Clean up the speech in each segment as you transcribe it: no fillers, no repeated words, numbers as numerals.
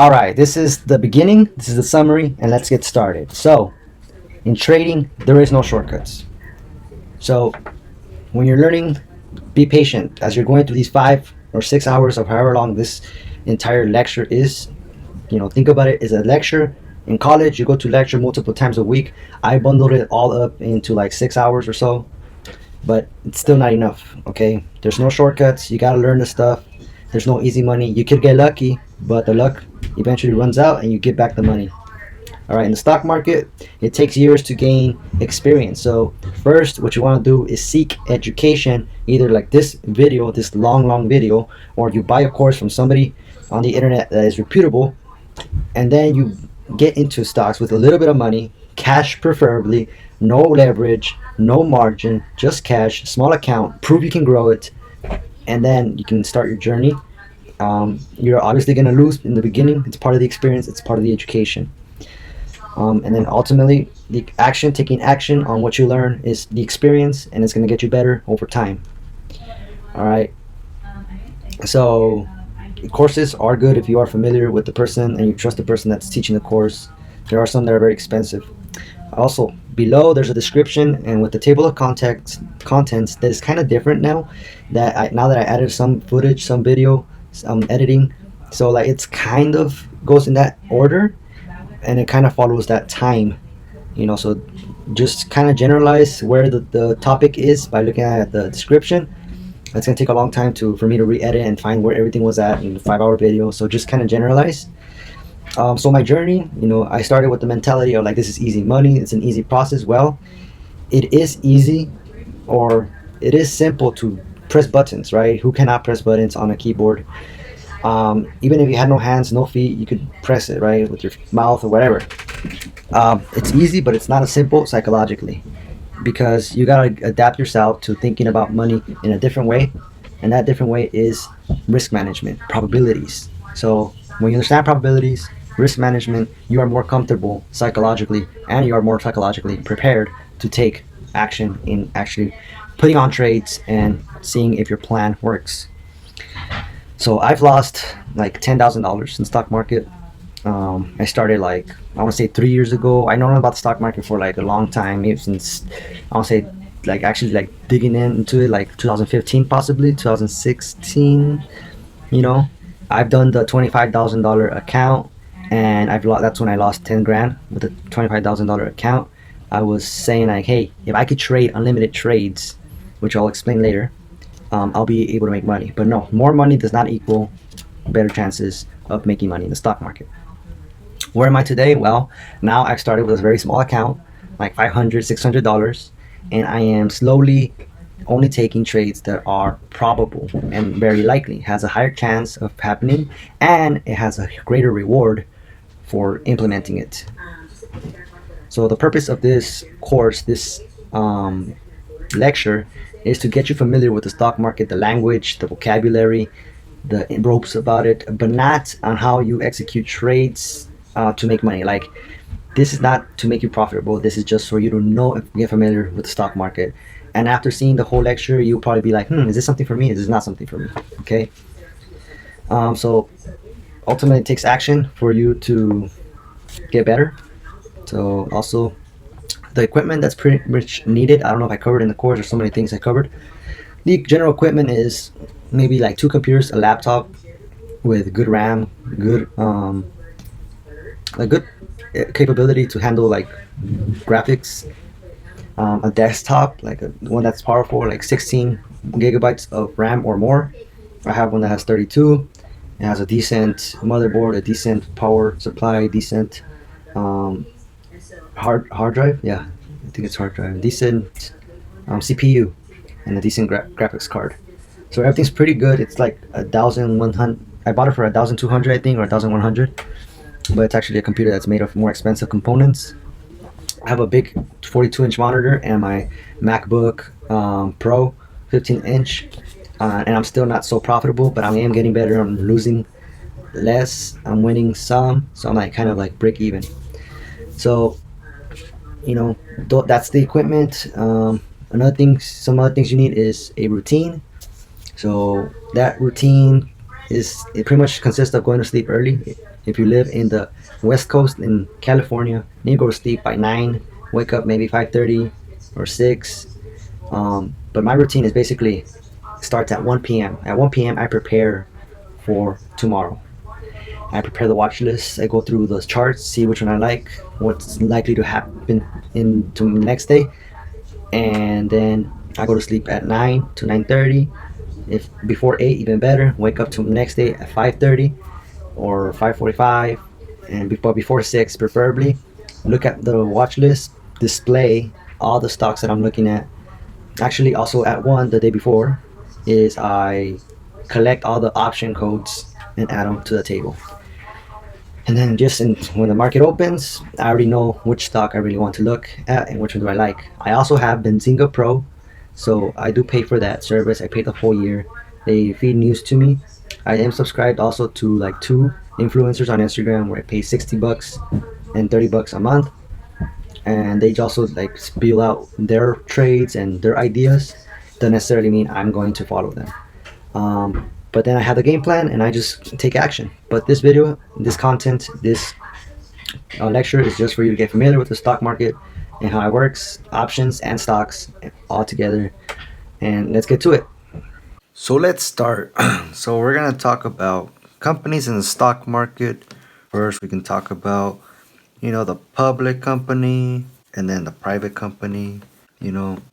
All right, this is the beginning, this is the summary, and let's get started. So, in trading, there is no shortcuts. So, when you're learning, be patient as you're going through these 5 or 6 hours of however long this entire lecture is. Think about it as a lecture. In college, you go to lecture multiple times a week. I bundled it all up into like 6 hours or so, but it's still not enough. Okay, there's no shortcuts. You got to learn the stuff. There's no easy money. You could get lucky, but the luck eventually runs out and you get back the money. All right, in the stock market, it takes years to gain experience. So first, what you want to do is seek education, either like this video, this long video, or you buy a course from somebody on the internet that is reputable, and then you get into stocks with a little bit of money, cash preferably, no leverage, no margin, just cash, small account, prove you can grow it, and then you can start your journey. You're obviously going to lose in the beginning. It's part of the experience, it's part of the education. And then ultimately, taking action on what you learn is the experience, and it's going to get you better over time. All right. So courses are good if you are familiar with the person and you trust the person that's teaching the course. There are some that are very expensive. Also, below there's a description, and with the table of contents that is kind of different now that I added some footage, some video, some editing. So like it's kind of goes in that order, and it kind of follows that time, so just kind of generalize where the topic is by looking at the description. It's going to take a long time for me to re-edit and find where everything was at in the 5-hour video, so just kind of generalize. So my journey, I started with the mentality of like, this is easy money, it's an easy process. Well, it is easy, or it is simple to press buttons, right? Who cannot press buttons on a keyboard? Even if you had no hands, no feet, you could press it, right, with your mouth or whatever. It's easy, but it's not as simple psychologically, because you gotta adapt yourself to thinking about money in a different way, and that different way is risk management, probabilities. So when you understand probabilities, risk management, you are more comfortable psychologically, and you are more psychologically prepared to take action in actually putting on trades and seeing if your plan works. So I've lost like $10,000 in stock market. I started like, I want to say 3 years ago. I know about the stock market for like a long time, maybe since I want to say like actually like digging into it like 2015, possibly 2016. I've done the $25,000 account, and that's when I lost 10 grand with the $25,000 account. I was saying like, hey, if I could trade unlimited trades, which I'll explain later, I'll be able to make money. But no, more money does not equal better chances of making money in the stock market. Where am I today? Well, now I've started with a very small account, like $500, $600, and I am slowly only taking trades that are probable and very likely, has a higher chance of happening, and it has a greater reward for implementing it. So the purpose of this course, this lecture, is to get you familiar with the stock market, the language, the vocabulary, the ropes about it, but not on how you execute trades to make money. Like, this is not to make you profitable. This is just for you to know and get familiar with the stock market. And after seeing the whole lecture, you'll probably be like, is this something for me? Is this not something for me? Okay. So ultimately, it takes action for you to get better. So also, the equipment that's pretty much needed, I don't know if I covered in the course or so many things I covered. The general equipment is maybe like 2 computers, a laptop with good RAM, a good capability to handle like graphics, a desktop, like one that's powerful, like 16 gigabytes of RAM or more. I have one that has 32. It has a decent motherboard, a decent power supply, decent hard drive. Yeah, I think it's hard drive. Decent CPU, and a decent graphics card. So everything's pretty good. It's like 1,100. I bought it for 1,200, I think, or 1,100. But it's actually a computer that's made of more expensive components. I have a big 42-inch monitor and my MacBook Pro 15-inch, and I'm still not so profitable, but I am getting better. I'm losing less, I'm winning some, so I'm like kind of like break even. So that's the equipment. Some other things you need is a routine. So that routine it pretty much consists of going to sleep early. If you live in the West Coast in California, you go to sleep by 9, wake up maybe 5:30 or 6. But my routine is basically starts at 1 p.m. At 1 p.m. I prepare for tomorrow. I prepare the watch list. I go through the charts, see which one I like, what's likely to happen into the next day, and then I go to sleep at 9 to 9:30. If before 8, even better. Wake up to the next day at 5:30 or 5:45, and before 6, preferably. Look at the watch list, display all the stocks that I'm looking at. Actually, also at 1 the day before is I collect all the option codes and add them to the table. And then when the market opens, I already know which stock I really want to look at and which one do I like. I also have Benzinga Pro, so I do pay for that service. I pay the whole year. They feed news to me. I am subscribed also to like 2 influencers on Instagram where I pay $60 and $30 a month, and they also like spill out their trades and their ideas. Doesn't necessarily mean I'm going to follow them. But then I have the game plan and I just take action. But this video, this content, this lecture is just for you to get familiar with the stock market and how it works, options and stocks all together. And let's get to it. So let's start. So we're going to talk about companies in the stock market. First, we can talk about, the public company and then the private company.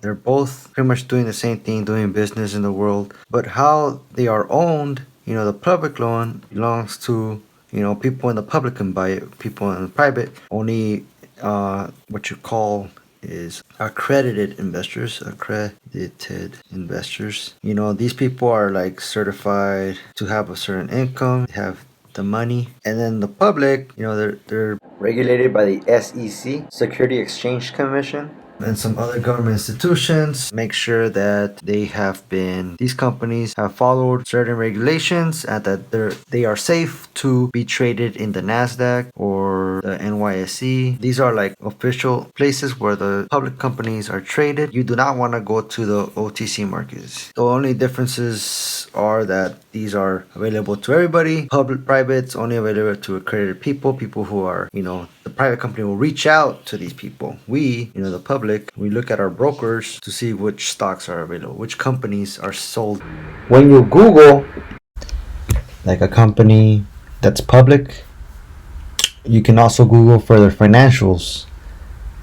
They're both pretty much doing the same thing, doing business in the world. But how they are owned, the public loan belongs to, people in the public can buy it. People in the private only what you call is accredited investors. These people are like certified to have a certain income, have the money. And then the public, they're regulated by the SEC, Security Exchange Commission, and some other government institutions. Make sure that these companies have followed certain regulations and that they are safe to be traded in the NASDAQ or the NYSE. These are like official places where the public companies are traded. You do not want to go to the OTC markets. The only differences are that these are available to everybody. Private's only available to accredited people who are, the private company will reach out to these people. We, the public, we look at our brokers to see which stocks are available, which companies are sold. When you Google like a company that's public, you can also Google for their financials,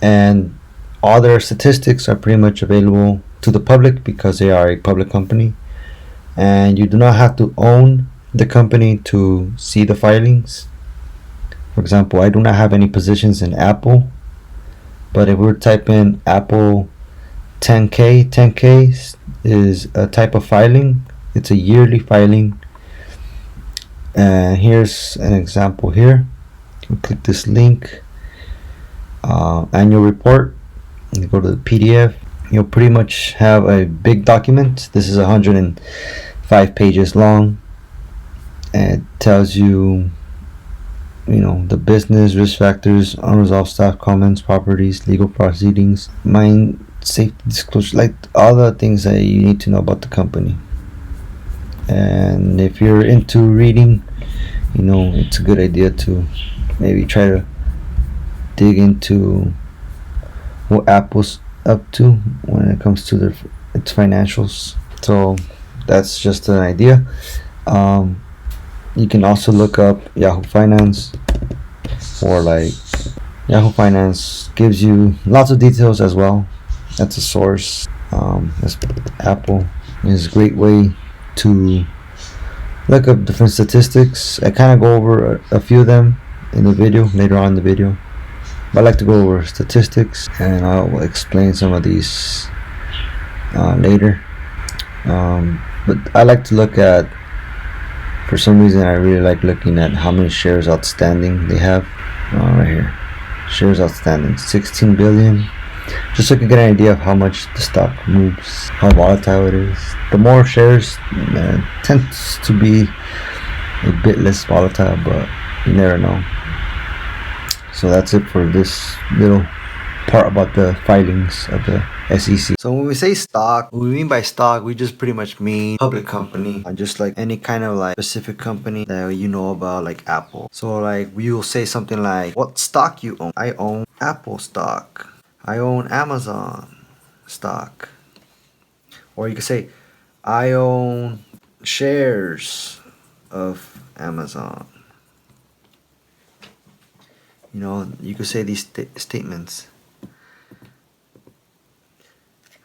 and all their statistics are pretty much available to the public because they are a public company, and you do not have to own the company to see the filings. For example, I do not have any positions in Apple, but if we type in Apple 10K is a type of filing. It's a yearly filing. And here's an example here. You click this link, annual report, and you go to the PDF. You'll pretty much have a big document. This is 105 pages long, and it tells you the business, risk factors, unresolved staff comments, properties, legal proceedings, mine, safety disclosure, like all the things that you need to know about the company. And if you're into reading, it's a good idea to maybe try to dig into what Apple's up to when it comes to its financials. So that's just an idea. You can also look up Yahoo Finance, or like Yahoo Finance gives you lots of details as well. That's a source. Apple is a great way to look up different statistics. I kind of go over a few of them in the video, later on in the video. But I like to go over statistics, and I'll explain some of these later. But I like to look at, for some reason, I really like looking at how many shares outstanding they have. Right here, shares outstanding, 16 billion. Just so you can get an idea of how much the stock moves, how volatile it is. The more shares, tends to be a bit less volatile, but you never know. So that's it for this little part about the filings of the SEC. So when we say stock, what we mean by stock, we just pretty much mean public company, just like any kind of like specific company that you know about, like Apple. So like we will say something like, what stock you own? I own Apple stock. I own Amazon stock. Or you could say, I own shares of Amazon. You know, you could say these statements,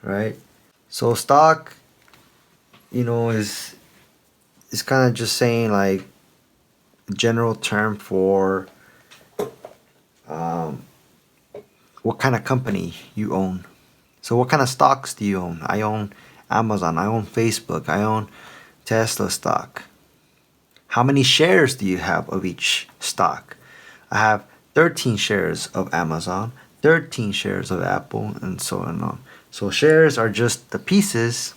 right? So stock, you know, is kind of just saying like a general term for what kind of company you own. So what kind of stocks do you own? I own Amazon. I own Facebook. I own Tesla stock. How many shares do you have of each stock? I have 13 shares of Amazon, 13 shares of Apple, and so on and on. So shares are just the pieces.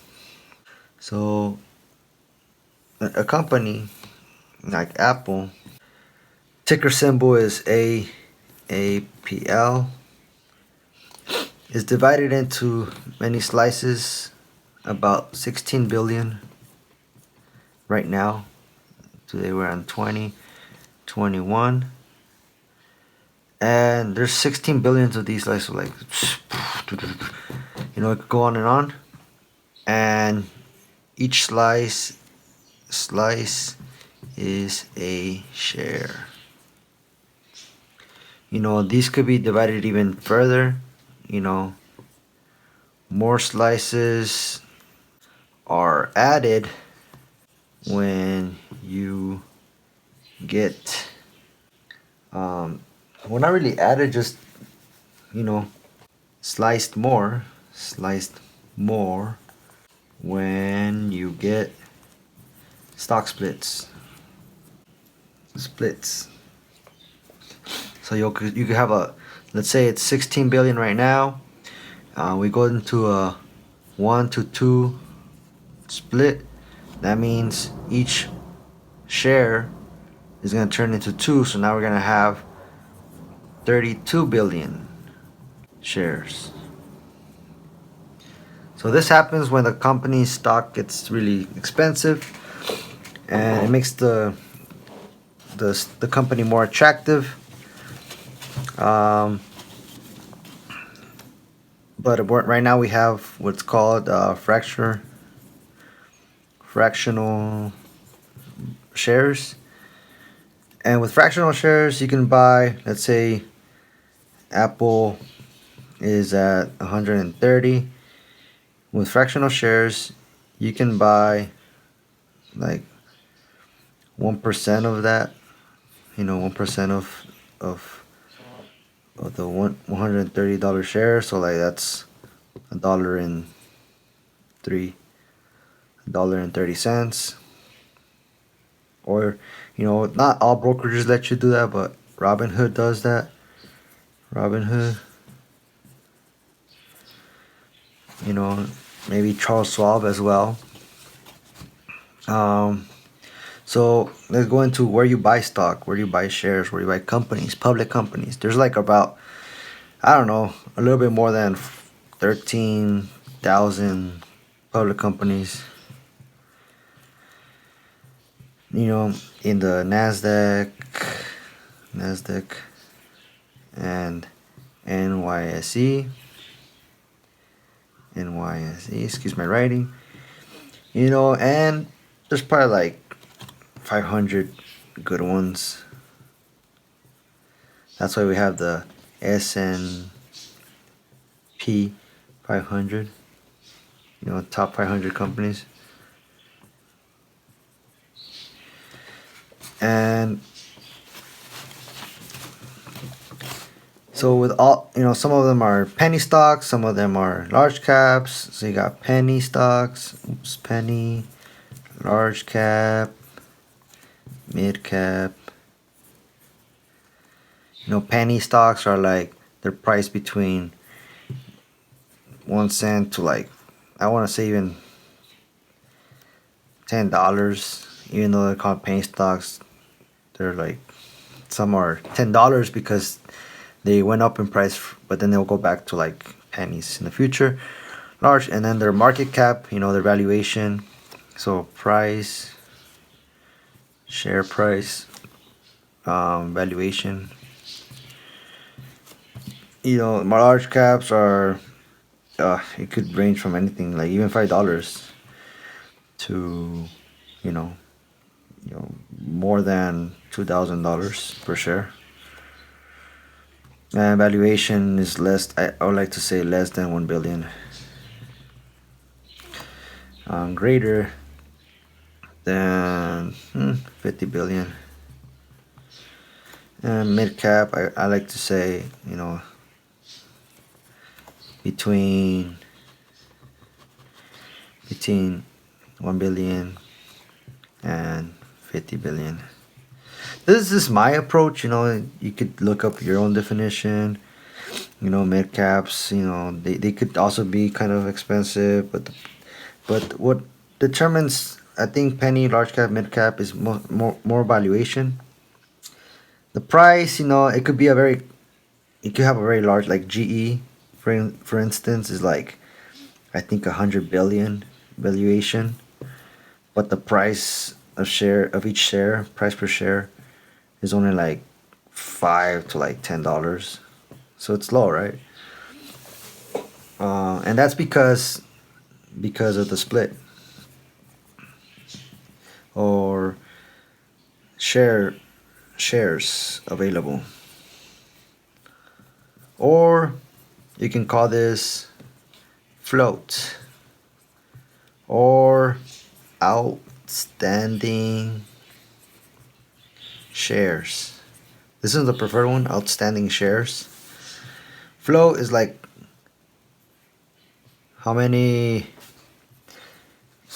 So a company like Apple, ticker symbol is AAPL, is divided into many slices, about 16 billion right now. Today we're on 2021. And there's 16 billions of these slices, like, you know, it could go on and on. And each slice is a share. You know, these could be divided even further. You know, more slices are added when you get well, not really added, just, you know, sliced more when you get stock splits. So you could have a, let's say it's 16 billion right now. We go into a 1-to-2 split. That means each share is going to turn into 2. So now we're going to have 32 billion shares. So this happens when the company's stock gets really expensive, and it makes the company more attractive. But right now we have what's called fractional shares. And with fractional shares, you can buy, let's say Apple is at 130. With fractional shares, you can buy like 1% of that. You know, 1% of the $130 share. So like that's $1.30. Or, you know, not all brokerages let you do that, but Robinhood does that. Robinhood. You know, maybe Charles Schwab as well. So let's go into where you buy stock, where you buy shares, where you buy companies, public companies. There's like about, I don't know, a little bit more than 13,000 public companies. You know, in the Nasdaq, and NYSE. Excuse my writing. You know, and there's probably like 500 good ones. That's why we have the S&P 500. You know, top 500 companies. And so with all, you know, some of them are penny stocks, some of them are large caps. So you got penny stocks, penny, large cap, mid cap. You know, penny stocks are like, they're priced between 1 cent to like, I want to say even $10. Even though they're called penny stocks, they're like, some are $10 because They went up in price, but then they'll go back to like pennies in the future. Large, and then their market cap, their valuation. So price, share price, valuation. My large caps are, it could range from anything, like even $5 to, you know, more than $2,000 per share. And valuation is less. I would like to say less than 1 billion. Greater than 50 billion. And mid cap, I like to say, between 1 billion and 50 billion. This is my approach. You could look up your own definition. Mid caps, they could also be kind of expensive, but what determines, I think, penny, large cap, mid cap is more valuation. The price, it could have a very large, like GE, for instance, is like, I think, 100 billion valuation, but the price of each share, price per share, is only like $5 to like $10. So it's low, right? And that's because of the split or shares available, or you can call this float or outstanding shares. This is the preferred one, outstanding shares. Float is like how many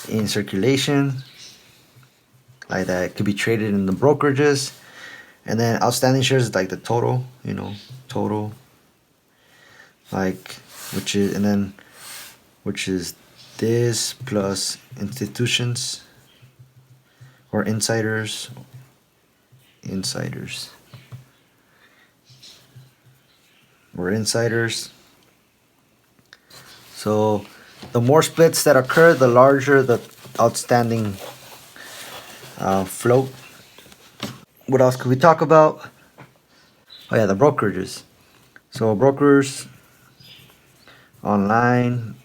in circulation, like that could be traded in the brokerages. And then outstanding shares is like the total, total, like, which is this plus institutions or insiders or insiders. So the more splits that occur, the larger the outstanding float. What else could we talk about? Oh yeah, the brokerages. So brokers online,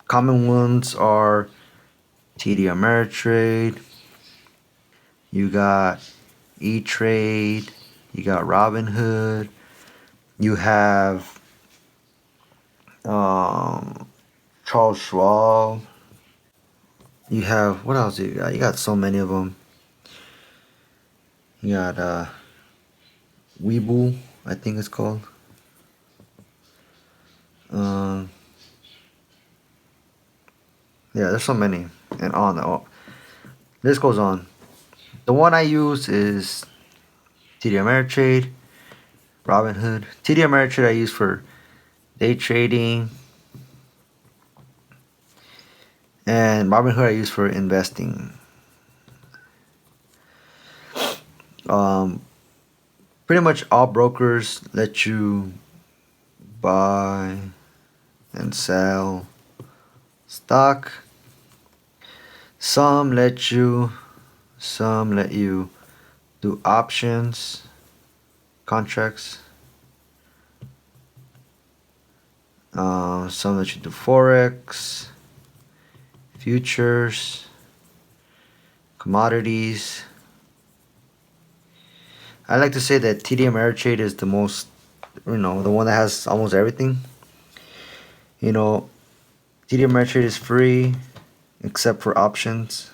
common ones are TD Ameritrade. You got E-Trade. You got Robinhood. You have Charles Schwab. You have, what else do you got? You got so many of them. You got Webull, I think it's called. Yeah, there's so many, and on. This goes on. The one I use is TD Ameritrade, Robinhood. TD Ameritrade I use for day trading, and Robinhood I use for investing. Pretty much all brokers let you buy and sell stock. Some let you do options, contracts. Some let you do forex, futures, commodities. I like to say that TD Ameritrade is the most, the one that has almost everything. TD Ameritrade is free except for options.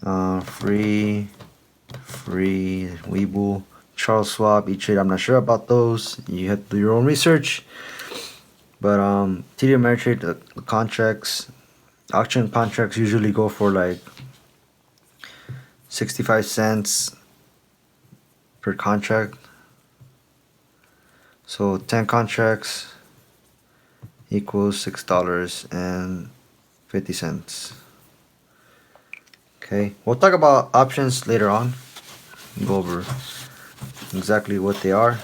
Free, Webull, Charles Schwab, E-Trade. I'm not sure about those. You have to do your own research. But TD Ameritrade, the contracts, auction contracts usually go for like 65 cents per contract. So 10 contracts equals $6.50. Okay, we'll talk about options later on. Go over exactly what they are.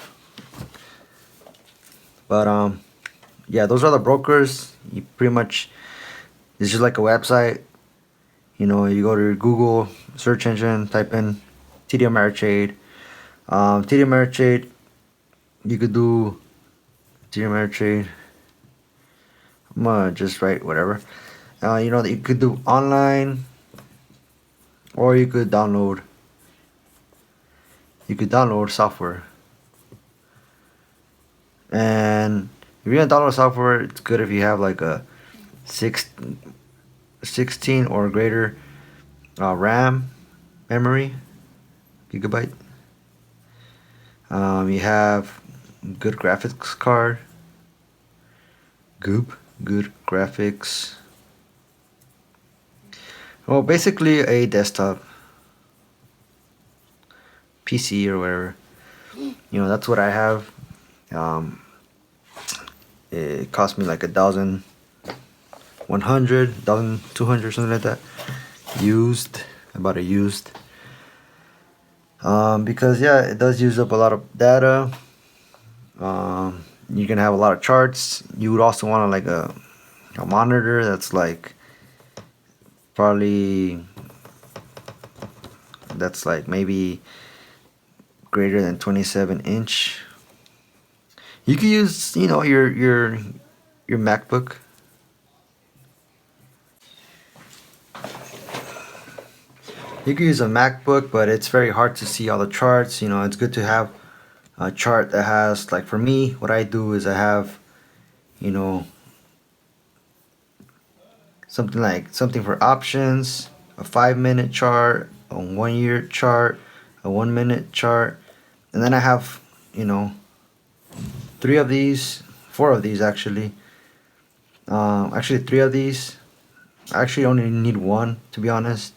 But yeah, those are the brokers. You pretty much, it's just like a website. You go to your Google search engine, type in TD Ameritrade. TD Ameritrade, you could do TD Ameritrade. I'm gonna just write whatever. You could do online, or you could download. You could download software, and if you're gonna download software, it's good if you have like a 16 or greater RAM memory gigabyte. You have good graphics card. Good graphics. Well, basically a desktop PC or whatever. That's what I have. Um, it cost me like 1,100, 1,200, something like that. Used. I bought it used. Because yeah, it does use up a lot of data. You're gonna have a lot of charts. You would also want like a monitor that's like probably maybe greater than 27-inch. You could use your MacBook. You could use a MacBook, but it's very hard to see all the charts. It's good to have a chart that has, like, for me, what I do is I have something for options, a 5-minute chart, a 1-year chart, a 1-minute chart, and then I have 4 of these actually. Actually 3 of these. I actually only need one, to be honest.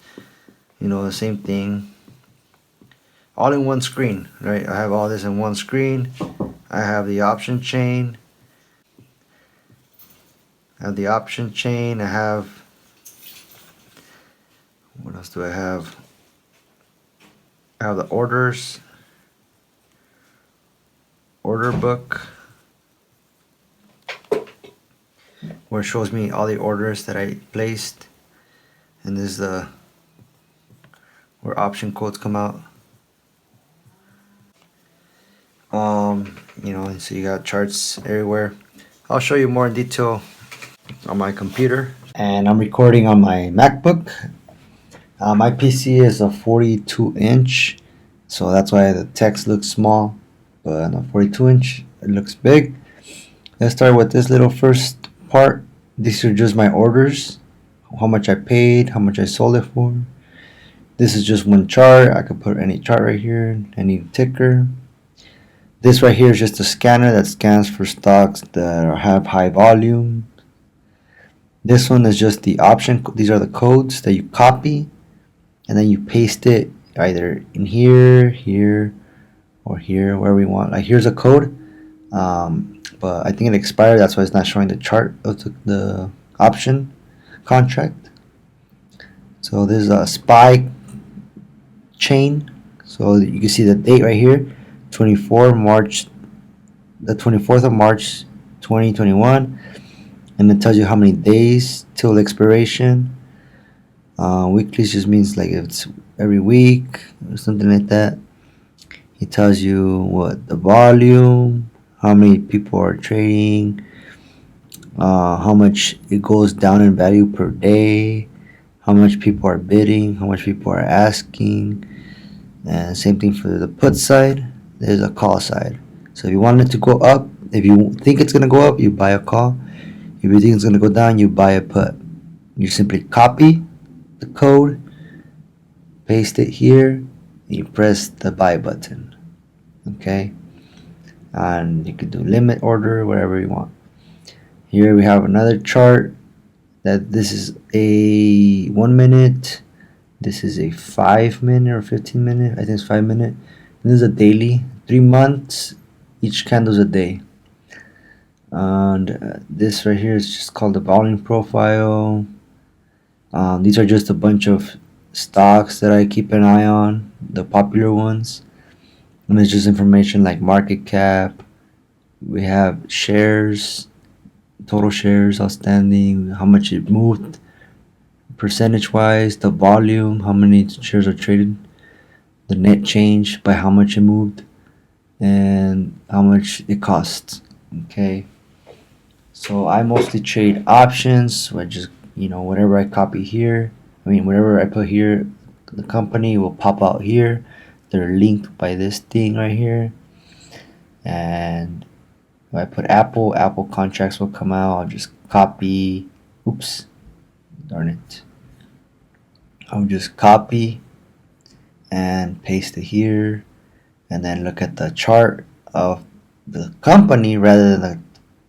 The same thing. All in one screen, right? I have all this in one screen. I have the option chain. I have what else do I have? I have the order book, where it shows me all the orders that I placed, and this is where option codes come out. So you got charts everywhere. I'll show you more in detail on my computer. And I'm recording on my MacBook. My PC is a 42-inch, so that's why the text looks small. But on a 42-inch, it looks big. Let's start with this little first part. These are just my orders, how much I paid, how much I sold it for. This is just one chart. I could put any chart right here, any ticker. This right here is just a scanner that scans for stocks that have high volume. This one is just the option. These are the codes that you copy, and then you paste it either in here, or here, wherever you want. Like, here's a code, but I think it expired. That's why it's not showing the chart of the option contract. So this is a SPY chain. So you can see the date right here, the 24th of March 2021, and it tells you how many days till expiration. Weekly just means like if it's every week or something like that. It tells you what the volume, how many people are trading, how much it goes down in value per day, how much people are bidding, how much people are asking, and same thing for the put side. There's a call side. So if you want it to go up, if you think it's gonna go up, you buy a call. If you think it's gonna go down, you buy a put. You simply copy the code, paste it here, and you press the buy button. Okay, and you can do limit order, whatever you want. Here we have another chart that this is a 1 minute, this is a 5-minute or 15-minute. I think it's 5-minute. This is a daily, 3 months, each candle's a day. And this right here is just called the volume profile. These are just a bunch of stocks that I keep an eye on, the popular ones. And there's just information like market cap. We have shares, total shares outstanding, how much it moved, percentage wise, the volume, how many shares are traded, the net change by how much it moved, and how much it costs. Okay. So I mostly trade options, which is, whatever I copy here, whatever I put here, the company will pop out here. They're linked by this thing right here. And if I put Apple contracts will come out. I'll just copy. Oops, darn it. I'll just copy and paste it here. And then look at the chart of the company rather than the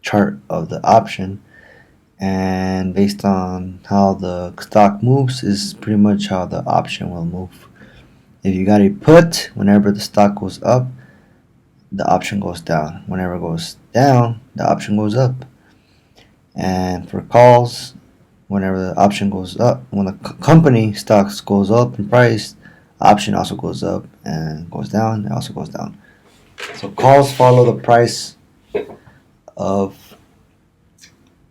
chart of the option. And based on how the stock moves is pretty much how the option will move. If you got a put, whenever the stock goes up, the option goes down. Whenever it goes down, the option goes up. And for calls, whenever the option goes up, when the company stocks goes up in price, option also goes up, and goes down, it also goes down. So calls follow the price of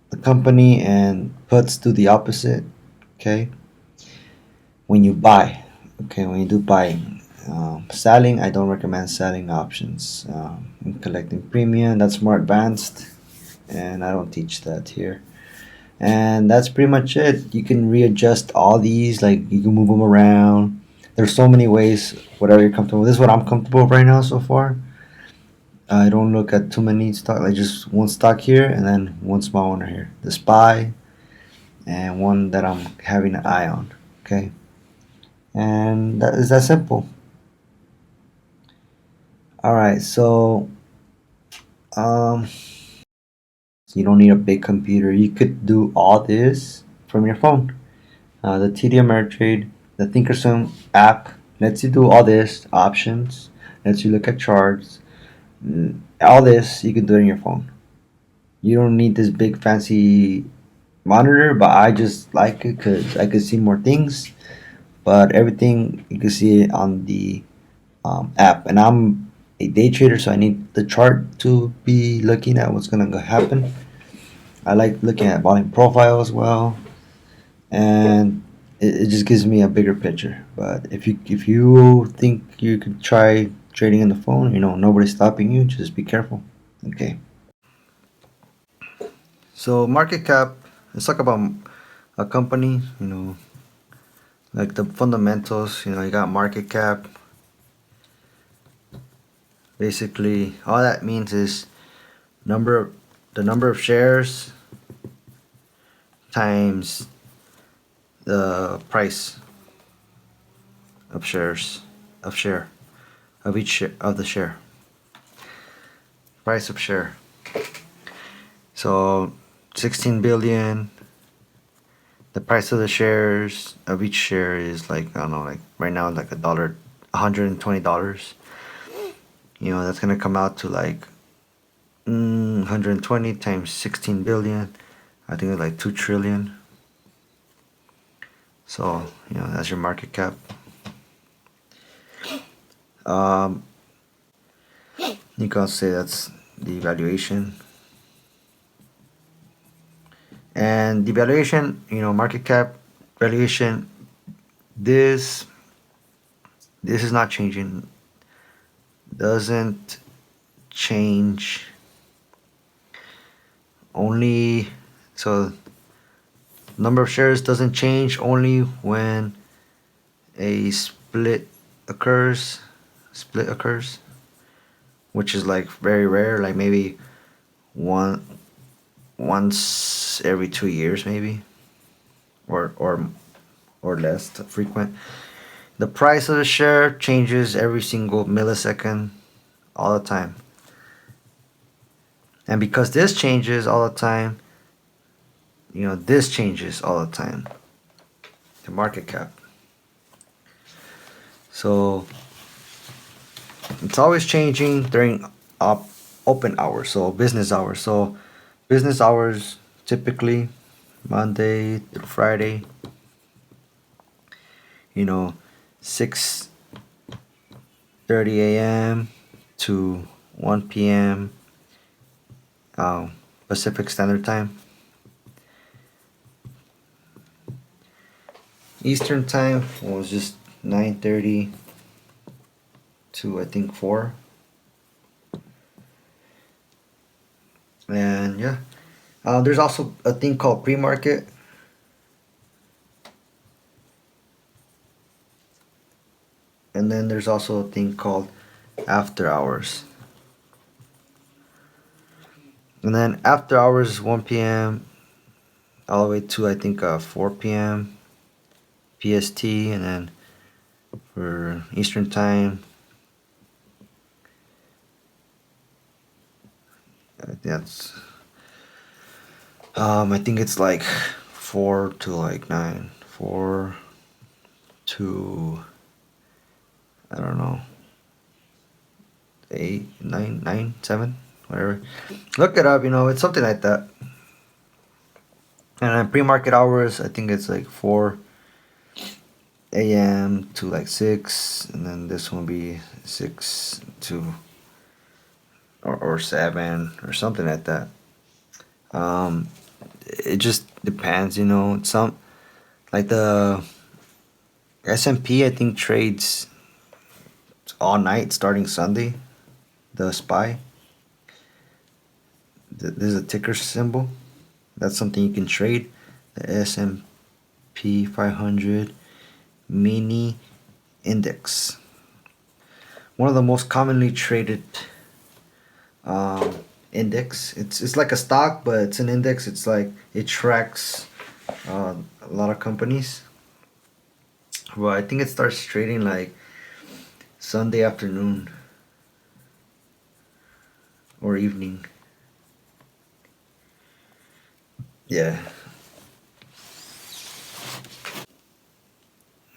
the company, and puts do the opposite. Okay. When you buy, okay, when you do buying, selling, I don't recommend selling options. And collecting premium, that's more advanced, and I don't teach that here. And that's pretty much it. You can readjust all these, like you can move them around. There's so many ways, whatever you're comfortable with. This is what I'm comfortable with right now so far. I don't look at too many stock, like just one stock here and then one small one right here. The SPY and one that I'm having an eye on. Okay. And that is that simple. All right, so um, you don't need a big computer. You could do all this from your phone. The TD Ameritrade, the Thinkorswim app lets you do all this options, lets you look at charts, all this you can do it on your phone. You don't need this big fancy monitor, but I just like it because I could see more things. But everything you can see it on the app, and I'm a day trader, so I need the chart to be looking at what's gonna happen. I like looking at volume profile as well, and it just gives me a bigger picture. But if you think you could try trading on the phone, nobody's stopping you. Just be careful. Okay. So market cap. Let's talk about a company. Like the fundamentals. You got market cap. Basically, all that means is the number of shares times the price of shares of each share, of the share price of share. So 16 billion. The price of the shares of each share is like, I don't know, like right now like $120. That's gonna come out to like 120 times 16 billion. I think it's like 2 trillion. So that's your market cap. Um, you can say that's the valuation. And the valuation, market cap, valuation, this is not changing. Doesn't change. Only so number of shares doesn't change only when a split occurs, which is like very rare, like maybe once every 2 years maybe, or less frequent. The price of the share changes every single millisecond all the time. And because this changes all the time, this changes all the time. The market cap. So it's always changing during open hours, so business hours. So business hours typically Monday through Friday, 6:30 a.m. to 1 p.m. Pacific Standard Time. Eastern Time was just 9:30 to I think 4. And yeah, there's also a thing called pre-market. And then there's also a thing called after hours. And then after hours is 1 p.m. all the way to I think 4 p.m. PST, and then for Eastern Time, that's I think it's like 4 to like 9, 4 to I don't know 8, 9, 9, 7, whatever. Look it up, it's something like that. And then pre-market hours, I think it's like 4 a.m. to like 6, and then this one will be 6 to or 7 or something like that. It just depends, some like the S&P I think trades all night starting Sunday. The SPY, there's a ticker symbol. That's something you can trade. The S&P 500 mini index. One of the most commonly traded index. It's like a stock, but it's an index. It's like it tracks a lot of companies. Well, I think it starts trading like Sunday afternoon or evening. Yeah.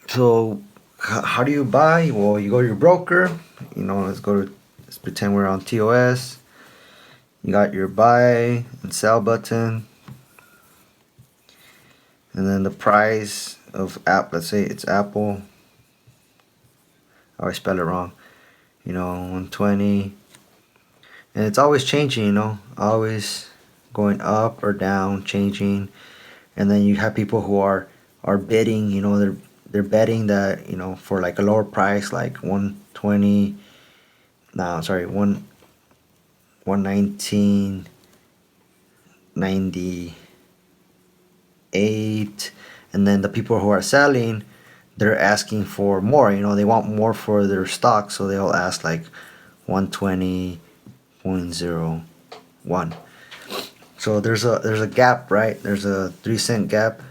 So how do you buy? Well, you go to your broker. Let's pretend we're on TOS. You got your buy and sell button. And then the price of let's say it's Apple. I always spell it wrong. 120. And it's always changing, always going up or down, changing. And then you have people who are bidding, they're betting that, for like a lower price, like 120, no, sorry, 119.98. And then the people who are selling, they're asking for more, they want more for their stock, so they'll ask like 120.01. So there's a gap, right? There's a 3-cent gap.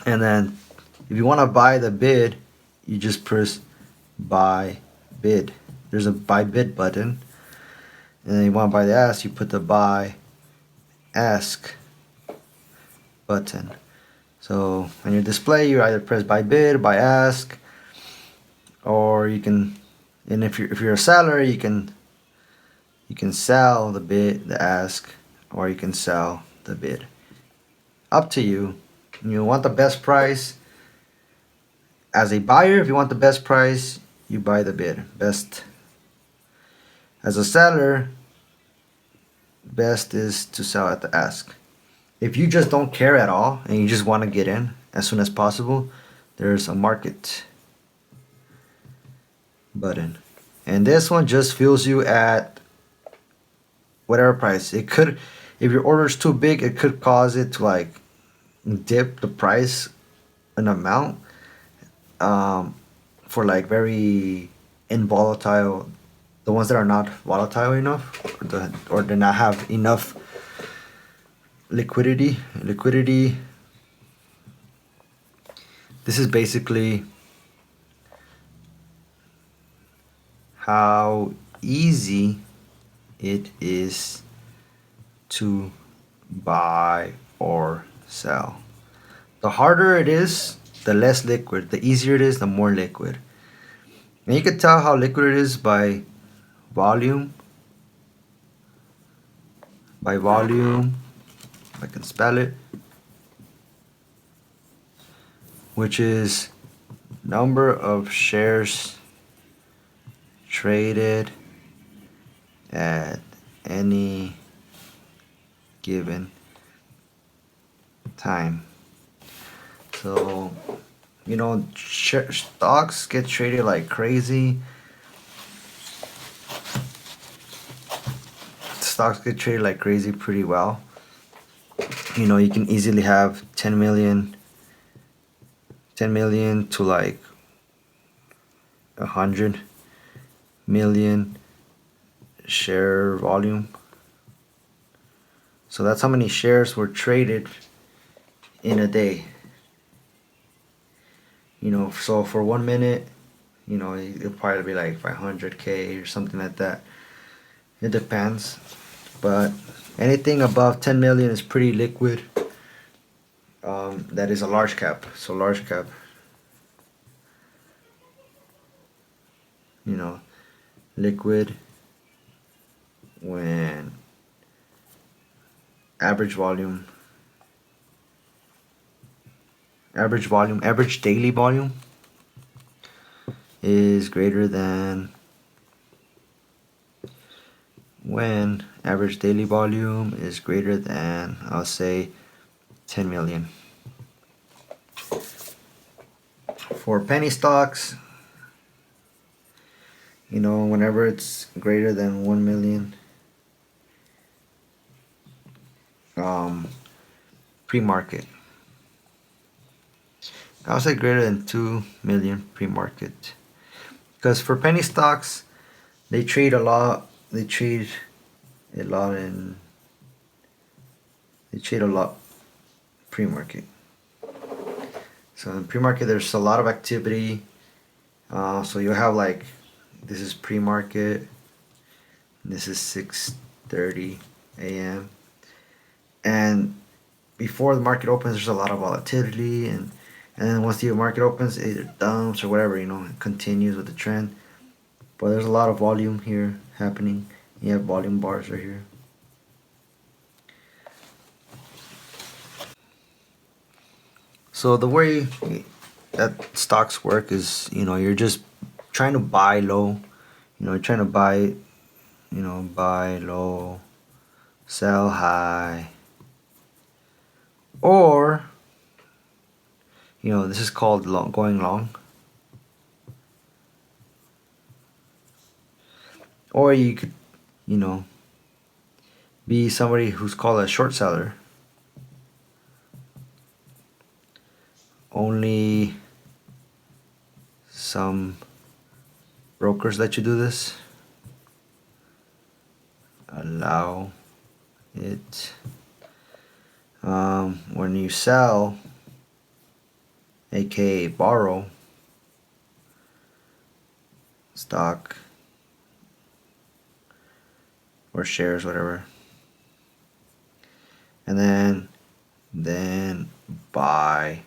And then if you want to buy the bid, you just press buy bid. There's a buy bid button. And then you want to buy the ask, you put the buy ask button. So on your display, you either press buy bid, buy ask, or you can, and if you're a seller, you can sell the bid, the ask, or you can sell the bid. Up to you. You want the best price. As a buyer, if you want the best price, you buy the bid. Best. As a seller, best is to sell at the ask. If you just don't care at all and you just want to get in as soon as possible, there's a market button. And this one just fills you at whatever price. It could, if your order is too big, it could cause it to like dip the price an amount for like very involatile, the ones that are not volatile enough, or do not have enough liquidity. This is basically how easy it is to buy or sell. The harder it is, the less liquid. The easier it is, the more liquid. And you can tell how liquid it is by volume. By volume, if I can spell it, which is number of shares traded at any given time. So, stocks get traded like crazy. Stocks get traded like crazy pretty well. You can easily have 10 million to like 100 million share volume. So that's how many shares were traded in a day. So for 1 minute, it'll probably be like 500K or something like that. It depends. But anything above 10 million is pretty liquid. That is a large cap. So large cap, liquid when average daily volume is greater than I'll say 10 million. For penny stocks, whenever it's greater than 1 million, pre-market. I'll say greater than 2 million pre-market. Because for penny stocks, they trade a lot pre-market. So in pre-market, there's a lot of activity. So you'll have like, this is pre-market, this is 6:30 a.m. and before the market opens, there's a lot of volatility, and then once the market opens, it dumps or whatever, it continues with the trend. But there's a lot of volume here happening. You have volume bars right here. So the way that stocks work is, you're just trying to buy low. You're trying to buy low, sell high. Or, this is called going long. Or you could, be somebody who's called a short seller. Only some brokers let you do this. Allow it. When you sell, aka borrow, stock or shares, whatever, and then buy.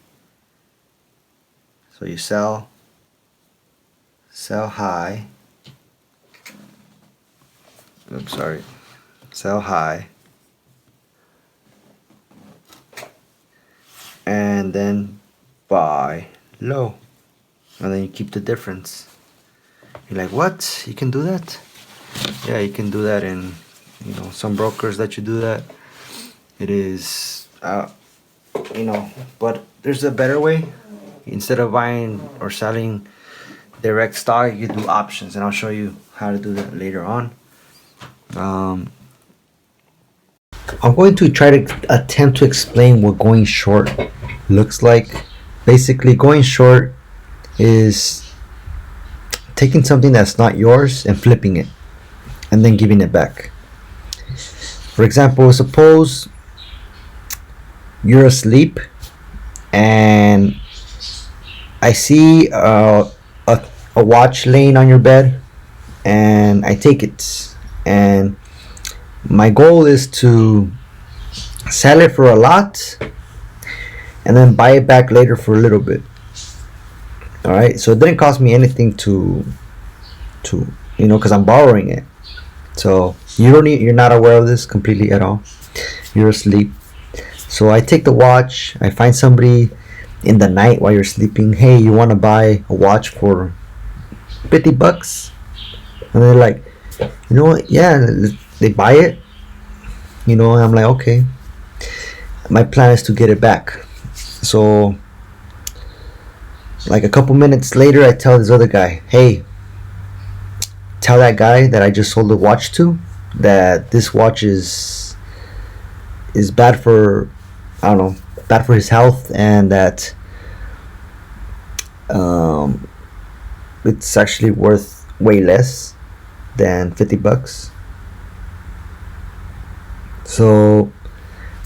So you sell high. Sell high, and then buy low, and then you keep the difference. You're like, what? You can do that? Yeah, you can do that in, some brokers let you do that. It is, but there's a better way. Instead of buying or selling direct stock, you can do options, and I'll show you how to do that later on. I'm going to try to attempt to explain what going short looks like. Basically, going short is taking something that's not yours and flipping it and then giving it back. For example, suppose you're asleep and I see a watch laying on your bed, and I take it, and my goal is to sell it for a lot and then buy it back later for a little bit. All right, so it didn't cost me anything to because I'm borrowing it. So you're not aware of this completely at all. You're asleep. So I take the watch, I find somebody in the night while you're sleeping, hey, you want to buy a watch for $50? And they're like, you know what? Yeah, they buy it. And I'm like, okay. My plan is to get it back. So, like a couple minutes later, I tell this other guy, hey, tell that guy that I just sold the watch to that this watch is bad for, I don't know, bad for his health, and that um, it's actually worth way less than $50. So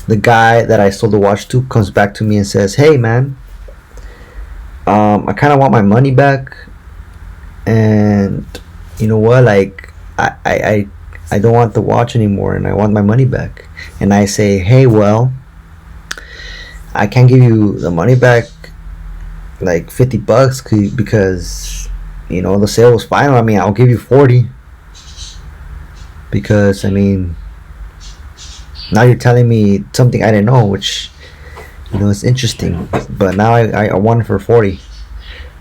the guy that I sold the watch to comes back to me and says, hey man, I kind of want my money back, and you know what, like I don't want the watch anymore and I want my money back. And I say, hey, well, I can't give you the money back, like $50, because the sale was final. I mean, I'll give you 40, because I mean, now you're telling me something I didn't know, which is interesting. But now I want it for 40.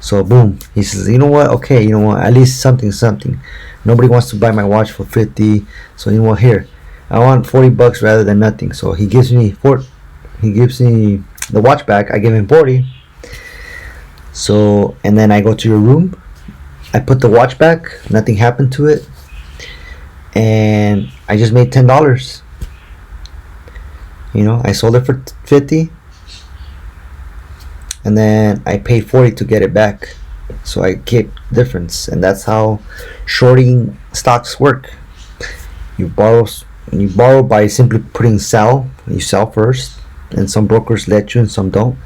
So boom, he says, you know what? Okay, you know what? At least something. Nobody wants to buy my watch for 50. So you know what? Here, I want $40 rather than nothing. So he gives me the watch back. I give him 40. So, and then I go to your room. I put the watch back. Nothing happened to it, and I just made $10. I sold it for 50, and then I paid 40 to get it back. So I keep difference, and that's how shorting stocks work. You borrow by simply putting sell. You sell first, and some brokers let you and some don't.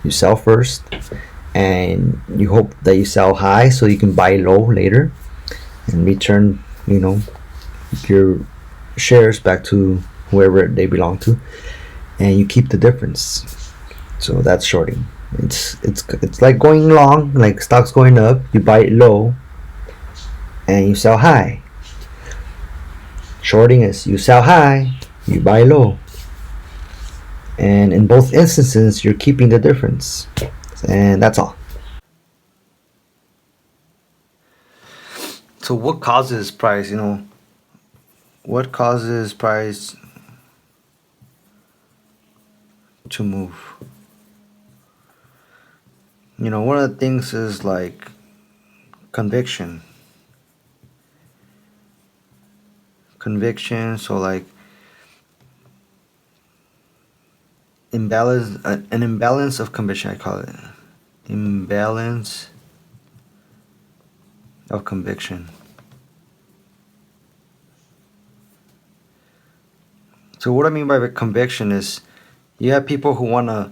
You sell first, and you hope that you sell high so you can buy low later and return your shares back to whoever they belong to, and you keep the difference. So that's shorting. It's like going long, like stocks going up, you buy it low and you sell high. Shorting is you sell high, you buy low, and in both instances you're keeping the difference. And that's all. So what causes price? What causes price to move? One of the things is like conviction. So like an imbalance of conviction, I call it. Imbalance of conviction. So what I mean by conviction is you have people who want to,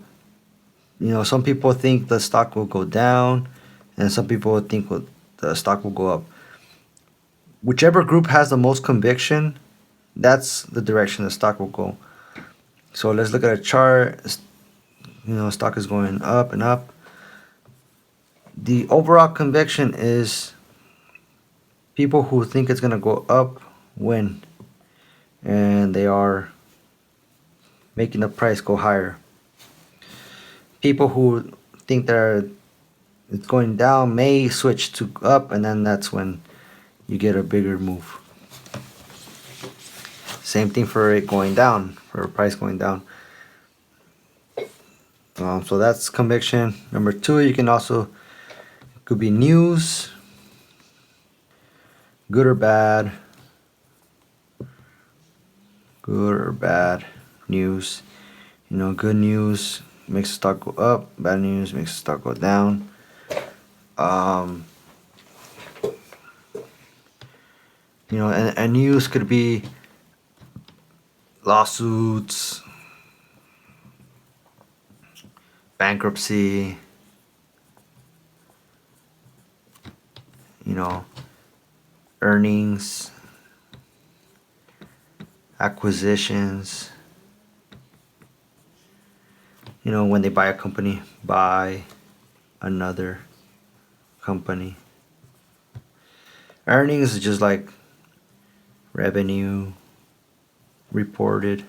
some people think the stock will go down, and some people think the stock will go up. Whichever group has the most conviction, that's the direction the stock will go. So let's look at a chart. Stock is going up and up. The overall conviction is people who think it's going to go up win, and they are making the price go higher. People who think that it's going down may switch to up, and then that's when you get a bigger move. Same thing for it going down, for a price going down. So that's conviction. Number two, you can also, could be news, good or bad. Good or bad news. Good news makes the stock go up. Bad news makes the stock go down. And news could be lawsuits, bankruptcy, earnings, acquisitions. When they buy a company, buy another company. Earnings is just like revenue, reports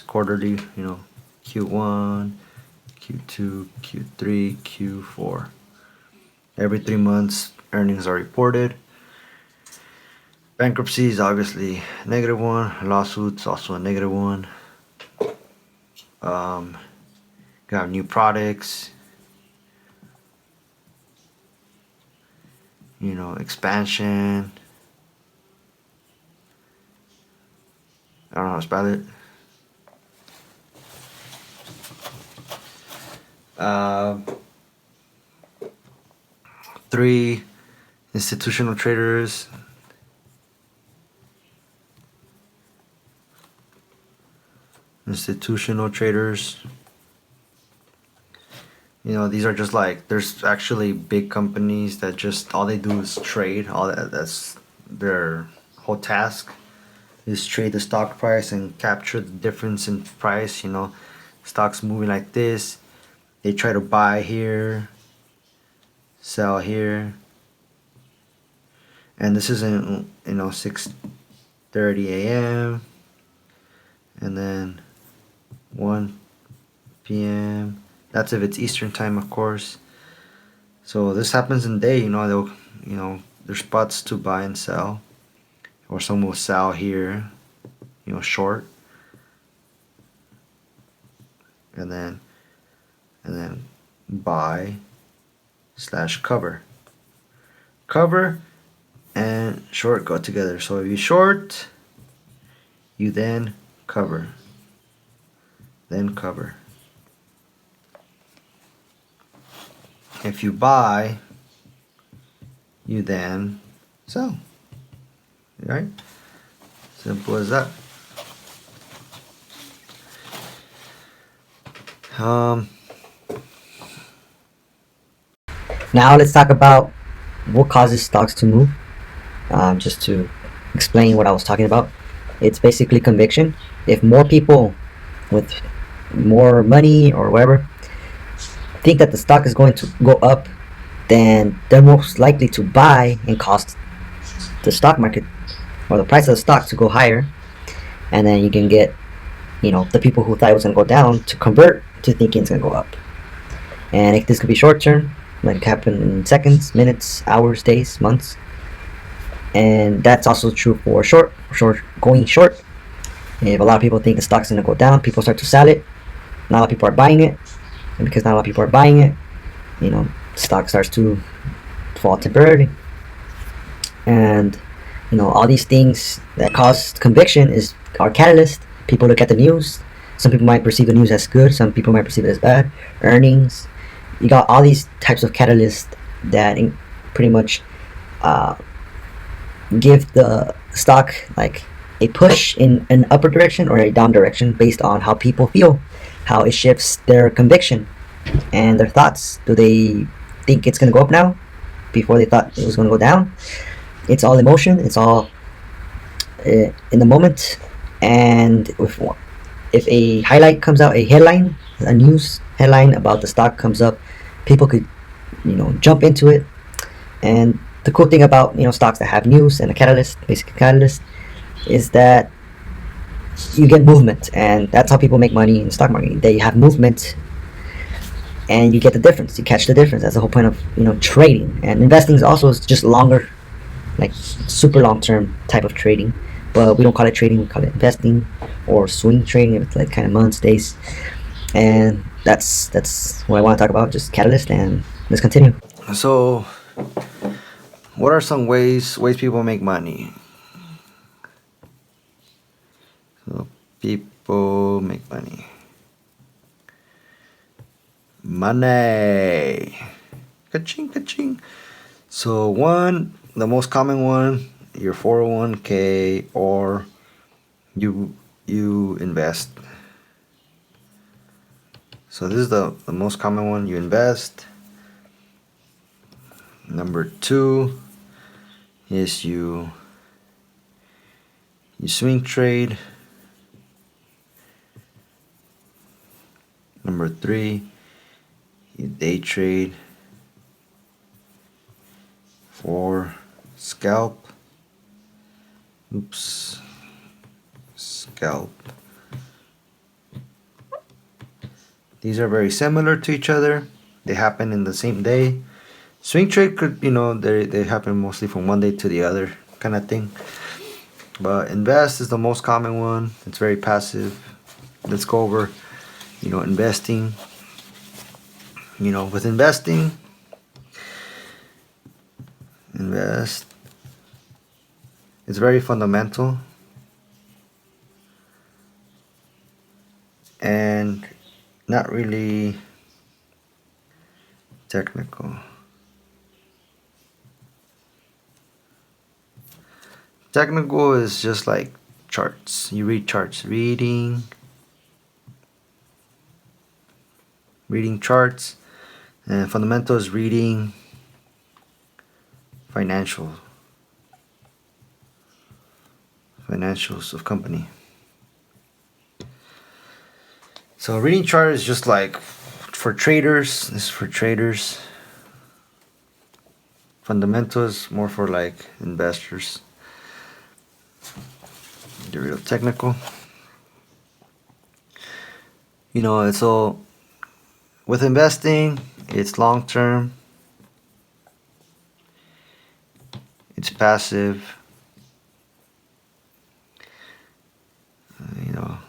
quarterly, Q1, Q2, Q3, Q4. Every 3 months, earnings are reported. Bankruptcy is obviously -1. Lawsuits also a -1. Got new products. Expansion. I don't know how to spell it. Uh, 3 institutional traders. Institutional traders. These are just like, there's actually big companies that just all they do is trade. That's their whole task, is trade the stock price and capture the difference in price. Stocks moving like this, they try to buy here, sell here, and this isn't 6:30 a.m. and then 1 p.m. That's if it's Eastern time, of course. So this happens in day. There's spots to buy and sell, or someone will sell here, short, and then buy / cover and short go together. So if you short, you then cover, if you buy, you then sell. Right? Simple as that. Now let's talk about what causes stocks to move. Just to explain what I was talking about, it's basically conviction. If more people with more money or whatever think that the stock is going to go up, then they're most likely to buy and cause the stock market or the price of the stock to go higher, and then you can get the people who thought it was going to go down to convert to thinking it's going to go up. And this could be short term, like it happen in seconds, minutes, hours, days, months. And that's also true for going short. If a lot of people think the stock's going to go down, people start to sell it. Not a lot of people are buying it, and because not a lot of people are buying it, stock starts to fall temporarily. And all these things that cause conviction are catalyst. People look at the news. Some people might perceive the news as good. Some people might perceive it as bad. Earnings. You got all these types of catalysts that pretty much give the stock like a push in an upper direction or a down direction based on how people feel, how it shifts their conviction and their thoughts. Do they think it's going to go up now before they thought it was going to go down? It's all emotion. It's all in the moment. And if a highlight comes out, a headline, a news headline about the stock comes up, people could jump into it. And the cool thing about stocks that have news and a catalyst, basic catalyst, is that you get movement, and that's how people make money in the stock market. They have movement, and you get the difference. You catch the difference. That's the whole point of trading. And investing is also just longer, like super long term type of trading. But we don't call it trading. We call it investing or swing trading. It's like kind of months, days, and that's what I want to talk about. Just catalyst, and let's continue. So, what are some ways people make money? So people make money. Money. Ka-ching, ka-ching. So the most common one, your 401k, or you invest. So this is the most common one. You invest. Number 2 is you swing trade. Number 3, you day trade. 4, scalp. Scalp. These are very similar to each other. They happen in the same day. Swing trade could, they happen mostly from one day to the other kind of thing. But invest is the most common one. It's very passive. Let's go over, investing. With investing, it's very fundamental and not really technical. Technical is just like charts. You read charts. Reading charts. And fundamental is reading financials of company. So reading chart is just like for traders. This is for traders. Fundamental is more for like investors. Get rid of technical. So with investing, it's long term. It's passive.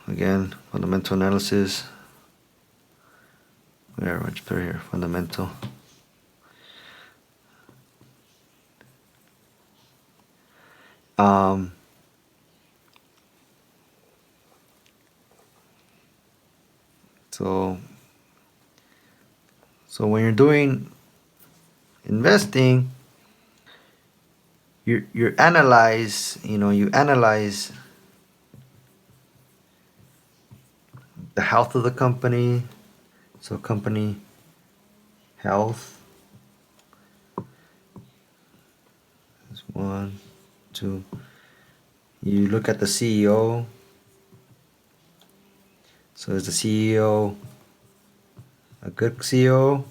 Again, fundamental analysis. Much better here. Fundamental. So when you're doing investing, you analyze the health of the company. So company health is 1, 2. You look at the CEO. So is the CEO a good CEO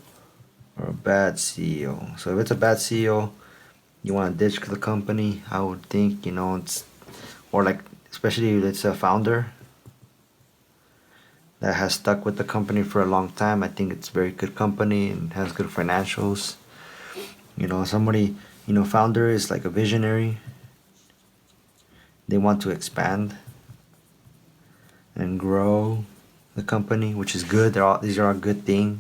or a bad CEO? So if it's a bad CEO, you want to ditch the company. I would think, it's, or like, especially if it's a founder that has stuck with the company for a long time. I think it's a very good company and has good financials. Somebody, founder is like a visionary. They want to expand and grow the company, which is good. These are all good things.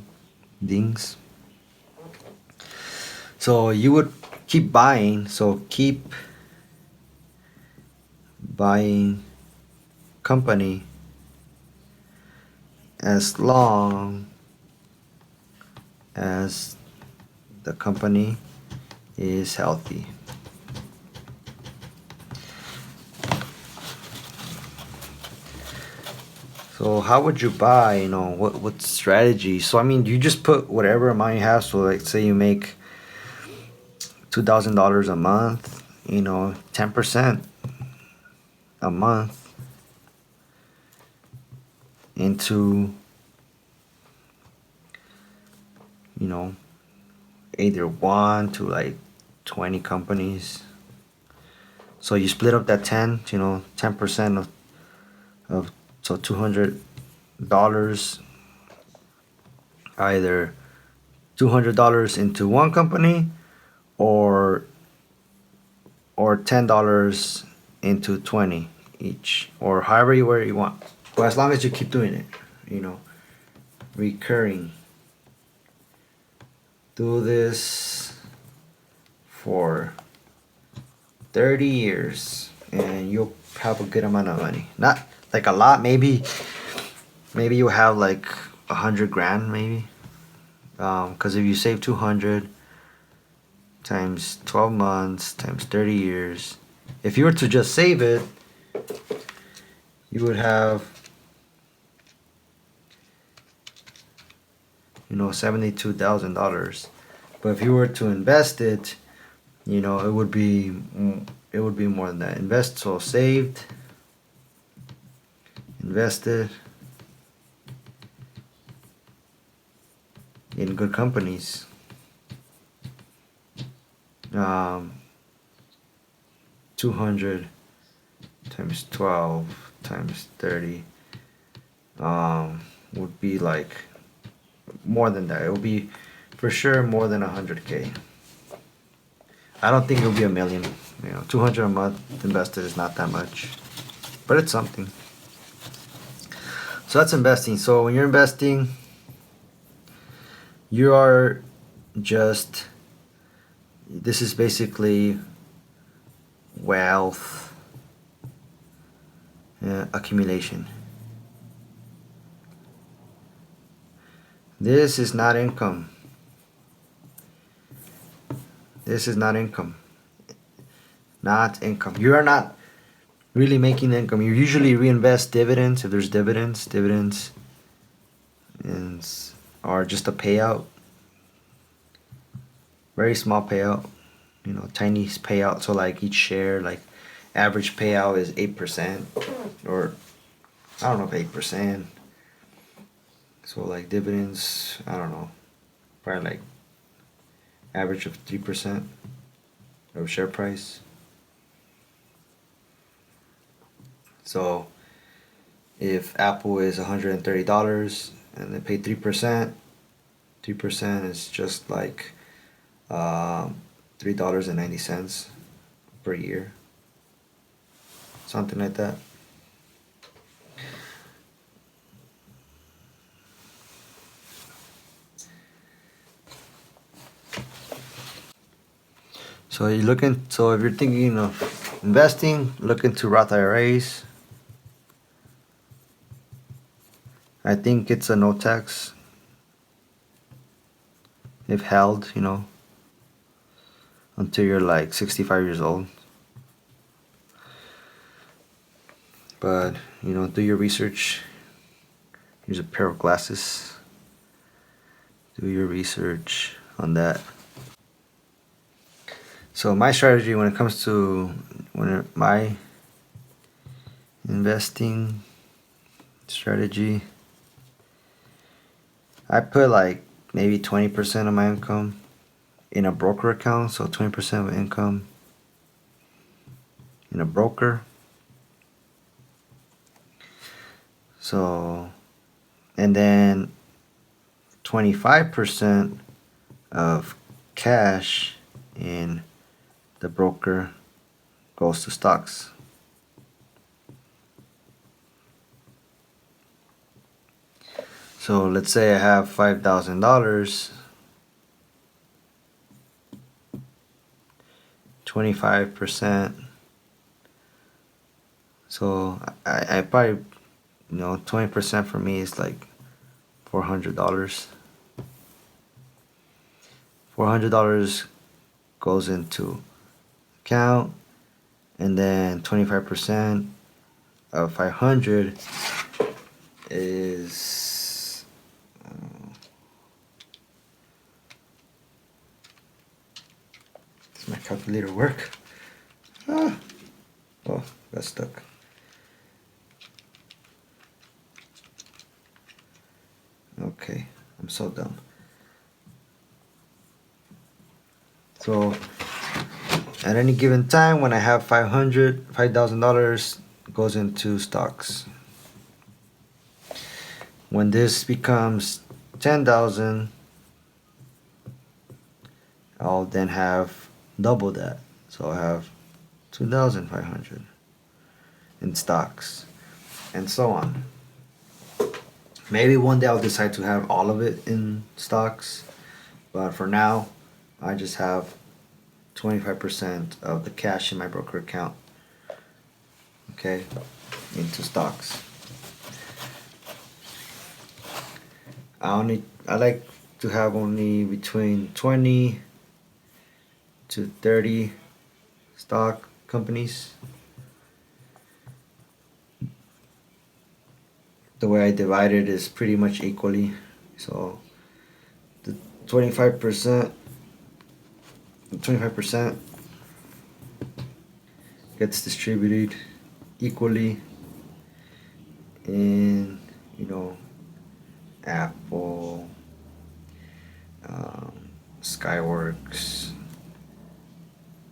So you would keep buying. So keep buying company as long as the company is healthy. So how would you buy? What strategy? So you just put whatever amount you have. So like say you make $2,000 a month. 10% a month into either 1 to like 20 companies. So you split up that 10% of so $200, either $200 into one company or $10 into 20 each, or however you want. But as long as you keep doing it, recurring. Do this for 30 years and you'll have a good amount of money. Not like a lot, maybe you have like 100 grand maybe. Because if you save 200 times 12 months times 30 years, if you were to just save it, you would have $72,000. But if you were to invest it, it would be more than that. Saved, invested in good companies. 200 times 12 times 30 would be like more than that. It will be for sure more than 100K. I don't think it'll be a million. 200 a month invested is not that much, but it's something. So that's investing. So when you're investing, you are just, this is basically wealth accumulation. This is not income. This is not income. Not income. You are not really making income. You usually reinvest dividends if there's dividends. Dividends are just a payout. Very small payout. Tiny payout. So like each share, like average payout is 8%, or I don't know if 8%. So like dividends, I don't know, probably like average of 3% of share price. So if Apple is $130 and they pay 3%, 3% is just like $3.90 per year, something like that. So so if you're thinking of investing, look into Roth IRAs. I think it's a no tax if held, until you're like 65 years old. But, do your research. Here's a pair of glasses. Do your research on that. So my strategy when it comes to my investing strategy, I put like maybe 20% of my income in a broker account. So 20% of income in a broker. So, and then 25% of cash in the broker goes to stocks. So let's say I have $5,000, 25%. So I probably, 20% for me is like $400. $400 goes into account, and then 25% of 500 is does my calculator work? Oh, got stuck. Okay, I'm so dumb. So at any given time, when I have $5,000 goes into stocks. When this becomes 10,000, I'll then have double that. So I'll have 2,500 in stocks, and so on. Maybe one day I'll decide to have all of it in stocks, but for now, I just have 25% of the cash in my broker account, okay, into stocks. I like to have only between 20 to 30 stock companies. The way I divide it is pretty much equally. So the 25% gets distributed equally in, Apple, Skyworks,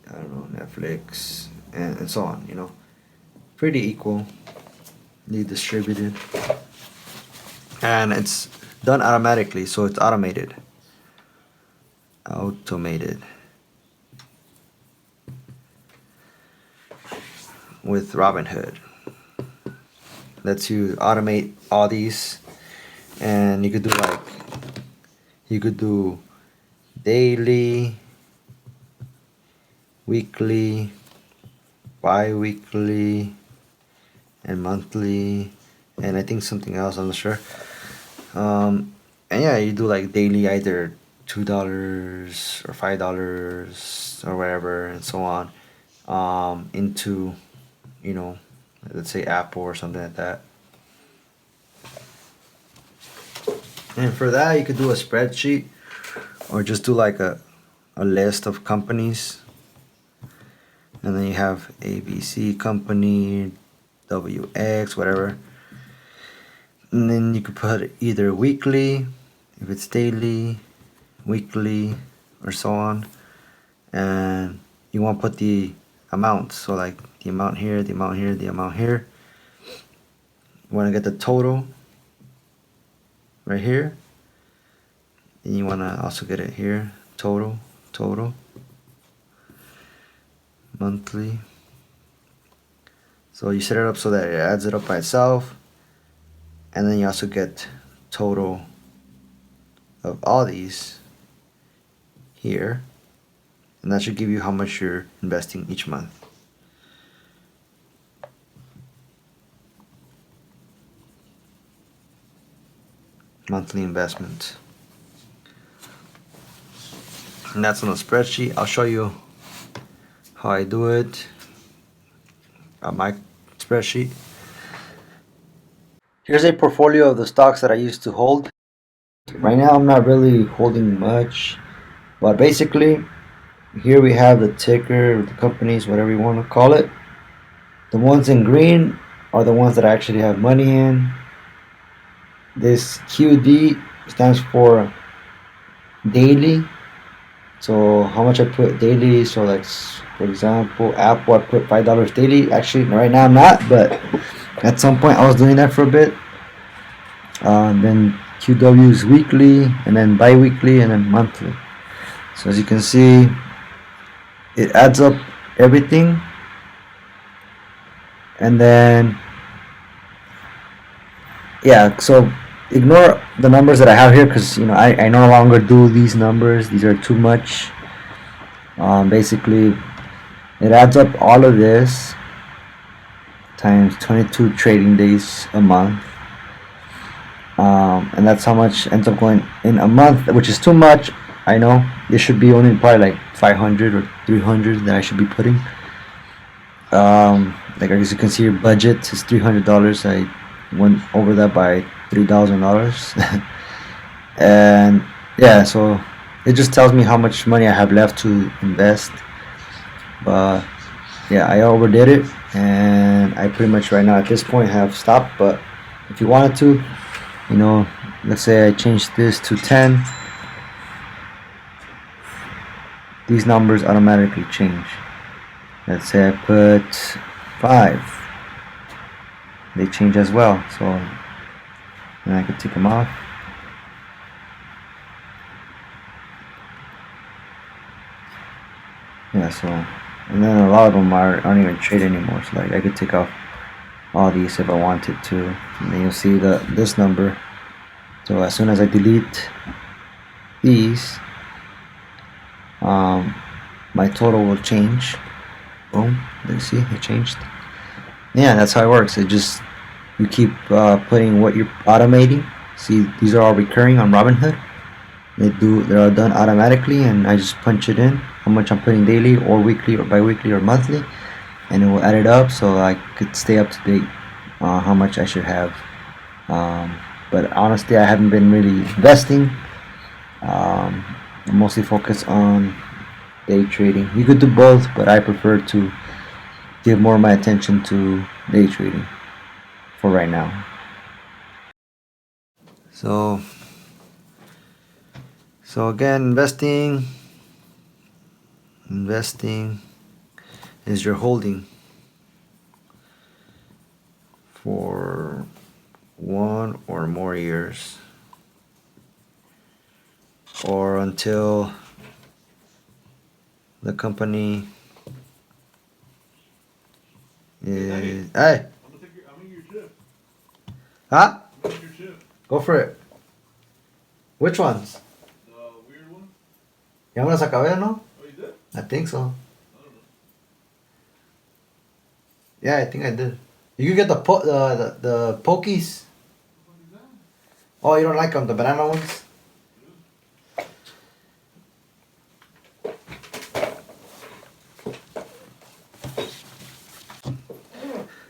I don't know, Netflix, and so on, pretty equally distributed. And it's done automatically, so it's automated. Automated with Robinhood. Lets you automate all these, and you could do daily, weekly, bi-weekly, and monthly, and I think something else, I'm not sure. And yeah, you do like daily, either $2 or $5 or whatever, and so on, into, you know, let's say Apple or something like that. And for that, you could do a spreadsheet, or just do like a list of companies, and then you have ABC company, WX, whatever. And then you could put either weekly, if it's daily, weekly, or so on. And you want to put the amounts, so like the amount here, the amount here, the amount here. You want to get the total right here. And you want to also get it here, total, monthly. So you set it up so that it adds it up by itself. And then you also get total of all these here. And that should give you how much you're investing each month. Monthly investment. And that's on a spreadsheet. I'll show you how I do it on my spreadsheet. Here's a portfolio of the stocks that I used to hold. Right now I'm not really holding much, but basically here we have the ticker, the companies, whatever you want to call it. The ones in green are the ones that I actually have money in. This QD stands for daily. So how much I put daily, so like for example Apple, I put $5 daily. Actually right now I'm not, but at some point I was doing that for a bit. Then QW is weekly, and then bi-weekly, and then monthly. So as you can see, it adds up everything. And then yeah, so ignore the numbers that I have here, because I no longer do these numbers. These are too much. Basically it adds up all of this times 22 trading days a month, and that's how much ends up going in a month, which is too much. I know it should be only probably like 500 or 300 that I should be putting. Like as you can see, your budget is $300. I went over that by $3,000. And yeah, so it just tells me how much money I have left to invest. But yeah, I overdid it, and I pretty much right now at this point have stopped. But if you wanted to, let's say I changed this to 10, these numbers automatically change. Let's say I put 5, they change as well. So and I could take them off. Yeah, so, and then a lot of them aren't even trade anymore. So like I could take off all these if I wanted to, and then you'll see this number. So as soon as I delete these, my total will change. Boom, you see it changed. Yeah, that's how it works. You keep putting what you're automating. See, these are all recurring on Robinhood. They're all done automatically, and I just punch it in how much I'm putting daily or weekly or bi-weekly or monthly, and it will add it up so I could stay up to date on how much I should have. But honestly, I haven't been really investing. I'm mostly focused on day trading. You could do both, but I prefer to give more of my attention to day trading for right now. So again, investing is your holding for 1 or more years. or until the company is. Hey! I'm in your shift. Huh? I'm in your shift. Go for it. Which ones? The weird one? Ya me las acabé, no? Oh, you did? I think so. I don't know. Yeah, I think I did. You can get the pokies. What the fuck is that? Oh, you don't like them, the banana ones?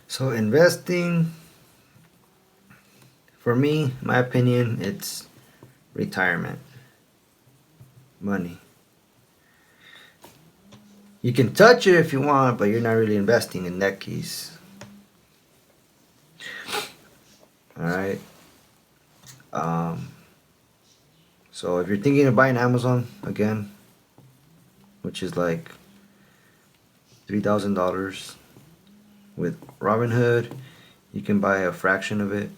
So investing, for me, my opinion, it's retirement money. You can touch it if you want, but you're not really investing in that case. All right. Um, so if you're thinking of buying Amazon again, which is like $3,000 with Robinhood, you can buy a fraction of it.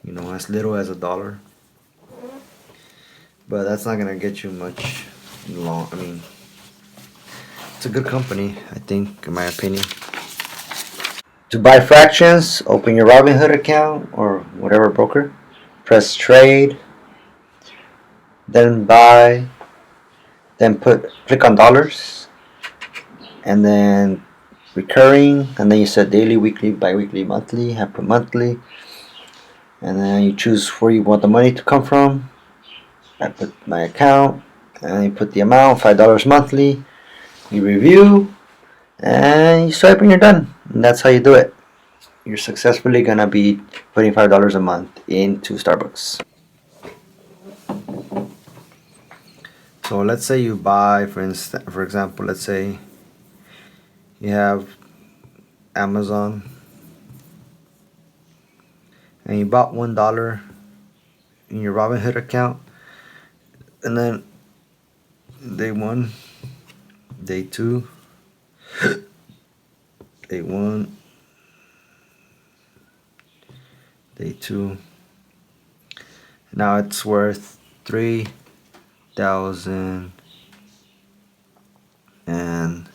You know, as little as $1. But that's not gonna get you much long. I mean, it's a good company, I think, in my opinion. To buy fractions, open your Robinhood account or whatever broker. Press trade, then buy, then click on dollars, and then recurring, and then you set daily, weekly, bi-weekly, monthly. I put monthly, and then you choose where you want the money to come from. I put my account, and you put the amount, $5 monthly. You review, and you swipe, and you're done. And that's how you do it. You're successfully gonna be putting $5 a month into Starbucks. So let's say you buy, for example, let's say you have Amazon and you bought $1 in your Robinhood account, and then day one, day two, day one, day two. Now it's worth 3,000 and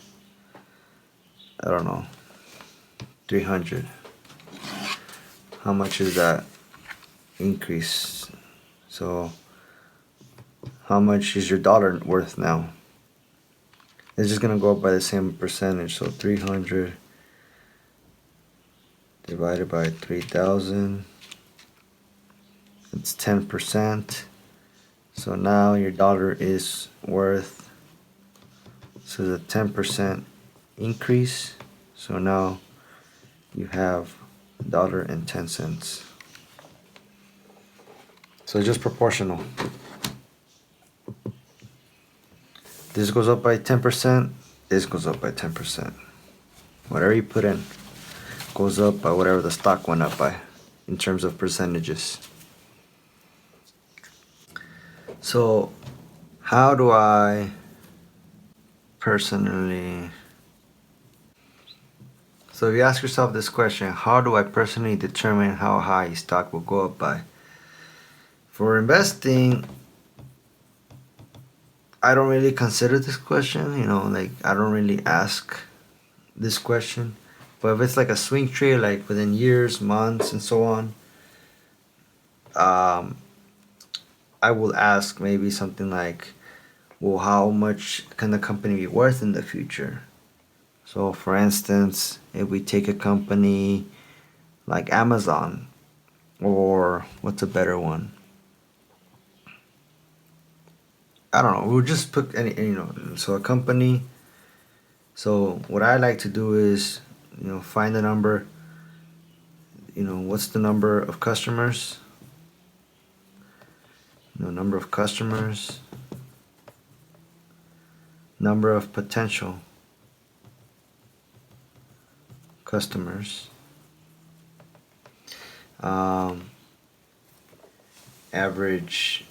I don't know, 300. How much is that increase? So how much is your dollar worth now? It's just gonna go up by the same percentage. So 300 divided by 3,000. It's 10%. So now your dollar is worth, so the 10% increase. So now you have $1.10. So it's just proportional. This goes up by 10%. This goes up by 10%. Whatever you put in goes up by whatever the stock went up by in terms of percentages. So how do I personally, so if you ask yourself this question, how do I personally determine how high a stock will go up by? For investing, I don't really consider this question, like I don't really ask this question. But if it's like a swing trade, like within years, months, and so on, I will ask maybe something like, well, how much can the company be worth in the future? So, for instance, if we take a company like Amazon, or what's a better one? I don't know. We'll just put so a company. So, what I like to do is, find the number, what's the number of customers? Number of customers, number of potential customers, average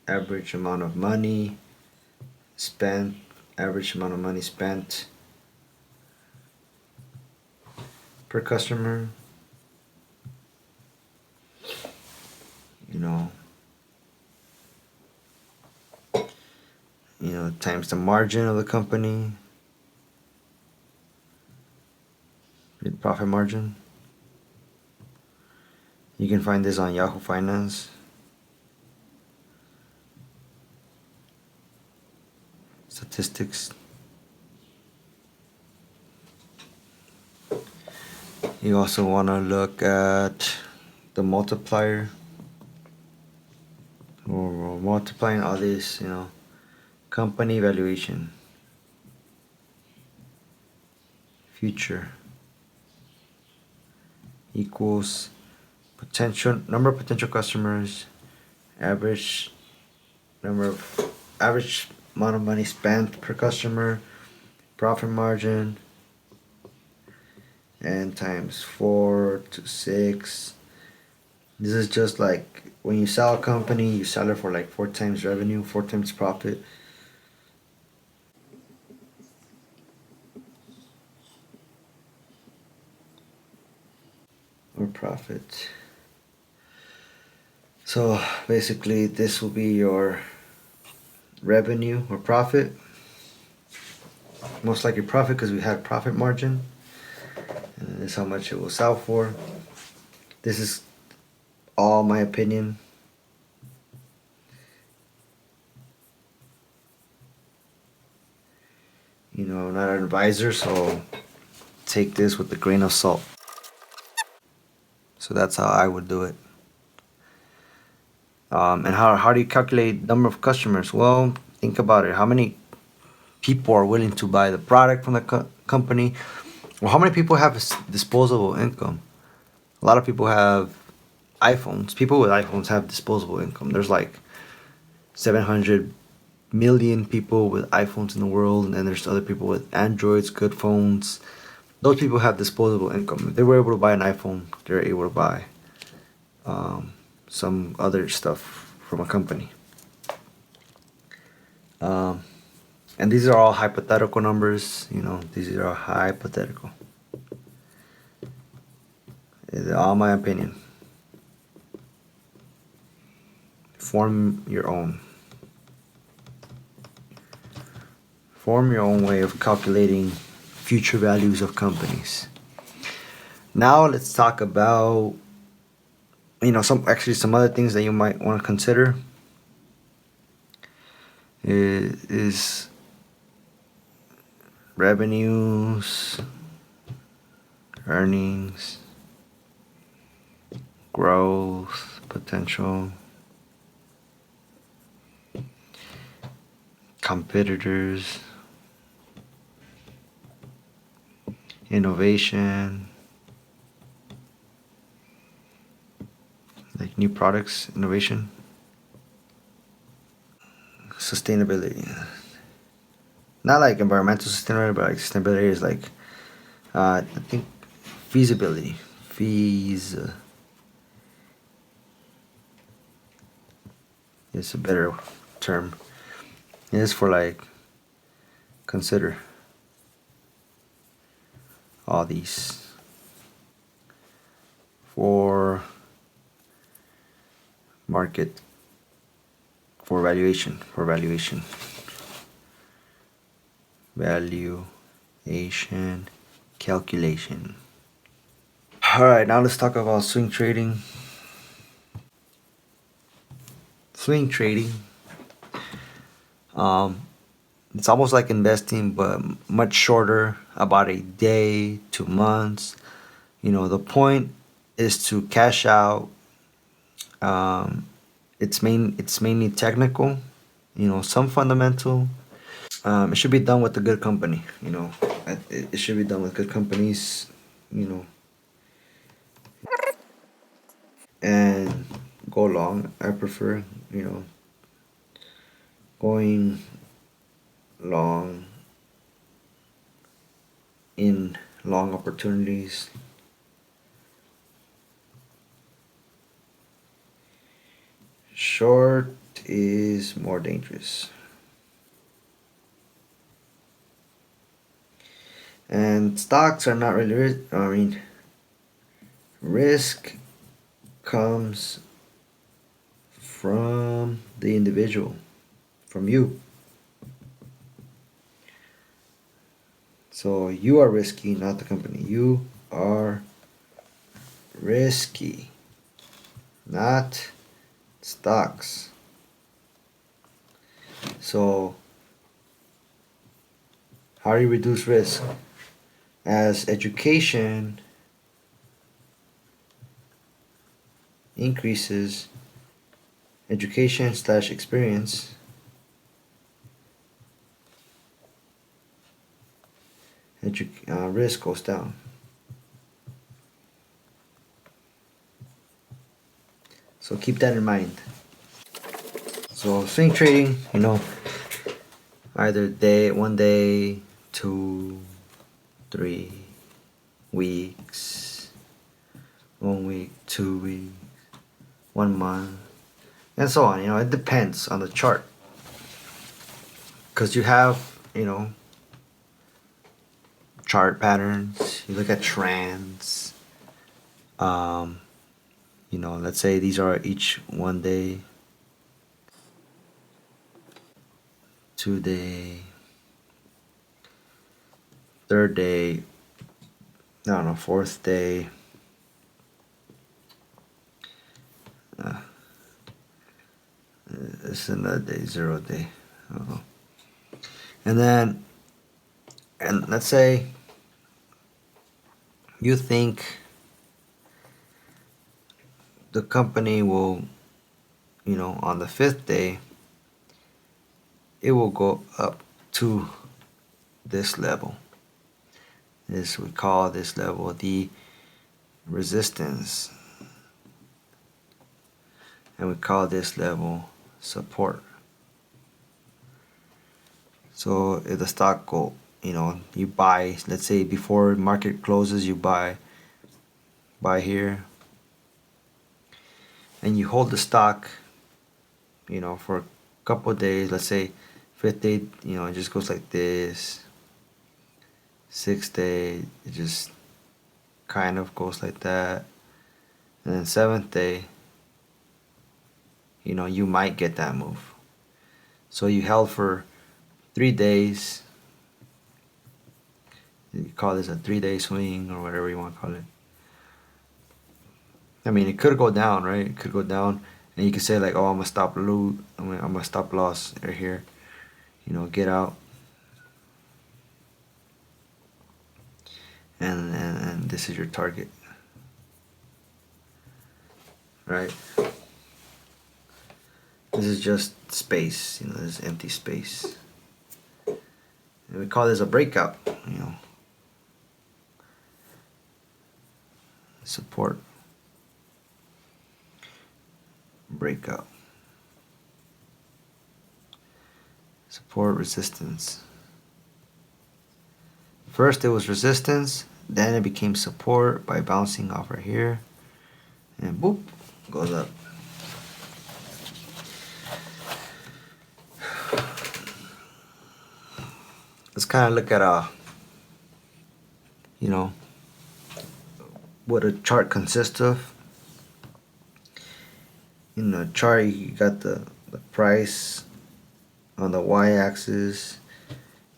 average amount of money spent average amount of money spent per customer, you know, times the margin of the company, the profit margin. You can find this on Yahoo Finance. Statistics. You also want to look at the multiplier, or multiplying all this, company valuation, future equals potential number of potential customers, average number of average amount of money spent per customer, profit margin, and times 4 to 6. This is just like when you sell a company, you sell it for like 4 times revenue, 4 times profit. Or profit. So basically this will be your revenue or profit. Most likely profit, because we have profit margin. And this is how much it will sell for. This is all my opinion. I'm not an advisor, so take this with a grain of salt. So that's how I would do it. And how do you calculate number of customers? Well, think about it. How many people are willing to buy the product from the company? Well, how many people have disposable income? A lot of people have iPhones. People with iPhones have disposable income. There's like 700 million people with iPhones in the world, and then there's other people with Androids, good phones. Those people have disposable income. If they were able to buy an iPhone, they're able to buy some other stuff from a company. And these are all hypothetical numbers. These are all hypothetical. They're all my opinion. Form your own. Form your own way of calculating future values of companies. Now let's talk about some other things that you might want to consider is revenues, earnings, growth potential, competitors, innovation, like new products, innovation, sustainability. Not like environmental sustainability, but like sustainability is like, I think, feasibility. Is a better term. It is for like, consider all these for market, for valuation calculation. All right, now let's talk about swing trading. Swing trading, it's almost like investing, but much shorter, about a day, 2 months. The point is to cash out. It's mainly technical, some fundamental. It should be done with a good company. It should be done with good companies. And go long. I prefer, going long in long opportunities. Short is more dangerous. And stocks are not really risk comes from the individual, from you. So you are risky, not the company. You are risky, not stocks. So how do you reduce risk? As education increases, education/experience, risk goes down. So keep that in mind. So swing trading, either one day, 2, 3 weeks, 1 week, 2 weeks, 1 month, and so on. It depends on the chart. Because you have, chart patterns. You look at trends. Let's say these are each 1 day, 2 day, third day, I don't know, fourth day. This is another day, 0 day. And let's say you think the company will, on the fifth day, it will go up to this level. We call this level the resistance. And we call this level support. So if the stock you buy, let's say before market closes, you buy here, and you hold the stock, for a couple of days. Let's say fifth day, it just goes like this. Sixth day, it just kind of goes like that. And then seventh day, you might get that move. So you held for 3 days. You call this a 3-day swing or whatever you want to call it. It could go down, right? It could go down, and you could say like, "Oh, I'm gonna stop loss right here." Get out, and this is your target, right? This is just space. This is empty space, and we call this a breakout. Support. Breakout. Support, resistance. First it was resistance, then it became support by bouncing off right here, and boop, goes up. Let's kind of look at what a chart consists of. In the chart, you got the price on the y-axis,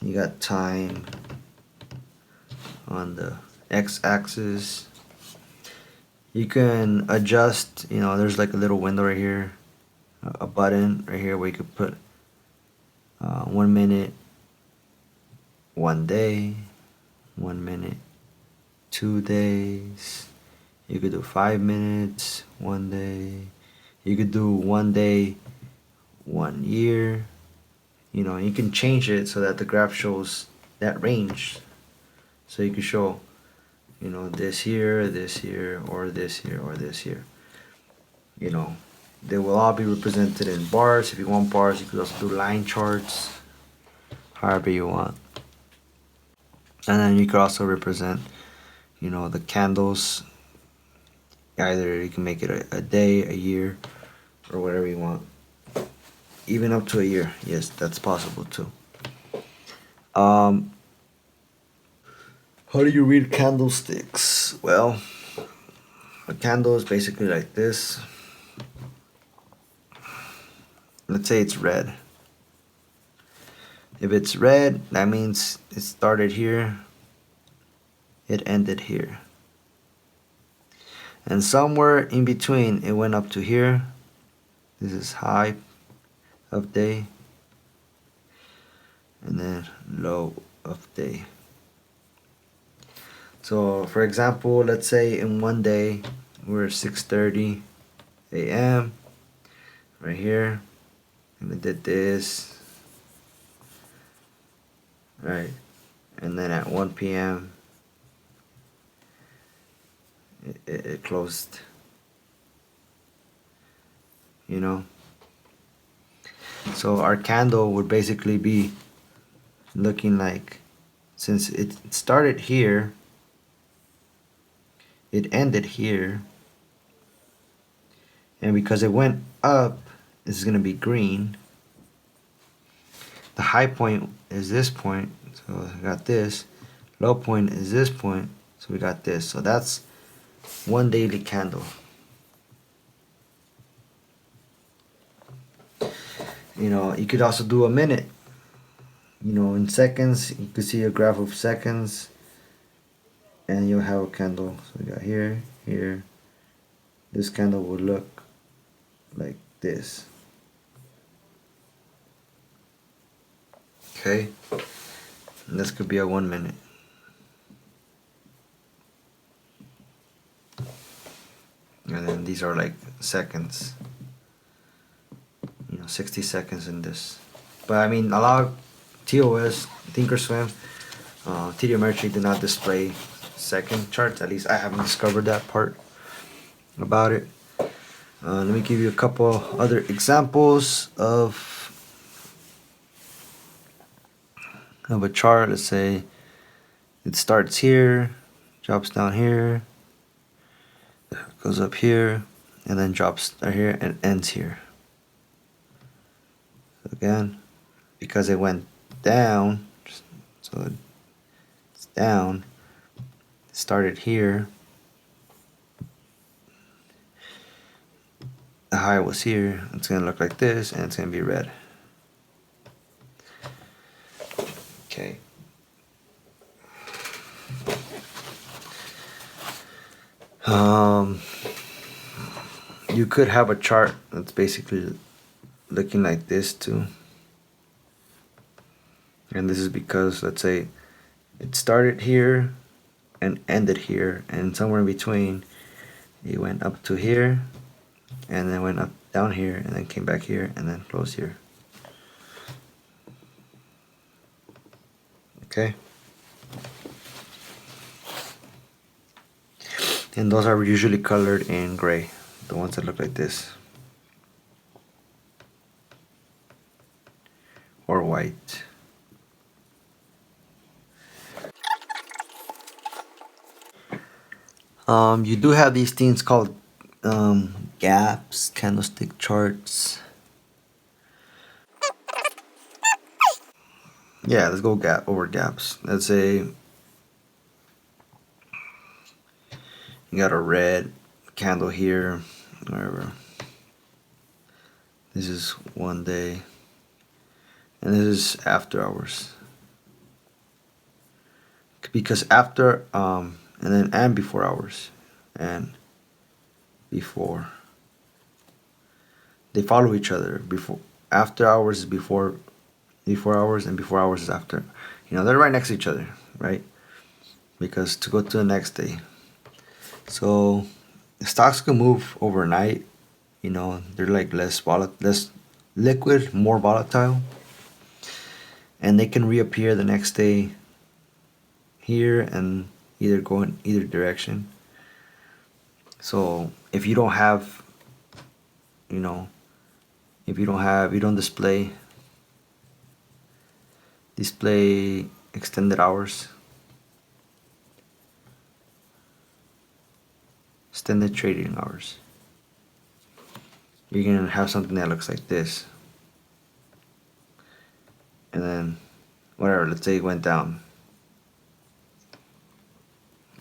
you got time on the x-axis. You can adjust, there's like a little window right here, a button right here where you could put 1 minute, 1 day, 1 minute, 2 days. You could do 5 minutes, 1 day. You could do 1 day, 1 year. You can change it so that the graph shows that range. So you can show, this here, this here, or this here, or this here. They will all be represented in bars. If you want bars, you could also do line charts, however you want. And then you could also represent, the candles. Either you can make it a day, a year, or whatever you want. Even up to a year. Yes, that's possible too. How do you read candlesticks? Well, a candle is basically like this. Let's say it's red. If it's red, that means it started here, it ended here. And somewhere in between, it went up to here. This is high of day. And then low of day. So for example, let's say in one day, we're 6:30 a.m. right here. And I did this. Right. And then at 1 p.m. it closed. You know? So our candle would basically be looking like, since it started here, it ended here, and because it went up, this is going to be green. The high point is this point, so we got this. Low point is this point, so we got this. So that's one daily candle. You know, you could also do a minute. You know, in seconds, you could see a graph of seconds, and you'll have a candle. So we got here, here. This candle would look like this. Okay, and this could be a 1 minute. And then these are like seconds. You know, 60 seconds in this. But I mean, a lot of TOS, Thinkorswim, TD Ameritrade do not display second charts. At least I haven't discovered that part about it. Let me give you a couple other examples of a chart. Let's say it starts here, drops down here, goes up here, and then drops here and ends here. So again, because it went down, so it's down, it started here, the high was here, it's going to look like this, and it's going to be red. Okay. You could have a chart that's basically looking like this too. And this is because, let's say, it started here and ended here, and somewhere in between, it went up to here, and then went up down here, and then came back here, and then closed here. Okay. And those are usually colored in gray, the ones that look like this, or white. You do have these things called gaps, candlestick charts. Yeah, let's go over gaps. Let's say you got a red candle here, whatever. This is one day, and this is after hours. Because after and before hours, and before, they follow each other. Before, after hours is before hours, and before hours is after. You know, they're right next to each other, right? Because to go to the next day. So stocks can move overnight. You know, they're like less liquid, more volatile, and they can reappear the next day here and either go in either direction. So if you don't have, you know, if you don't display extended hours, extended trading hours, you're gonna have something that looks like this. And then whatever, let's say it went down,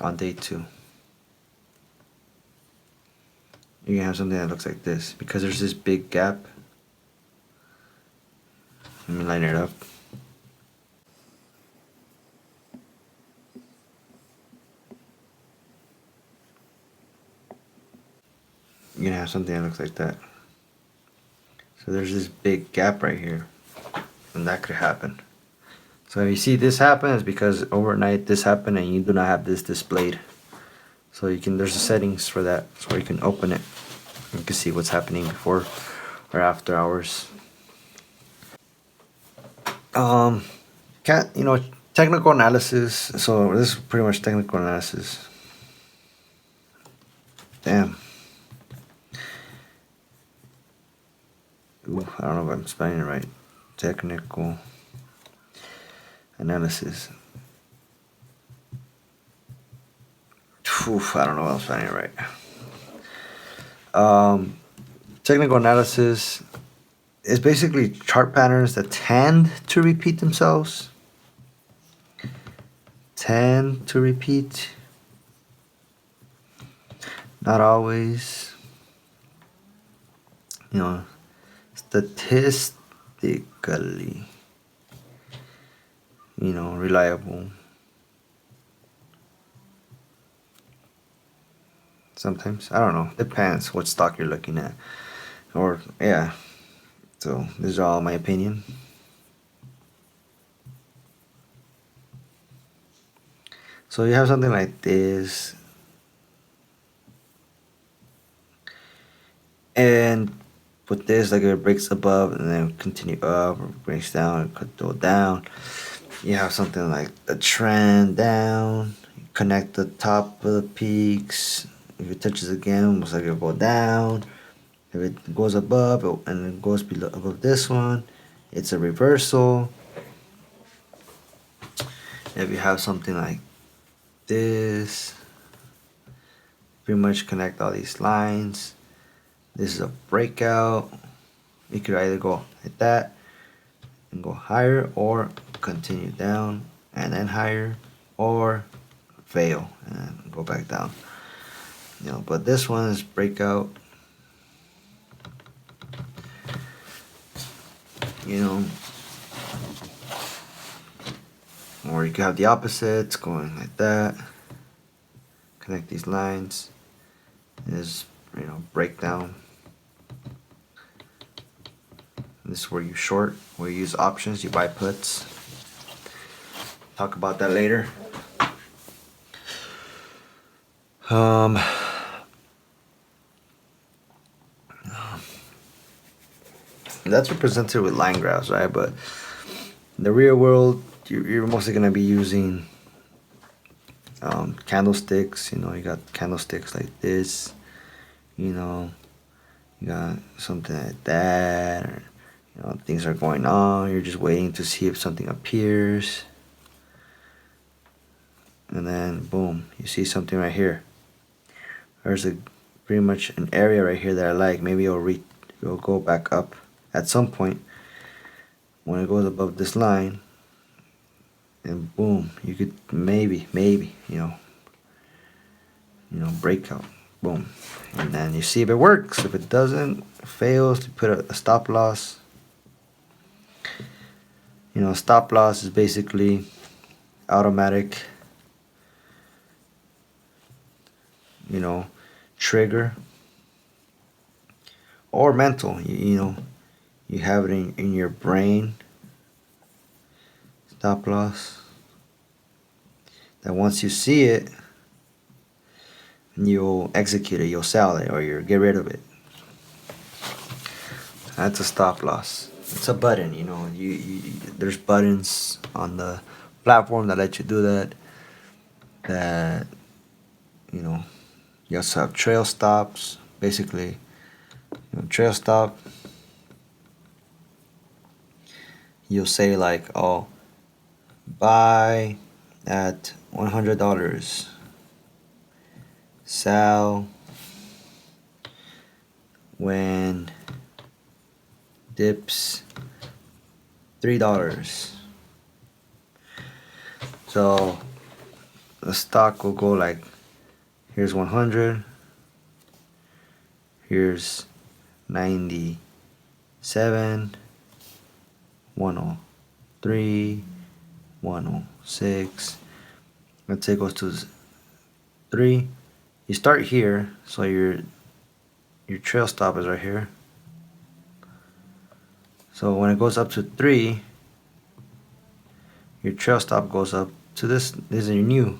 on day 2. You're gonna have something that looks like this because there's this big gap. Let me line it up. You're gonna have something that looks like that. So there's this big gap right here, and that could happen. So if you see this happen, it's because overnight this happened and you do not have this displayed. So you can, there's the settings for that, so you can open it. You can see what's happening before or after hours. Technical analysis. So this is pretty much technical analysis. Damn. Ooh, I don't know if I'm spelling it right. Technical analysis. Oof, I don't know if I'm spelling it right. Technical analysis is basically chart patterns that tend to repeat themselves. Tend to repeat. Not always. Statistically, reliable. Sometimes, I don't know, depends what stock you're looking at. Or, yeah. So, this is all my opinion. So, you have something like this. And with this, like, it breaks above and then continue up, or breaks down and could go down. You have something like a trend down. You connect the top of the peaks. If it touches again, looks like it'll go down. If it goes above and it goes below above this one, it's a reversal. If you have something like this, pretty much connect all these lines. This is a breakout. You could either go like that and go higher, or continue down and then higher, or fail and go back down. But this one is breakout. Or you could have the opposites going like that. Connect these lines. Is breakdown. This is where you short, where you use options, you buy puts. Talk about that later. That's represented with line graphs, right? But in the real world, you're mostly gonna be using candlesticks. You got candlesticks like this. You got something like that, or things are going on. You're just waiting to see if something appears, and then boom, you see something right here. There's pretty much an area right here that I like. Maybe it'll go back up at some point when it goes above this line, and boom, you could maybe breakout, boom, and then you see if it works. If it doesn't, fails, you put a stop loss. Stop loss is basically automatic trigger, or mental. You have it in your brain. Stop loss. That once you see it, you'll execute it, you'll sell it, or you'll get rid of it. That's a stop loss. It's a button. There's buttons on the platform that let you do that. You also have trail stops. Basically, trail stop. You'll say like, oh, buy at $100, sell when dips $3. So the stock will go like, here's 100, here's 97, 103, 106. Let's say it goes to 3. You start here, so your trail stop is right here. So when it goes up to 3, your trail stop goes up to this. This is your new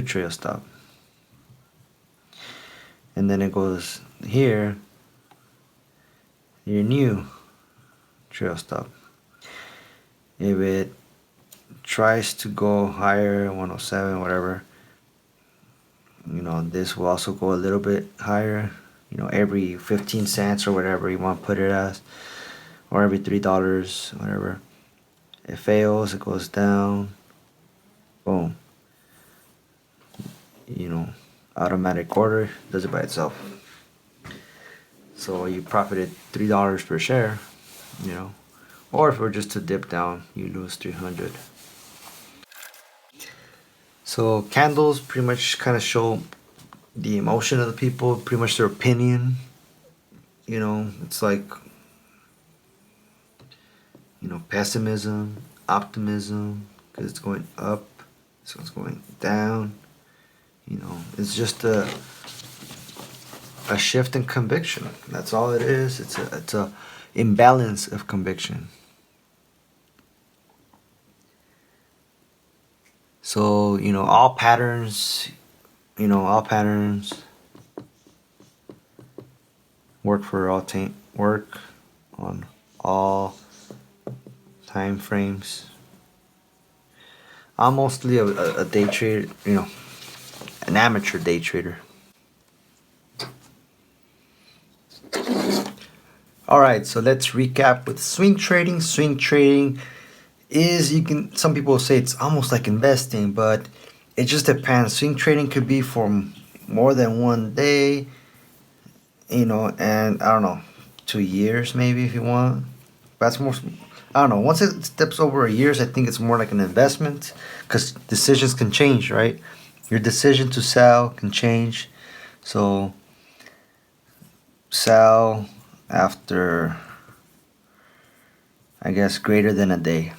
trail stop. And then it goes here, your new trail stop. If it tries to go higher, 107, whatever, this will also go a little bit higher, every 15 cents or whatever you want to put it as, or every $3, whatever. It fails, it goes down, boom. Automatic order does it by itself. So you profited $3 per share, or if it were just to dip down, you lose 300. So candles pretty much kind of show the emotion of the people, pretty much their opinion. It's like, pessimism, optimism, because it's going up, so it's going down. It's just a shift in conviction. That's all it is. It's a imbalance of conviction. So all patterns work on all time frames. I'm mostly a day trader, an amateur day trader. Alright, so let's recap with swing trading. Swing trading is, some people say it's almost like investing, but it just depends. Swing trading could be for more than one day, and I don't know, 2 years maybe if you want. That's more, I don't know. Once it steps over a years, I think it's more like an investment, because decisions can change, right? Your decision to sell can change. So sell after, I guess, greater than a day.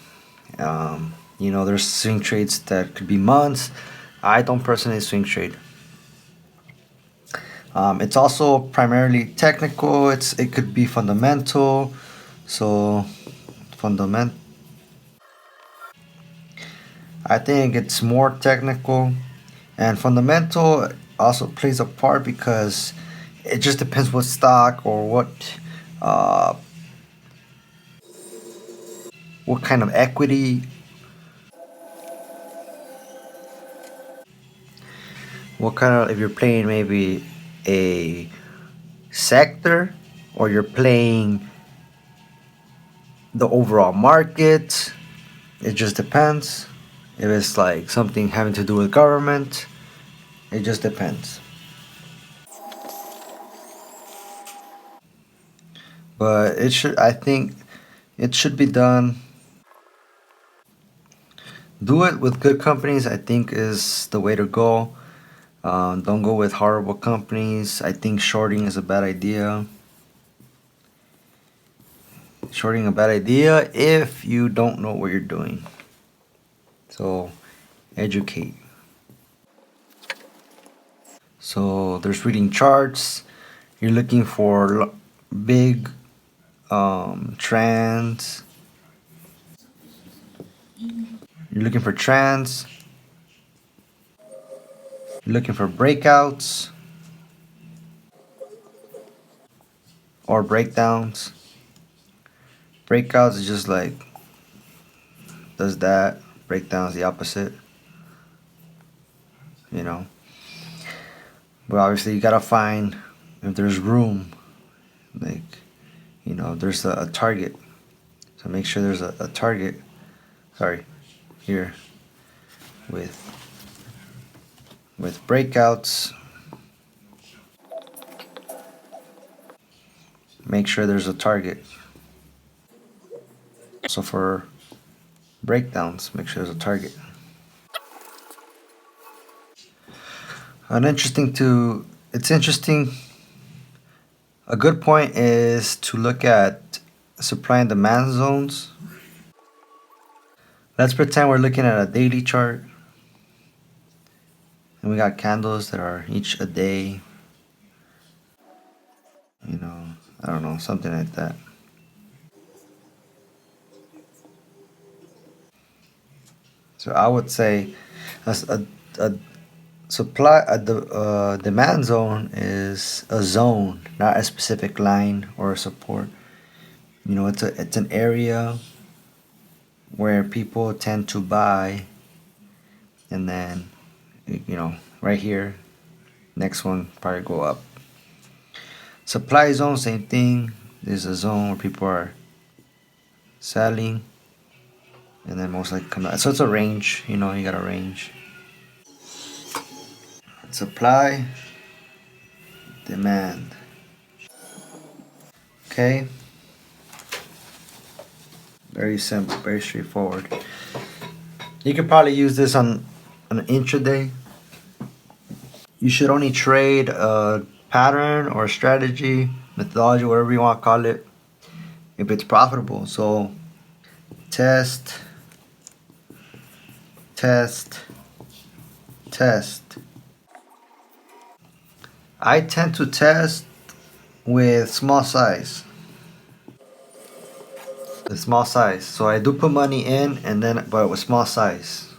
There's swing trades that could be months. I don't personally swing trade. It's also primarily technical. It could be fundamental. So I think it's more technical, and fundamental also plays a part because it just depends what stock or what kind of equity, if you're playing maybe a sector, or you're playing the overall market. It just depends. If it's like something having to do with government, it just depends. But I think it should be done. Do it with good companies, I think, is the way to go. Don't go with horrible companies. I think shorting is a bad idea. Shorting a bad idea if you don't know what you're doing. So educate. So there's reading charts. You're looking for big trends. You're looking for trends. You're looking for breakouts or breakdowns. Breakouts is just like does that. Breakdowns the opposite. But obviously you gotta find if there's room, like there's a target. So make sure there's a target. Sorry, here with breakouts. Make sure there's a target. So for breakdowns, make sure there's a target. It's interesting. A good point is to look at supply and demand zones. Let's pretend we're looking at a daily chart and we got candles that are each a day, I don't know, something like that. So I would say a demand zone is a zone, not a specific line or a support. It's an area where people tend to buy, and then right here, next one probably go up. Supply zone, same thing. There's a zone where people are selling, and then most likely come out. So it's a range. You got a range. Supply, demand. Okay. Very simple, very straightforward. You could probably use this on an intraday. You should only trade a pattern or strategy, methodology, whatever you want to call it, if it's profitable. So test, test, test. I tend to test with small size. With small size. So I do put money in and then but with small size.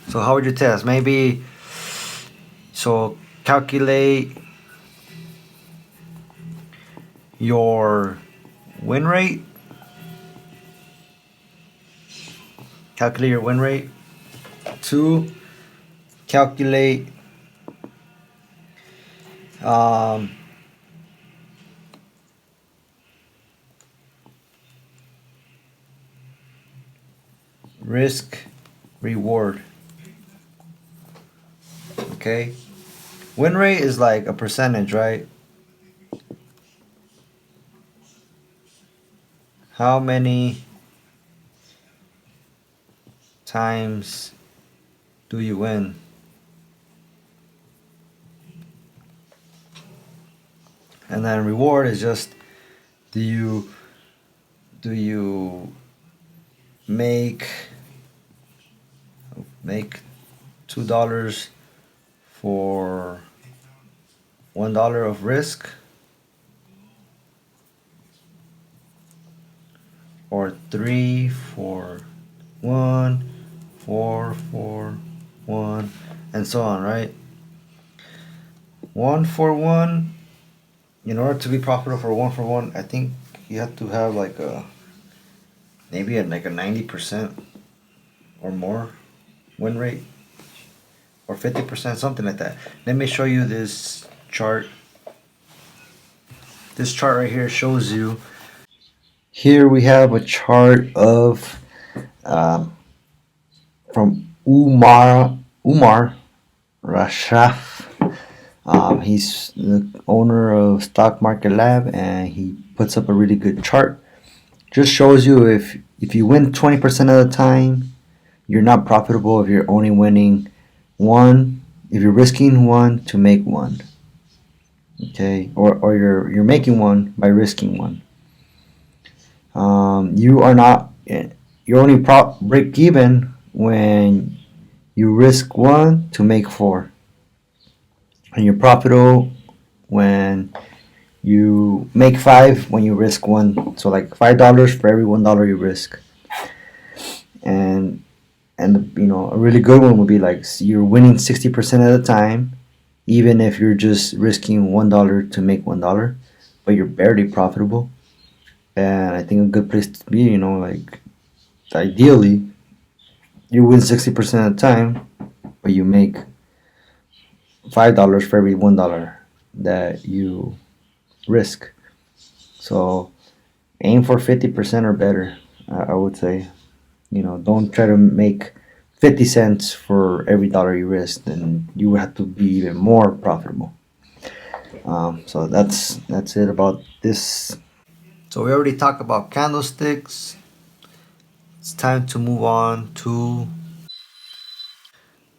So how would you test? Maybe so calculate your win rate. Calculate your win rate. 2. Calculate um, risk reward. Okay. Win rate is like a percentage, right? How many times do you win? And then reward is just do you make $2 for $1 of risk, or 3 for 1, 4 for 1, and so on, right? 1 for 1. In order to be profitable for 1 for 1, I think you have to have like maybe like a 90% or more win rate, or 50%, something like that. Let me show you this chart. This chart right here shows you. Here we have a chart of from Umar Rashraf. He's the owner of Stock Market Lab, and he puts up a really good chart. Just shows you if you win 20% of the time, you're not profitable. If you're only winning 1, if you're risking 1 to make 1, okay, or you're making 1 by risking 1. You are not. You only break even when you risk 1 to make 4, and you're profitable when you make 5 when you risk 1. So like $5 for every $1 you risk. And a really good one would be like you're winning 60% of the time, even if you're just risking $1 to make $1, but you're barely profitable. And I think a good place to be, like ideally, you win 60% of the time, but you make $5 for every $1 that you risk. So aim for 50% or better, I would say. Don't try to make 50 cents for every dollar you risk, then you would have to be even more profitable. So that's it about this. So we already talked about candlesticks. It's time to move on to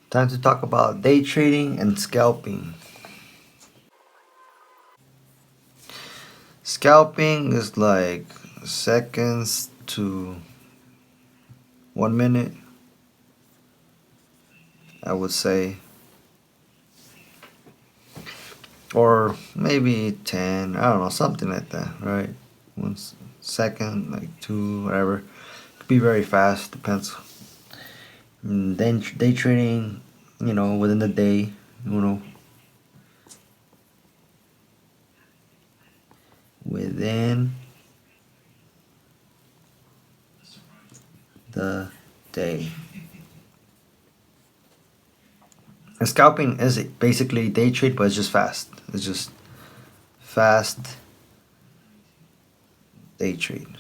Time to talk about day trading and scalping. Scalping is like seconds to 1 minute, I would say. Or maybe 10, I don't know, something like that, right? 1 second, like 2, whatever. Could be very fast, depends. And then day trading, within the day, within the day. And scalping is basically day trade, but it's just fast. It's just fast day trade.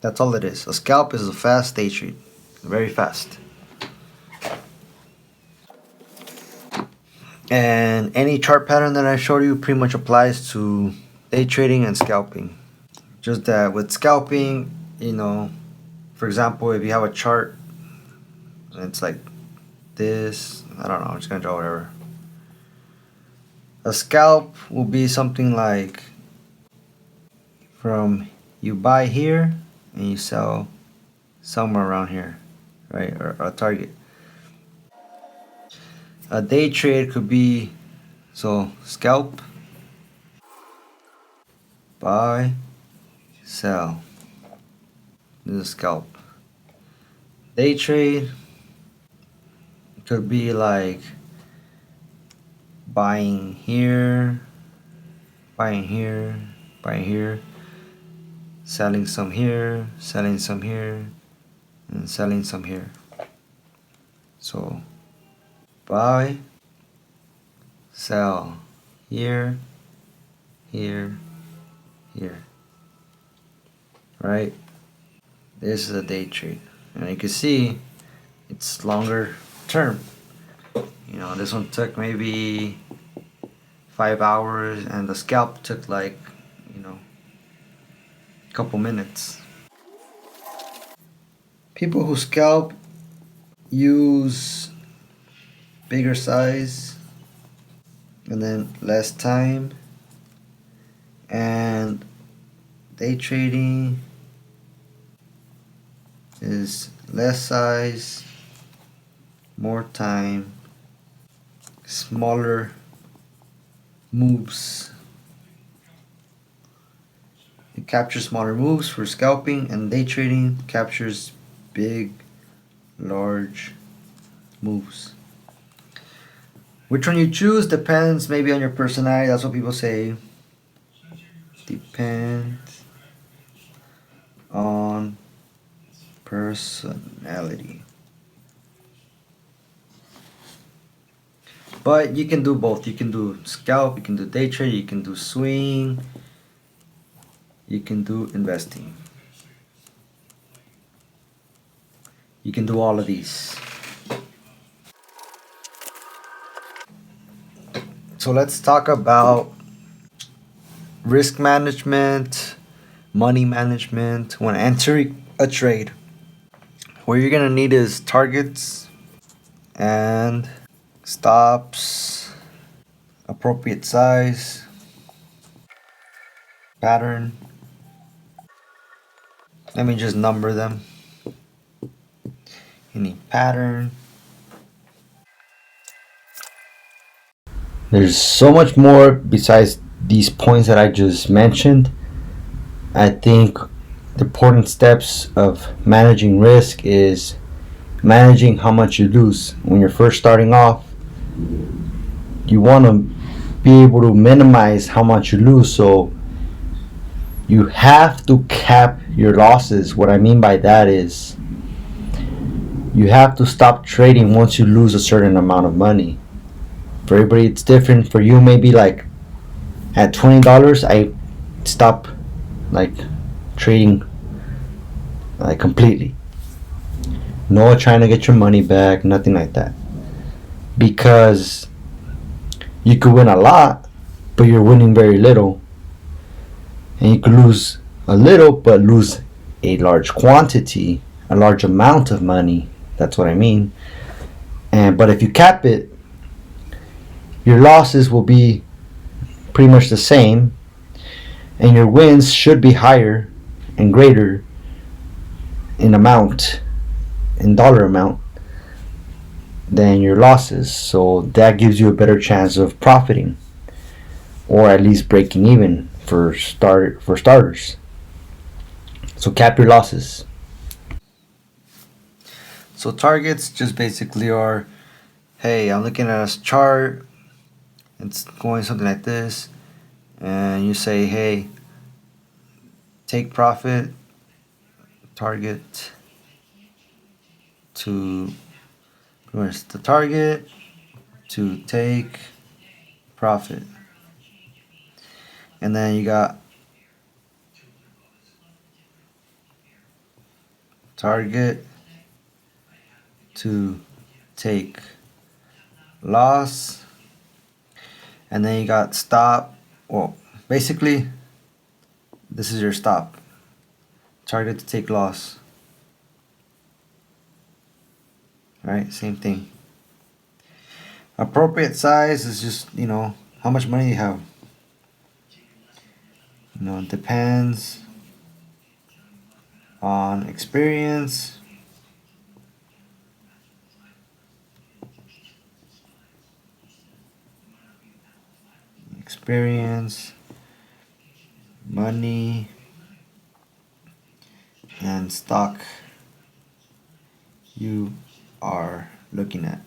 That's all it is. A scalp is a fast day trade. Very fast. And any chart pattern that I showed you pretty much applies to day trading and scalping. Just that with scalping, for example, if you have a chart and it's like this, I don't know, I'm just gonna draw whatever. A scalp will be something like from you buy here and you sell somewhere around here, right? Or a target. A day trade could be, so scalp, buy, sell. This is a scalp. Day trade could be like buying here, buying here, buying here, selling some here, selling some here, and selling some here. So buy, sell here, here, here. Right? This is a day trade. And you can see it's longer term. This one took maybe 5 hours and the scalp took like, a couple minutes. People who scalp use bigger size and then less time, and day trading is less size, more time, smaller moves. It captures smaller moves for scalping, and day trading captures big, large moves. Which one you choose depends maybe on your personality. That's what people say. Depends on personality. But you can do both. You can do scalp, you can do day trade, you can do swing, you can do investing. You can do all of these. So let's talk about risk management, money management when entering a trade. What you're gonna need is targets and stops, appropriate size, pattern. Let me just number them. You need pattern. There's so much more besides these points that I just mentioned. I think the important steps of managing risk is managing how much you lose. When you're first starting off, you want to be able to minimize how much you lose, so you have to cap your losses. What I mean by that is you have to stop trading once you lose a certain amount of money. For everybody it's different. For you, maybe like at $20 I stop like trading like completely. No trying to get your money back, nothing like that. Because you could win a lot, but you're winning very little. And you could lose a little, but lose a large quantity, a large amount of money. That's what I mean. But if you cap it, your losses will be pretty much the same, and your wins should be higher and greater in amount, in dollar amount, than your losses. So that gives you a better chance of profiting, or at least breaking even for starters. So cap your losses. So targets just basically are, hey, I'm looking at a chart, it's going something like this, and you say, hey, take profit, target to, where's the target to take profit. And then you got target to take loss. And then you got stop. Well, basically, this is your stop. Target to take loss. Right? Same thing. Appropriate size is just, how much money you have. It depends on experience. Money, and stock you are looking at.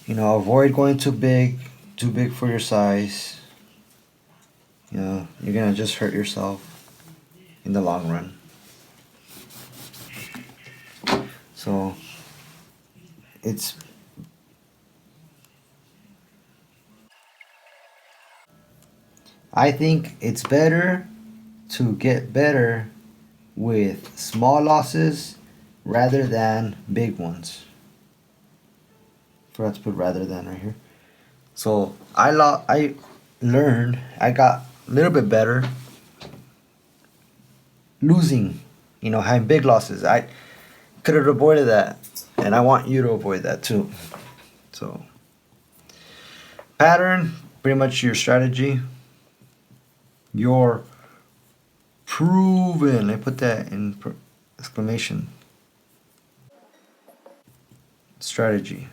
Avoid going too big for your size. You're gonna just hurt yourself in the long run. So I think it's better to get better with small losses rather than big ones. Forgot to put rather than right here. So I learned, I got a little bit better losing, having big losses. I could have avoided that, and I want you to avoid that too. So pattern, pretty much your strategy, your proven. I put that in exclamation. Strategy.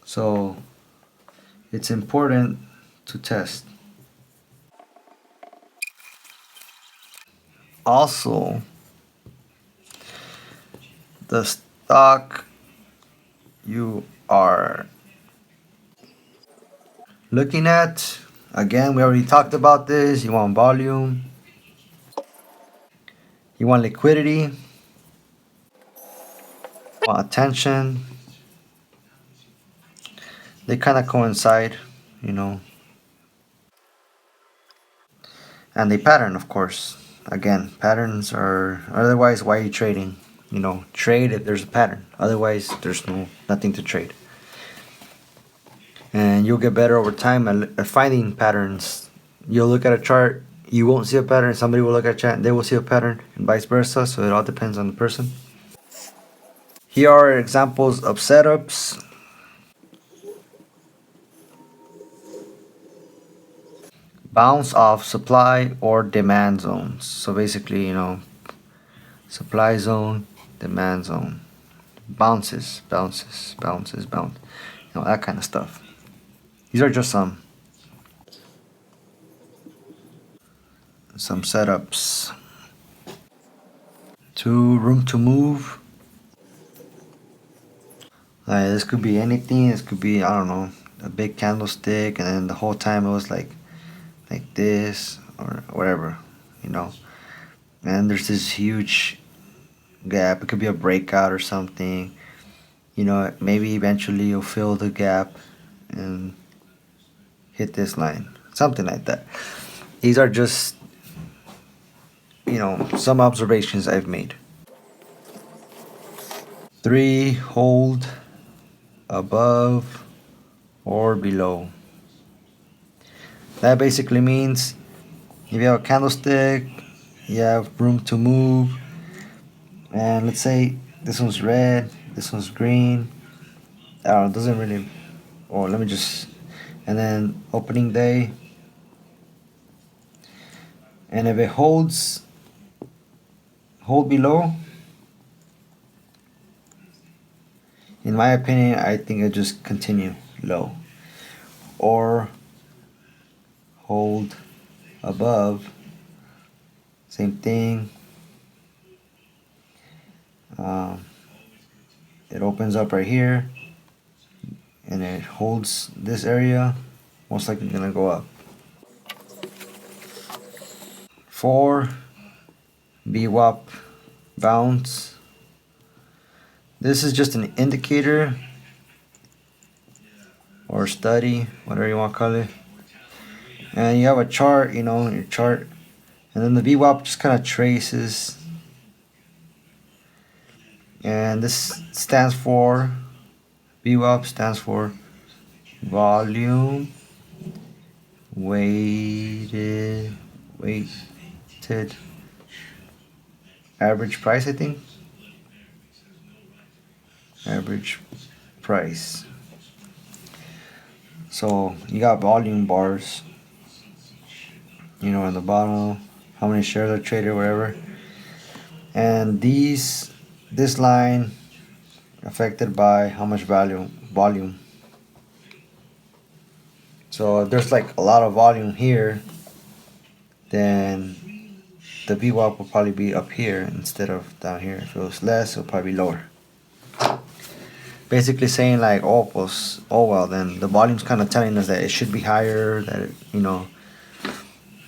So it's important to test. Also, the stock you are looking at, again, we already talked about this. You want volume, you want liquidity, you want attention. They kind of coincide, you know, and they pattern, of course. Again, patterns are, otherwise, why are you trading? Trade if there's a pattern. Otherwise, there's nothing to trade. And you'll get better over time at finding patterns. You'll look at a chart, you won't see a pattern. Somebody will look at a chart, they will see a pattern, and vice versa. So it all depends on the person. Here are examples of setups. Bounce off supply or demand zones. So basically, supply zone, demand zone. Bounces, bounce. That kind of stuff. These are just some setups. Room to move. This could be anything. This could be, I don't know, a big candlestick, and then the whole time it was like this or whatever, And there's this huge gap. It could be a breakout or something. Maybe eventually you'll fill the gap and hit this line, something like that. These are just, some observations I've made. 3, hold above or below. That basically means if you have a candlestick, you have room to move, And let's say this one's red, this one's green. I don't know, it doesn't really. Or let me just. And then opening day. And if it hold below, in my opinion, I think it just continue low. Or hold above, same thing. Um, it opens up right here and it holds this area, most likely gonna go up. 4 VWAP bounce. This is just an indicator or study, whatever you want to call it. And you have a chart, your chart, and then the VWAP just kind of traces. And this stands for VWAP stands for volume weighted average price, I think. Average price. So you got volume bars, in the bottom, how many shares are traded, whatever. And this line affected by how much volume. So if there's like a lot of volume here, then the VWAP will probably be up here instead of down here. If it was less, it'll probably be lower. Basically saying like, well, then the volume's kind of telling us that it should be higher, that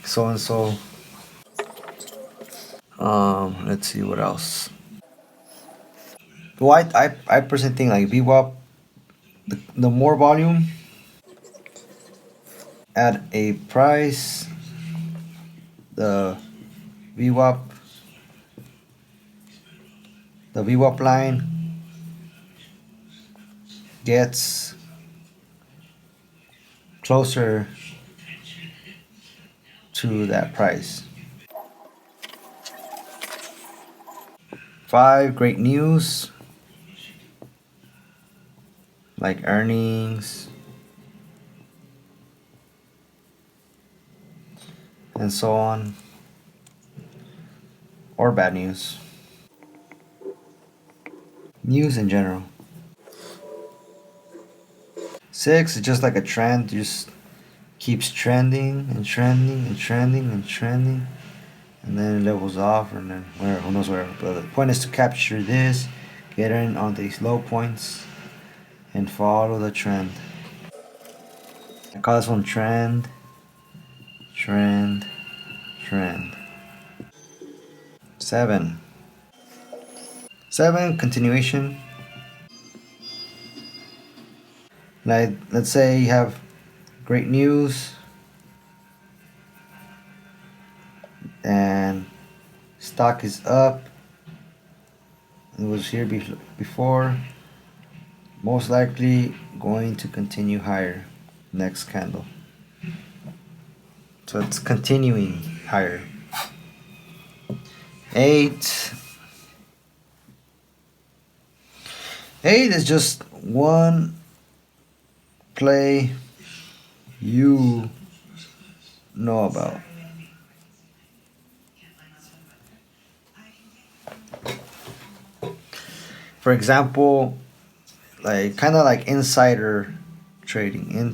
so and so. Let's see what else. Well, I personally think like VWAP, the more volume at a price, the VWAP, the VWAP line gets closer to that price. 5 great news, like earnings and so on, or bad news. News in general. 6 is just like a trend, just keeps trending and trending and trending and trending, and then it levels off, and then who knows wherever. But the point is to capture this, get in on these low points, and follow the trend. I call this one trend, trend, trend. 7. 7, continuation. Like, let's say you have great news and stock is up. It was here before. Most likely going to continue higher next candle. So it's continuing higher. 8. 8 is just one play you know about. For example, like kind of like insider trading,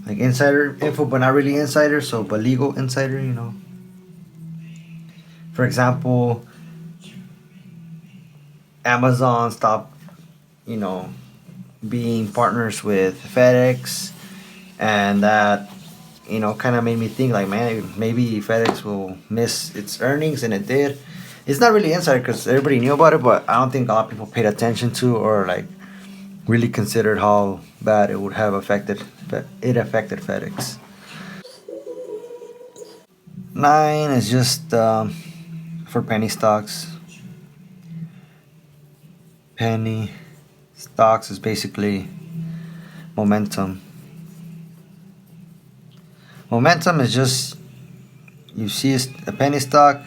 like insider info, but not really insider, but legal insider, For example, Amazon stopped, being partners with FedEx, and that, kind of made me think like, man, maybe FedEx will miss its earnings, and it did. It's not really insider because everybody knew about it, but I don't think a lot of people paid attention to or like really considered how bad it would have affected FedEx. 9 is just for penny stocks. Penny stocks is basically momentum. Momentum is just, you see a penny stock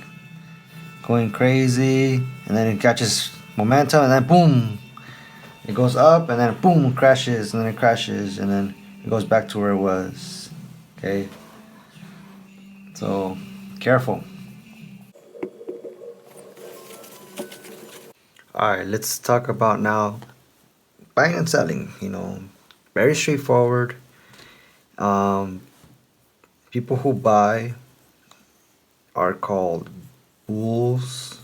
going crazy, and then it catches momentum, and then boom, it goes up, and then boom, crashes, and then it crashes, and then it goes back to where it was. Okay, so careful. All right, let's talk about now buying and selling. Very straightforward. Um, People who buy are called bulls,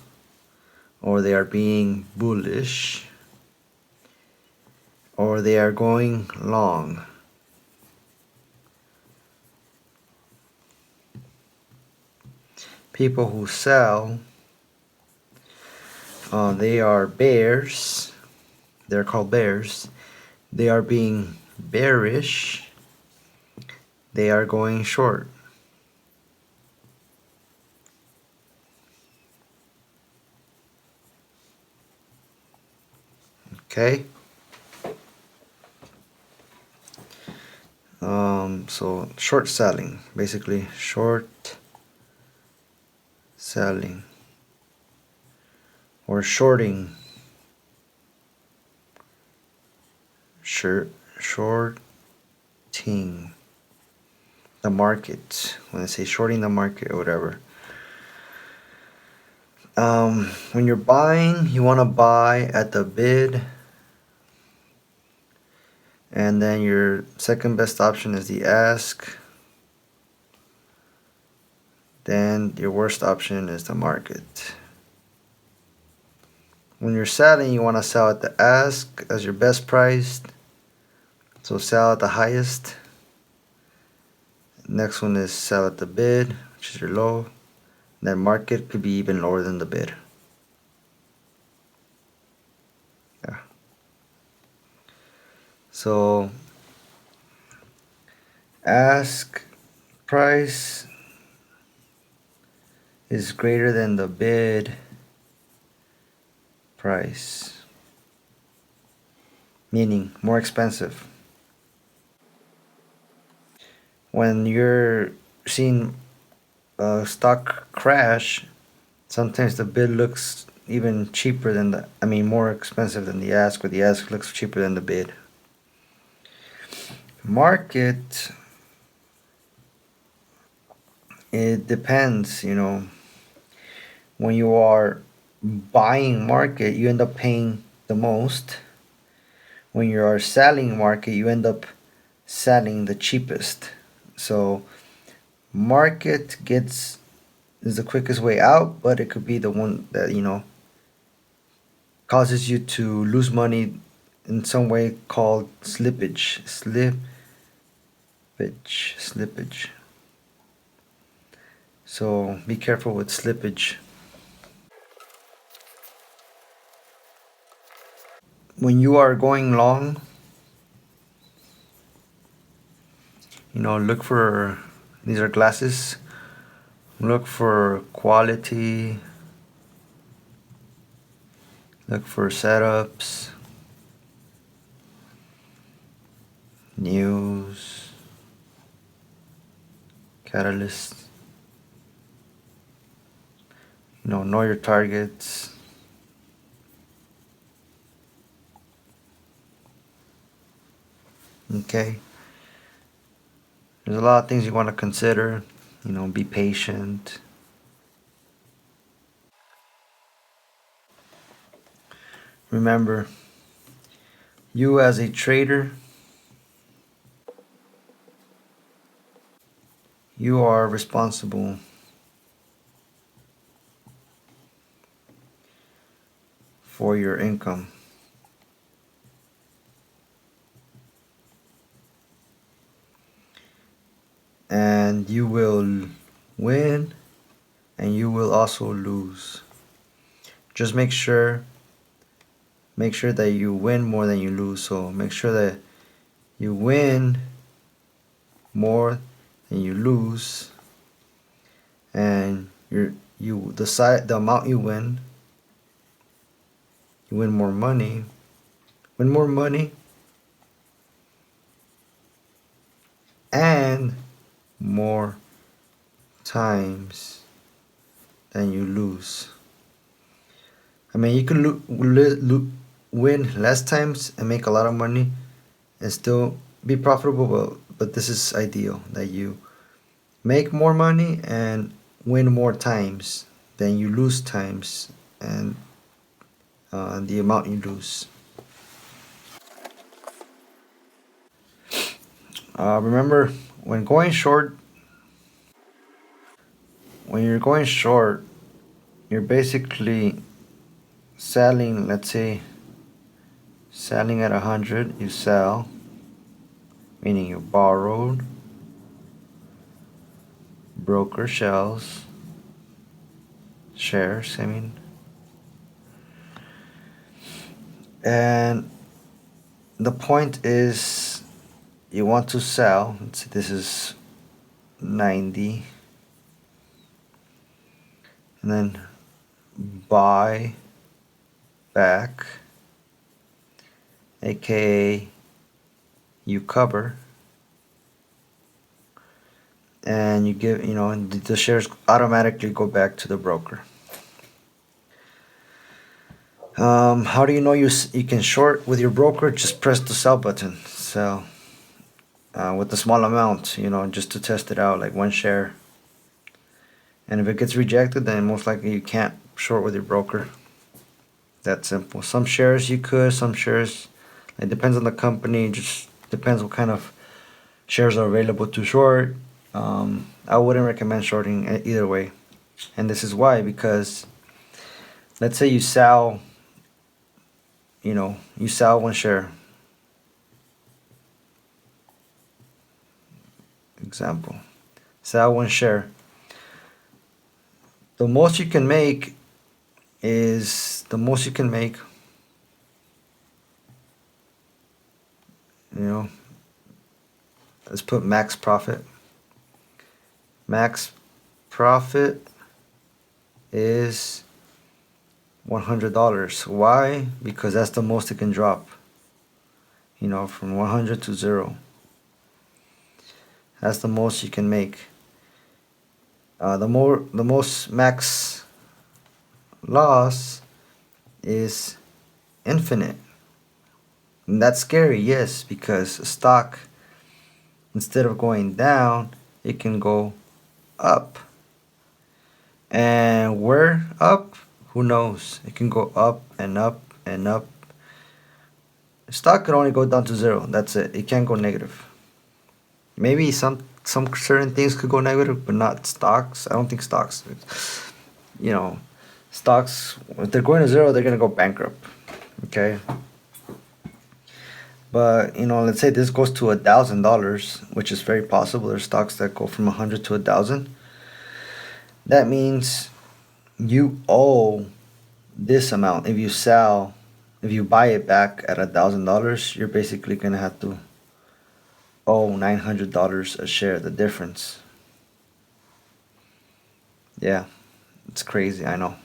or they are being bullish, or they are going long. People who sell, they are bears. They're called bears. They are being bearish. They are going short. Okay. So short selling, basically short selling or shorting. Shorting the market. When I say shorting the market or whatever. When you're buying, you want to buy at the bid, and then your second best option is the ask. Then your worst option is the market. When you're selling, you want to sell at the ask as your best price. So sell at the highest. Next one is sell at the bid, which is your low. Then market could be even lower than the bid. Yeah. So ask price is greater than the bid price, meaning more expensive. When you're seeing a stock crash, sometimes the bid looks even cheaper than more expensive than the ask, or the ask looks cheaper than the bid. Market, it depends, when you are buying market, you end up paying the most. When you are selling market, you end up selling the cheapest. So market is the quickest way out, but it could be the one that causes you to lose money in some way, called slippage. So be careful with slippage. When you are going long, look for, these are glasses, look for quality, look for setups, news, catalysts, know your targets. Okay, there's a lot of things you want to consider. Be patient. Remember, you as a trader, you are responsible for your income. And you will win, and you will also lose. Just make sure that you win more than you lose. So make sure that you win more than you lose, and the amount you win more money. Win more money and more times than you lose. I mean, you can win less times and make a lot of money and still be profitable, but this is ideal that you make more money and win more times than you lose times and the amount you lose. Remember, when going short, when you're going short, you're basically selling, let's say, selling at 100, you sell, meaning you borrowed, broker shares, I mean, and the point is you want to sell. Let's say this is 90, and then buy back, aka you cover, and you give, and the shares automatically go back to the broker. How do you know you can short with your broker? Just press the sell button. Sell with a small amount, just to test it out, like one share. And if it gets rejected, then most likely you can't short with your broker. That simple. Some shares you could, some shares, it depends on the company. Just depends what kind of shares are available to short. I wouldn't recommend shorting either way. And this is why, because let's say you sell, you sell one share. Example, sell one share. The most you can make is the most you can make, let's put max profit. Max profit is $100. Why? Because that's the most it can drop, from 100 to 0. That's the most you can make. The most max loss is infinite. And that's scary, yes, because a stock, instead of going down, it can go up. And where up? Who knows? It can go up and up and up. The stock can only go down to 0. That's it. It can't go negative. Maybe some certain things could go negative, but not stocks. I don't think stocks. Stocks, if they're going to 0, they're gonna go bankrupt. Okay. But let's say this goes to $1,000, which is very possible. There's stocks that go from 100 to 1,000. That means you owe this amount. If you buy it back at $1,000, you're basically gonna have to owe $900 a share, the difference. Yeah, it's crazy, I know.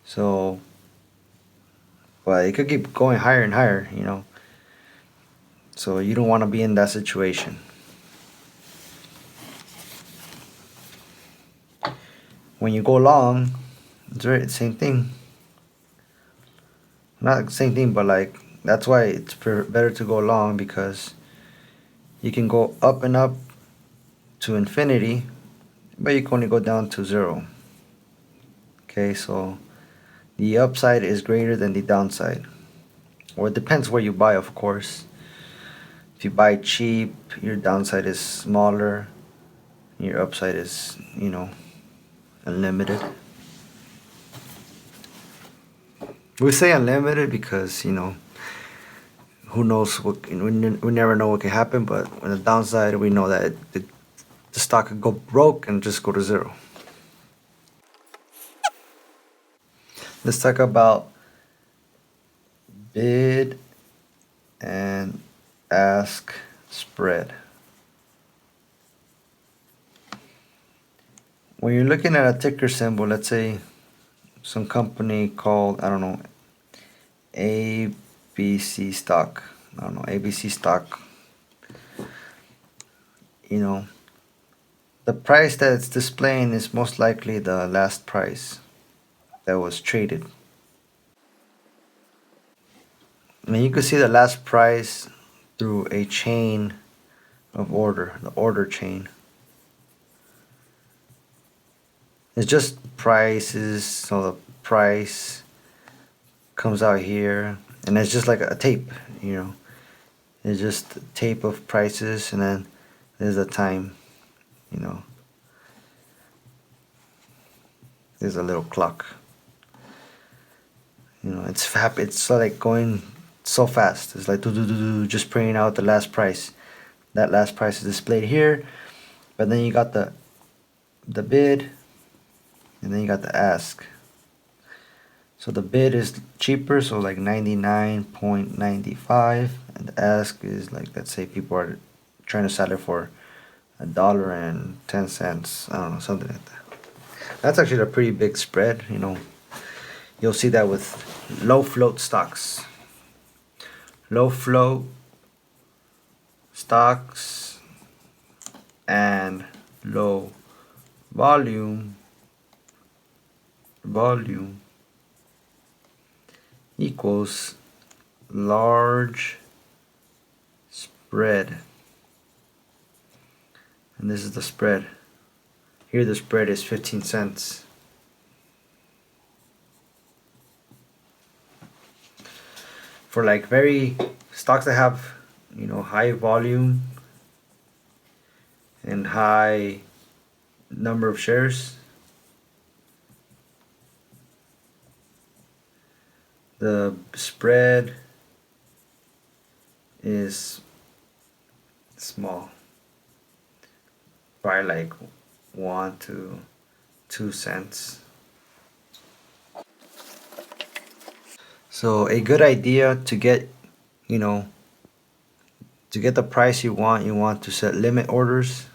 So, but it could keep going higher and higher, So you don't want to be in that situation. When you go long, it's the same thing. Not the same thing, but that's why it's better to go long, because you can go up and up to infinity, but you can only go down to 0. Okay, so the upside is greater than the downside. Or it depends where you buy, of course. If you buy cheap, your downside is smaller. Your upside is, unlimited. We say unlimited because, who knows what, we never know what can happen, but on the downside, we know that the stock could go broke and just go to 0. Let's talk about bid and ask spread. When you're looking at a ticker symbol, let's say some company called, I don't know, ABC stock. I don't know, ABC stock. The the price that it's displaying is most likely the last price that was traded. I mean, you can see the last price through a chain of order, the order chain. It's just prices, so the price comes out here, and it's just like a tape, you know. It's just a tape of prices, and then there's a time, you know. There's a little clock. You know, it's so like going so fast. It's like just printing out the last price. That last price is displayed here, but then you got the bid, and then you got the ask. So the bid is cheaper, so like 99.95, and the ask is like, let's say people are trying to sell it for $1.10. I don't know, something like that. That's actually a pretty big spread, you know. You'll see that with low float stocks. Low float stocks and low volume equals large spread. And this is the spread. Here the spread is 15 cents. For like very stocks that have, you know, high volume and high number of shares, the spread is small, probably like 1 to 2 cents. So a good idea to get, you know, to get the price you want to set limit orders.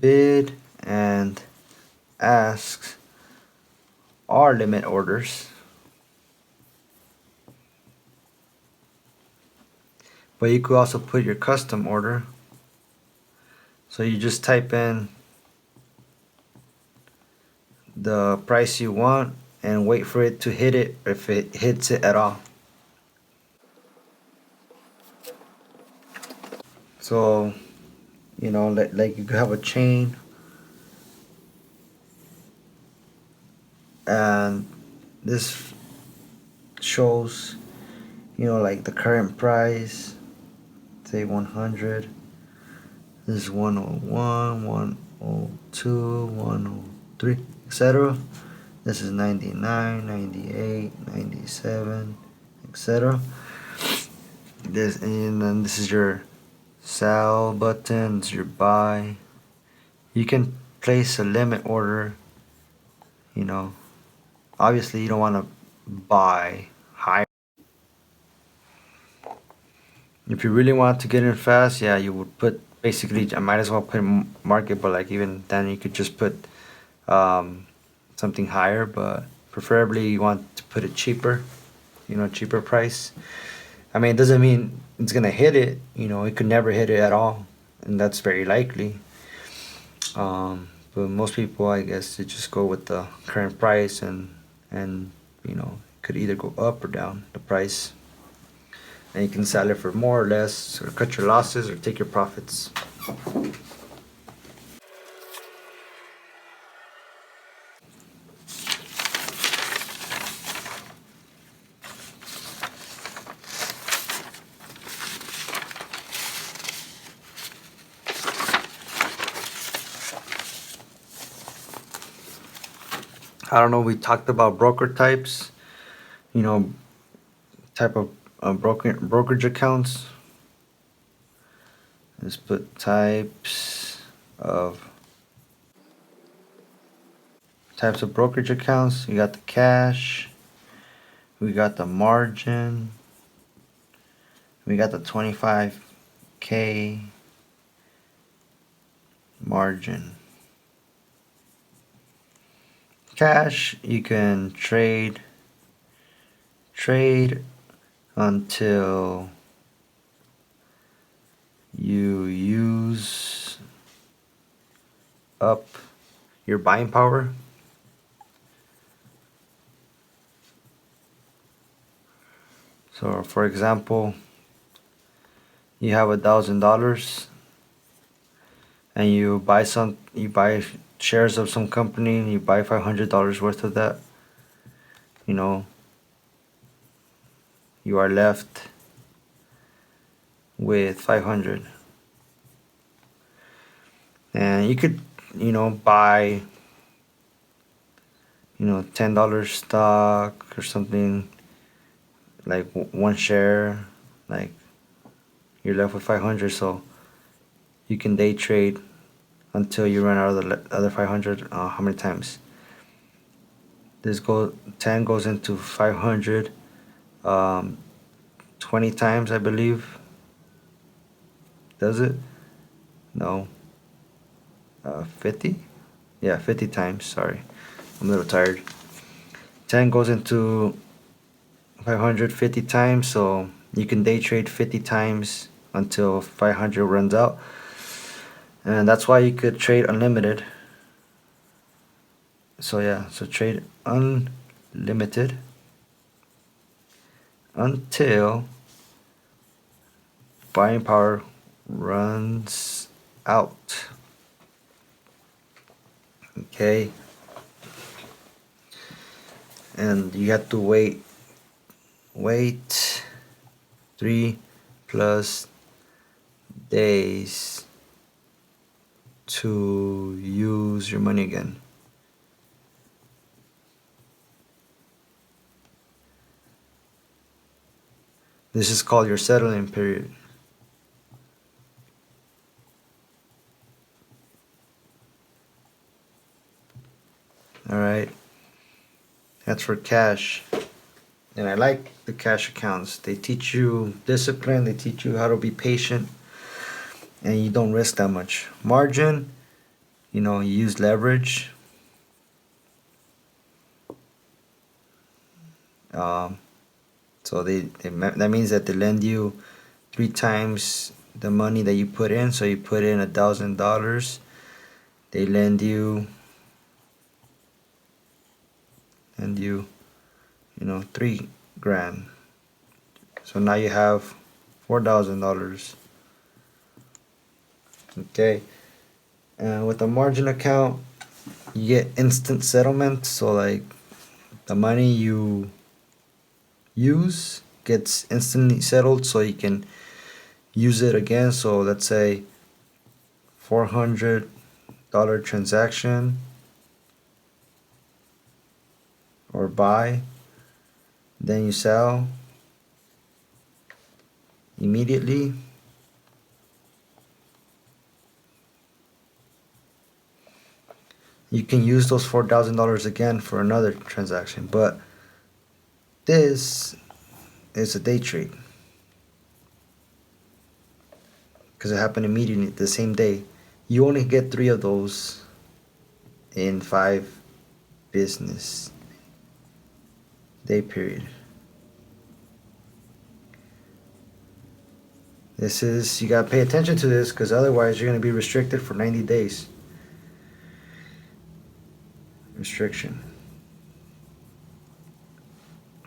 Bid and ask are limit orders. But you could also put your custom order. So you just type in the price you want and wait for it to hit it if it hits it at all. So, you know, like you could have a chain, and this shows, you know, like the current price, say 100. This is 101, 102, 103, etc. This is 99, 98, 97, etc. This, and then this is your sell button, this is your buy. You can place a limit order, you know. Obviously you don't want to buy high. If you really want to get in fast, yeah, you would put, basically, I might as well put market, but like even then you could just put something higher, but preferably you want to put it cheaper, you know, cheaper price. I mean, it doesn't mean it's gonna hit it, you know, it could never hit it at all, and that's very likely. But most people, I guess, they just go with the current price, and you know, it could either go up or down, the price. And you can sell it for more or less, or cut your losses, or take your profits. I don't know, we talked about broker types, you know, type of brokerage accounts. Let's put types of brokerage accounts. You got the cash, we got the margin, we got the 25K margin. Cash, you can trade until you use up your buying power. So for example, you have $1,000 and you buy shares of some company and you buy $500 worth of that, you know, you are left with 500. And you could, buy, $10 stock or something, like one share, like you're left with 500. So you can day trade until you run out of the other 500. How many times? 10 goes into 500, 20 times, I believe. Does it? No. 50? Yeah, 50 times. Sorry. I'm a little tired. 10 goes into 550 times, so you can day trade 50 times until 500 runs out. And that's why you could trade unlimited. So yeah, so trade unlimited until buying power runs out. Okay. And you have to wait 3+ days to use your money again. This is called your settling period. Alright, that's for cash. And I like the cash accounts. They teach you discipline, they teach you how to be patient, and you don't risk that much. Margin, you use leverage. So that means that they lend you 3 times the money that you put in. So you put in $1,000, they lend you 3 grand. So now you have $4,000. Okay, and with a margin account, you get instant settlement. So like the money you use gets instantly settled, so you can use it again. So let's say $400 transaction or buy, then you sell immediately. You can use those $4,000 again for another transaction, but this is a day trade because it happened immediately the same day. You only get 3 of those in 5 business day period. You gotta pay attention to this because otherwise you're gonna be restricted for 90 days. Restriction.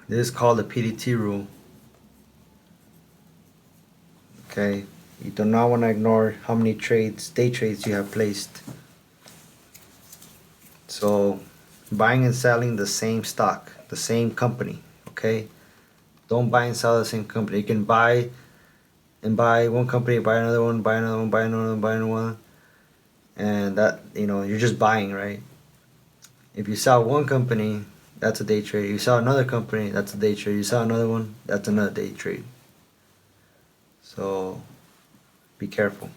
This is called the PDT rule. Okay, you do not want to ignore how many day trades you have placed. So, buying and selling the same stock, the same company. Okay, don't buy and sell the same company. You can buy one company, buy another one, buy another one, buy another one, buy another one, and that you're just buying, right? If you sell one company, that's a day trade. You sell another company, that's a day trade. You sell another one, that's another day trade. So be careful.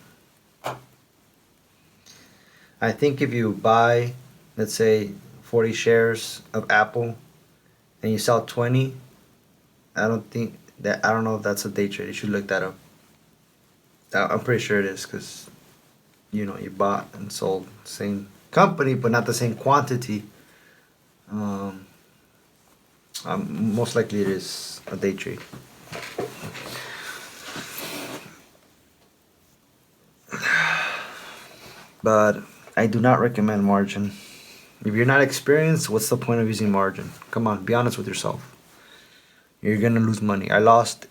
I think if you buy, let's say, 40 shares of Apple and you sell 20, I don't know if that's a day trade. You should look that up. I'm pretty sure it is because you bought and sold the same company but not the same quantity. Most likely it is a day trade. but I do not recommend margin. If you're not experienced, what's the point of using margin? Come on, be honest with yourself. You're gonna lose money. I lost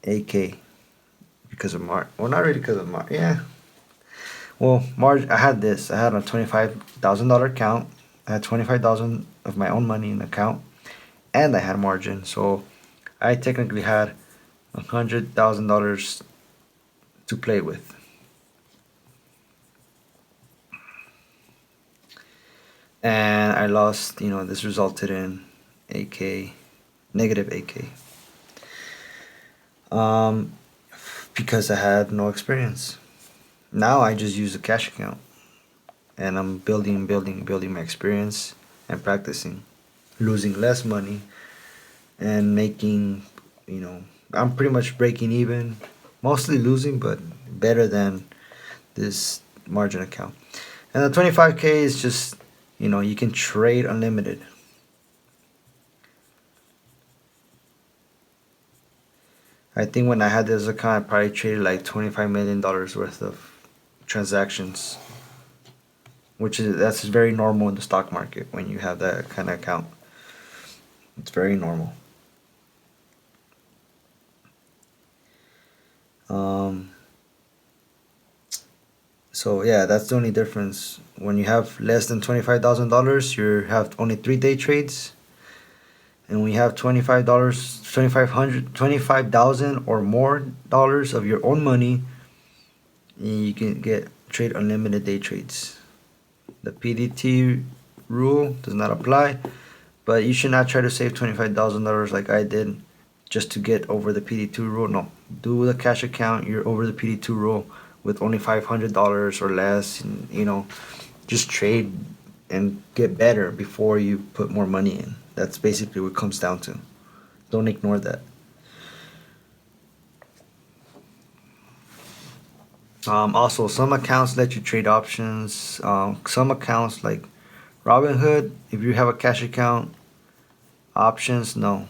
AK because of margin. Well, not really because of margin. Yeah. Well, margin. I had this. I had a $25,000 account. I had 25,000 of my own money in the account, and I had margin. So I technically had $100,000 to play with. And I lost, this resulted in AK, negative AK. Um, because I had no experience. Now I just use a cash account and I'm building my experience and practicing, losing less money and making, I'm pretty much breaking even, mostly losing, but better than this margin account. And the 25K is just, you can trade unlimited. I think when I had this account, I probably traded like $25 million worth of transactions, that's very normal in the stock market when you have that kind of account. It's very normal. Um, so yeah, that's the only difference. When you have less than $25,000, you have only 3-day trades. And when you have $25, 2,500, 25,000 or more dollars of your own money, you can trade unlimited day trades. The PDT rule does not apply, but you should not try to save $25,000 like I did just to get over the PD2 rule. No, do the cash account. You're over the PD2 rule with only $500 or less. And, just trade and get better before you put more money in. That's basically what it comes down to. Don't ignore that. Also, some accounts let you trade options. Some accounts like Robinhood, if you have a cash account, options, no.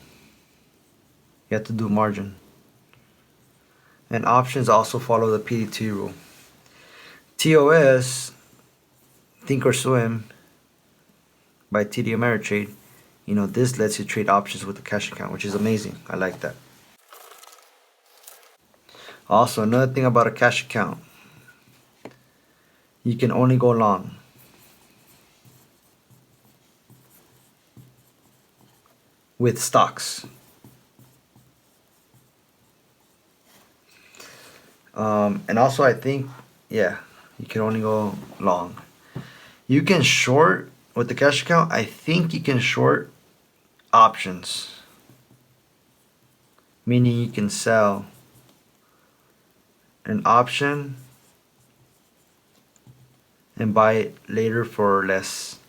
You have to do margin. And options also follow the PDT rule. TOS, Think or Swim, by TD Ameritrade, this lets you trade options with a cash account, which is amazing. I like that. Also, another thing about a cash account, you can only go long. With stocks. And also, I think, yeah, you can only go long. You can short with the cash account. I think you can short options, meaning you can sell an option and buy it later for less.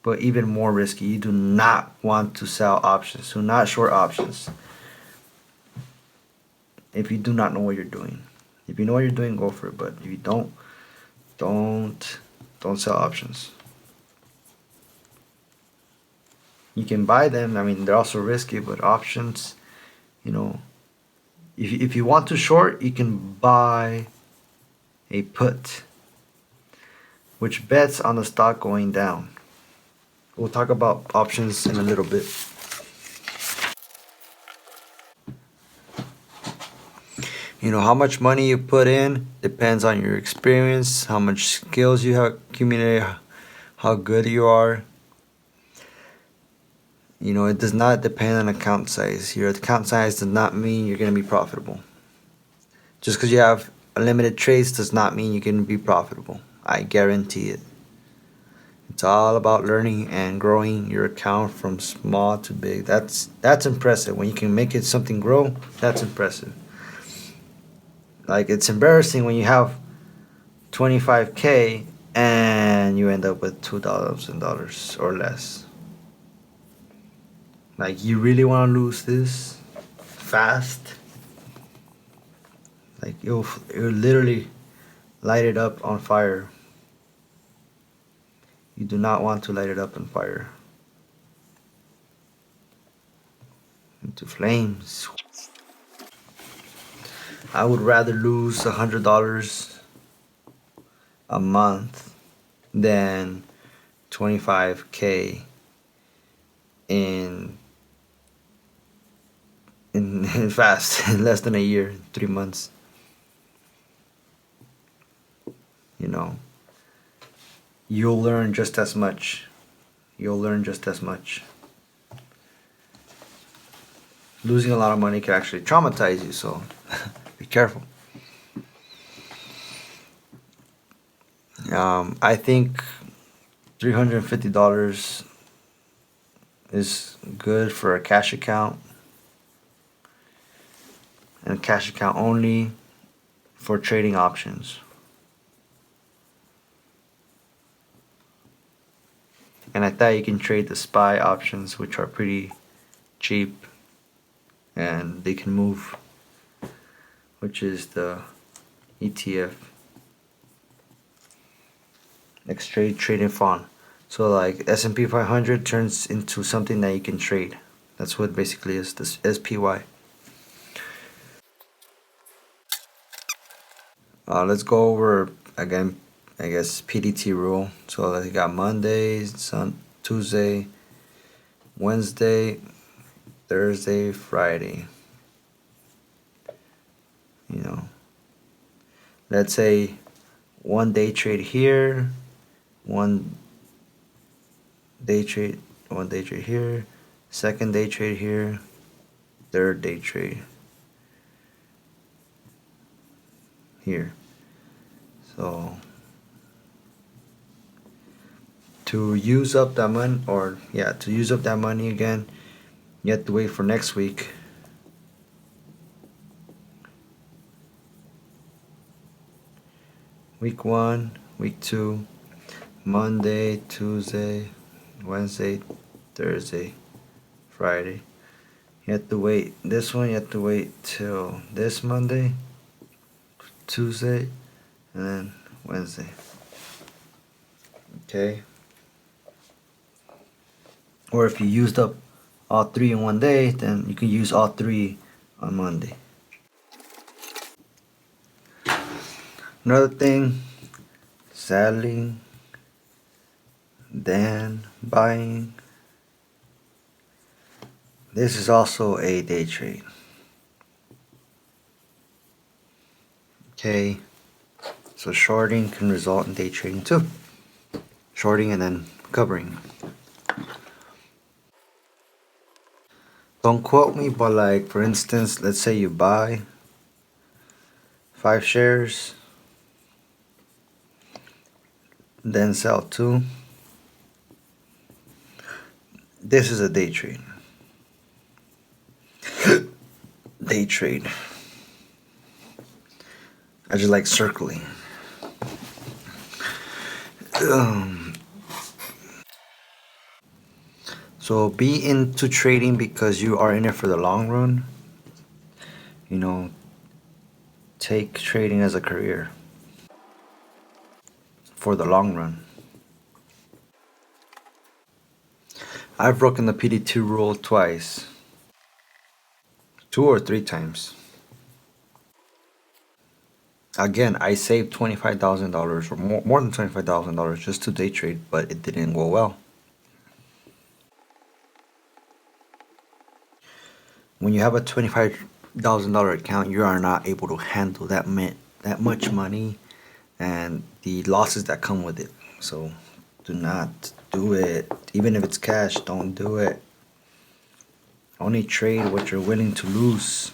But even more risky, you do not want to sell options. Do not short options if you do not know what you're doing. If you know what you're doing, go for it. But if you don't sell options. You can buy them. I mean, they're also risky, but options, if you want to short, you can buy a put, which bets on the stock going down. We'll talk about options in a little bit. How much money you put in depends on your experience, how much skills you have accumulated, how good you are. It does not depend on account size. Your account size does not mean you're going to be profitable. Just because you have unlimited trades does not mean you can be profitable. I guarantee it. It's all about learning and growing your account from small to big. That's impressive. When you can make it something grow, that's impressive. Like, it's embarrassing when you have 25K and you end up with $2,000 or less. Like, you really want to lose this fast? Like, it'll literally light it up on fire. You do not want to light it up on fire. Into flames. I would rather lose $100 a month than 25K in in fast, in less than a year, 3 months. You know, you'll learn just as much. You'll learn just as much. Losing a lot of money can actually traumatize you, so be careful. I think $350 is good for a cash account, and a cash account only for trading options. And I thought you can trade the SPY options, which are pretty cheap and they can move, which is the ETF, exchange traded fund. So like S&P 500 turns into something that you can trade. That's what basically is this SPY. Let's go over again, I guess, PDT rule. So you got Monday, Tuesday, Wednesday, Thursday, Friday. You know, let's say one day trade here, one day trade, one day trade here, second day trade here, third day trade here. So to use up that money, to use up that money again, you have to wait for next week. Week 1, week 2, Monday, Tuesday, Wednesday, Thursday, Friday. You have to wait. This one you have to wait till this Monday, Tuesday, and then Wednesday. Okay. Or if you used up all 3 in one day, then you can use all 3 on Monday. Another thing, selling, then buying. This is also a day trade. Okay, so shorting can result in day trading too. Shorting and then covering. Don't quote me, but like for instance, let's say you buy 5 shares, then sell 2. This is a day trade. Day trade. I just like circling. So be into trading because you are in it for the long run. You know, take trading as a career for the long run. I've broken the PD2 rule twice. 2 or 3 times. Again, I saved $25,000 or more than $25,000 just to day trade, but it didn't go well. When you have a $25,000 account, you are not able to handle that much money and the losses that come with it. So do not do it. Even if it's cash, don't do it. Only trade what you're willing to lose.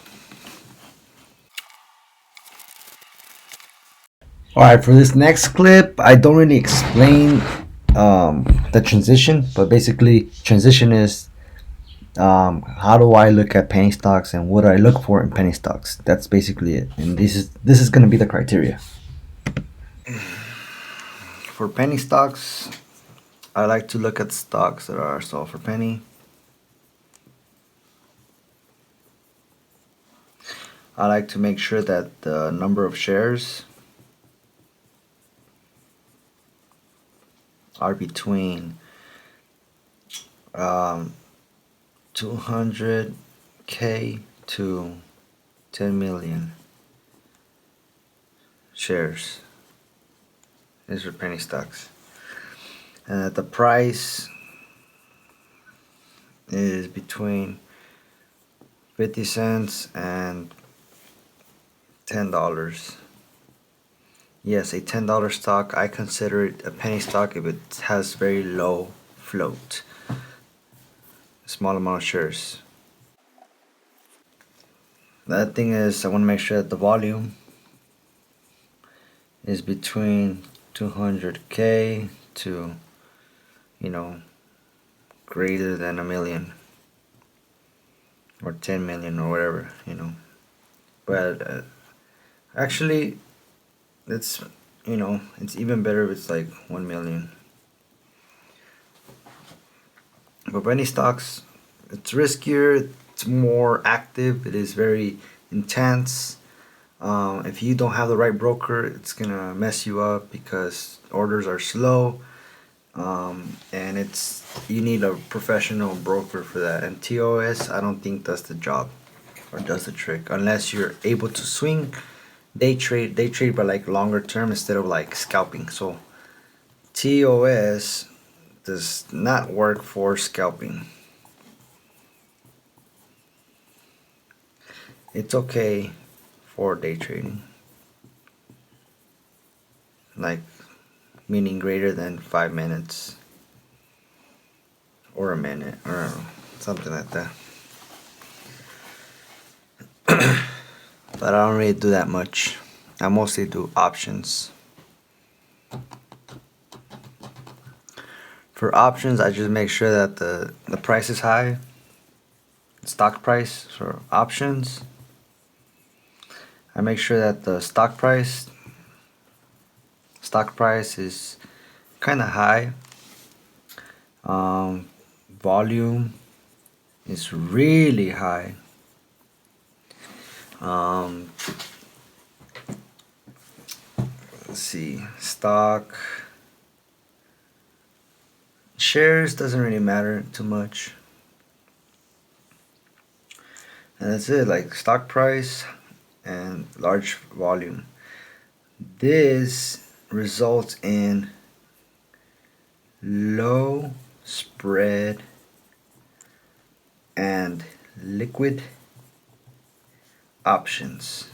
Alright, for this next clip, I don't really explain the transition, but basically, transition is how do I look at penny stocks and what do I look for in penny stocks. That's basically it, and this is going to be the criteria. For penny stocks, I like to look at stocks that are sold for penny. I like to make sure that the number of shares are between 200K to 10 million. shares. These are penny stocks. And that the price is between 50 cents and $10. Yes, a $10 stock. I consider it a penny stock if it has very low float. Small amount of shares. The other thing is I want to make sure that the volume is between 200K to, greater than a million or 10 million or whatever. But actually, it's, it's even better if it's like 1 million. But penny stocks, it's riskier, it's more active, it is very intense. If you don't have the right broker, it's gonna mess you up because orders are slow, and you need a professional broker for that. And TOS, I don't think does the job or does the trick unless you're able to swing. They trade by like longer term instead of like scalping. So TOS does not work for scalping. It's okay for day trading, like meaning greater than 5 minutes or a minute, or I don't know, something like that. But I don't really do that much. I mostly do options. For options, I just make sure that the price is high. Stock price for options. I make sure that the stock price is kind of high. Volume is really high. Let's see, stock shares doesn't really matter too much. And that's it, like stock price and large volume. This results in low spread and liquid options.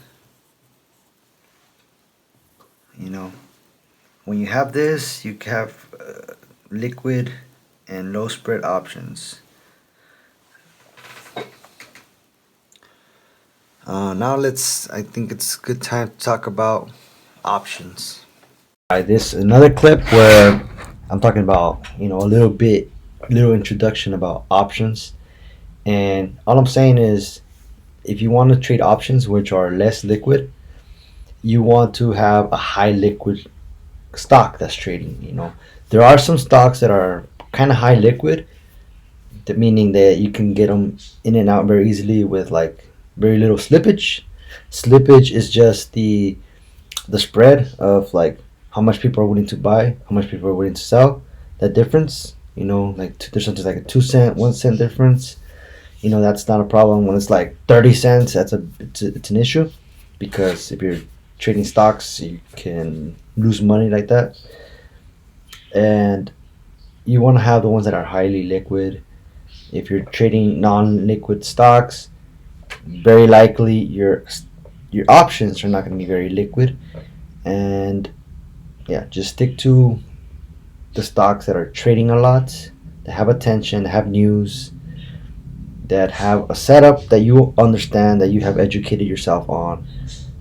When you have this, you have liquid and low spread options. Now I think it's a good time to talk about options. This another clip where I'm talking about little introduction about options, and all I'm saying is if you want to trade options which are less liquid, you want to have a high liquid stock that's trading. There are some stocks that are kind of high liquid, meaning that you can get them in and out very easily with like very little slippage. Slippage is just the spread of like how much people are willing to buy, how much people are willing to sell. That difference, like there's something like a 2 cent, 1 cent difference. That's not a problem. When it's like 30 cents, it's an issue, because if you're trading stocks, you can lose money like that. And you want to have the ones that are highly liquid. If you're trading non-liquid stocks, very likely your options are not going to be very liquid. And yeah, just stick to the stocks that are trading a lot, that have attention, that have news, that have a setup that you understand, that you have educated yourself on,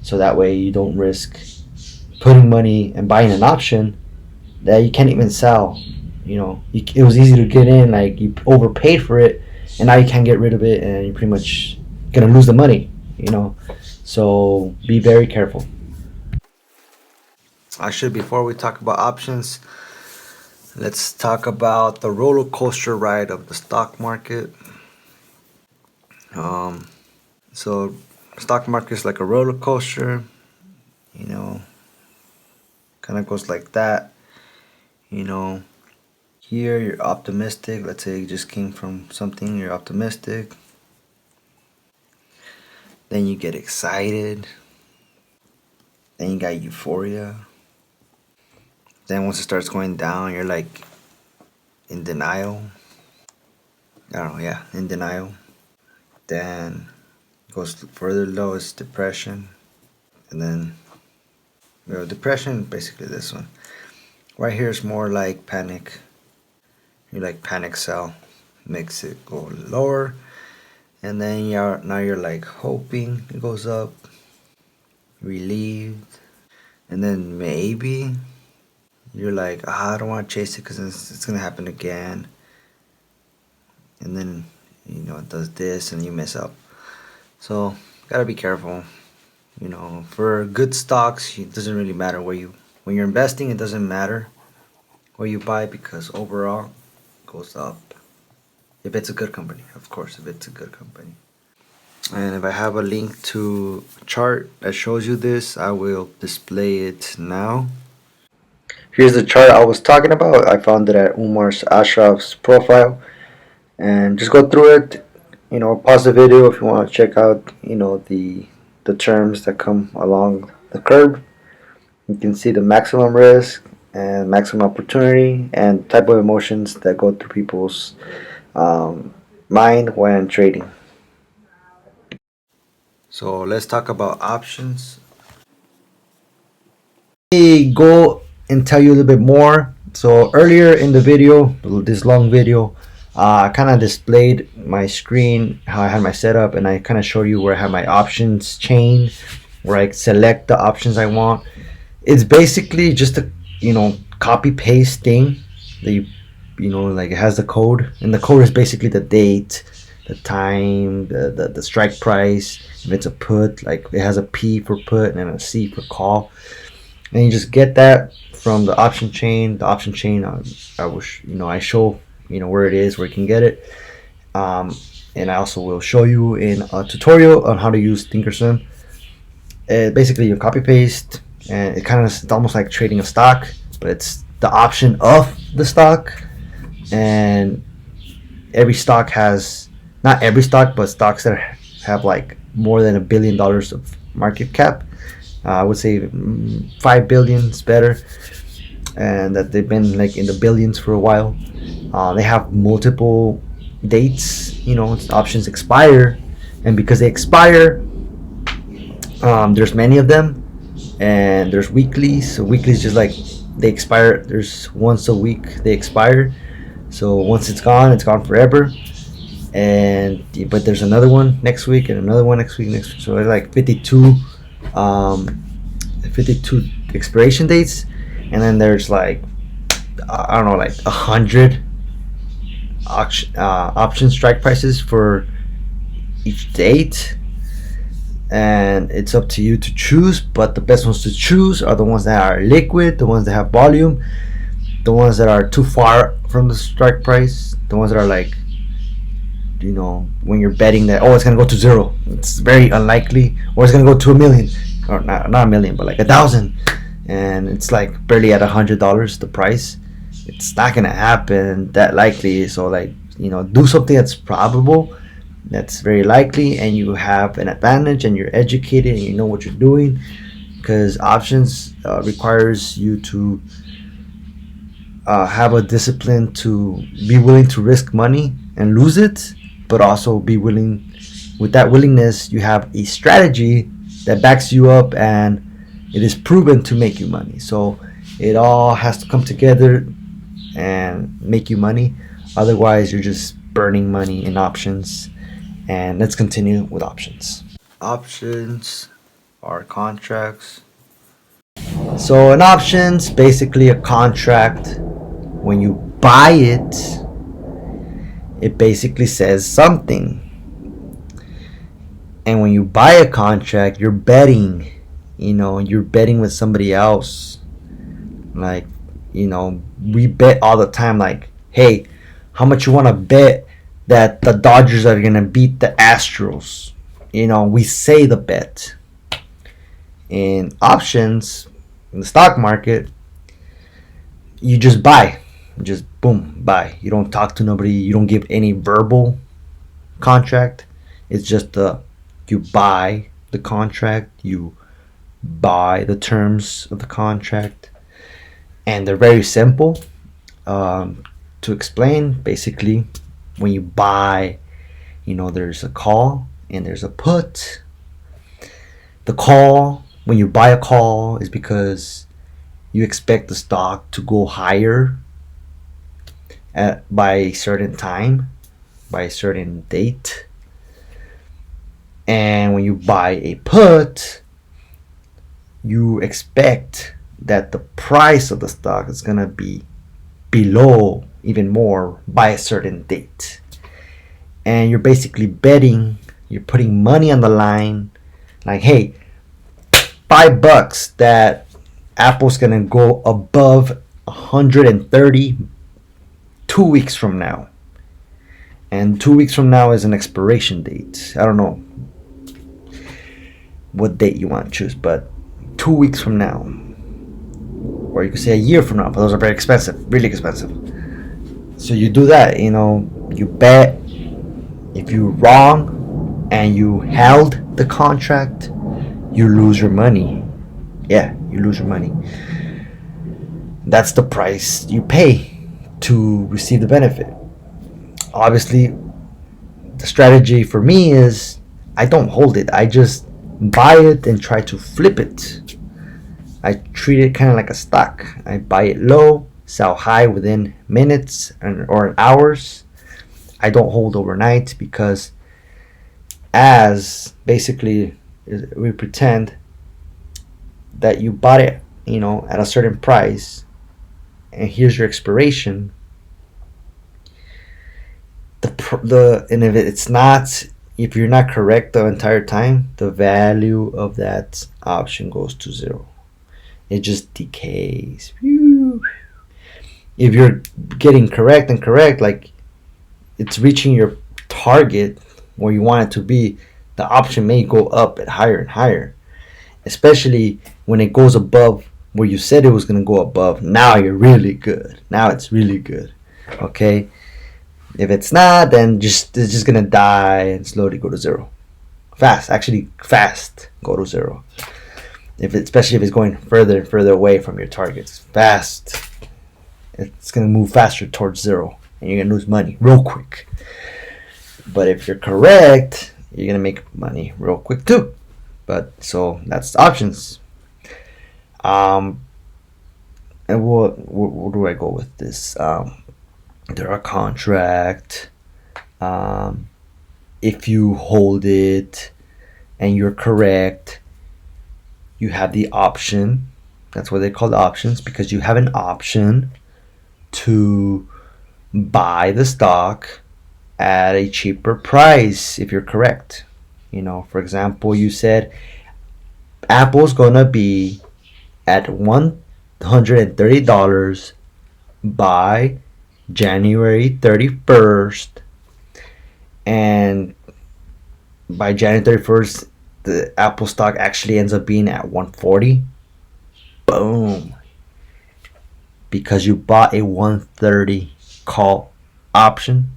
so that way you don't risk putting money and buying an option that you can't even sell. It was easy to get in, like you overpaid for it, and now you can't get rid of it, and you're pretty much gonna lose the money. So be very careful. Actually, before we talk about options, let's talk about the roller coaster ride of the stock market. So stock market is like a roller coaster, kind of goes like that. Here you're optimistic. Let's say you just came from something, you're optimistic. Then you get excited. Then you got euphoria. Then once it starts going down, you're like in denial. I don't know, yeah, in denial. Then it goes further low, it's depression. And then, depression, basically this one. Right here is more like panic. You like panic sell, makes it go lower. And then now you're like hoping it goes up, relieved. And then maybe you're like, I don't want to chase it because it's going to happen again. And then, it does this and you mess up. So, gotta be careful. For good stocks, it doesn't really matter when you're investing, it doesn't matter where you buy because overall it goes up. If it's a good company, of course, if it's a good company. And if I have a link to a chart that shows you this, I will display it now. Here's the chart I was talking about. I found it at Umar Ashraf's profile, and just go through it. Pause the video if you want to check out, the terms that come along the curve. You can see the maximum risk and maximum opportunity and type of emotions that go through people's mind when trading. So let's talk about options. Let me go and tell you a little bit more. So earlier in the video, this long video, I kind of displayed my screen, how I had my setup, and I kind of showed you where I have my options chain, where I select the options I want. It's basically just a copy paste thing that like it has the code, and the code is basically the date, the time, the strike price. If it's a put, like it has a P for put and a C for call, and you just get that from the option chain. The option chain, I wish I show where it is, where you can get it, and I also will show you in a tutorial on how to use Thinkorswim. Basically, you copy paste, and it's almost like trading a stock, but it's the option of the stock. And every stock has, not every stock, but stocks that have like more than $1 billion of market cap. I would say 5 billion is better, and that they've been like in the billions for a while. They have multiple dates. Options expire, and because they expire, there's many of them, and there's weeklies. So weeklies just like they expire. There's once a week they expire. So once it's gone forever. But there's another one next week and another one next week. So it's like 52 expiration dates, and then there's like I don't know, like 100 option strike prices for each date, and it's up to you to choose. But the best ones to choose are the ones that are liquid, the ones that have volume, the ones that are too far from the strike price, the ones that are like, when you're betting that it's gonna go to zero, it's very unlikely, or it's gonna go to 1,000,000, or not 1,000,000, but like 1,000, and it's like barely at $100 the price. It's not gonna happen that likely. So like, do something that's probable, that's very likely, and you have an advantage, and you're educated, and you know what you're doing, because options requires you to have a discipline to be willing to risk money and lose it, but also be willing. With that willingness, you have a strategy that backs you up, and it is proven to make you money. So it all has to come together and make you money. Otherwise, you're just burning money in options. And let's continue with options. Options are contracts. So an option's basically a contract. When you buy it, it basically says something. And when you buy a contract, you're betting. You're betting with somebody else. Like, we bet all the time, like, hey, how much you want to bet that the Dodgers are going to beat the Astros? We say the bet. In options, in the stock market, you just buy. Just boom, buy. You don't talk to nobody. You don't give any verbal contract. It's just you buy the contract. You by the terms of the contract, and they're very simple to explain. Basically, when you buy, there's a call and there's a put. The call, when you buy a call, is because you expect the stock to go higher by a certain time, by a certain date. And when you buy a put, you expect that the price of the stock is going to be below even more by a certain date. And you're basically betting, you're putting money on the line, like, hey, $5 that Apple's going to go above 130 2 weeks from now. And 2 weeks from now is an expiration date. I don't know what date you want to choose, but 2 weeks from now, or you could say a year from now, but those are very expensive, really expensive. So you do that, you bet. If you're wrong and you held the contract, you lose your money. Yeah, you lose your money. That's the price you pay to receive the benefit. Obviously, the strategy for me is I don't hold it. I just buy it and try to flip it. I treat it kind of like a stock. I buy it low, sell high within minutes or hours. I don't hold overnight because, as basically we pretend that you bought it, at a certain price, and here's your expiration. And if you're not correct the entire time, the value of that option goes to zero. It just decays. If you're getting correct, like it's reaching your target where you want it to be, the option may go up at higher and higher. Especially when it goes above where you said it was going to go above. Now you're really good. Now it's really good. Okay? If it's not, then it's just going to die and slowly go to zero. Fast go to zero. Especially if it's going further and further away from your targets. Fast. It's going to move faster towards zero. And you're going to lose money real quick. But if you're correct, you're going to make money real quick too. So that's options. And where do I go with this? There are contract. If you hold it and you're correct, you have the option. That's what they call options, because you have an option to buy the stock at a cheaper price if you're correct. For example, you said Apple's gonna be at $130 by January 31st, and by January 31st the Apple stock actually ends up being at 140. Boom. Because you bought a 130 call option.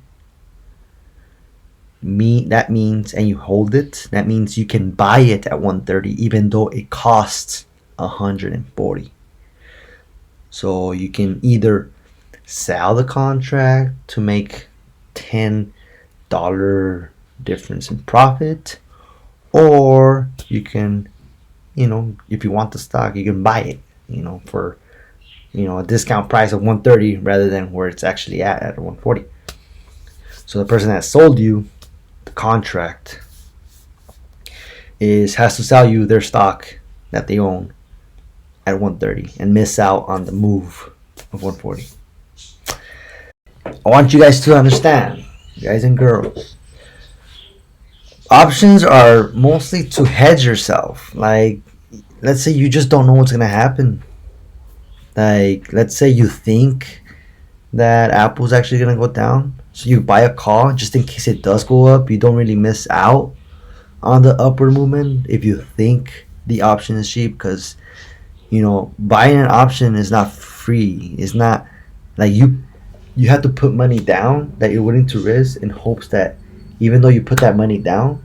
That means, and you hold it, that means you can buy it at 130 even though it costs 140. So you can either sell the contract to make $10 difference in profit, or you can, if you want the stock, you can buy it, for a discount price of 130 rather than where it's actually at 140. So the person that sold you the contract has to sell you their stock that they own at 130 and miss out on the move of 140. I want you guys to understand, guys and girls, options are mostly to hedge yourself. Like, let's say you just don't know what's gonna happen. Like, let's say you think that Apple's actually gonna go down, so you buy a call just in case it does go up. You don't really miss out on the upward movement if you think the option is cheap, because buying an option is not free. It's not like you have to put money down that you're willing to risk in hopes that even though you put that money down,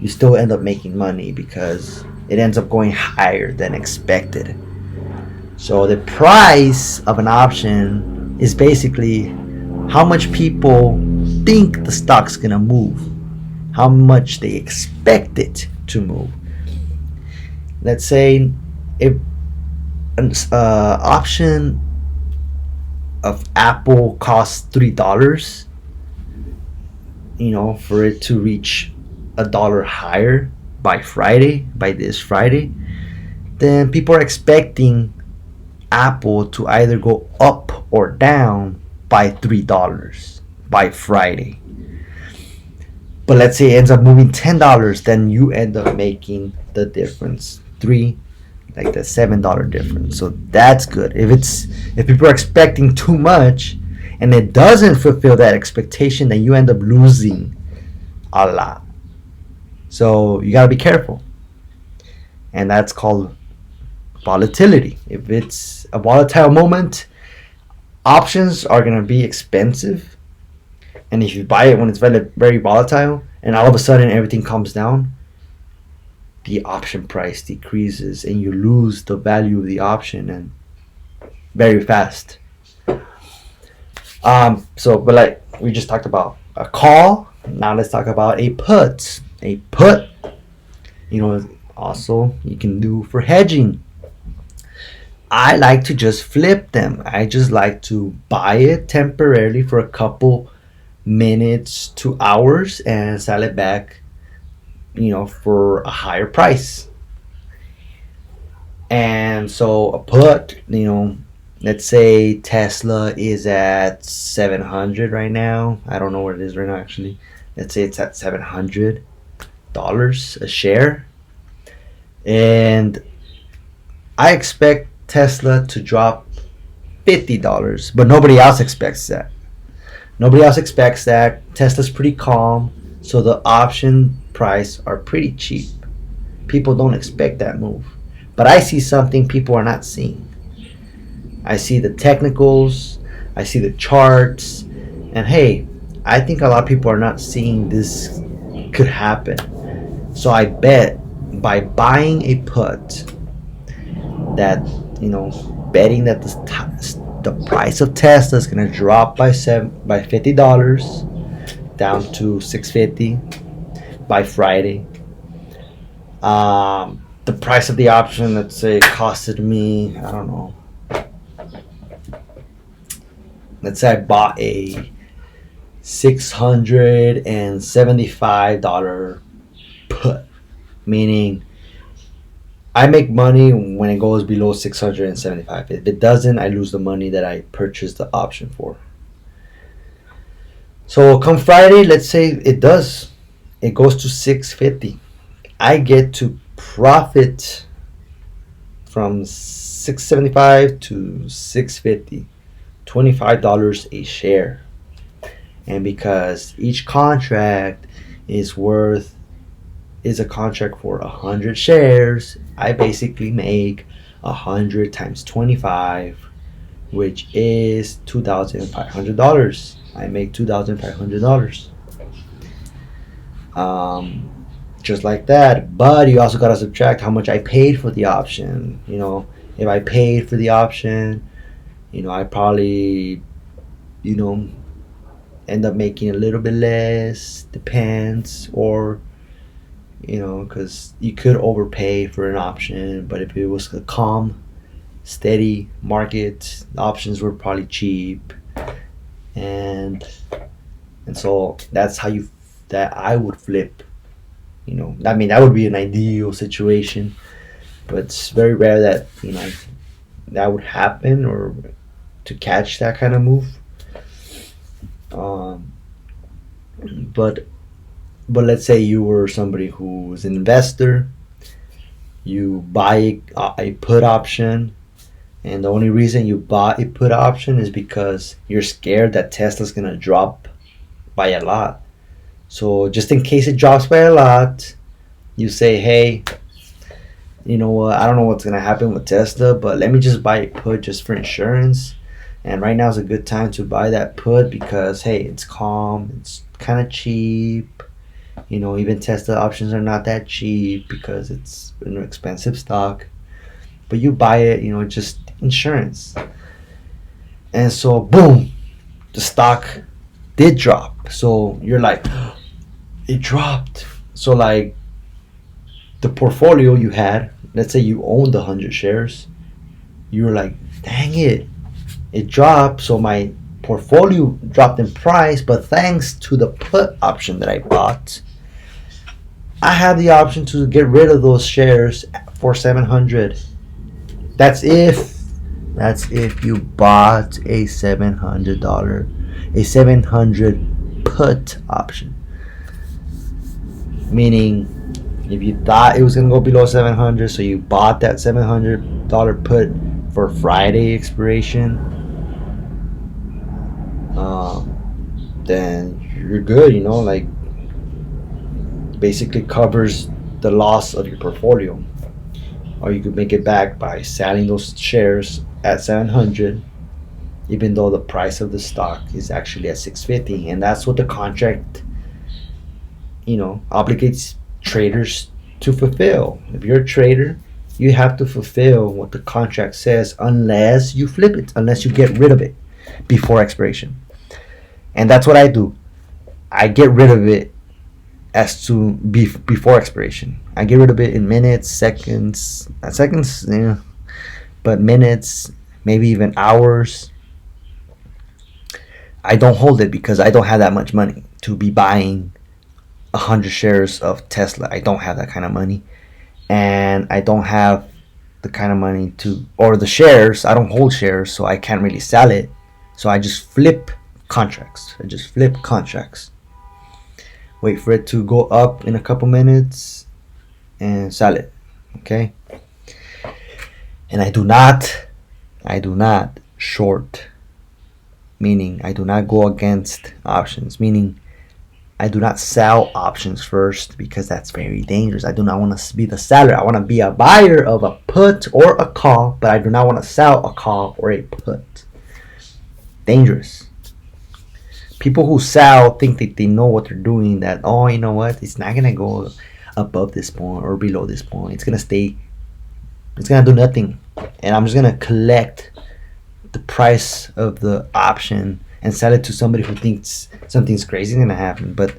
you still end up making money, because it ends up going higher than expected. So the price of an option is basically how much people think the stock's gonna move, how much they expect it to move. Let's say if an option of Apple costs $3, for it to reach $1 higher by this Friday, then people are expecting Apple to either go up or down by $3 by Friday. But let's say it ends up moving $10, then you end up making the difference. Like the $7 difference. So that's good. If people are expecting too much and it doesn't fulfill that expectation, then you end up losing a lot. So you gotta be careful. And that's called volatility. If it's a volatile moment, options are gonna be expensive. And if you buy it when it's very, very volatile and all of a sudden everything comes down, the option price decreases and you lose the value of the option and very fast. But like we just talked about a call, now let's talk about a put. A put, also you can do for hedging. I like to just flip them. I just like to buy it temporarily for a couple minutes to hours and sell it back for a higher price. And so a put, let's say Tesla is at 700 right now. I don't know where it is right now actually. Let's say it's at $700 a share. And I expect Tesla to drop $50, but nobody else expects that. Tesla's pretty calm, so the option price are pretty cheap. People don't expect that move. But I see something people are not seeing. I see the technicals, I see the charts, and hey, I think a lot of people are not seeing this could happen. So I bet by buying a put that, betting that the price of Tesla is going to drop by $50 down to $650 by Friday. The price of the option, let's say, costed me, I don't know. Let's say I bought a $675 put, meaning I make money when it goes below $675. If it doesn't, I lose the money that I purchased the option for. So come Friday, let's say it goes to $650. I get to profit from $675 to $650, $25 a share. And because each contract is a contract for 100 shares, I basically make 100 times 25, which is $2,500. I make $2,500. Just like that. But you also gotta subtract how much I paid for the option. If I paid for the option, I probably, end up making a little bit less. Depends, or because you could overpay for an option, but if it was a calm, steady market, the options were probably cheap, and so that's how that I would flip. That would be an ideal situation, but it's very rare that that would happen or to catch that kind of move. But let's say you were somebody who's an investor, you buy a put option, and the only reason you buy a put option is because you're scared that Tesla's gonna drop by a lot. So just in case it drops by a lot, you say, hey, you know what, I don't know what's gonna happen with Tesla, but let me just buy a put just for insurance. And right now is a good time to buy that put because hey, it's calm, it's kind of cheap. Even Tesla options are not that cheap because it's an expensive stock. But you buy it, just insurance. And so, boom, the stock did drop. So you're like, it dropped. So, like, the portfolio you had, let's say you owned 100 shares, you were like, dang it dropped. So my portfolio dropped in price, but thanks to the put option that I bought, I have the option to get rid of those shares for 700. That's if you bought a $700 put option. Meaning, if you thought it was gonna go below 700, so you bought that $700 put for Friday expiration, then you're good. Like, basically covers the loss of your portfolio. Or you could make it back by selling those shares at 700, even though the price of the stock is actually at 650. And that's what the contract, obligates traders to fulfill. If you're a trader, you have to fulfill what the contract says, unless you flip it, unless you get rid of it before expiration. And that's what I do. I get rid of it as to before expiration. I get rid of it in minutes, seconds, but minutes, maybe even hours. I don't hold it because I don't have that much money to be buying 100 shares of Tesla. I don't have that kind of money, and I don't have the kind of money or the shares. I don't hold shares, so I can't really sell it. So I just flip contracts. Wait for it to go up in a couple minutes and sell it. Okay? And I do not short, meaning I do not go against options, meaning I do not sell options first, because that's very dangerous. I do not want to be the seller. I want to be a buyer of a put or a call, but I do not want to sell a call or a put. Dangerous. People who sell think that they know what they're doing, that, oh, you know what, it's not going to go above this point or below this point. It's going to do nothing. And I'm just going to collect the price of the option and sell it to somebody who thinks something's crazy is going to happen. But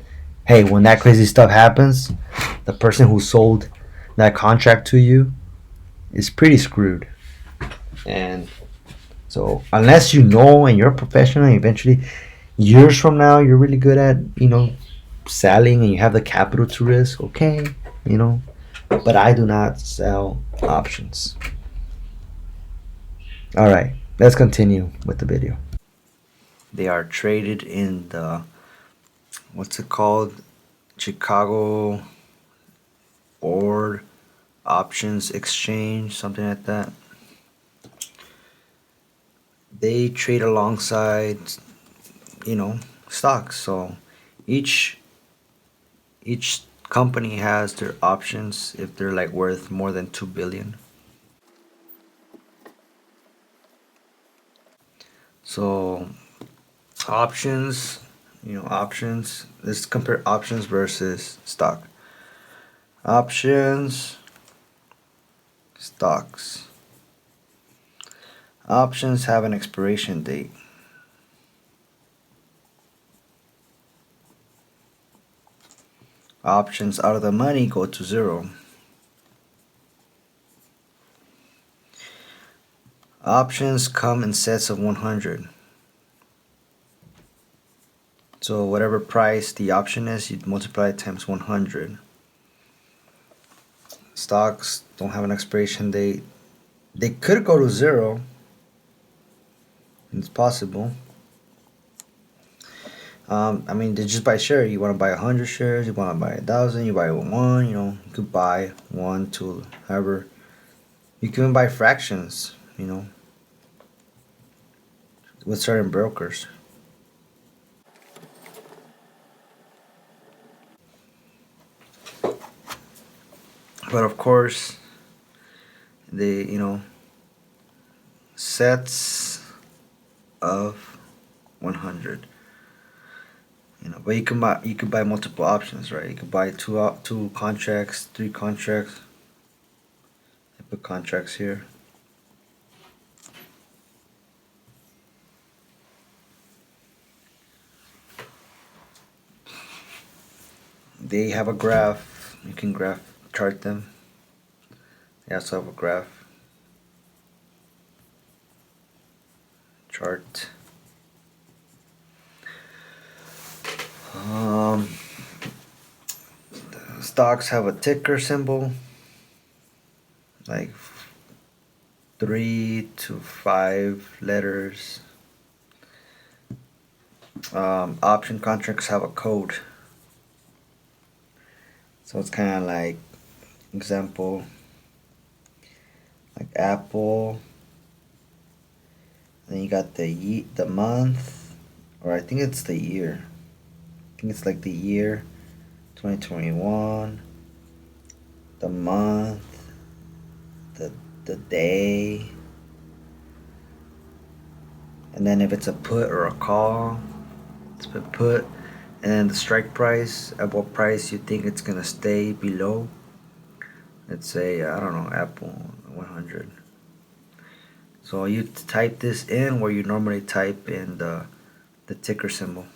hey, when that crazy stuff happens, the person who sold that contract to you is pretty screwed. And so, unless you know and you're a professional, eventually, years from now, you're really good at, selling, and you have the capital to risk, okay, but I do not sell options. All right, let's continue with the video. They are traded in the, what's it called, Chicago Board Options Exchange, something like that. They trade alongside, stocks. So each company has their options if they're like worth more than 2 billion. So options, let's compare options versus stock. Options, stocks. Options have an expiration date. Options out of the money go to zero. Options come in sets of 100. So whatever price the option is, you multiply it times 100. Stocks don't have an expiration date. They could go to zero. It's possible. They just buy share. You want to buy 100 shares, you want to buy 1,000, you buy one. You could buy 1, 2, however. You can even buy fractions. With certain brokers. But of course, the sets of 100. But you can buy multiple options, right? You could buy two contracts, three contracts. I put contracts here. They have a graph. You can chart them. They also have a graph chart. Um, Stocks have a ticker symbol, like 3 to 5 letters. Option contracts have a code. So it's kind of like, example, like Apple. Then you got the month, or I think it's the year. I think it's like the year, 2021, the month, the the day, and then if it's a put or a call, it's a put, and then the strike price, at what price you think it's gonna stay below. Let's say, I don't know, Apple 100. So you type this in where you normally type in the ticker symbol.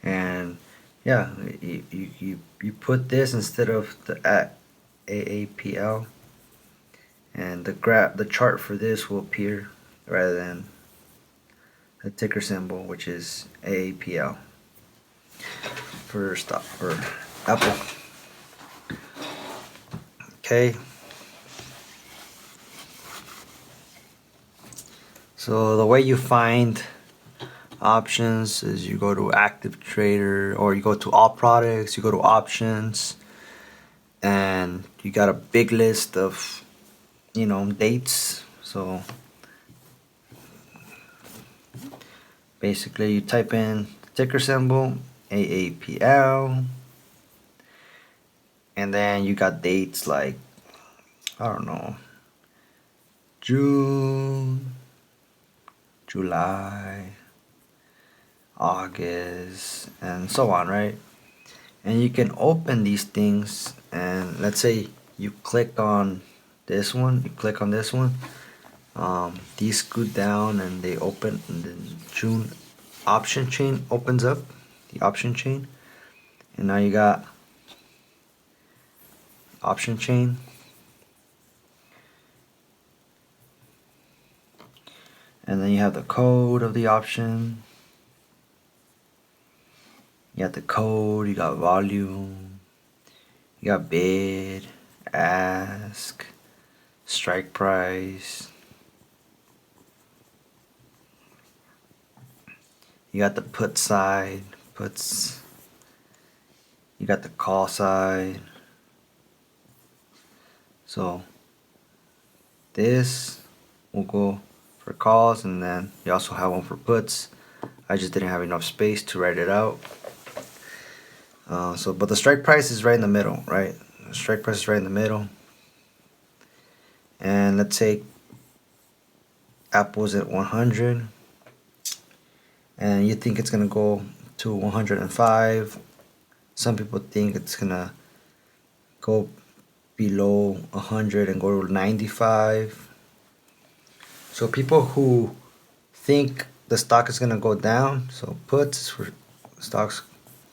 And yeah, you put this instead of the at AAPL, and the chart for this will appear rather than the ticker symbol, which is AAPL for Apple. Okay. So the way you find options is you go to active trader, or you go to all products, you go to options, and you got a big list of dates. So basically you type in the ticker symbol AAPL, and then you got dates like, I don't know, June, July, August, and so on, right? And you can open these things, and let's say you click on this one, these scoot down and they open, and then June option chain opens up, the option chain, and now you got option chain, and then you have the code of the option. You got the code, you got volume, you got bid, ask, strike price. You got the put side, puts. You got the call side. So this will go for calls, and then you also have one for puts. I just didn't have enough space to write it out. But the strike price is right in the middle, right? The strike price is right in the middle. And let's say Apple's at 100, and you think it's gonna go to 105. Some people think it's gonna go below 100 and go to 95. So people who think the stock is gonna go down, so puts for stocks,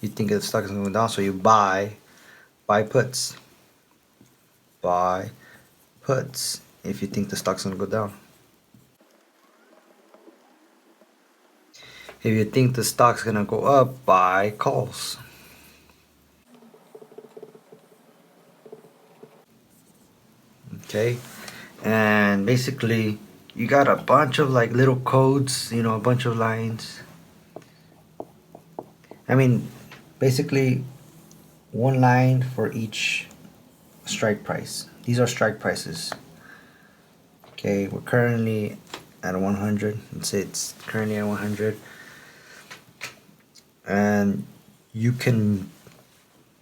you think the stock is gonna go down, so you buy puts. Buy puts if you think the stock's gonna go down. If you think the stock's gonna go up, buy calls. Okay, and basically you got a bunch of like little codes, a bunch of lines. I mean, basically one line for each strike price. These are strike prices. Okay, we're currently at 100. Let's say it's currently at 100, and you can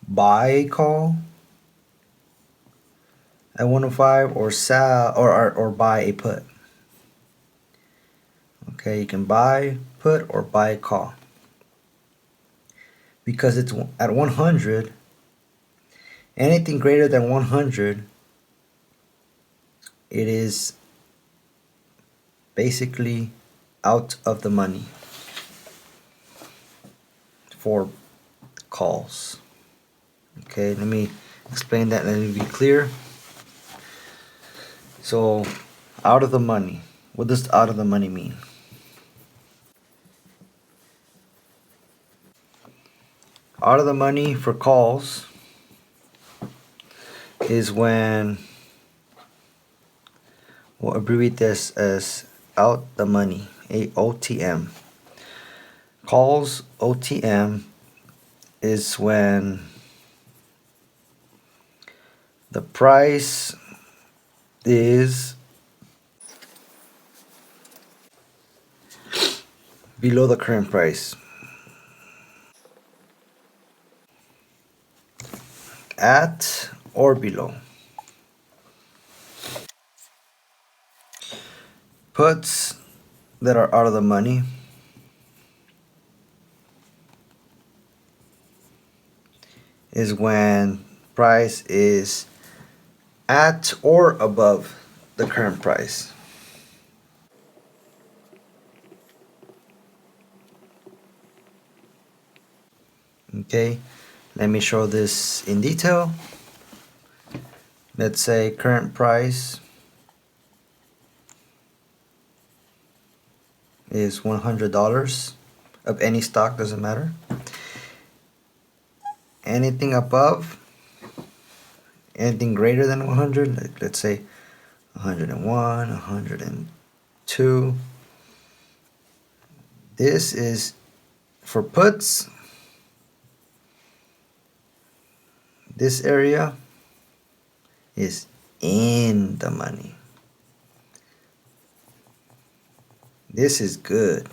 buy a call at 105 or sell or buy a put. Okay, you can buy put or buy call. Because it's at 100, anything greater than 100, it is basically out of the money for calls. Okay, let me explain that, let me be clear. So, out of the money. What does out of the money mean? Out of the money for calls is when we'll abbreviate this as out the money, AOTM. Calls OTM is when the price is below the current price. At or below. Puts that are out of the money is when price is at or above the current price. Okay, let me show this in detail. Let's say current price is $100 of any stock, doesn't matter. Anything above, anything greater than 100, like let's say 101, 102. This is for puts. This area is in the money. This is good.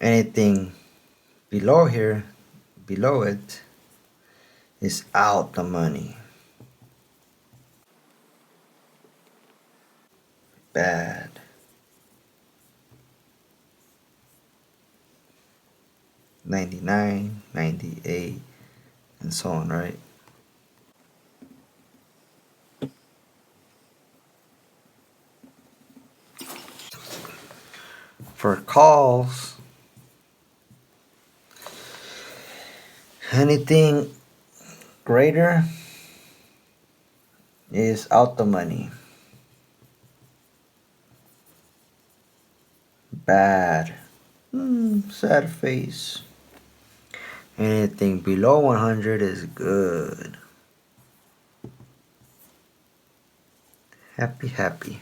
Anything below here, below it, is out the money. Bad. 99, 98, and so on, right? For calls, anything greater is out the money. Bad. Sad face. Anything below 100 is good. Happy, happy.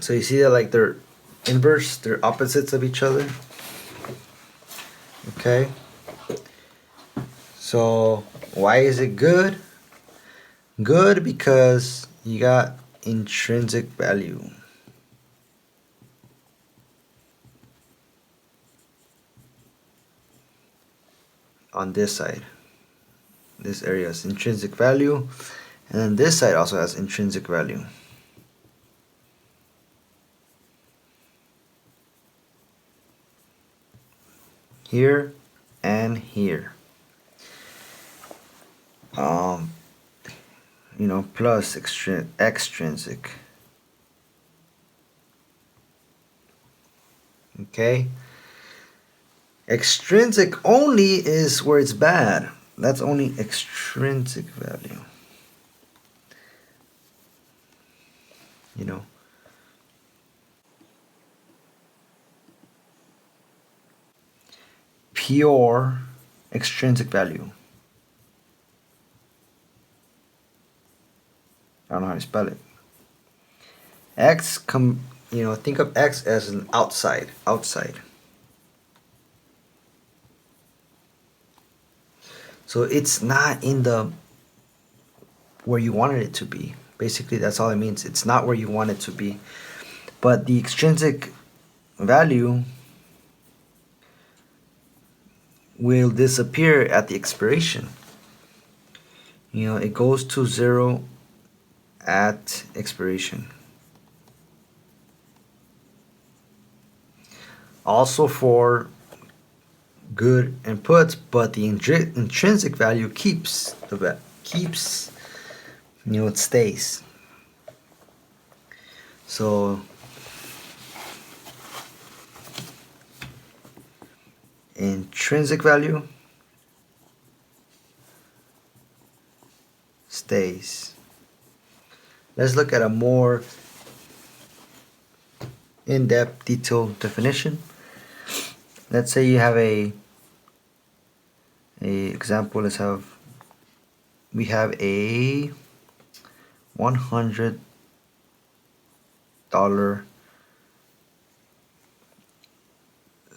So you see that like they're inverse, they're opposites of each other. Okay. So why is it good? Good because you got intrinsic value. On this side. This area has intrinsic value. And then this side also has intrinsic value. Here and here. Plus extrinsic. Okay. Extrinsic only is where it's bad. That's only extrinsic value. Pure extrinsic value. I don't know how to spell it. Think of X as an outside. So it's not in the where you wanted it to be. Basically, that's all it means. It's not where you want it to be. But the extrinsic value will disappear at the expiration. it goes to zero at expiration. Also for good and puts, but the intrinsic value keeps it stays. So intrinsic value stays. Let's look at a more in-depth, detailed definition. Let's say you have a example. We have a $100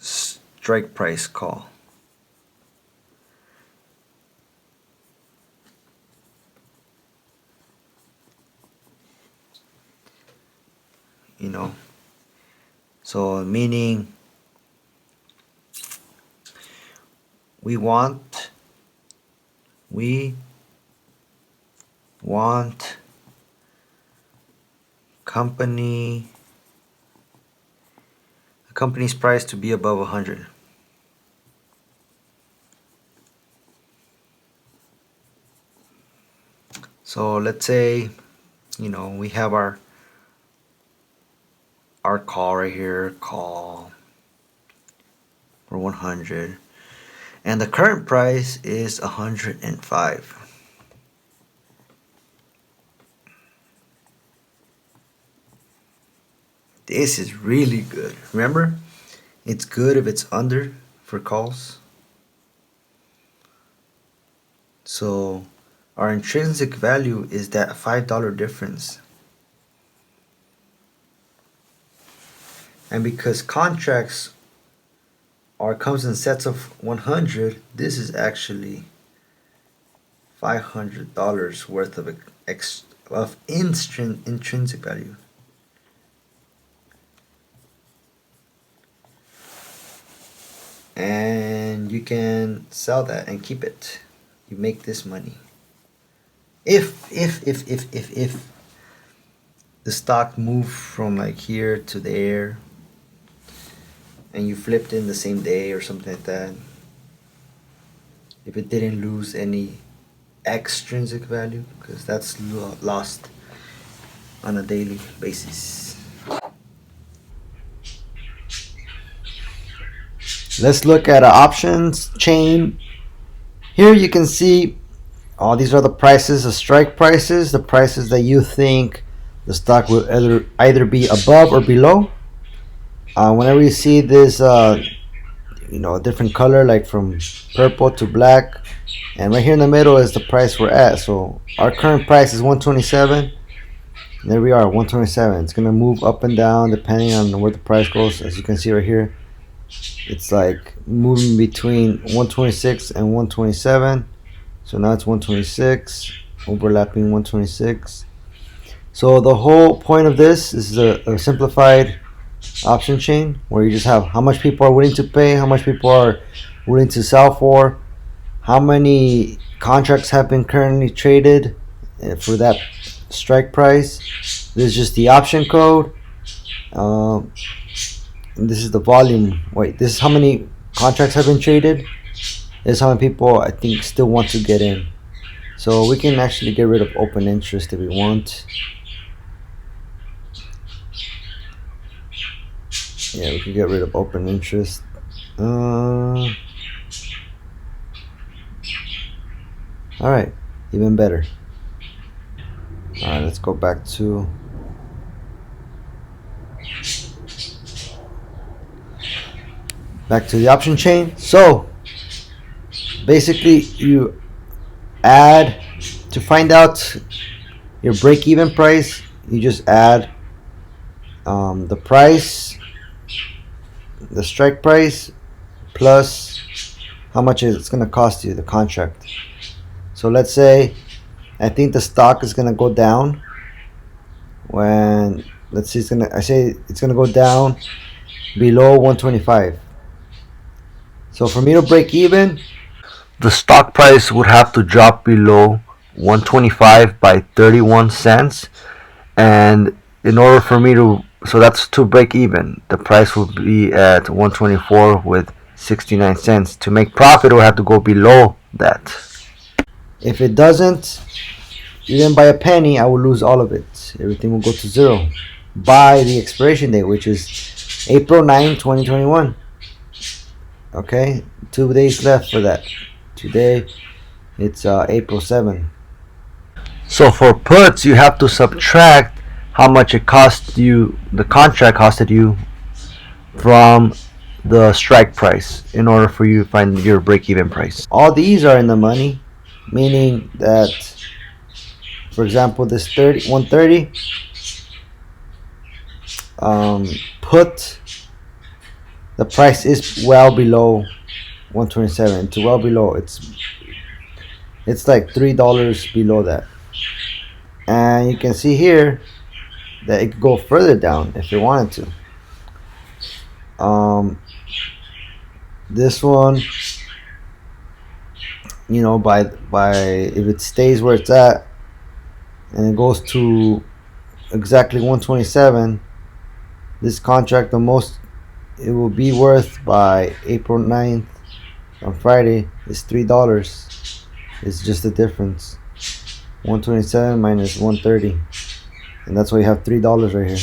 strike price call. So meaning we want the company's price to be above 100. So let's say, we have our call right here, call for 100, and the current price is 105. This is really good. Remember, it's good if it's under for calls. So our intrinsic value is that $5 difference. And because contracts comes in sets of 100, this is actually $500 worth of intrinsic value. And you can sell that and keep it. You make this money. If the stock moved from like here to there, and you flipped in the same day or something like that, if it didn't lose any extrinsic value, because that's lost on a daily basis. Let's look at an options chain. Here you can see all these are the prices, the strike prices, the prices that you think the stock will either be above or below. Whenever you see this, a different color, like from purple to black, and right here in the middle is the price we're at. So our current price is 127. There we are, 127. It's gonna move up and down depending on where the price goes. As you can see right here, it's like moving between 126 and 127. So now it's 126, overlapping 126. So the whole point of this is a simplified option chain where you just have how much people are willing to pay, how much people are willing to sell for, how many contracts have been currently traded for that strike price. This is just the option code. And this is the volume. Wait, this is how many contracts have been traded. This is how many people I think still want to get in. So we can actually get rid of open interest if we want. Yeah, we can get rid of open interest. Alright, even better. Alright, let's go back to the option chain. So basically you add, to find out your break-even price, you just add the price, the strike price, plus how much it's going to cost you, the contract. So let's say I think the stock is going to go down when, let's see, it's going to go down below 125. So for me to break even, the stock price would have to drop below 125 by 31 cents, and in order for me to, so that's to break even, the price will be at 124 with 69 cents. To make profit, we'll have to go below that. If it doesn't, even by a penny, I will lose all of it. Everything will go to zero by the expiration date, which is April 9, 2021. Okay, 2 days left for that. Today, it's April 7. So for puts, you have to subtract how much it cost you, the contract costed you, from the strike price in order for you to find your break-even price. All these are in the money, meaning that, for example, this 130 put, the price is well below 127. It's well below. It's like $3 below that, and you can see here that it could go further down if it wanted to. This one, you know, by if it stays where it's at and it goes to exactly 127, this contract, the most it will be worth by April 9th on Friday is $3. It's just the difference. 127 minus 130, and that's why you have $3 right here.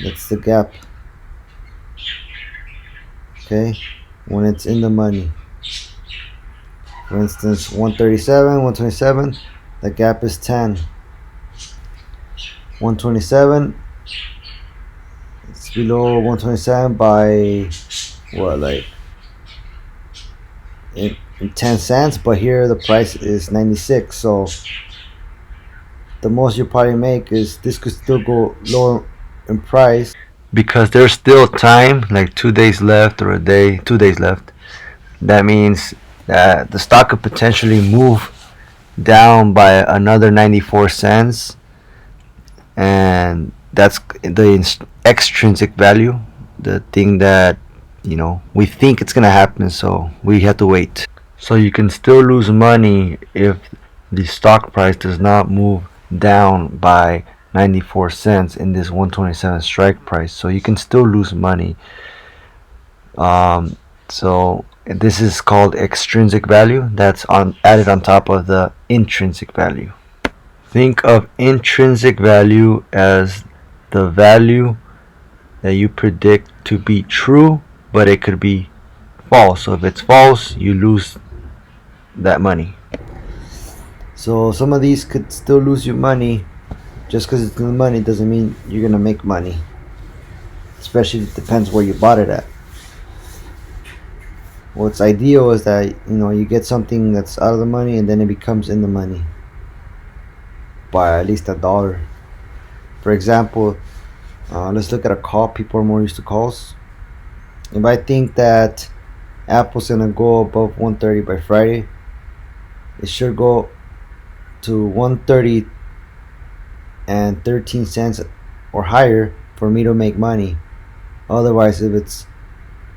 That's the gap. Okay, when it's in the money. For instance, 137, 127, the gap is 10. 127, it's below 127 by what, like in 10 cents, but here the price is 96. So the most you probably make is, this could still go lower in price. Because there's still time, like 2 days left or a day, 2 days left. That means that the stock could potentially move down by another 94 cents, and that's the extrinsic value, the thing that, you know, we think it's gonna happen, so we have to wait. So you can still lose money if the stock price does not move down by 94 cents in this 127 strike price. So you can still lose money. So this is called extrinsic value. That's added on top of the intrinsic value. Think of intrinsic value as the value that you predict to be true, but it could be false. So if it's false, you lose that money. So some of these could still lose you money. Just because it's in the money doesn't mean you're gonna make money. Especially, it depends where you bought it at. What's ideal is that, you know, you get something that's out of the money and then it becomes in the money by at least $1. For example, let's look at a call. People are more used to calls. If I think that Apple's gonna go above 130 by Friday, it should go to 130 and 13 cents or higher for me to make money. Otherwise, if it's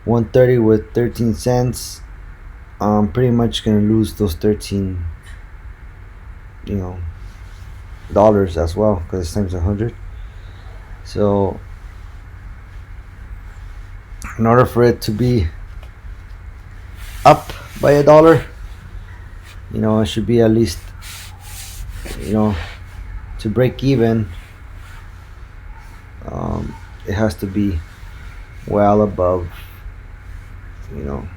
130 with 13 cents, I'm pretty much gonna lose those 13, you know, dollars as well, because it's times 100. So in order for it to be up by $1, you know, it should be at least, you know, to break even, it has to be well above, you know,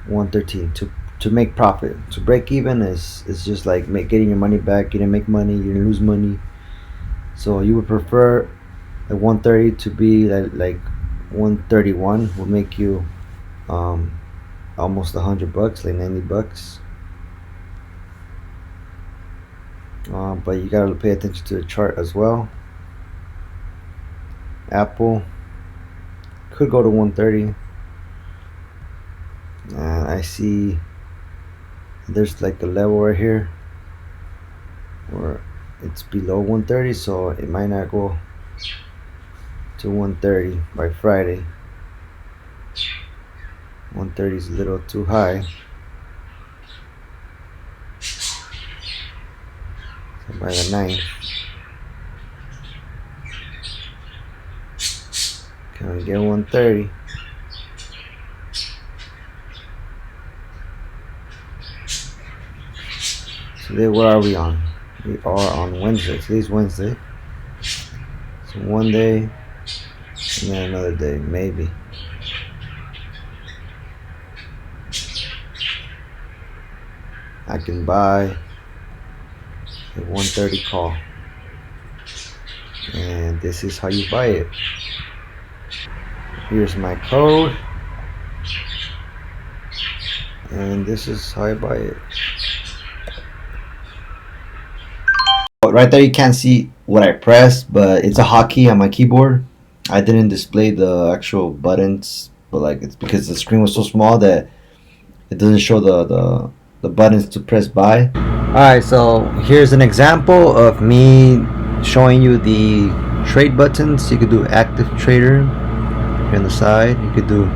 113 to make profit. To break even is just like getting your money back. You didn't make money, you didn't lose money. So you would prefer the 130 to be like 131 would make you almost $100, like $90. But you gotta pay attention to the chart as well. Apple could go to 130, and I see there's like a level right here where it's below 130, so it might not go to 130 by Friday. 130 is a little too high. by the 9th. Can we get 130? Today, what are we on? We are on Wednesday. Today's Wednesday. So one day, and then another day, maybe. I can buy a 130 call. And this is how you buy it. Here's my code. And this is how I buy it. Right there you can't see what I pressed, but it's a hotkey on my keyboard. I didn't display the actual buttons, but like it's because the screen was so small that it doesn't show the buttons to press buy. Alright, so here's an example of me showing you the trade buttons. You could do active trader here on the side. You could do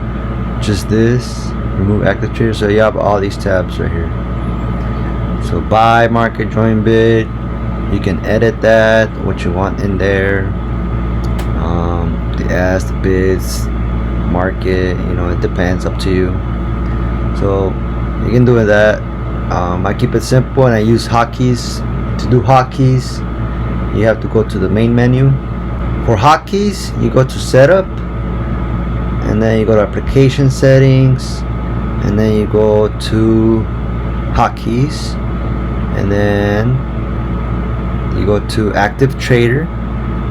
just this, remove active trader. So you have all these tabs right here. So buy, market, join bid. You can edit that, what you want in there. The ask, the bids, market, it depends, up to you. So you can do that. I keep it simple and I use hotkeys. To do hotkeys, you have to go to the main menu. For hotkeys, you go to setup, and then you go to application settings, and then you go to hotkeys, and then you go to active trader,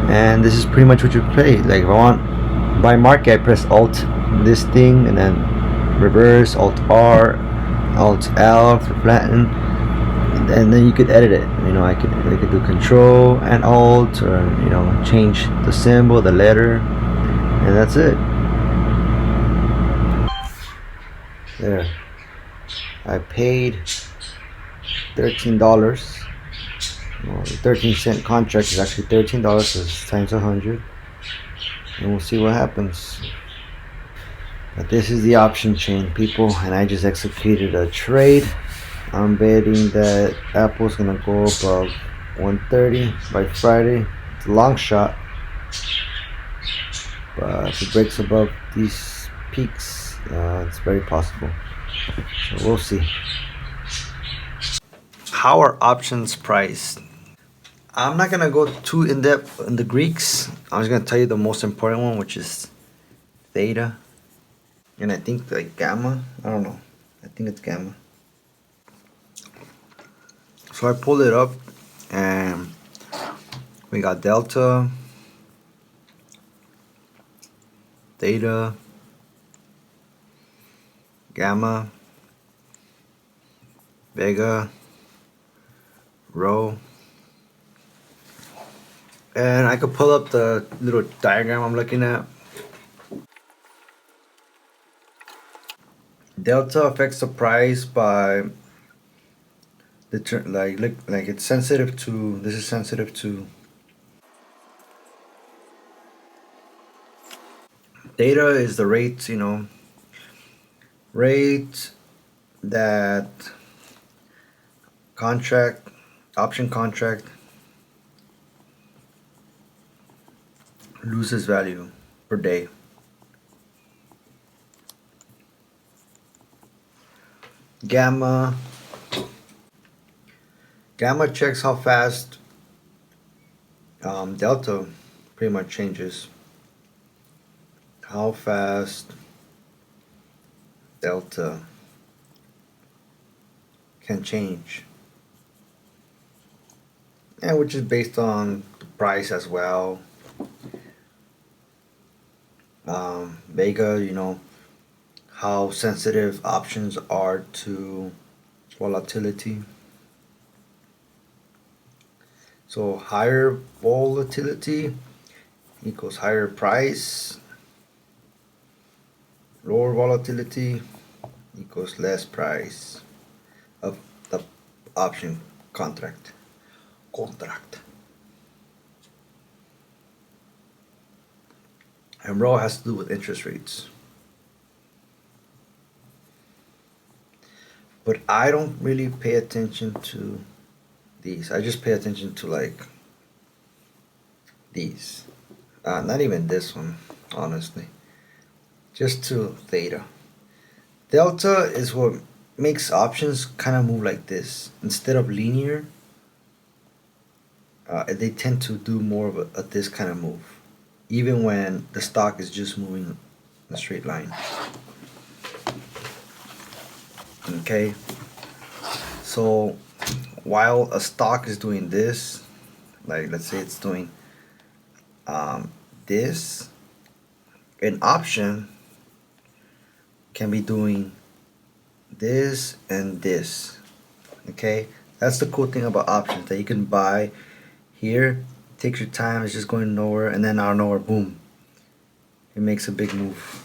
and this is pretty much what you play. Like if I want buy market, I press alt this thing, and then reverse, alt R, alt L for flatten, and then you could edit it. I could do control and alt, or change the symbol, the letter, and that's it. There, I paid $13. The 13-cent contract is actually $13, so it's times 100, and we'll see what happens. But this is the option chain, people, and I just executed a trade. I'm betting that Apple's gonna go above 130 by Friday. It's a long shot, but if it breaks above these peaks, it's very possible. So we'll see. How are options priced? I'm not gonna go too in depth in the Greeks. I'm just gonna tell you the most important one, which is theta, and I think like gamma. I don't know. I think it's gamma. So I pulled it up, and we got delta, theta, gamma, vega, rho, and I could pull up the little diagram I'm looking at. Delta affects the price by the like it's sensitive to. This is sensitive to. Theta is the rate, rate that option contract loses value per day. Gamma checks how fast delta pretty much changes. How fast delta can change, and which is based on the price as well. Vega, how sensitive options are to volatility. So higher volatility equals higher price. Lower volatility equals less price of the option contract. And rho has to do with interest rates. But I don't really pay attention to these. I just pay attention to like these. Not even this one, honestly. Just to theta. Delta is what makes options kind of move like this. Instead of linear, they tend to do more of a this kind of move. Even when the stock is just moving in a straight line. Okay? So while a stock is doing this, like let's say it's doing this, an option can be doing this and this. Okay, that's the cool thing about options, that you can buy here, takes your time, it's just going nowhere, and then out of nowhere, boom, it makes a big move.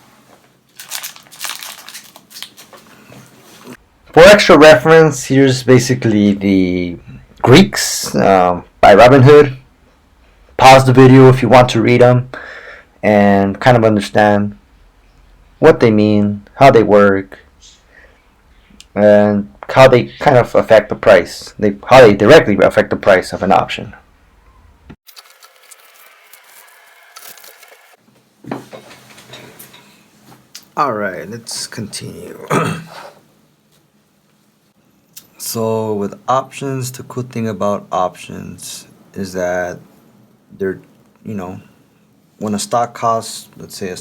For extra reference, here's basically the Greeks by Robin Hood. Pause the video if you want to read them and kind of understand what they mean, how they work, and how they kind of affect the price. How they directly affect the price of an option. Alright, let's continue. So with options, the cool thing about options is that they're, when a stock costs, let's say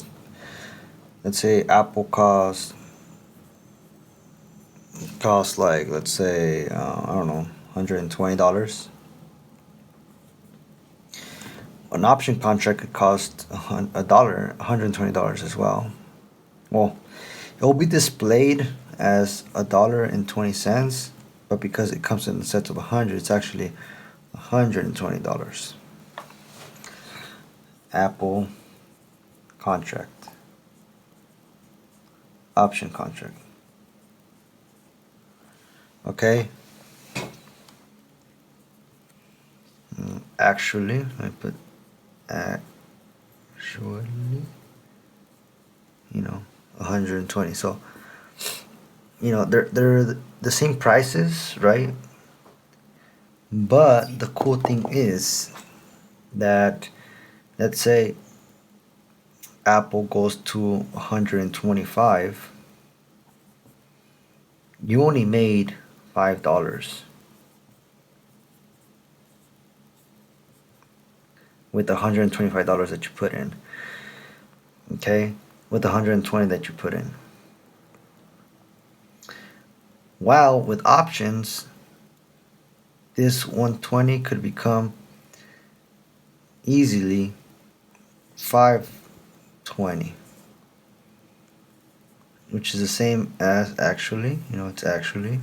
Apple costs like, let's say, I don't know, $120. An option contract could cost $120 as well. Well, it will be displayed as $1.20, but because it comes in the sets of 100, it's actually $120. Apple contract, option contract. Okay. Actually, I put actually, 120. So, they're the same prices, right? But the cool thing is that, let's say Apple goes to 125, you only made $5 with the $125 that you put in. Okay, with the 120 that you put in. While with options, this 120 could become easily 520, which is the same as actually, it's actually,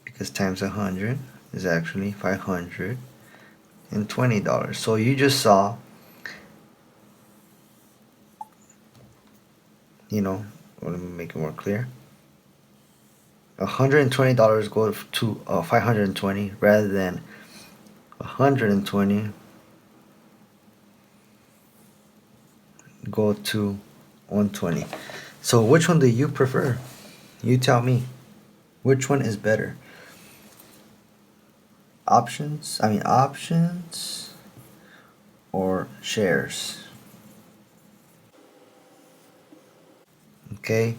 because times 100 is actually $520. So you just saw, let me make it more clear. $120 go to 520 rather than 120 go to 120. So which one do you prefer? You tell me. Which one is better? Options or shares? Okay,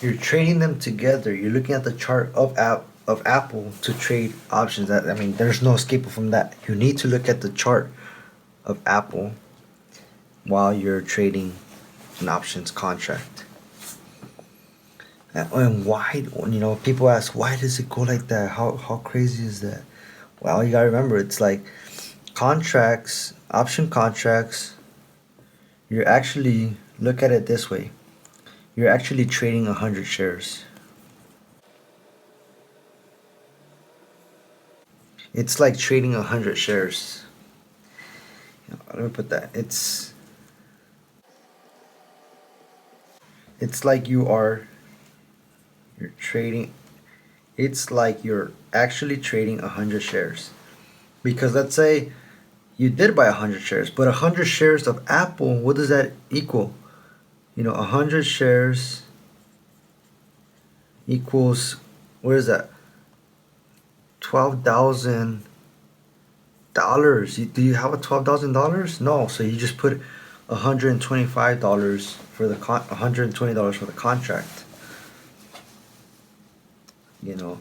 you're trading them together. You're looking at the chart of Apple to trade options. There's no escape from that. You need to look at the chart of Apple while you're trading an options contract. And why, people ask, why does it go like that? How crazy is that? Well, you gotta remember, it's like option contracts, you're actually, look at it this way. You're actually trading 100 shares. It's like trading 100 shares. Let me put that. It's like you're trading. It's like you're actually trading 100 shares. Because let's say you did buy 100 shares, but 100 shares of Apple, what does that equal? 100 shares equals, what is that? $12,000. Do you have a $12,000? No, so you just put $125 for the $120 for the contract. You know,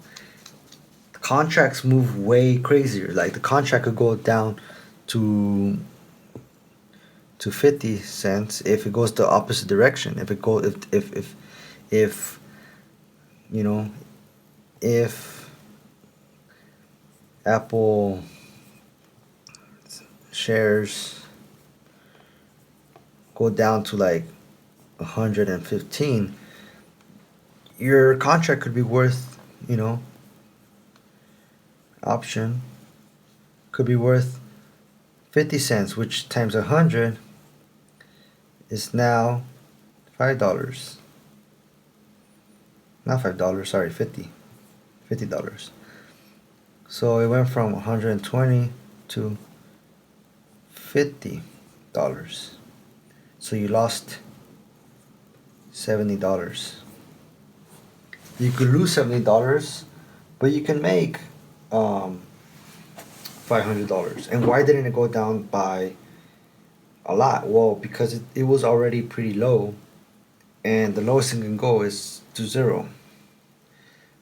contracts move way crazier. Like the contract could go down to 50 cents if it goes the opposite direction. If you know, if Apple shares go down to like 115, your contract could be worth, option could be worth 50 cents, which times 100 is now $5. Not $5, sorry, $50. So it went from 120 to $50. So you lost $70. You could lose $70, but you can make $500. And why didn't it go down by a lot? Well, because it was already pretty low, and the lowest it can go is to zero.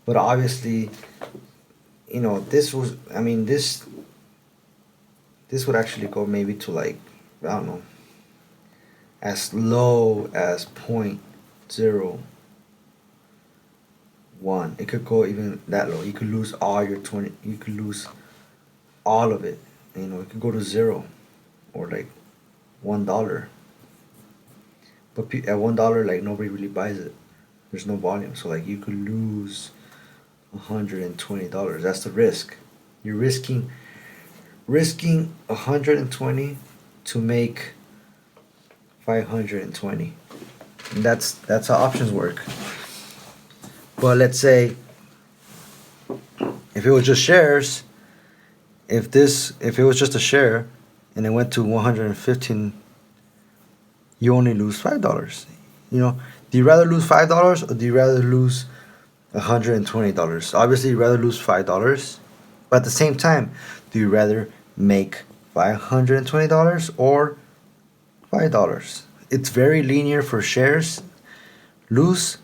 But obviously, this would actually go maybe to like, I don't know, as low as 0.01. It could go even that low. You could lose all your 20. You could lose all of it. It could go to zero, or like $1. But at $1, like nobody really buys it. There's no volume, so like you could lose $120. That's the risk. You're risking 120 to make 520. And that's how options work. But let's say if it was just shares, if it was just a share and it went to 115, you only lose $5. Do you rather lose $5 or do you rather lose $120? Obviously, you rather lose $5, but at the same time, do you rather make $520 or $5? It's very linear for shares. Lose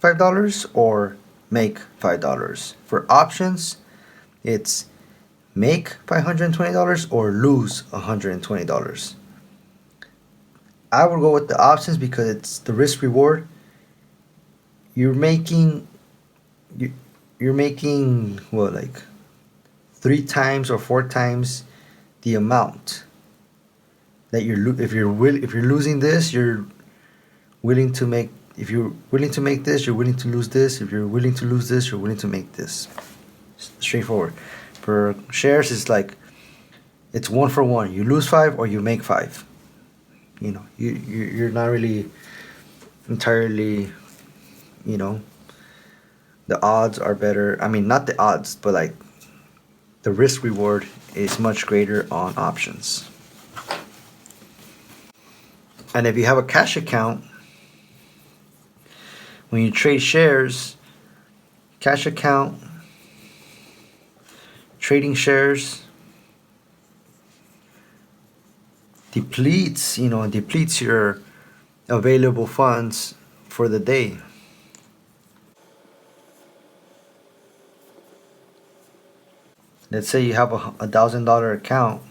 $5 or make $5. For options, it's make $520 or lose $120. I would go with the options because it's the risk reward. You're making what, like 3 times or 4 times the amount that if you're losing this, you're willing to make. If you're willing to make this, you're willing to lose this. If you're willing to lose this, you're willing to make this. Straightforward. For shares, it's like it's 1 for 1. You lose 5 or you make 5. You're not really entirely, the odds are better. I mean, not the odds, but like the risk reward is much greater on options. And if you have a cash account, when you trade shares, cash account, trading shares depletes your available funds for the day. Let's say you have a $1,000 account.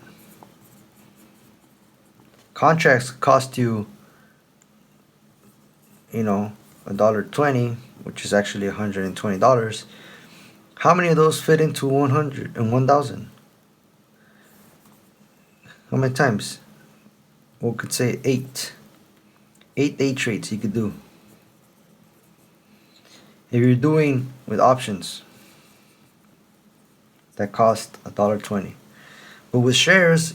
Contracts cost you, $1.20, which is actually $120. How many of those fit into 100 and 1,000? How many times? We could say 8. 8 day trades you could do. If you're doing with options, that cost $1.20. But with shares,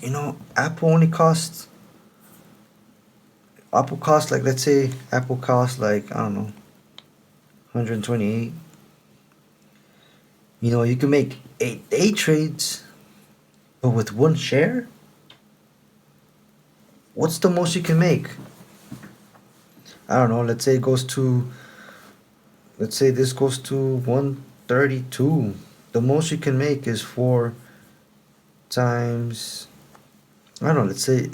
Apple costs like, let's say Apple costs like, I don't know, 128. You can make 8 day trades, but with one share, what's the most you can make? I don't know, let's say this goes to 132. the most you can make is 4 times, I don't know, let's say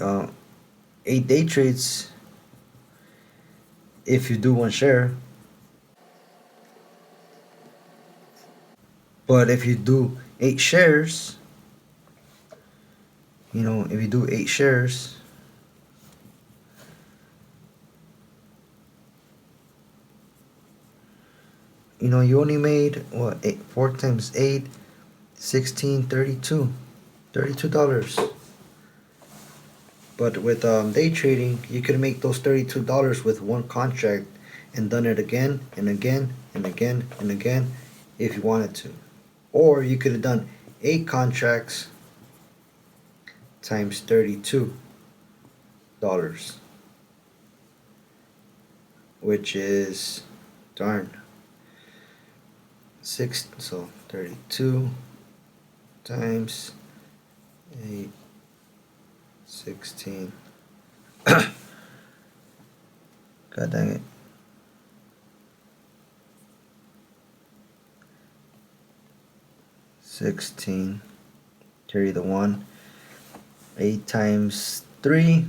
8 day trades if you do 1 share. But if you do 8 shares, if you do 8 shares, you only made what, 4 times 8, 16, $32. But with day trading, you could make those $32 with 1 contract and done it again and again and again and again if you wanted to. Or you could have done 8 contracts times $32, which is, darn, 6, so 32 times 8, 16. God dang it. 16, carry the 1. 8 times 3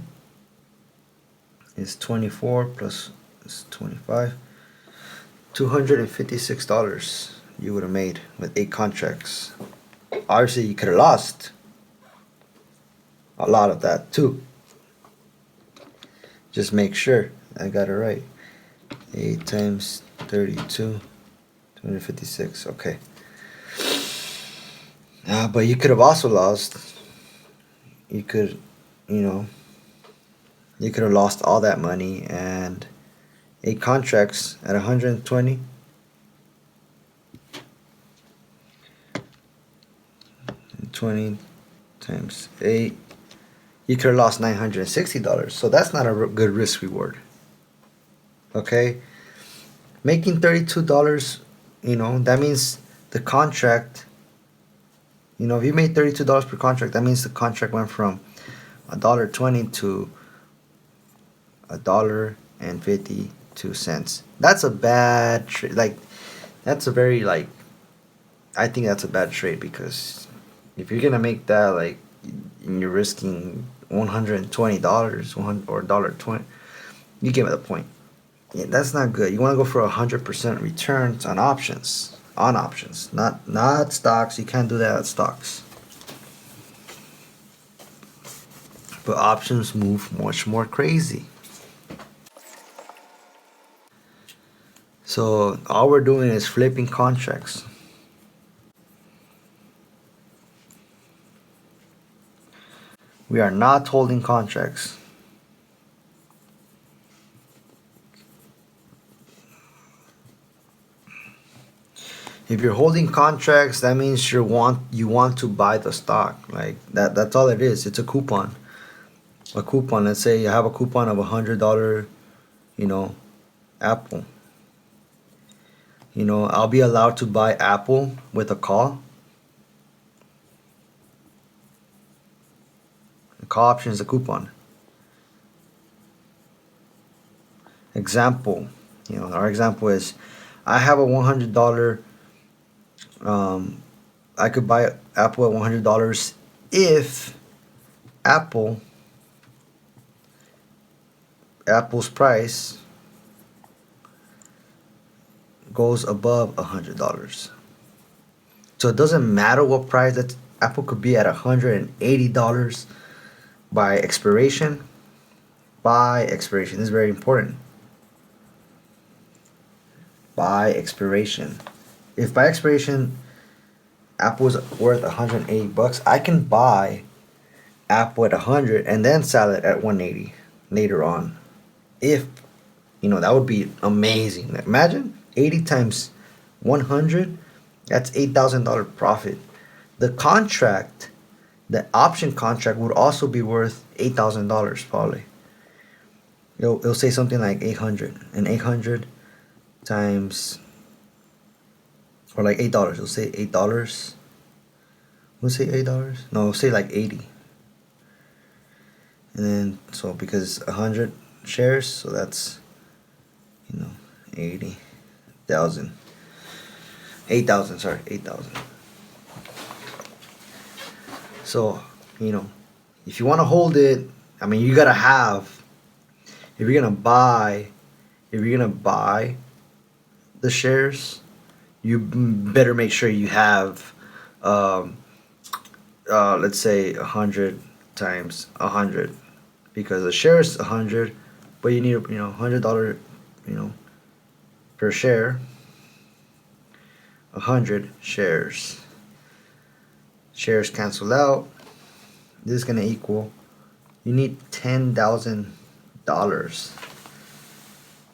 is 24 plus is 25. $256 you would have made with 8 contracts. Obviously, you could have lost a lot of that too. Just make sure I got it right. 8 times 32, 256. Okay. But you could have also lost. You could, you could have lost all that money, and 8 contracts at 120. 20 times 8. You could have lost $960. So that's not a good risk reward. Okay? Making $32, that means the contract, if you made $32 per contract, that means the contract went from $1.20 to $1.52. That's a bad trade. That's a very, I think that's a bad trade, because if you're gonna make that, and you're risking $120 or $1.20, you get the point. Yeah, that's not good. You want to go for 100% returns on options. Not stocks. You can't do that at stocks. But options move much more crazy. So all we're doing is flipping contracts. We are not holding contracts. If you're holding contracts, that means you want to buy the stock. That's all it is. It's a coupon. A coupon. Let's say you have a coupon of $100, Apple. I'll be allowed to buy Apple with a call. The call option is a coupon. Example. Our example is, I have a $100. I could buy Apple at $100 if Apple's price goes above $100. So it doesn't matter what price that Apple could be at $180 by expiration. By expiration. This is very important. By expiration. If by expiration Apple is worth $180, I can buy Apple at $100 and then sell it at $180 later on. If that would be amazing. Imagine 80 times 100. That's $8,000 profit. The option contract would also be worth $8,000 probably. It'll say something like 800, and 800 times, or like $8. It'll say $8. We'll say $8. No, it'll say like 80. And then because 100 shares, so that's 80,000. 8,000. Sorry, 8,000. So, if you want to hold it, I mean, you gotta have. If you're gonna buy the shares, you better make sure you have, um, let's say 100 times 100, because the share is 100, but you need $100, per share. 100 shares. Shares cancel out. This is gonna equal. You need $10,000.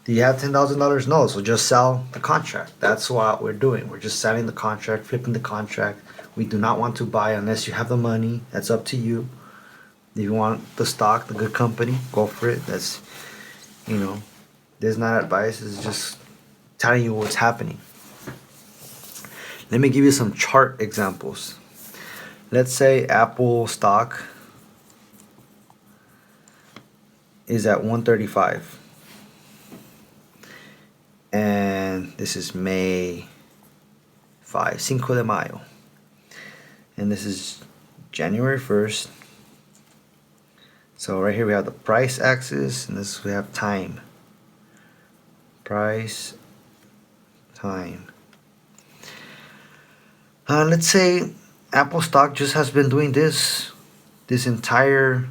Do you have $10,000? No, so just sell the contract. That's what we're doing. We're just selling the contract, flipping the contract. We do not want to buy unless you have the money. That's up to you. If you want the stock, the good company, go for it. That's, this is not advice. It's just telling you what's happening. Let me give you some chart examples. Let's say Apple stock is at 135. And this is May 5, Cinco de Mayo. And this is January 1st. So right here we have the price axis, and this we have time. Price, time. Let's say Apple stock just has been doing this entire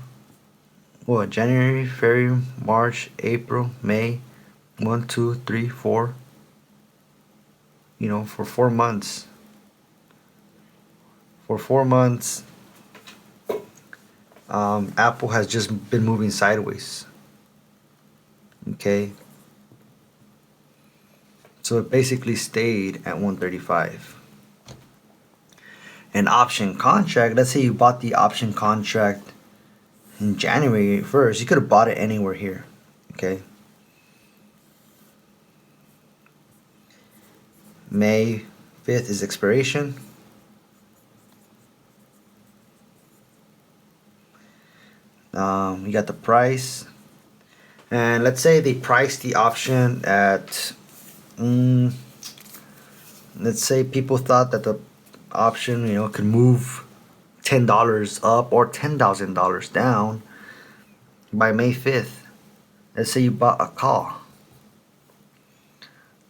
January, February, March, April, May, 1, 2, 3, 4. For 4 months. For 4 months, Apple has just been moving sideways. Okay. So it basically stayed at 135. An option contract, let's say you bought the option contract in January 1st, you could have bought it anywhere here. Okay. May 5th is expiration. You got the price. And let's say they priced the option at, let's say people thought that the option, could move $10 up or $10,000 down by May 5th. Let's say you bought a call.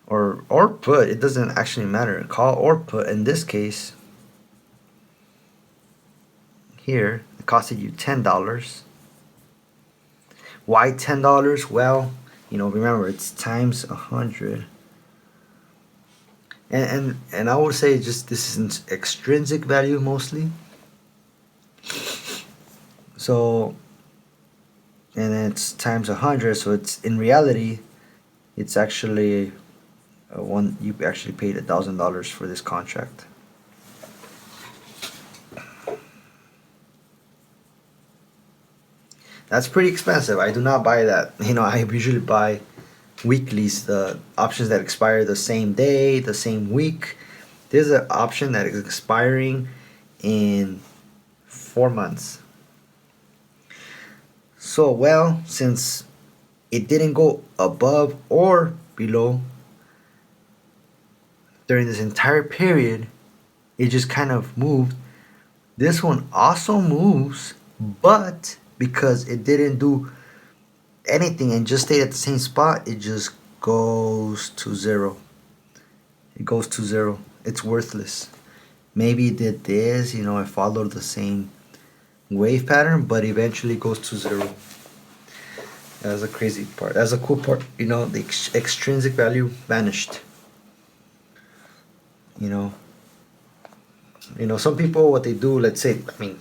Or put, it doesn't actually matter, call or put. In this case, here, it costed you $10. Why $10? Well, remember, it's times 100. And I would say just this is extrinsic value mostly. So, and it's times 100, so it's in reality, it's actually you actually paid $1,000 for this contract. That's pretty expensive. I do not buy that. I usually buy weeklies, the options that expire the same day, the same week. There's an option that is expiring in 4 months. So, well, since it didn't go above or below during this entire period, it just kind of moved. This one also moves, but because it didn't do anything and just stayed at the same spot, it just goes to zero. It goes to zero. It's worthless. Maybe it did this, it followed the same wave pattern, but eventually goes to zero. That's the crazy part. That's the cool part. The extrinsic value vanished. Some people, what they do, let's say,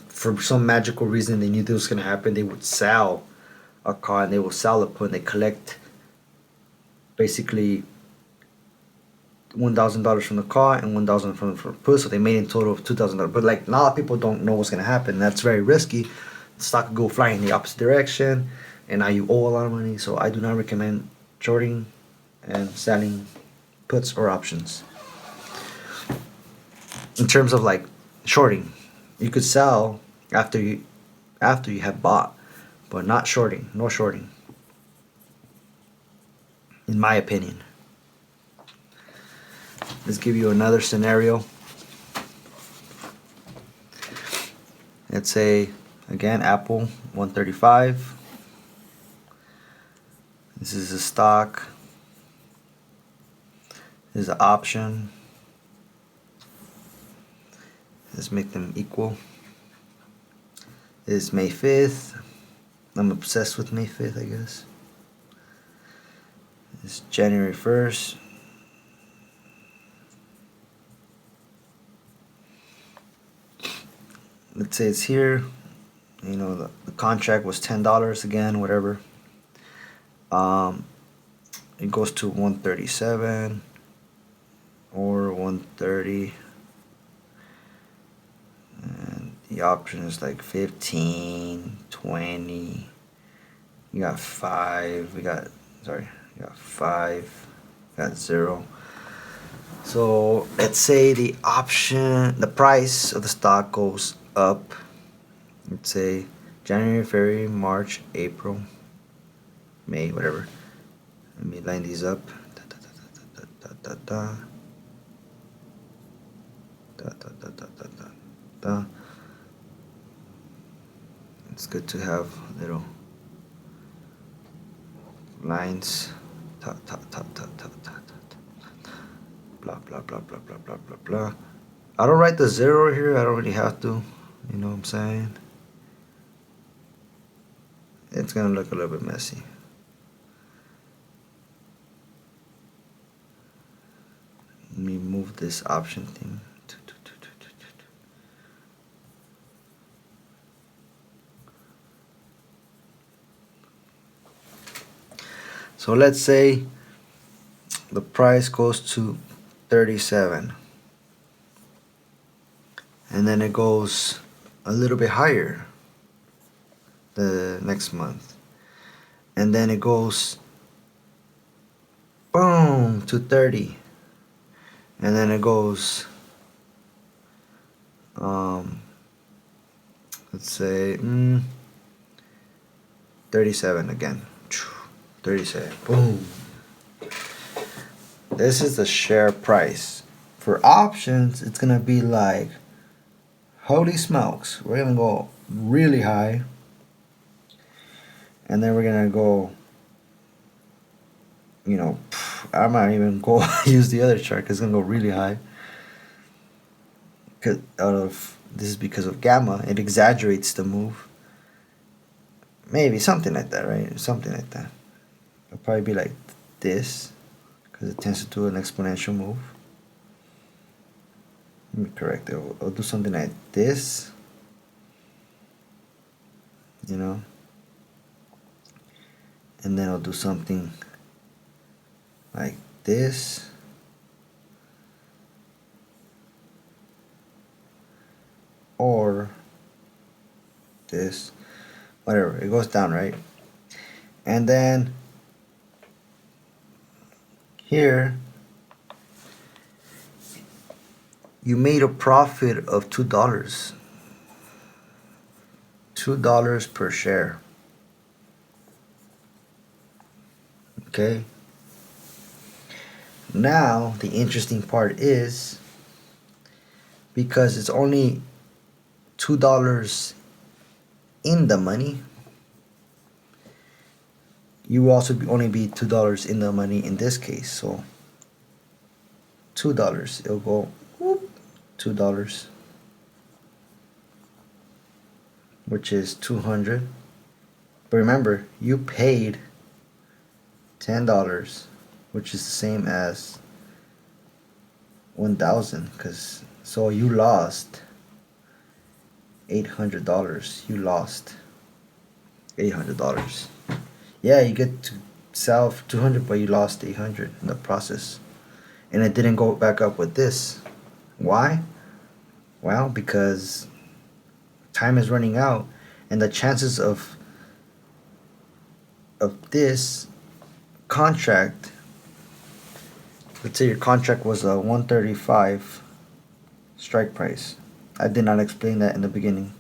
for some magical reason, they knew this was going to happen, they would sell a car and they will sell a put and they collect basically $1,000 from the car and $1,000 from the put, so they made in total of $2,000. But a lot of people don't know what's going to happen. That's very risky. The stock could go flying in the opposite direction, and now you owe a lot of money. So I do not recommend shorting and selling puts or options. In terms of shorting, you could sell after you have bought, but not shorting. No shorting, in my opinion. Let's give you another scenario. let's say again Apple 135. This is a stock. This is an option. Let's make them equal. It's May 5th. I'm obsessed with May 5th, I guess. It's January 1st. Let's say it's here. You know, the contract was $10 again, whatever. It goes to 137 or 130. And the option is like 15, 20. You got 5. You got 5. You got 0. So let's say the price of the stock goes up. Let's say January, February, March, April, May, whatever. Let me line these up. Da, da, da, da, da, da, da, da, da, da, da, da, da. It's good to have little lines. Ta, ta, ta, ta, ta, ta, ta. Blah, blah, blah, blah, blah, blah, blah, blah. I don't write the 0 here. I don't really have to. You know what I'm saying? It's gonna look a little bit messy. Let me move this option thing. So let's say the price goes to 37. And then it goes a little bit higher the next month. And then it goes boom to 30. And then it goes let's say 37 again. 37. Boom. This is the share price. For options, it's gonna be like, holy smokes, we're gonna go really high. And then we're gonna go, you know, I might even go use the other chart because it's gonna go really high. This is because of gamma. It exaggerates the move. Maybe something like that, right? Something like that. It'll probably be like this because it tends to do an exponential move. Let me correct it. I'll do something like this. You know. And then I'll do something like this. Or this. Whatever. It goes down, right? And then here you made a profit of $2. $2 per share. Okay. Now the interesting part is, because it's only $2 in the money, you will also only be $2 in the money in this case. So $2, it'll go whoop, $2, which is 200. But remember, you paid $10, which is the same as 1,000, because so you lost $800. You lost $800. Yeah, you get to sell for 200, but you lost 800 in the process, and it didn't go back up with this. Why? Well, because time is running out, and the chances of this contract, let's say your contract was a 135 strike price. I did not explain that in the beginning.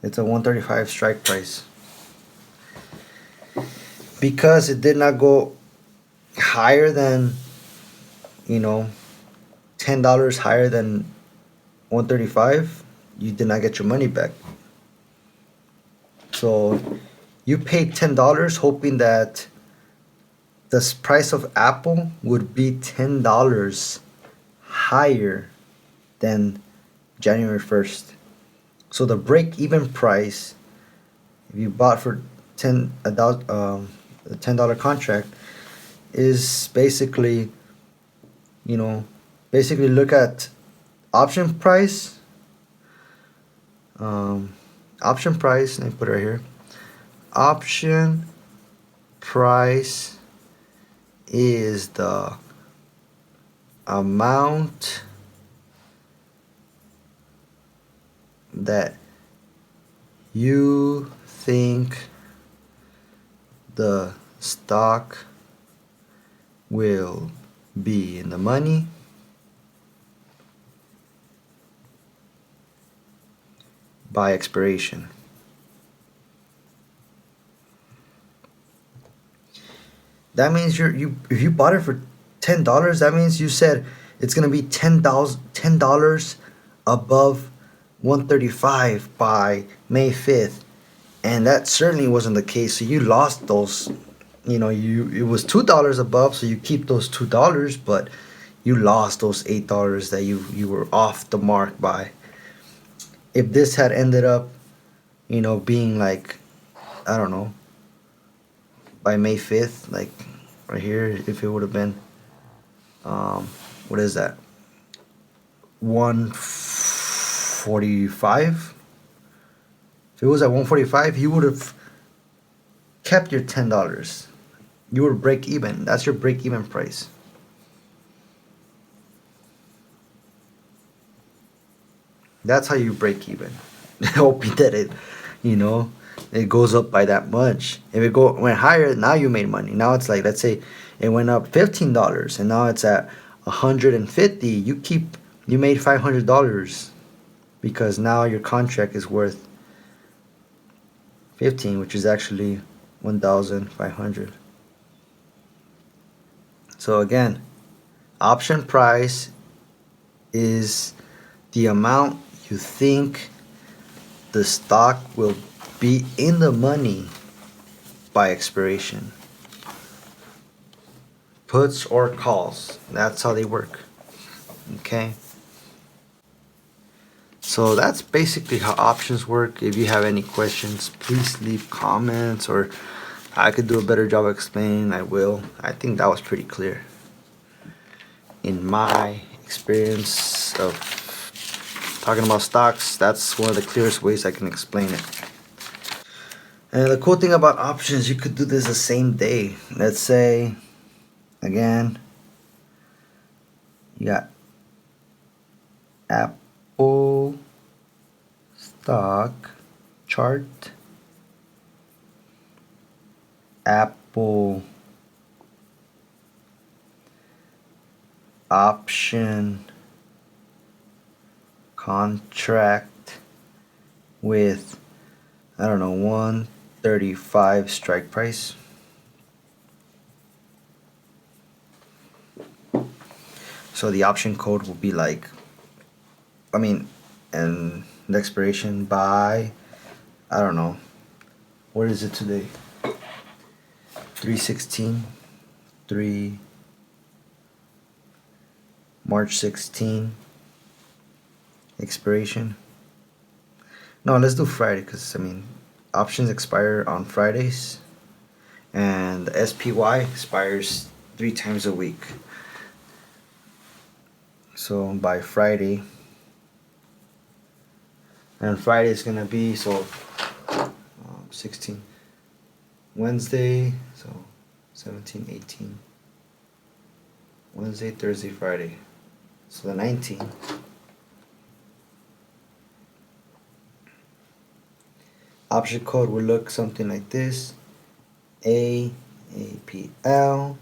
It's a 135 strike price. Because it did not go higher than, you know, $10 higher than 135, you did not get your money back. So you paid $10 hoping that the price of Apple would be $10 higher than January 1st. So the break-even price, if you bought for a $10 contract, is basically, basically look at option price. Option price, let me put it right here. Option price is the amount that you think the stock will be in the money by expiration. That means if you bought it for $10, that means you said it's gonna be $10 above 135 by May 5th, and that certainly wasn't the case. So you lost those. It was $2 above, so you keep those $2, but you lost those $8 that you were off the mark by. If this had ended up, being like, I don't know, by May 5th, like right here, if it would have been, what is that? 145? If it was at 145, you would have kept your $10. You would break even. That's your break even price. That's how you break even. Hoping that it goes up by that much. If it went higher, now you made money. Now it's like, let's say it went up $15 and now it's at $150. You made $500 because now your contract is worth 15, which is actually 1,500. So again, option price is the amount you think the stock will be in the money by expiration. Puts or calls, that's how they work. Okay, so that's basically how options work. If you have any questions, please leave comments, or I could do a better job of explaining, I will. I think that was pretty clear in my experience of talking about stocks. That's one of the clearest ways I can explain it. And the cool thing about options, you could do this the same day. Let's say, again, you got Apple stock chart, Apple option contract with, I don't know, 135 strike price. So the option code will be like, and the expiration by, I don't know, what is it today? 3/16, March 16, expiration. No, let's do Friday, because options expire on Fridays, and the SPY expires 3 times a week. So by Friday, and Friday is gonna be 16, Wednesday, so 17, 18, Wednesday, Thursday, Friday, so the 19th. Option code will look something like this: APL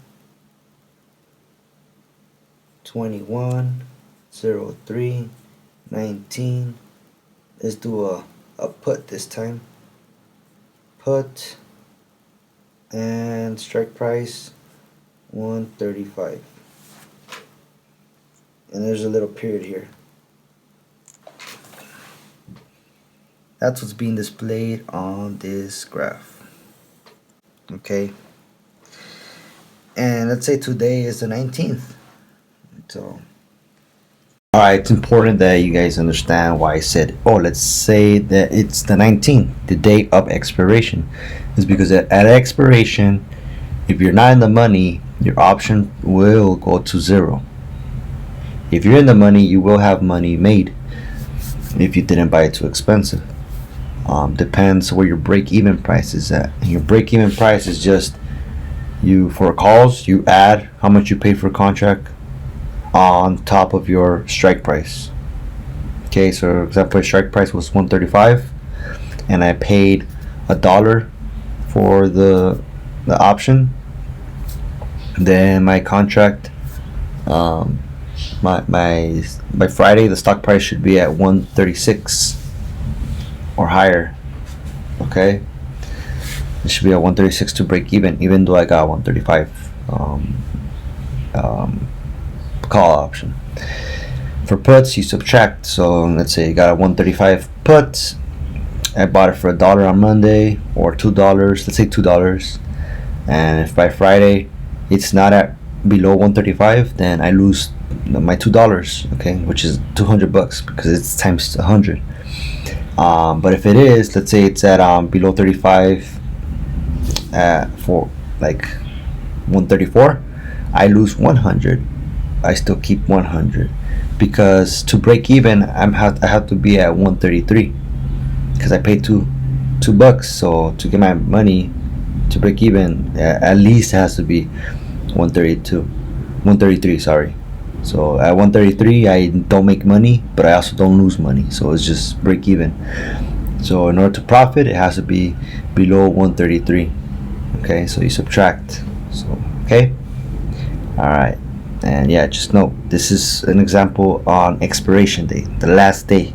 210319. Let's do a put this time. Put, and strike price 135. and there's a little period here. That's what's being displayed on this graph. Okay. And let's say today is the 19th. So Alright, it's important that you guys understand why I said, oh, let's say that it's the 19th, the date of expiration. Is because at expiration, if you're not in the money, your option will go to zero. If you're in the money, you will have money made if you didn't buy it too expensive. Depends where your break-even price is at. And your break-even price is just you for calls. You add how much you pay for a contract on top of your strike price. Okay, so for example, strike price was 135, and I paid $1 for the option. Then my contract, my by Friday, the stock price should be at 136 or higher. Okay, it should be at 136 to break even though I got 135 call option. For puts, you subtract. So let's say you got a 135 put. I bought it for $1 on Monday or $2. Let's say $2. And if by Friday it's not at below 135, then I lose my $2. Okay, which is $200 because it's times 100. But if it is, let's say it's at below 35 for like 134, I lose 100. I still keep 100 because to break even, I have to be at 133 because I paid $2. So to get my money to break even, at least it has to be 133. Sorry. So at 133, I don't make money, but I also don't lose money. So it's just break even. So in order to profit, it has to be below 133. Okay, so you subtract. So okay, all right, and yeah, just note this is an example on expiration date, the last day,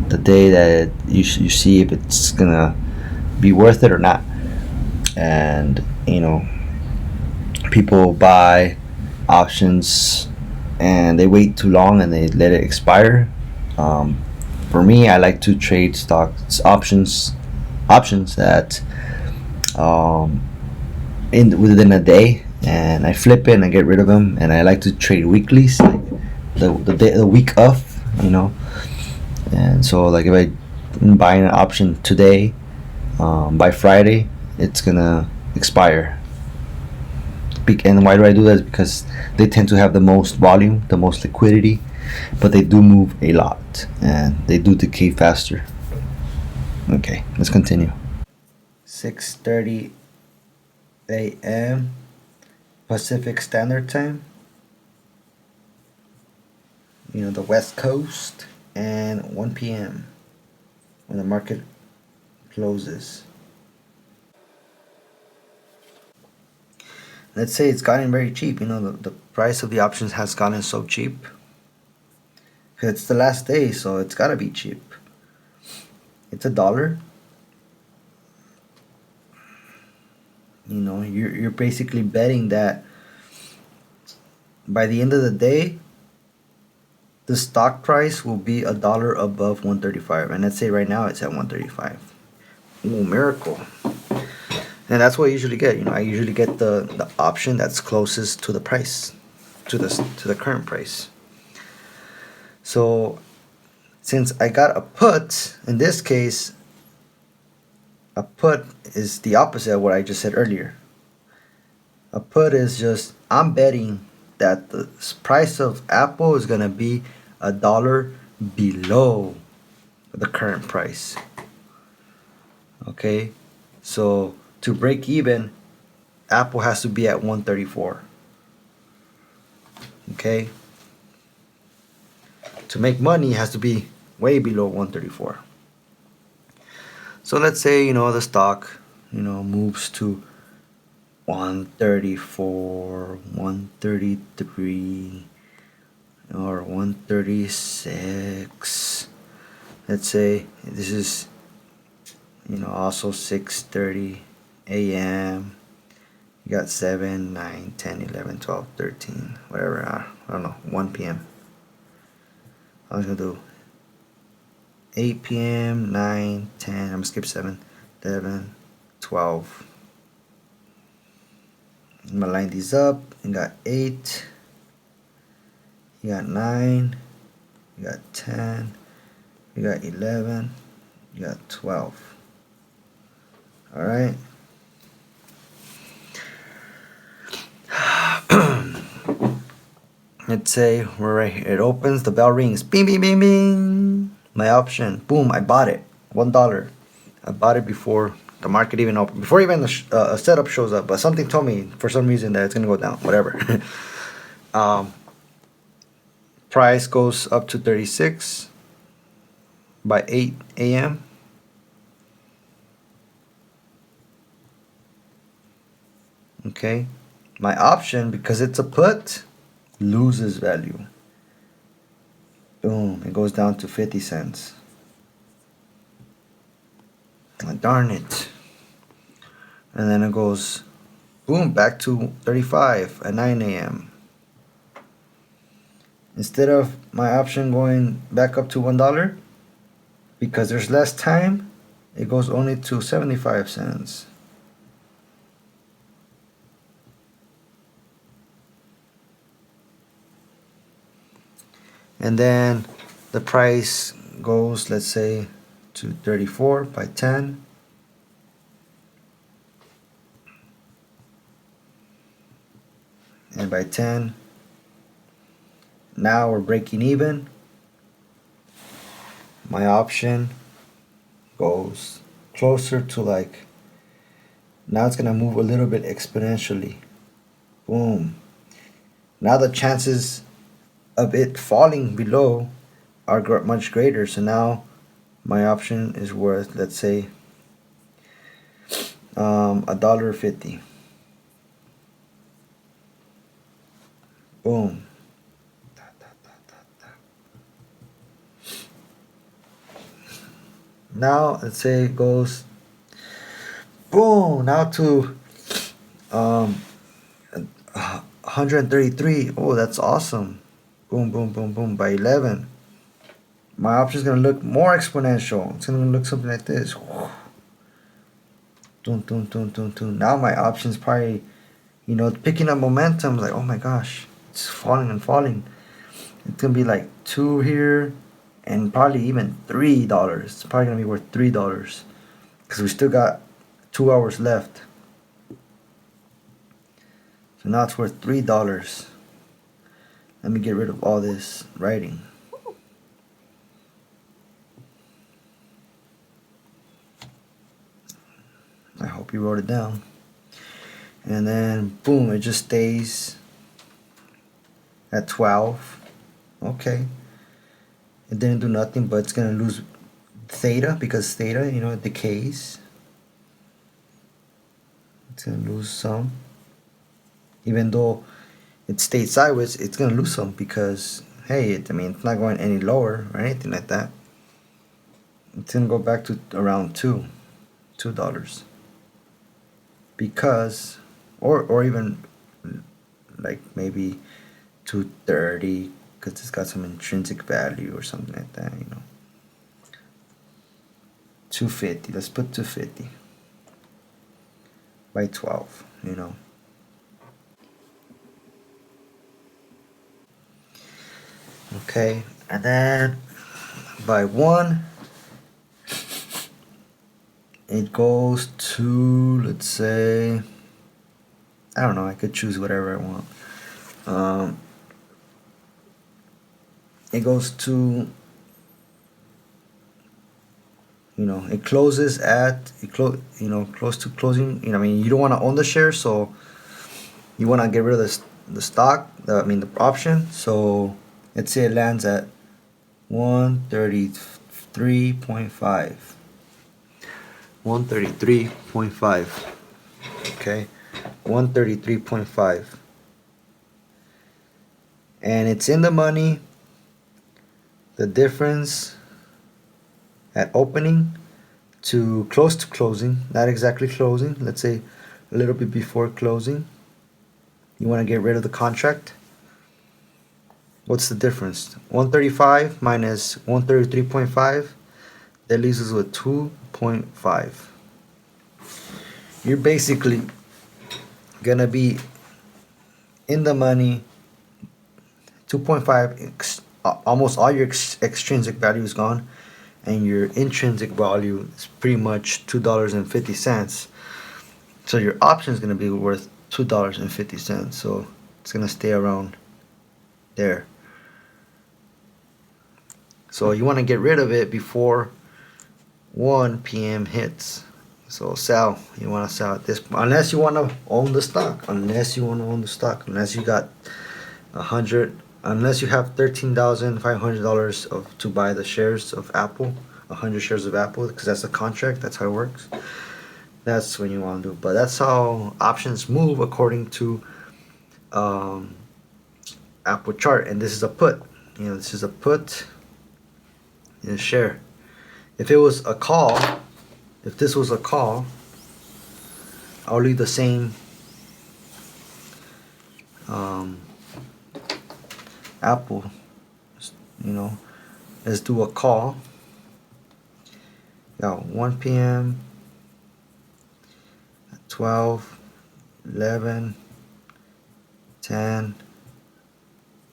the day that you see if it's gonna be worth it or not. And people buy options and they wait too long and they let it expire. For me, I like to trade stocks options that within a day, and I flip it and I get rid of them. And I like to trade weeklies, like the week of, And so like if I'm buying an option today, by Friday it's gonna expire. And why do I do that? Is because they tend to have the most volume, the most liquidity, but they do move a lot and they do decay faster. Okay, let's continue. 6:30 a.m. Pacific Standard Time. The West Coast, and 1 p.m. when the market closes. Let's say it's gotten very cheap. The price of the options has gotten so cheap. It's the last day, so it's gotta be cheap. It's $1. You're basically betting that by the end of the day, the stock price will be $1 above 135. And let's say right now it's at 135. Ooh, miracle. And that's what I usually get. I usually get the option that's closest to the price, to the current price. So since I got a put, in this case, a put is the opposite of what I just said earlier. A put is just, I'm betting that the price of Apple is going to be $1 below the current price. Okay, so to break even, Apple has to be at 134. Okay, to make money, it has to be way below 134. So let's say the stock moves to 134, 133, or 136. Let's say this is also 6:30 a.m. You got 7, 9, 10, 11, 12, 13, whatever. I don't know, 1 p.m. I was going to do 8 p.m., 9, 10. I'm going to skip 7, 11, 12. I'm going to line these up. You got 8. You got 9. You got 10. You got 11. You got 12. Alright. Let's say we're right here. It opens, the bell rings. Bing, bing, bing, bing. My option. Boom, I bought it. $1. I bought it before the market even opened. Before even the a setup shows up. But something told me for some reason that it's going to go down. Whatever. Price goes up to 36 by 8 a.m. Okay. My option, because it's a put, loses value. Boom, it goes down to 50 cents. Oh, darn it. And then it goes, boom, back to 35 at 9 a.m. Instead of my option going back up to $1, because there's less time, it goes only to 75 cents. And then the price goes, let's say, to 34 by 10. And by 10, now we're breaking even. My option goes closer to like, now it's gonna move a little bit exponentially. Boom. Now the chances of it falling below are much greater. So now my option is worth, let's say, $1.50. Boom. Now let's say it goes boom now to 133. Oh, that's awesome. Boom, boom, boom, boom by 11. My option is gonna look more exponential. It's gonna look something like this. Dun, dun, dun, dun, dun. Now my option's probably, picking up momentum. Like, oh my gosh, it's falling and falling. It's gonna be like 2 here, and probably even $3. It's probably gonna be worth $3 because we still got 2 hours left. So now it's worth $3. Let me get rid of all this writing. I hope you wrote it down. And then boom, it just stays at 12. Okay. It didn't do nothing, but it's gonna lose theta because theta, it decays. It's gonna lose some. Even though it stayed sideways, it's gonna lose some because hey, it's not going any lower or anything like that. It's gonna go back to around $2. Because or even like maybe 230 because it's got some intrinsic value or something like that, 250. Let's put 250 by 12, Okay, and then by 1 it goes to, let's say, I don't know, I could choose whatever I want. It goes to, it closes at, close to closing. You don't want to own the share, so you want to get rid of the stock, the option. So let's say it lands at 133.5. 133.5. Okay, 133.5. And it's in the money. The difference at opening to close to closing, not exactly closing. Let's say a little bit before closing. You want to get rid of the contract. What's the difference? 135 minus 133.5. That leaves us with 2.5. You're basically gonna be in the money. 2.5. Almost all your extrinsic value is gone, and your intrinsic value is pretty much $2.50. So your option is gonna be worth $2.50. So it's gonna stay around there. So you want to get rid of it before 1 p.m. hits. So sell. You want to sell at this, unless you want to own the stock. Unless you got 100. Unless you have $13,500 of to buy the shares of Apple, 100 shares of Apple, because that's a contract. That's how it works. That's when you want to do. But that's how options move according to Apple chart. And this is a put. This is a put in a share. If it was a call, if this was a call, I'll leave the same Apple. Let's do a call. 1 p.m. 12, 11, 10,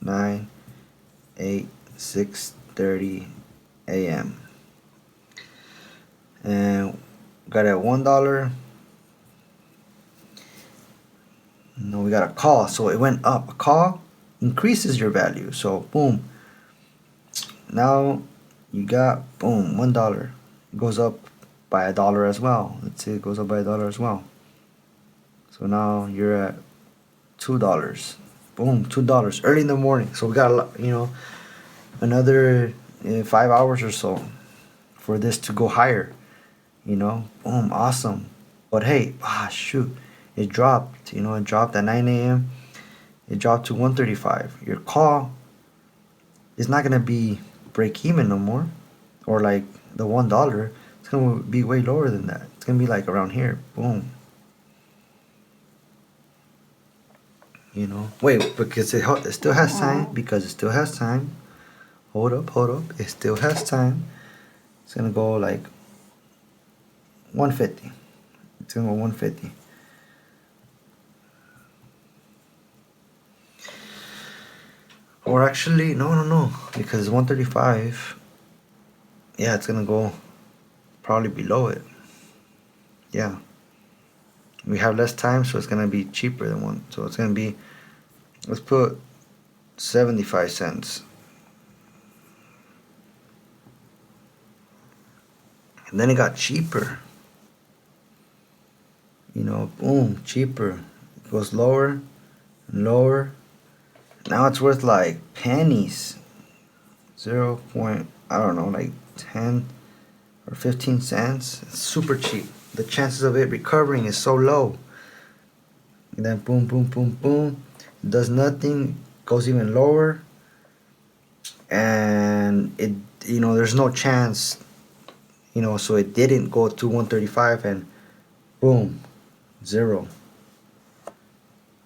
9, 8, 6:30 a.m. And got it at $1. No, we got a call, so it went up. A call increases your value. So boom. Now you got boom $1. It goes up by $1 as well. Let's say it goes up by $1 as well. So now you're at $2. Boom, $2 early in the morning. So we got another 5 hours or so for this to go higher. Boom, awesome. But hey, shoot, it dropped. It dropped at 9 a.m. It dropped to 135. Your call is not gonna be break even no more, or like the $1. It's gonna be way lower than that. It's gonna be like around here. Boom. Wait, because it still has time. Because it still has time. Hold up. It still has time. It's gonna go like 150. It's gonna go 150. Or actually, no, because 135. Yeah, it's gonna go probably below it. Yeah. We have less time, so it's gonna be cheaper than one. So it's gonna be, let's put 75 cents. And then it got cheaper. Boom, cheaper. It goes lower and lower. Now it's worth like pennies. 0. I don't know, like 10 or 15 cents. It's super cheap. The chances of it recovering is so low. And then boom, boom, boom, boom. It does nothing. Goes even lower. And it, there's no chance. So it didn't go to 135 and boom, 0.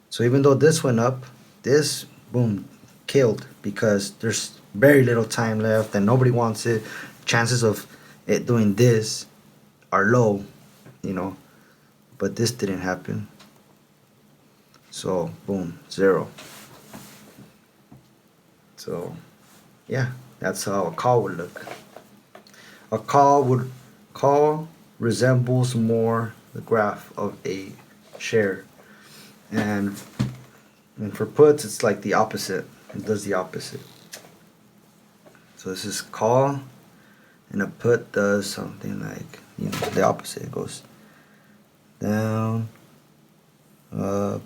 So even though this went up, this boom killed, because there's very little time left and nobody wants it. Chances of it doing this are low, but this didn't happen. So boom, 0. So yeah, that's how a call would look. A call resembles more the graph of a share, and for puts it's like the opposite. It does the opposite. So this is call, and a put does something like the opposite. It goes down, up,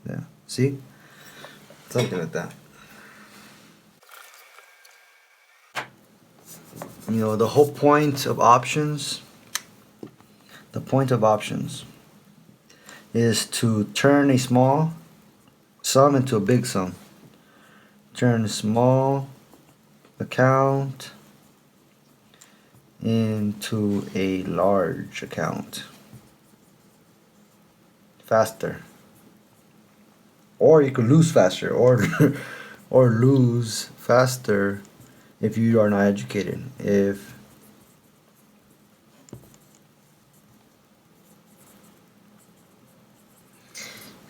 down. See, something like that. The whole point of options. The point of options is to turn a small sum into a big sum. Turn a small account into a large account. faster, or you could lose faster, or or lose faster if you are not educated. If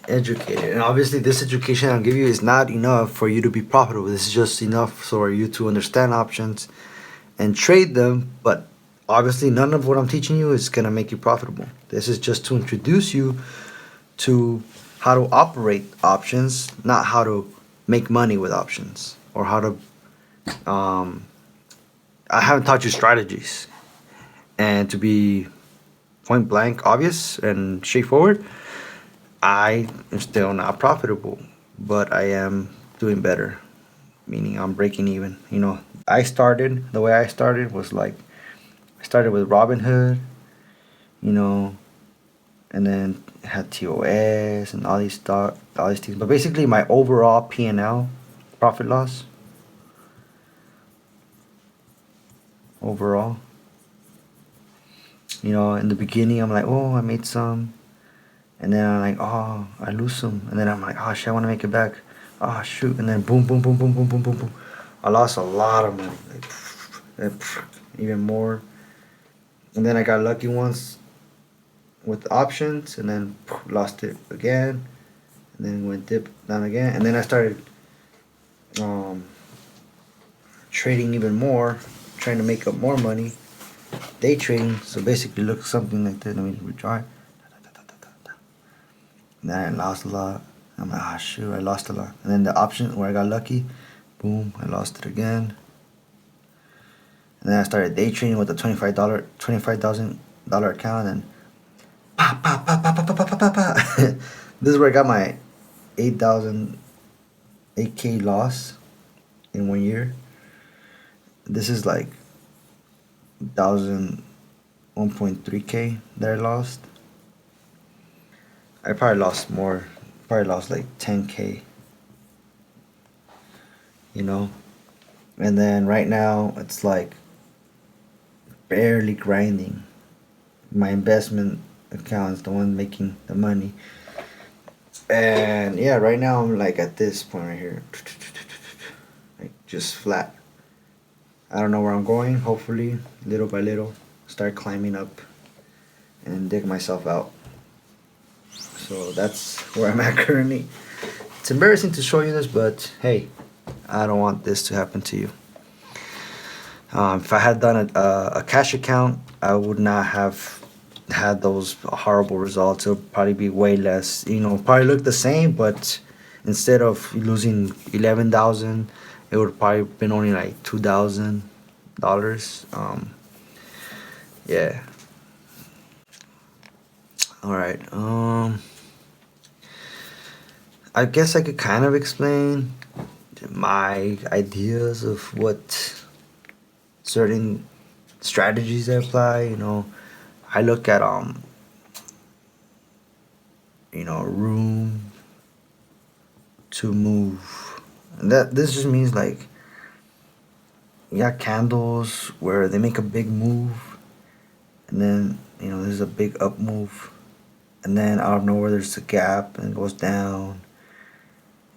educated, and obviously this education I'll give you is not enough for you to be profitable. This is just enough for you to understand options and trade them, but obviously none of what I'm teaching you is going to make you profitable. This is just to introduce you to how to operate options, not how to make money with options, or how to I haven't taught you strategies. And to be point blank obvious and straightforward, I am still not profitable, but I am doing better, meaning I'm breaking even. The way I started was like, I started with Robinhood, you know, and then had TOS and all these things. But basically, my overall P&L, profit loss, overall, in the beginning, I'm like, oh, I made some. And then I'm like, oh, I lose some. And then I'm like, oh, shit, I want to make it back. Oh, shoot. And then boom, boom, boom, boom, boom, boom, boom, boom. I lost a lot of money. Even more. And then I got lucky once with options, and then lost it again. And then went dip down again. And then I started trading even more, trying to make up more money. Day trading. So basically, look something like that. Let me retry. And then I lost a lot. I'm like, ah, shoot, I lost a lot. And then the option where I got lucky, boom, I lost it again. And then I started day trading with a $25,000 account, and pa pa pa pa pa pa pa pa pa pa. This is where I got my 8K loss in 1 year. This is like 1.3K that I lost. I probably lost more. Probably lost like 10K. And then right now it's like barely grinding. My investment account is the one making the money. And yeah, right now I'm like at this point right here. Like just flat. I don't know where I'm going. Hopefully, little by little, start climbing up and dig myself out. So that's where I'm at currently. It's embarrassing to show you this, but hey, I don't want this to happen to you. If I had done a cash account, I would not have had those horrible results. It would probably be way less. Probably look the same, but instead of losing 11,000, it would probably been only like $2,000. Yeah. All right. I guess I could kind of explain my ideas of what certain strategies I apply. I look at room to move, and this just means like you got candles where they make a big move, and then there's a big up move, and then out of nowhere there's a gap and it goes down,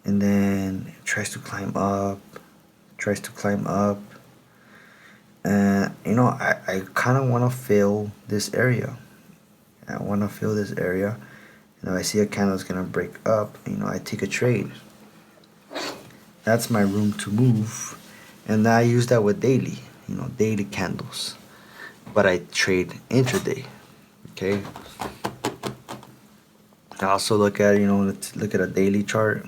and then it tries to climb up, and I kind of want to fill this area. I see a candle that's gonna break up, I take a trade. That's my room to move, and I use that with daily candles, but I trade intraday. Okay. I also let's look at a daily chart,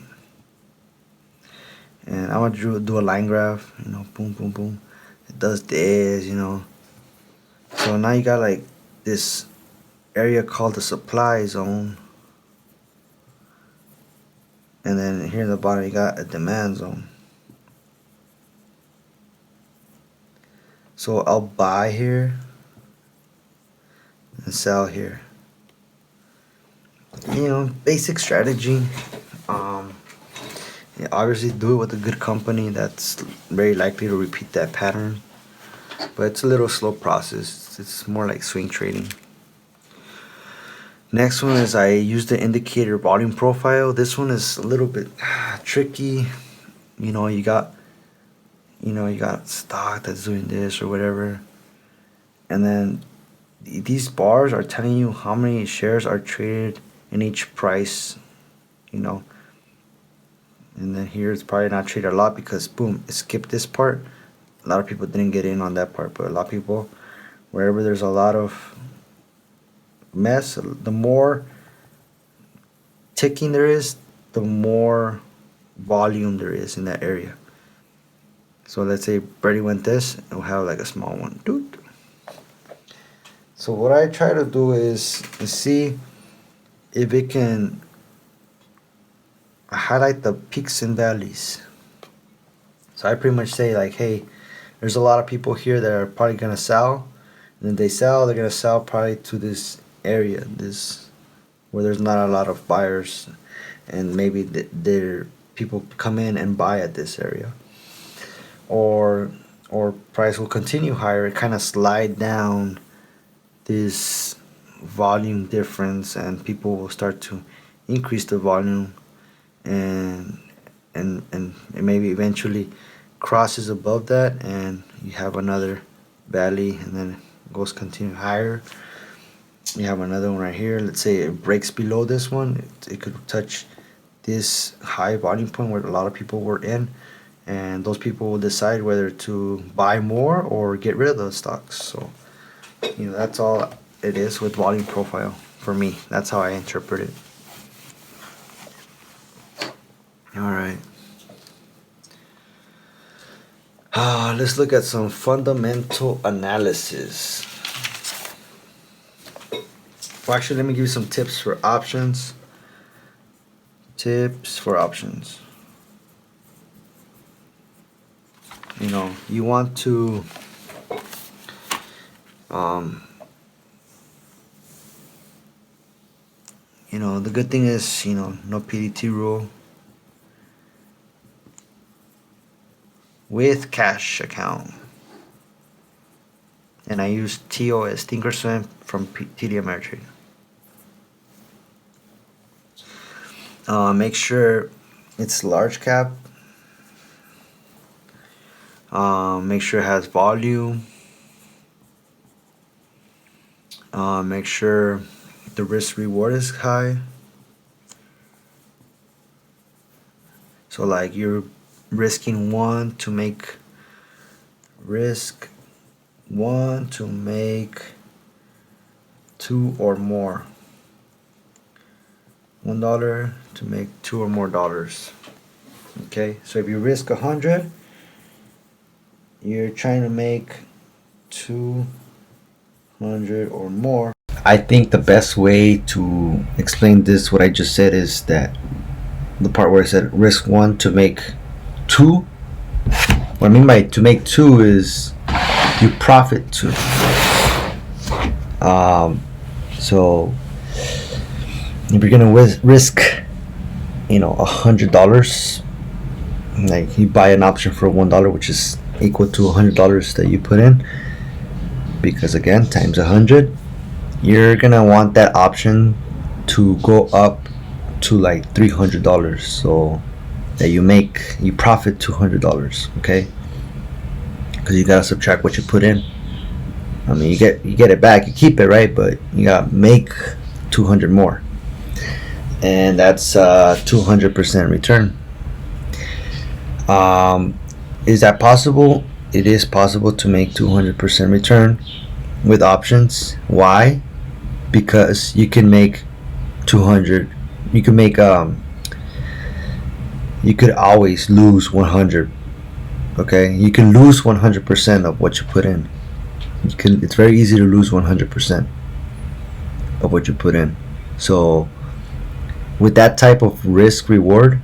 and I want to do a line graph. Boom, boom, boom. It does this. So now you got like this area called the supply zone, and then here in the bottom you got a demand zone. So I'll buy here and sell here. Basic strategy. Obviously do it with a good company that's very likely to repeat that pattern, but it's a little slow process. It's more like swing trading. Next one is I use the indicator volume profile. This one is a little bit tricky. You know, you got stock that's doing this or whatever, and then these bars are telling you how many shares are traded in each price. You know, and then here it's probably not traded a lot because boom, it skipped this part. A lot of people didn't get in on that part, but a lot of people, wherever there's a lot of mess, the more ticking there is, the more volume there is in that area. So let's say Brady went this, and we'll have like a small one. Doot. So what I try to do is to see if it can highlight the peaks and valleys. So I pretty much say like, hey, there's a lot of people here that are probably gonna sell, and then they're gonna sell probably to this area, this where there's not a lot of buyers, and maybe there people come in and buy at this area, or price will continue higher, it kind of slide down this volume difference, and people will start to increase the volume, and maybe eventually crosses above that, and you have another valley, and then it goes continue higher. You have another one right here. Let's say it breaks below this one. It could touch this high volume point where a lot of people were in, and those people will decide whether to buy more or get rid of those stocks. So, you know, that's all it is with volume profile for me. That's how I interpret it. All right. Let's look at some fundamental analysis. Well, actually, let me give you some tips for options. Tips for options. You know, you want to you know, the good thing is, you know, no PDT rule. With cash account. And I use TOS, Thinkorswim from TD Ameritrade. Make sure it's large cap. Make sure it has volume. Make sure the risk reward is high. So like you're risking one to make two or more. $1 to make two or more dollars. Okay, so if you risk 100, you're trying to make 200 or more. I think the best way to explain this, what I just said, is that the part where I said risk one to make two. What I mean by to make two is you profit two. So if you're gonna risk, you know, $100, like you buy an option for $1, which is equal to $100 that you put in, because again, times 100, you're gonna want that option to go up to like $300, so that you profit $200. Okay, because you gotta subtract what you put in. I mean, you get it back, you keep it, right? But you gotta make 200 more, and that's 200% return. Is that possible? It is possible to make 200% return with options. Why? Because you can make 200. You can make you could always lose 100. Okay, you can lose 100% of what you put in. It's very easy to lose 100% of what you put in. So with that type of risk reward,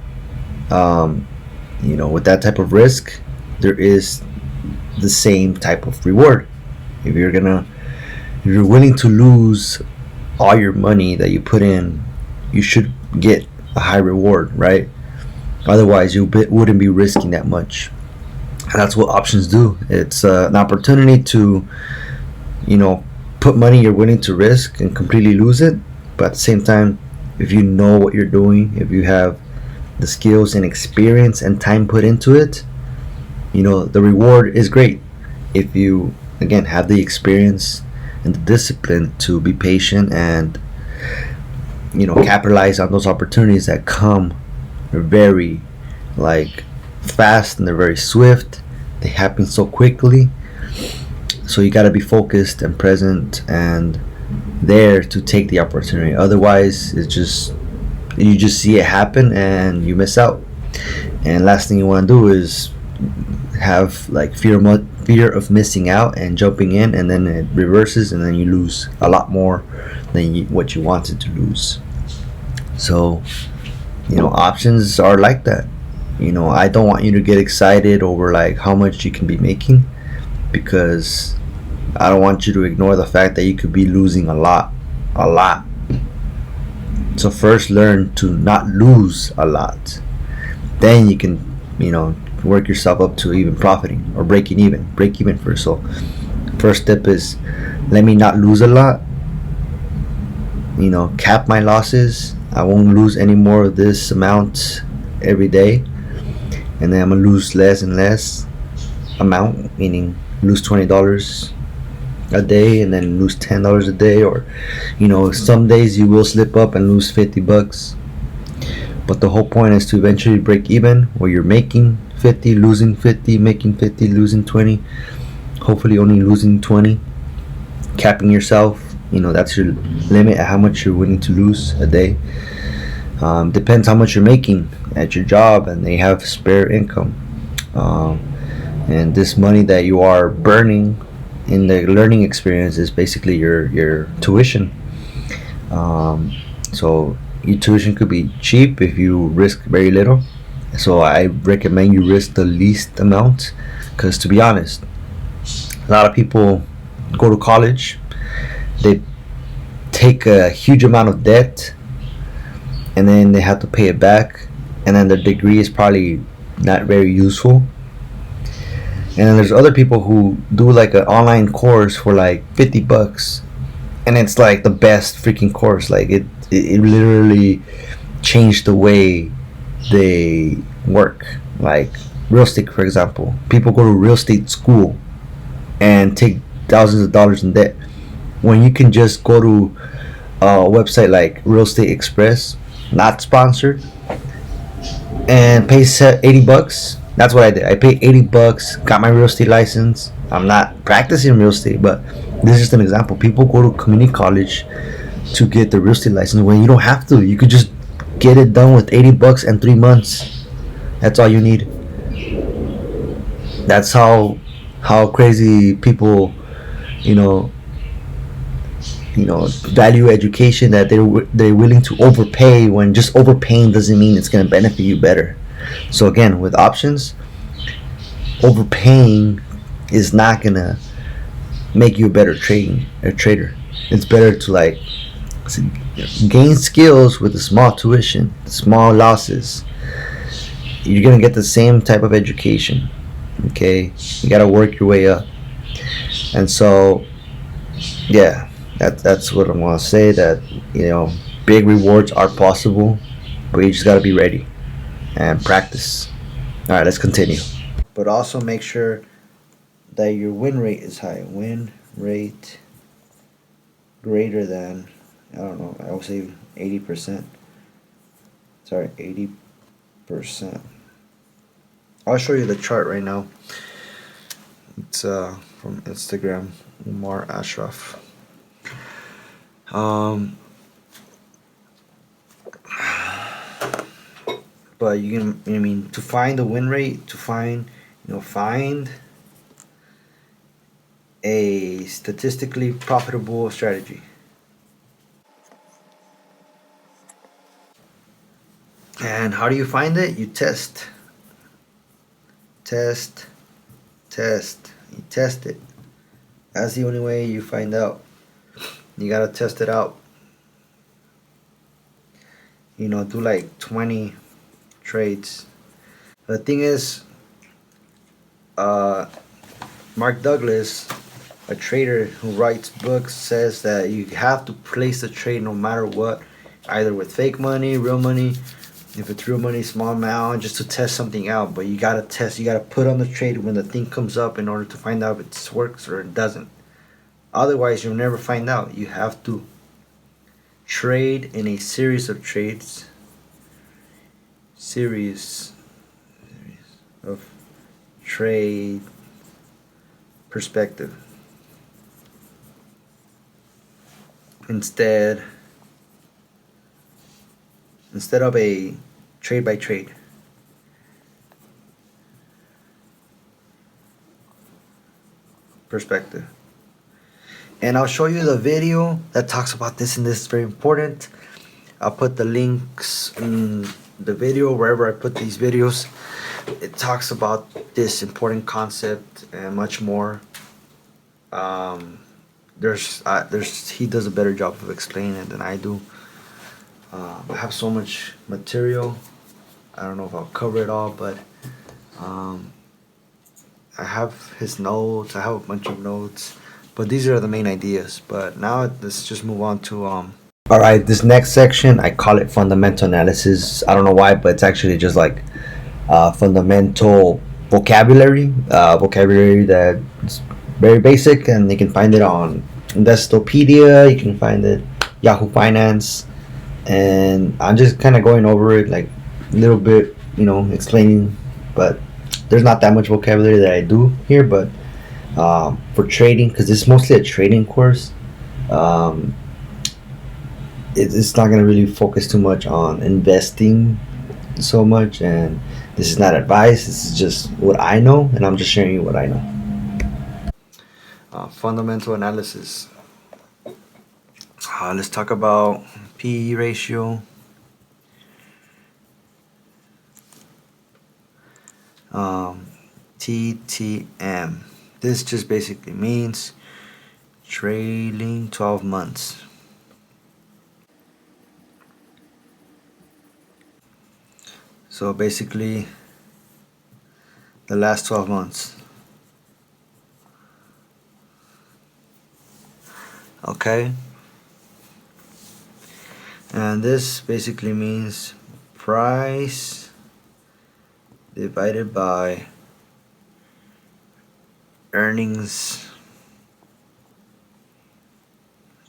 you know, with that type of risk, there is the same type of reward. If you're willing to lose all your money that you put in, you should get a high reward, right? Otherwise, you wouldn't be risking that much. And that's what options do. It's an opportunity to, you know, put money you're willing to risk and completely lose it, But at the same time, if you know what you're doing, if you have the skills and experience and time put into it, the reward is great. If you, again, have the experience and the discipline to be patient and, capitalize on those opportunities that come very, like, fast, and they're very swift. They happen so quickly. So you got to be focused and present and there to take the opportunity. Otherwise, you just see it happen and you miss out. And last thing you want to do is have like fear of missing out and jumping in, and then it reverses, and then you lose a lot more than what you wanted to lose. So, options are like that. I don't want you to get excited over like how much you can be making, because I don't want you to ignore the fact that you could be losing a lot. So first learn to not lose a lot. Then you can, work yourself up to even profiting or breaking even. Break even first. So first step is, let me not lose a lot. Cap my losses. I won't lose any more of this amount every day. And then I'm gonna lose less and less amount, meaning lose $20 a day and then lose $10 a day, or some days you will slip up and lose $50. But the whole point is to eventually break even, where you're making 50, losing 50, making 50, losing 20, hopefully only losing 20, capping yourself. That's your limit at how much you're willing to lose a day. Depends how much you're making at your job and they have spare income. And this money that you are burning in the learning experience is basically your tuition. So your tuition could be cheap if you risk very little. So I recommend you risk the least amount, because to be honest, a lot of people go to college, they take a huge amount of debt, and then they have to pay it back, and then their degree is probably not very useful. And then there's other people who do like an online course for like $50, and it's like the best freaking course. Like it literally changed the way they work. Like real estate, for example, people go to real estate school and take thousands of dollars in debt, when you can just go to a website like Real Estate Express, not sponsored, and pay $80. That's what I did. I paid $80, got my real estate license. I'm not practicing real estate, but this is just an example. People go to community college to get the real estate license when you don't have to. You could just get it done with $80 and 3 months. That's all you need. That's how crazy people, value education, that they're willing to overpay, when just overpaying doesn't mean it's going to benefit you better. So again, with options, overpaying is not going to make you a better trader. It's better to like gain skills with a small tuition, small losses. You're going to get the same type of education. Okay, you got to work your way up. And so yeah, that's what I'm gonna say. That big rewards are possible, but you just gotta be ready and practice. All right, let's continue. But also make sure that your win rate is high. Win rate greater than, I don't know, I would say 80%. Sorry, 80%. I'll show you the chart right now. It's from Instagram, Umar Ashraf. But you can, to find the win rate, to find a statistically profitable strategy. And how do you find it? You test. You test it. That's the only way you find out. You gotta test it out. Do like 20 trades. The thing is, Mark Douglas, a trader who writes books says that you have to place a trade no matter what, either with fake money, real money. If it's real money, small amount, just to test something out. But you gotta test, you gotta put on the trade when the thing comes up in order to find out if it works or it doesn't. Otherwise, you'll never find out. You have to trade in a series of trades, series of trade perspective. Instead of a trade by trade. Perspective. And I'll show you the video that talks about this, and this is very important. I'll put the links in the video wherever I put these videos. It talks about this important concept and much more. He does a better job of explaining it than I do. I have so much material. I don't know if I'll cover it all, but I have his notes. I have a bunch of notes, but these are the main ideas. But now let's just move on to All right, this next section I call it fundamental analysis. I don't know why, but it's actually just like fundamental vocabulary. Vocabulary that's very basic, and you can find it on Investopedia. You can find it Yahoo Finance, and I'm just kind of going over it like a little bit, explaining. But there's not that much vocabulary that I do here, but for trading, because it's mostly a trading course, it's not going to really focus too much on investing so much, and this is not advice. This is just what I know, and I'm just sharing you what I know. Fundamental analysis. Let's talk about PE ratio. TTM. This just basically means trailing 12 months. So basically the last 12 months. Okay? And this basically means price divided by earnings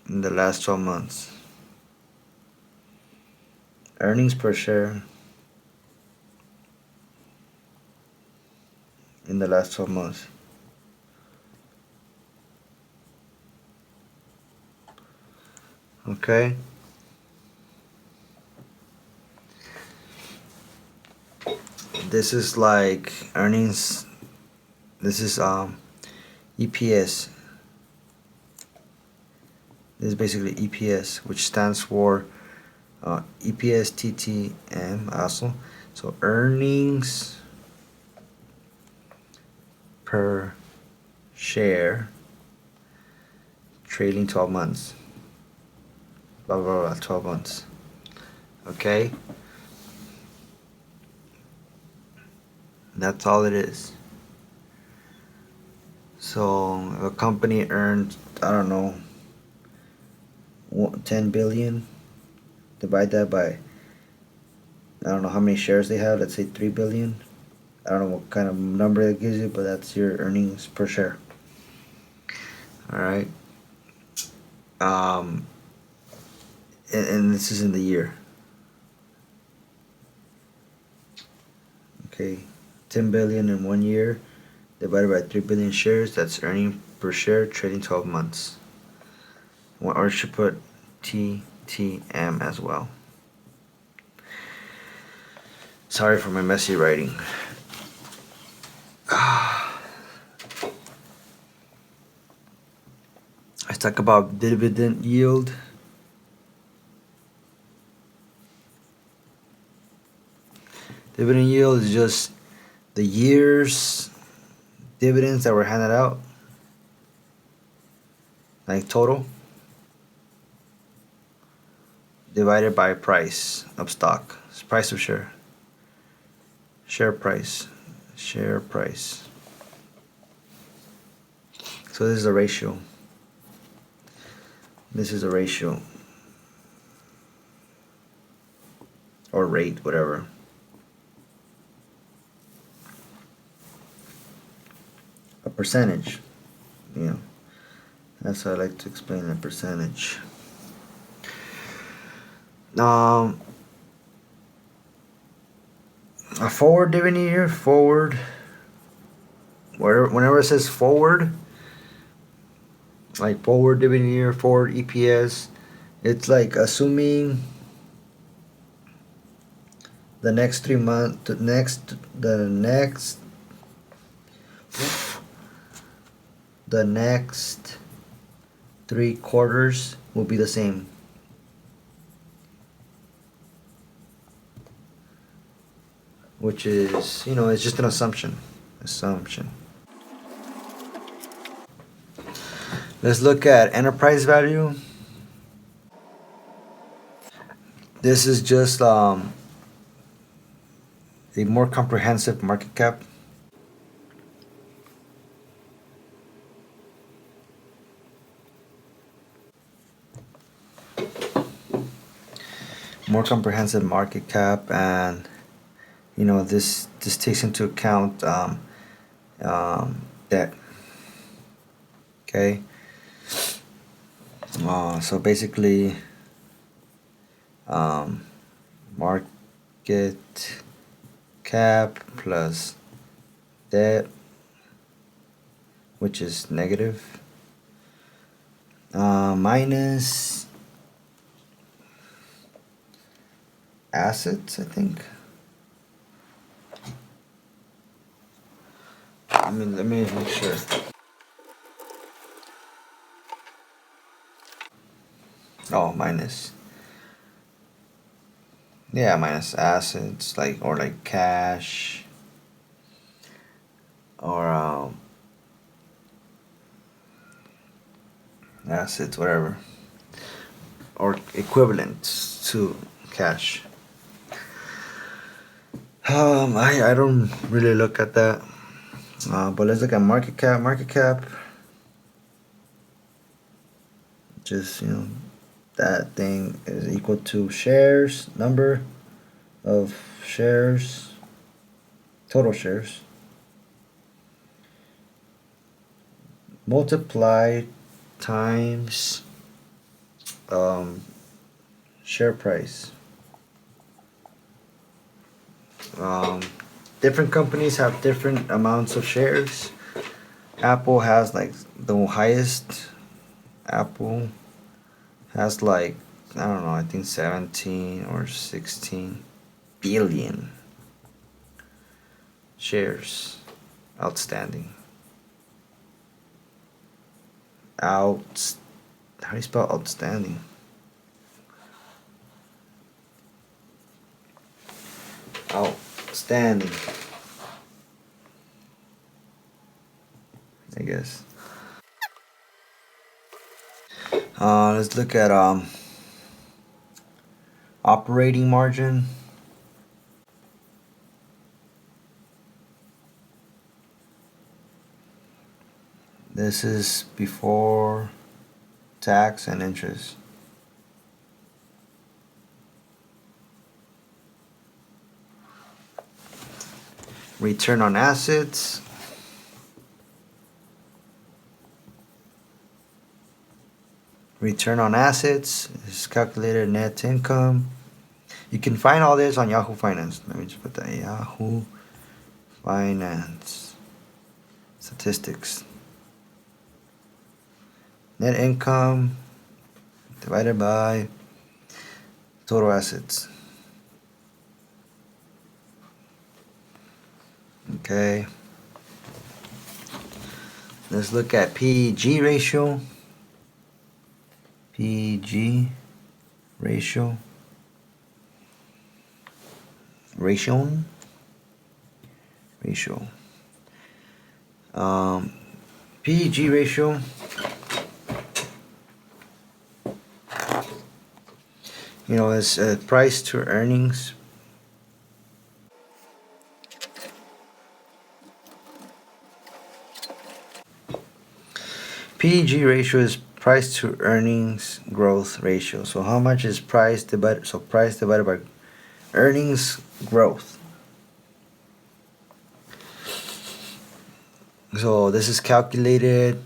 in the last 12 months. Earnings per share in the last 12 months. Okay? This is like earnings. This is EPS. This is basically EPS, which stands for EPS TTM also. So earnings per share trailing 12 months. Blah blah blah, 12 months. Okay? That's all it is. So a company earned, I don't know, 10 billion. Divide that by, I don't know how many shares they have. Let's say 3 billion. I don't know what kind of number it gives you, but that's your earnings per share. Alright. And this is in the year. Okay. 10 billion in 1 year divided by 3 billion shares. That's earning per share trading 12 months. Or you should put TTM as well. Sorry for my messy writing. Let's talk about dividend yield. Dividend yield is just the year's dividends that were handed out, like total, divided by price of stock. It's price of share. Share price. So So this is a ratio. This is a ratio. Or rate, whatever. A percentage. You know. That's how I like to explain a percentage. A forward dividend year, forward. Whenever it says forward, like forward dividend year, forward EPS, it's like assuming the next 3 months, the next 3 quarters will be the same. Which is, it's just an assumption. Let's look at enterprise value. This is just a more comprehensive market cap. More comprehensive market cap, and this takes into account debt. Okay. So basically, market cap plus debt, which is negative, minus assets, I think. Let me make sure. Oh, minus. Yeah, minus assets, or cash, or assets, whatever, or equivalent to cash. I don't really look at that. But let's look at market cap. Market cap, just that thing is equal to shares, number of shares, total shares, multiplied times share price. Different companies have different amounts of shares. Apple has the highest. Apple has I don't know, I think 17 or 16 billion shares outstanding. How do you spell outstanding? Outstanding, I guess. Let's look at operating margin. This is before tax and interest. Return on assets. Return on assets is calculated net income. You can find all this on Yahoo Finance. Let me just put that Yahoo Finance statistics. Net income divided by total assets. Okay. Let's look at PG ratio. PG ratio. Ratio. PG ratio. Is price to earnings. PEG ratio is price to earnings growth ratio. So how much is price divided? So price divided by earnings growth. So this is calculated,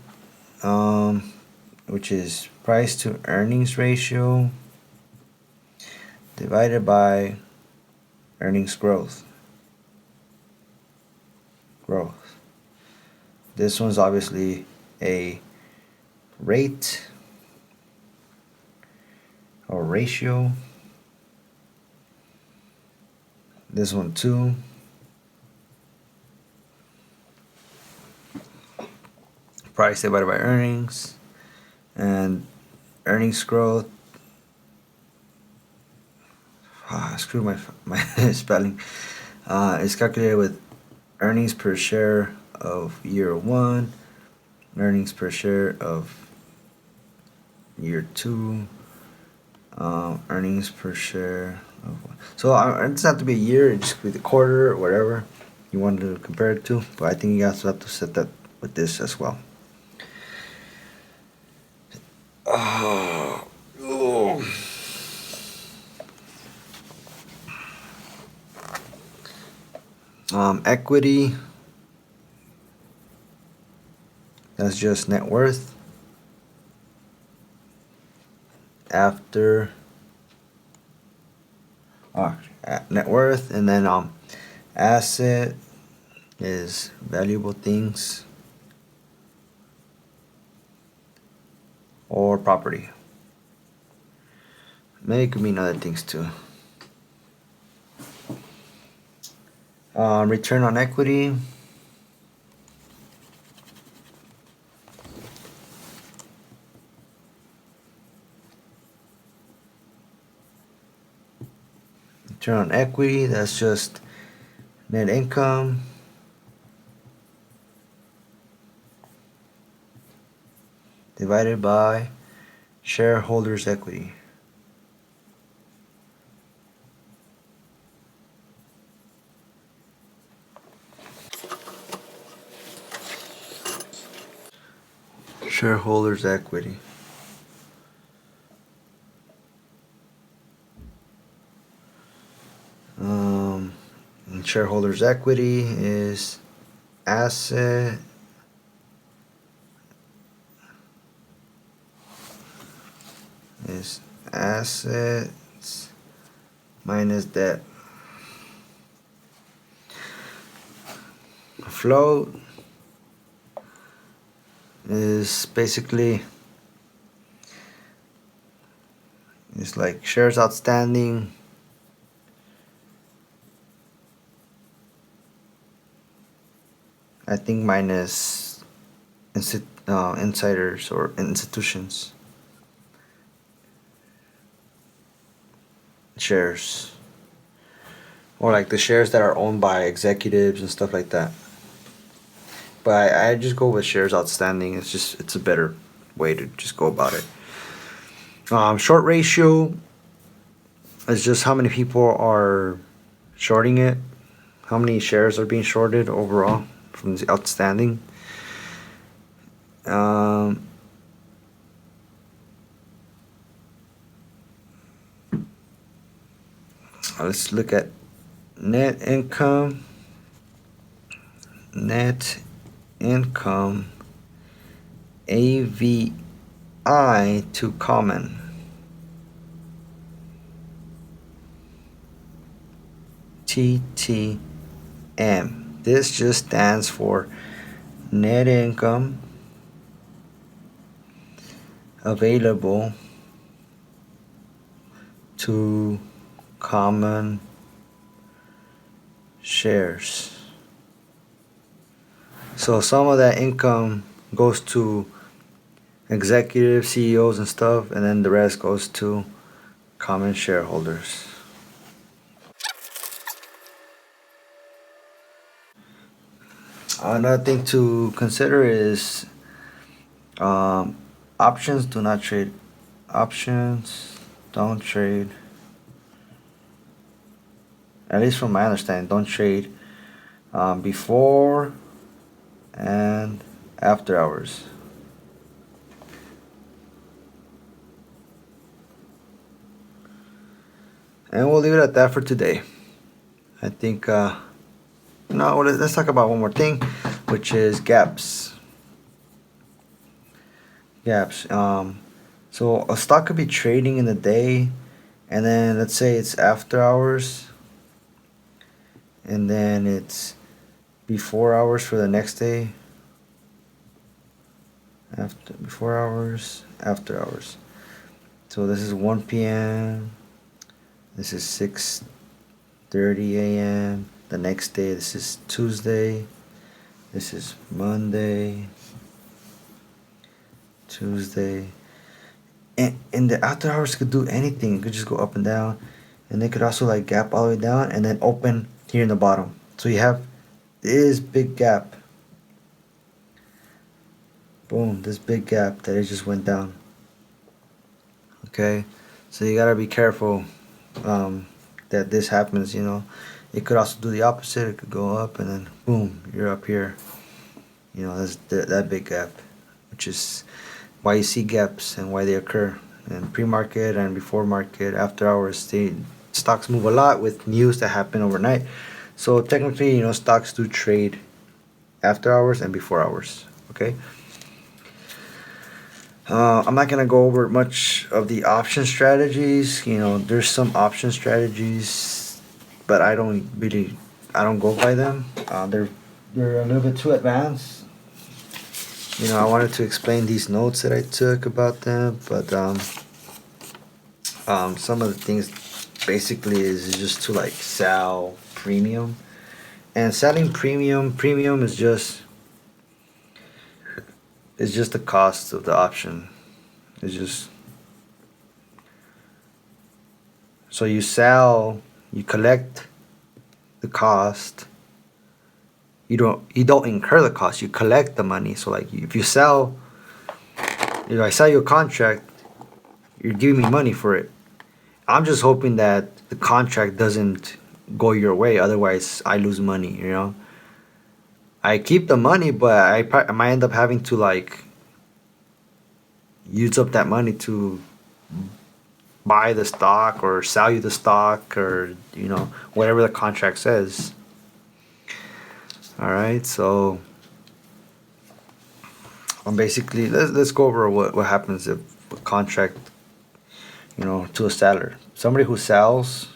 which is price to earnings ratio divided by earnings growth. This one's obviously a rate or ratio. This one too. Price divided by earnings, and earnings growth. I screwed my spelling. It's calculated with earnings per share of year 1, earnings per share of year 2, earnings per share of one. So it doesn't have to be a year, it just could be the quarter or whatever you want to compare it to. But I think you guys have to set that with this as well. Equity, that's just net worth after net worth, and then asset is valuable things or property. Maybe it could mean other things too. Return on equity. Return on equity, that's just net income divided by shareholders' equity. Shareholders' equity. And shareholders' equity is asset assets minus debt. Float is basically, it's like shares outstanding I think minus insiders or institutions shares, or like the shares that are owned by executives and stuff like that. But I just go with shares outstanding. It's a better way to just go about it. Short ratio is just how many people are shorting it, how many shares are being shorted overall from the outstanding. Let's look at net income. Net income AVI to common. TTM. This just stands for net income available to common shares. So some of that income goes to executives, CEOs and stuff, and then the rest goes to common shareholders. Another thing to consider is options. Do not trade options. Don't trade, at least from my understanding, don't trade before and after hours. And we'll leave it at that for today. I think, no, let's talk about one more thing, which is gaps. Gaps. So a stock could be trading in the day, and then let's say it's after hours, and then it's before hours for the next day. Before hours, after hours. So this is 1 p.m. This is 6:30 a.m. The next day, this is Tuesday. This is Monday. Tuesday. And the after hours could do anything. It could just go up and down. And they could also like gap all the way down and then open here in the bottom. So you have this big gap. Boom, this big gap that it just went down. Okay, so you gotta be careful that this happens. It could also do the opposite. It could go up and then boom, you're up here. That's that big gap, which is why you see gaps and why they occur in pre-market and before market. After hours, stocks move a lot with news that happen overnight. So technically, stocks do trade after hours and before hours. Okay. I'm not gonna go over much of the option strategies. There's some option strategies, but I don't go by them. They're a little bit too advanced. I wanted to explain these notes that I took about them, but some of the things basically is just to like sell premium, and selling premium is just the cost of the option. It's just so you sell, you collect the cost. You don't incur the cost. You collect the money. So like if you sell, I sell you a contract, you're giving me money for it. I'm just hoping that the contract doesn't go your way. Otherwise, I lose money. I keep the money, but I might end up having to like use up that money to buy the stock or sell you the stock or whatever the contract says. All right, so basically let's go over what happens if a contract to a seller, somebody who selling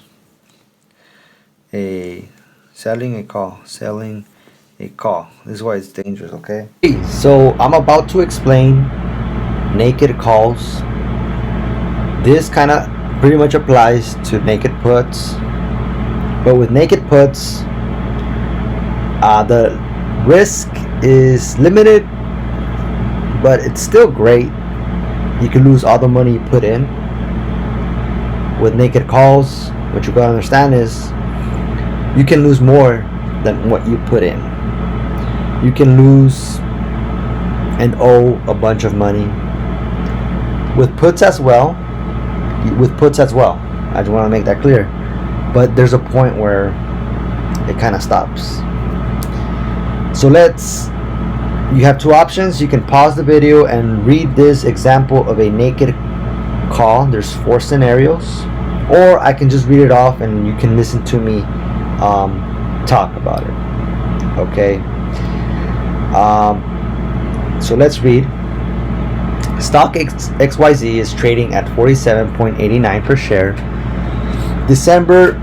a call. This is why it's dangerous. Okay, So I'm about to explain naked calls. This kind of pretty much applies to naked puts, but with naked puts, the risk is limited, but it's still great. You can lose all the money you put in. With naked calls, what you gotta understand is you can lose more than what you put in. You can lose and owe a bunch of money. With puts as well, I just want to make that clear. But there's a point where it kind of stops. So you have two options. You can pause the video and read this example of a naked call. There's 4 scenarios. Or I can just read it off and you can listen to me talk about it. Okay. So let's read. Stock XYZ is trading at 47.89 per share. December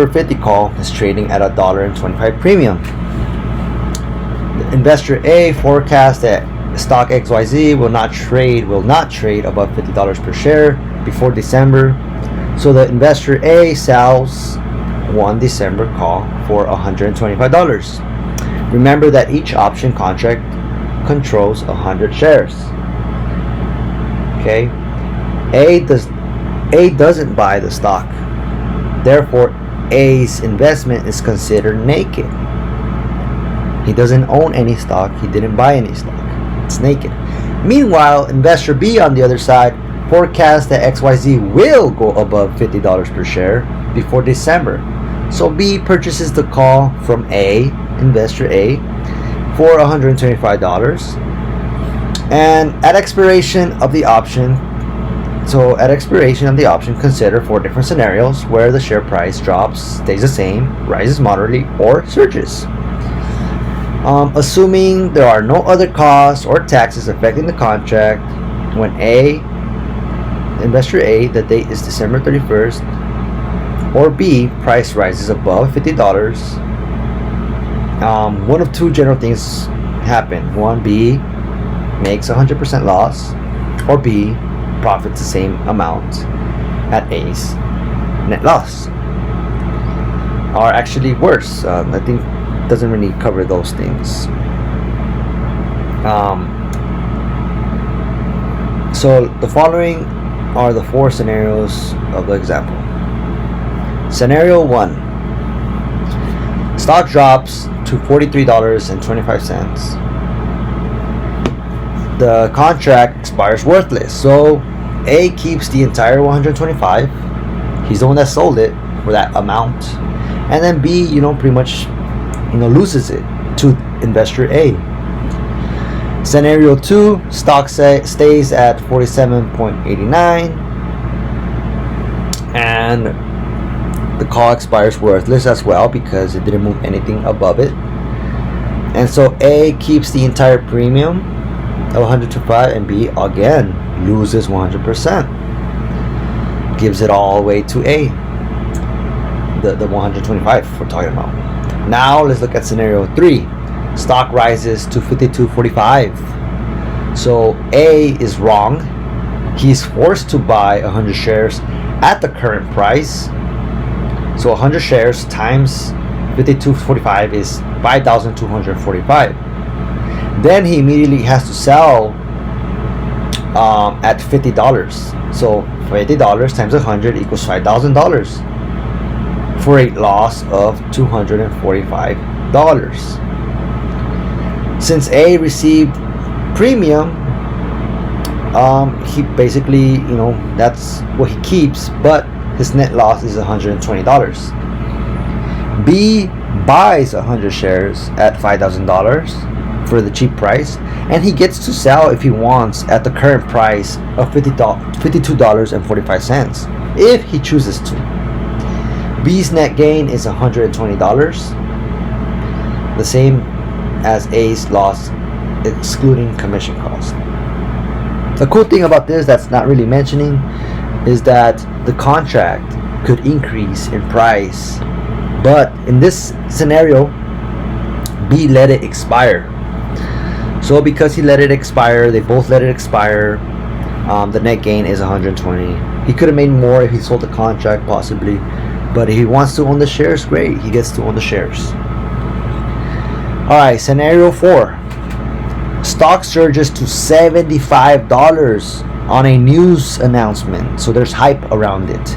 50 call is trading at $1.25 premium. Investor A forecasts that stock XYZ will not trade above $50 per share before December. So the investor A sells 1 December call for $125. Remember that each option contract controls 100 shares. Okay, A doesn't buy the stock. Therefore, A's investment is considered naked. He doesn't own any stock. He didn't buy any stock. It's naked. Meanwhile, investor B on the other side forecasts that XYZ will go above $50 per share before December. So B purchases the call from investor A, for $125. And at expiration of the option, So at expiration of the option, consider 4 different scenarios where the share price drops, stays the same, rises moderately, or surges. Assuming there are no other costs or taxes affecting the contract, when investor A, the date is December 31st, or B, price rises above $50, one of two general things happen. One, B makes 100% loss, or B profits the same amount at A's net loss. Or actually worse, I think doesn't really cover those things. So the following are the 4 scenarios of the example. Scenario 1. Stock drops to $43.25. The contract expires worthless, so A keeps the entire 125. He's the one that sold it for that amount, and then B, pretty much, loses it to investor A. Scenario 2, stock stays at 47.89, and the call expires worthless as well because it didn't move anything above it. And so A keeps the entire premium of 125, and B again loses 100%. Gives it all the way to A, the 125 we're talking about. Now let's look at scenario 3. Stock rises to 52.45. So A is wrong. He's forced to buy 100 shares at the current price. So 100 shares times 52.45 is 5,245. Then he immediately has to sell at $50. So $50 times 100 equals $5,000 for a loss of $245. Since A received premium, he basically, that's what he keeps, but his net loss is $120. B buys 100 shares at $5,000 for the cheap price, and he gets to sell if he wants at the current price of $52.45 if he chooses to. B's net gain is $120, the same as A's loss excluding commission cost. The cool thing about this that's not really mentioning is that the contract could increase in price, but in this scenario B let it expire. So because he let it expire, they both let it expire, the net gain is 120. He could have made more if he sold the contract possibly, but if he wants to own the shares, great, he gets to own the shares. Alright, scenario 4. Stock surges to $75 on a news announcement, so there's hype around it.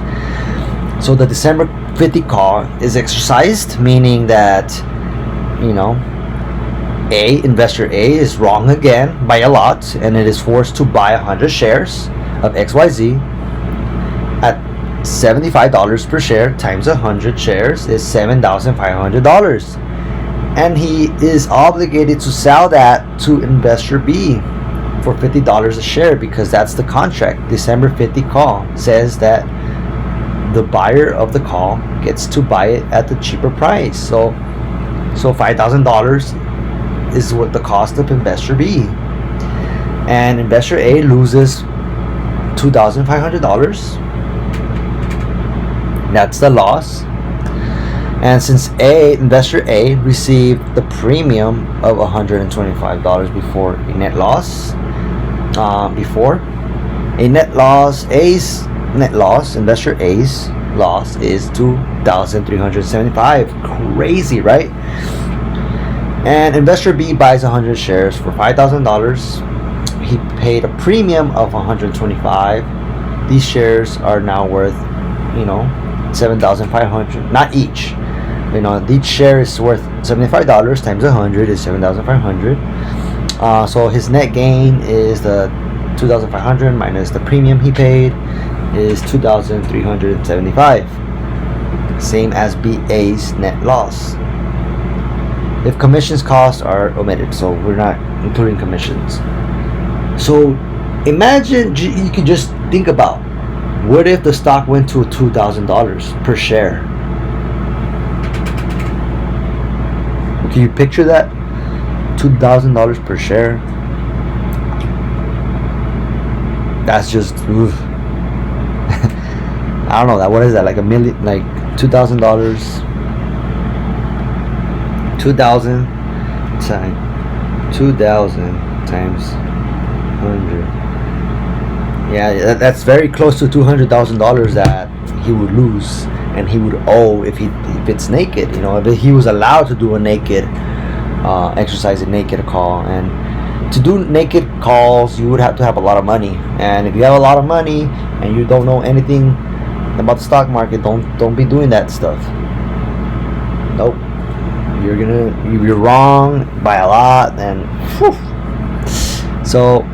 So the December 50 call is exercised, meaning that investor A is wrong again by a lot, and it is forced to buy 100 shares of XYZ at $75 per share times 100 shares is $7,500, and he is obligated to sell that to investor B for $50 a share because that's the contract. December 50 call says that the buyer of the call gets to buy it at the cheaper price. So $5,000 is what the cost of investor B, and investor A loses $2,500. That's the loss. And since investor A received the premium of $125 before a net loss, A's net loss, investor A's loss is $2,375. Crazy, right? And investor B buys 100 shares for $5,000. He paid a premium of $125. These shares are now worth, $7,500. Not each. Each share is worth $75 times 100 is $7,500. So his net gain is the $2,500 minus the premium he paid is $2,375. Same as BA's net loss. If commissions costs are omitted, so we're not including commissions. So Imagine, you could just think about, what if the stock went to $2,000 per share? Can you picture that? $2,000 per share. That's just, oof. I don't know, that what is that, like a million, like $2,000, 2,000 times 100. Yeah, that's very close to $200,000 that he would lose, and he would owe if it's naked. You know, if he was allowed to do a naked exercise, a naked call. And to do naked calls, you would have to have a lot of money. And if you have a lot of money and you don't know anything about the stock market, don't be doing that stuff. Nope, you're wrong by a lot. And whew. So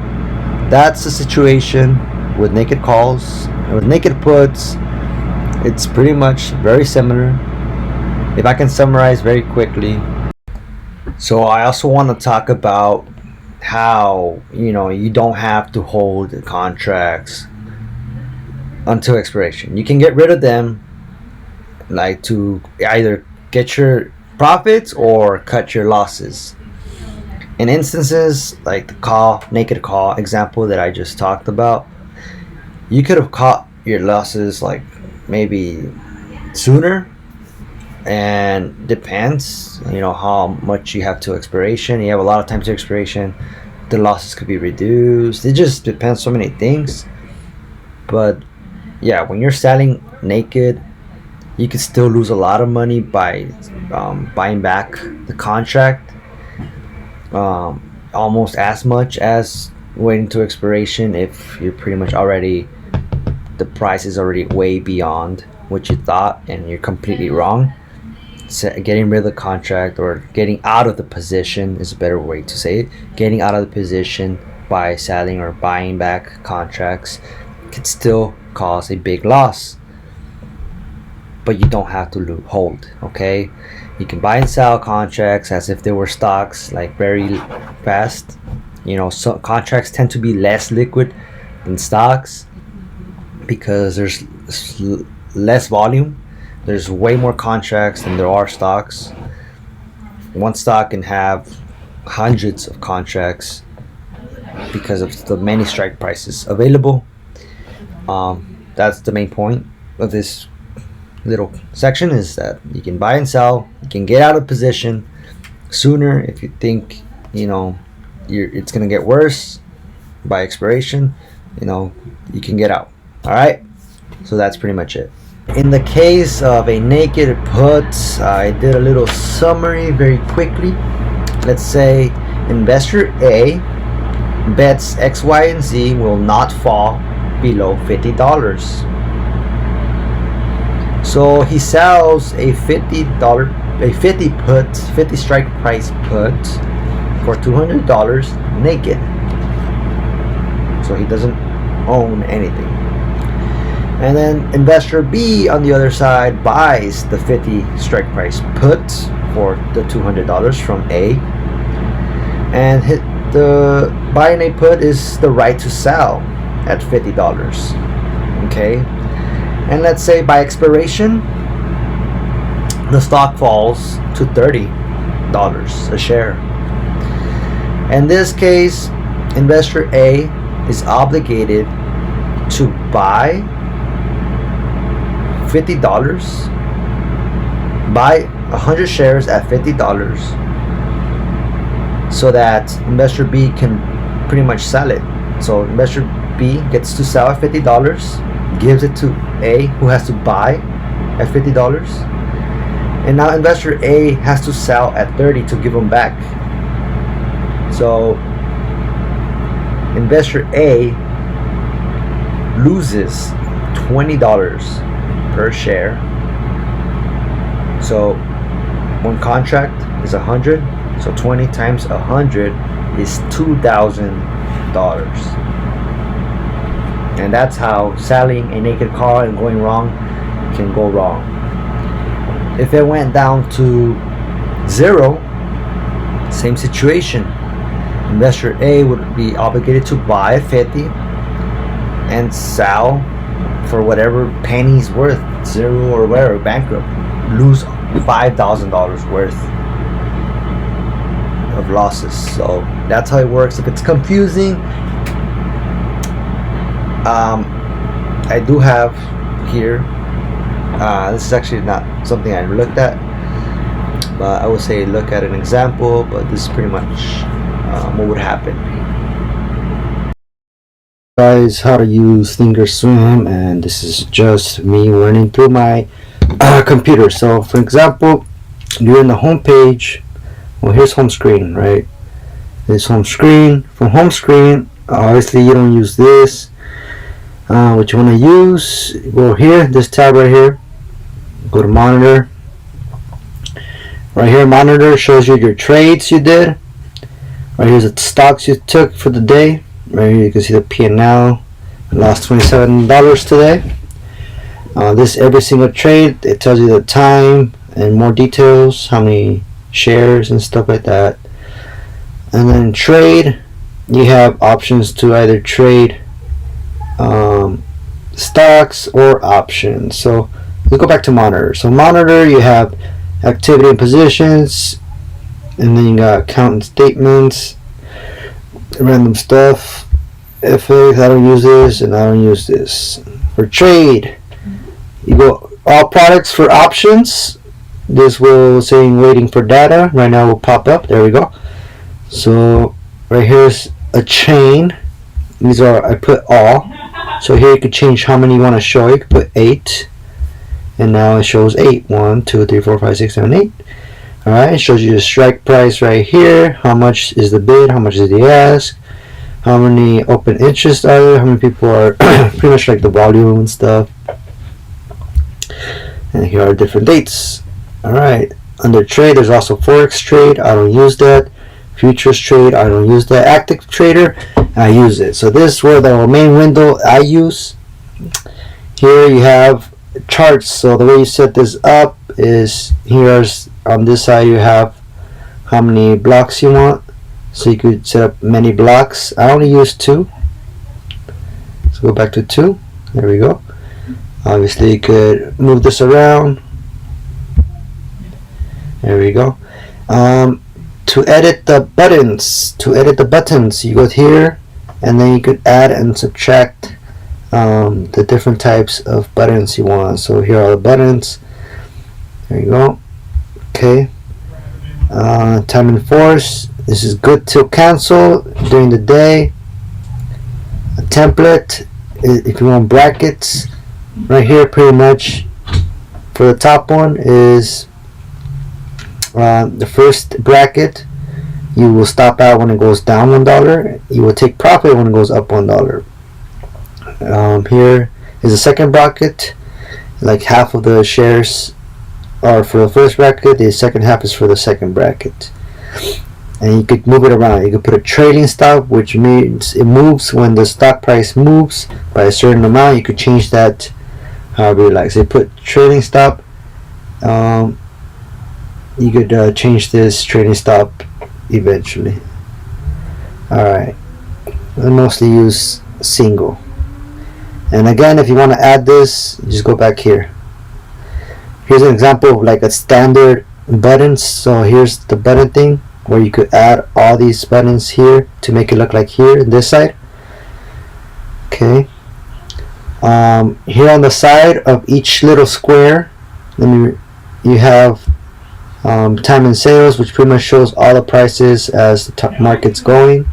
that's the situation with naked calls. With naked puts, it's pretty much very similar. If I can summarize very quickly. So I also want to talk about how, you don't have to hold the contracts until expiration. You can get rid of them, like to either get your profits or cut your losses. In instances like the naked call example that I just talked about, you could have caught your losses like maybe sooner, and depends, how much you have to expiration. You have a lot of time to expiration, the losses could be reduced. It just depends so many things. But yeah, when you're selling naked, you could still lose a lot of money by buying back the contract, almost as much as waiting to expiration if you're pretty much already, the price is already way beyond what you thought and you're completely wrong. So getting rid of the contract, or getting out of the position is a better way to say it. Getting out of the position by selling or buying back contracts could still cause a big loss, but you don't have to hold. Okay, you can buy and sell contracts as if they were stocks, like very fast. So contracts tend to be less liquid than stocks because there's less volume. There's way more contracts than there are stocks. One stock can have hundreds of contracts because of the many strike prices available. That's the main point of this little section, is that you can buy and sell. You can get out of position sooner if you think it's gonna get worse by expiration. You can get out. All right, so that's pretty much it. In the case of a naked put, I did a little summary very quickly. Let's say investor A bets X, Y, and Z will not fall below $50. So he sells a $50 50 strike price put for $200 naked. So he doesn't own anything. And then investor B on the other side buys the 50 strike price put for the $200 from A, and the buying a put is the right to sell at $50. Okay, and let's say by expiration the stock falls to $30 a share. In this case, investor A is obligated to buy $50, buy 100 shares at $50, so that investor B can pretty much sell it. So investor B gets to sell at $50, gives it to A, who has to buy at $50, and now investor A has to sell at $30 to give them back. So investor A loses $20 per share. So one contract is 100, so 20 times 100 is $2,000. And that's how selling a naked call and going wrong can go wrong. If it went down to zero, same situation. Investor A would be obligated to buy at 50 and sell for whatever penny's worth, zero or whatever, bankrupt, lose $5,000 worth of losses. So that's how it works. If it's confusing, I do have here, this is actually not something I looked at, but I would say look at an example, but this is pretty much what would happen. Guys, how to use Thinkorswim, and this is just me running through my computer. So for example, you're in the home page. Well, here's home screen, right? This home screen. From home screen, obviously you don't use this. What you want to use, go here, this tab right here, go to monitor. Right here, monitor shows you your trades you did. Right here's the stocks you took for the day. Right here you can see the P&L. I lost $27 today. This every single trade, it tells you the time and more details, how many shares and stuff like that. And then trade, you have options to either trade stocks or options. So let's go back to monitor. So monitor, you have activity and positions, and then you got account and statements, random stuff, FX. I don't use this, and I don't use this. For trade, you go all products. For options, this will say waiting for data. Right now it will pop up. There we go. So right here's a chain. These are, I put all. So here you could change how many you want to show. You could put 8, and now it shows 8. 1, 2, 3, 4, 5, 6, 7, 8. Alright, it shows you the strike price right here. How much is the bid? How much is the ask? How many open interest are there? How many people are pretty much like the volume and stuff. And here are different dates. Alright, under trade, there's also Forex trade. I don't use that. Futures trade, I don't use that. Active trader, I use it. So this is where the main window I use. Here you have charts. So the way you set this up is, here's on this side you have how many blocks you want. So you could set up many blocks. I only use 2. So go back to 2. There we go. Obviously you could move this around. There we go. To edit the buttons, you go here, and then you could add and subtract the different types of buttons you want. So here are the buttons. There you go. Okay. Time and force. This is good till cancel during the day. A template, if you want brackets. Right here, pretty much for the top one is the first bracket. You will stop out when it goes down $1. You will take profit when it goes up $1. Here is the second bracket. Like half of the shares are for the first bracket. The second half is for the second bracket. And you could move it around. You could put a trailing stop, which means it moves when the stock price moves by a certain amount. You could change that however you like. So you put trailing stop. You could change this trailing stop eventually. Alright, I mostly use single. And again, if you want to add this, you just go back here. Here's an example of like a standard buttons. So here's the button thing where you could add all these buttons here to make it look like here in this side. Okay. Here on the side of each little square, you have time and sales, which pretty much shows all the prices as the top market's going.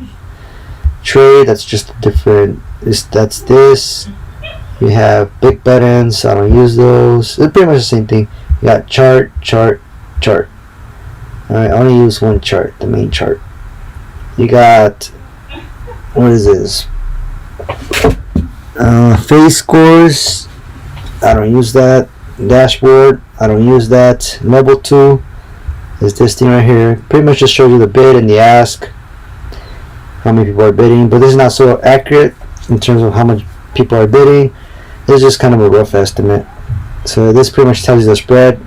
Trade, that's just a different, that's this. You have big buttons, I don't use those. It's pretty much the same thing. You got chart, chart, chart. Alright, I only use one chart, the main chart. You got, what is this? Phase scores, I don't use that. Dashboard, I don't use that. Level 2 is this thing right here. Pretty much just shows you the bid and the ask, how many people are bidding, but this is not so accurate in terms of how much people are bidding. This is just kind of a rough estimate. So this pretty much tells you the spread.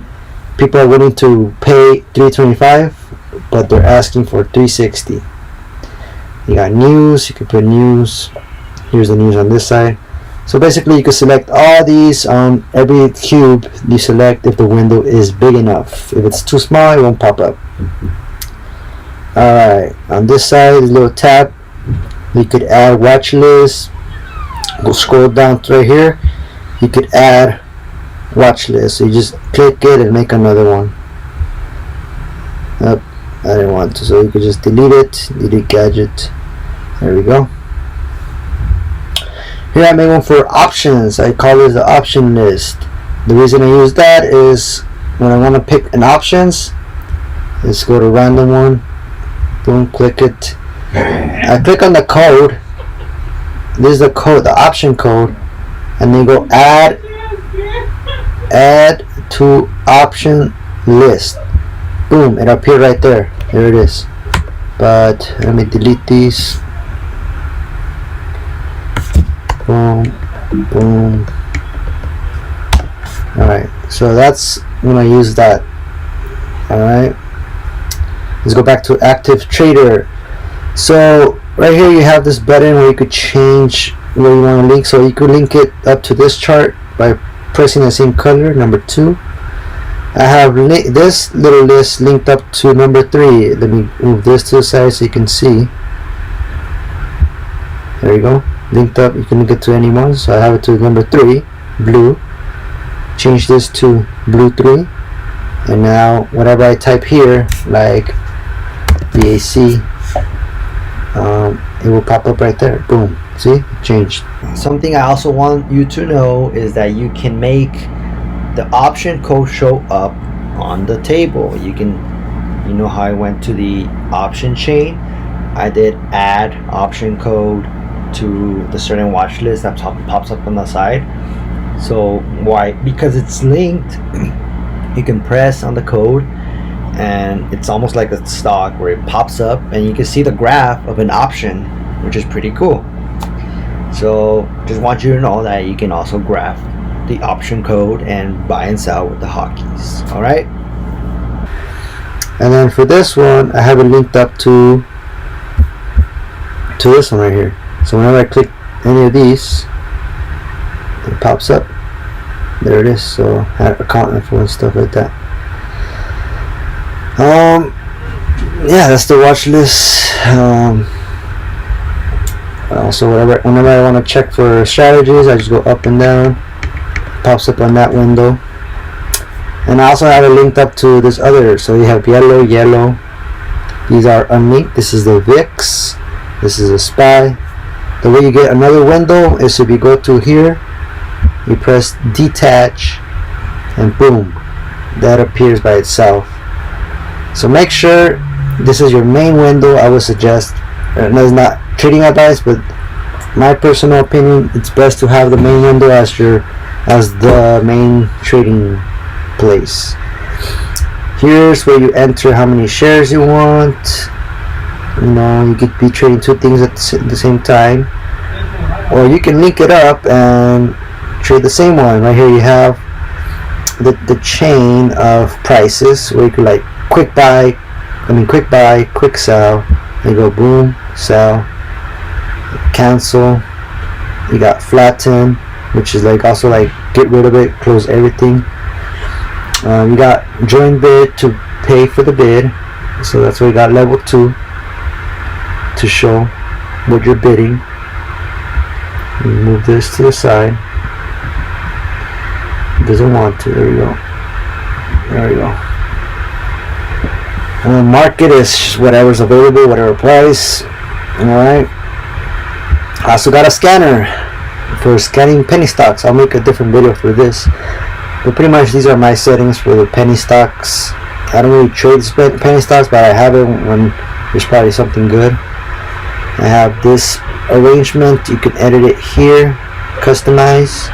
People are willing to pay $325, but they're asking for $360. You got news, you can put news. Here's the news on this side. So basically you can select all these on every cube. You select if the window is big enough. If it's too small, it won't pop up. Alright, on this side, a little tab. You could add watch list. Go scroll down to right here. You could add watch list. So you just click it and make another one. Yep, I didn't want to, so you could just delete it. Delete gadget. There we go. Here I made one for options. I call it the option list. The reason I use that is when I want to pick an options, let's go to random one. Boom, click it. I click on the code. This is the code, the option code, and then go add to option list. Boom, it appeared right there. There it is. But let me delete these. Boom, boom. Alright, so that's when I use that. Alright, let's go back to active trader. So right here you have this button where you could change where you want to link. So you could link it up to this chart by pressing the same color, number 2. I have this little list linked up to number 3. Let me move this to the side so you can see. There you go, linked up. You can link it to any one. So I have it to number 3, blue. Change this to blue 3, and now whatever I type here, like BAC, it will pop up right there. Boom, see, it changed. Something I also want you to know is that you can make the option code show up on the table. You can, you know how I went to the option chain, I did add option code to the certain watch list that pops up on the side. So why? Because it's linked. You can press on the code and it's almost like a stock where it pops up and you can see the graph of an option, which is pretty cool. So just want you to know that you can also graph the option code and buy and sell with the hotkeys. Alright, and then for this one I have it linked up to this one right here. So whenever I click any of these, it pops up. There it is. So I have account info and stuff like that. Yeah, that's the watch list. Also, whenever I want to check for strategies, I just go up and down. Pops up on that window. And I also have it linked up to this other. So you have yellow. These are unlinked. This is the VIX. This is a SPY. The way you get another window is if you go to here, you press detach, and boom, that appears by itself. So make sure this is your main window. I would suggest, it's not trading advice, but my personal opinion, it's best to have the main window as the main trading place. Here's where you enter how many shares you want. You know, you could be trading 2 things at the same time, or you can link it up and trade the same one. Right here you have the chain of prices where you could like quick buy, quick sell. You go boom, sell, cancel. You got flatten, which is like also like get rid of it, close everything. You got join bid to pay for the bid. So that's why we got level 2 to show what you're bidding. You move this to the side. It doesn't want to. There we go. There we go. And the market is whatever's available, whatever price. Alright. I also got a scanner for scanning penny stocks. I'll make a different video for this. But pretty much these are my settings for the penny stocks. I don't really trade penny stocks, but I have it when there's probably something good. I have this arrangement. You can edit it here, customize,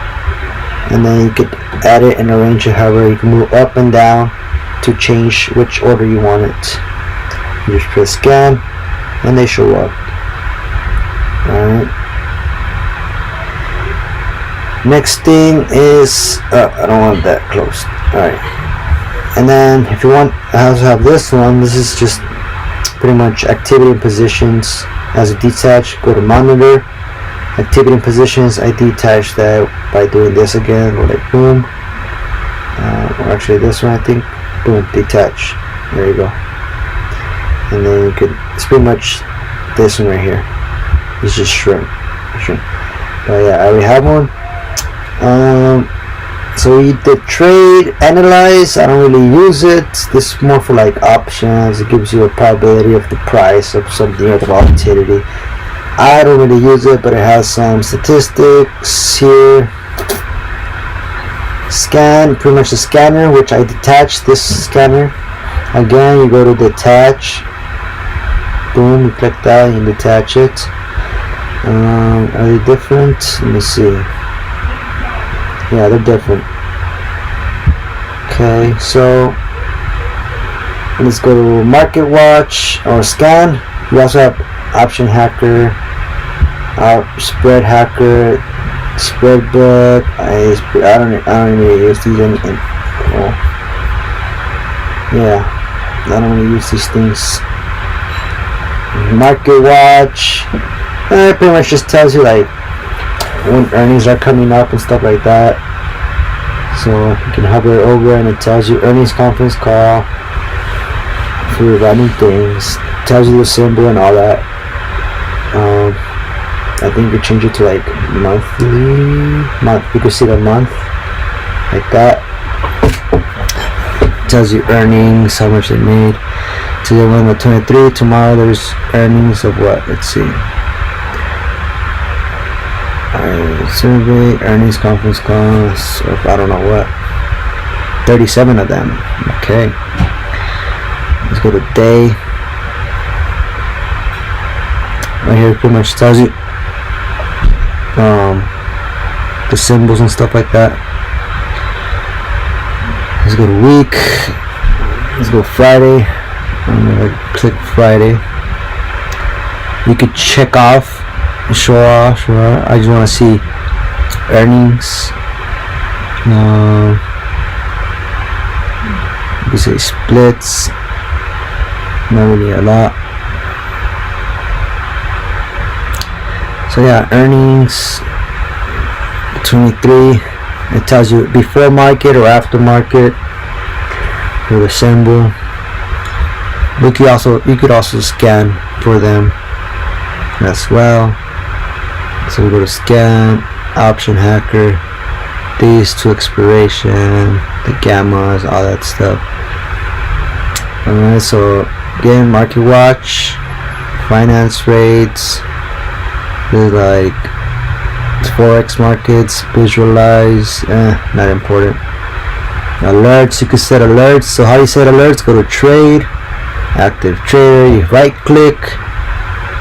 and then you could add it and arrange it however. You can move up and down to change which order you want it. You just press scan and they show up. Alright. Next thing is I don't want that closed. Alright. And then if you want, I also have this one. This is just pretty much activity and positions. as a detach, go to monitor, activity and positions. I detach that by doing this again, go like boom, or actually this one I think, boom, detach. There you go. And then you could, it's pretty much this one right here. It's just shrink. But yeah, I already have one. So we did trade, analyze. I don't really use it. This is more for like options. It gives you a probability of the price of something or the volatility. I don't really use it, but it has some statistics here. Scan, pretty much the scanner, which I detached this scanner. Again, you go to detach. Boom, you click that and you detach it. Are they different? Let me see. Yeah, they're different. Okay, so let's go to Market Watch or Scan. We also have Option Hacker, Spread Hacker, Spread Book. I don't really use these yeah, I don't really use these things. Market Watch. It pretty much just tells you like when earnings are coming up and stuff like that. So you can hover over and it tells you earnings conference call for running things. It tells you the symbol and all that. I think you change it to like month. You can see the month like that. It tells you earnings, how much they made. Today we're on the 23. Tomorrow there's earnings of what? Let's see. Survey, earnings conference calls of I don't know what. 37 of them. Okay. Let's go to day. Right here pretty much tells you the symbols and stuff like that. Let's go to week. Let's go Friday. I'm gonna click Friday. You could check off, sure. I just want to see earnings. You can say splits. Not really a lot. So yeah, earnings 23. It tells you before market or after market for the symbol. You could also scan for them as well. So we go to scan, option hacker, these to expiration, the gammas, all that stuff. Alright, so again, market watch, finance rates, there's like forex markets, visualize, not important. Alerts, you can set alerts. So how do you set alerts? Go to trade, active trader, you right click,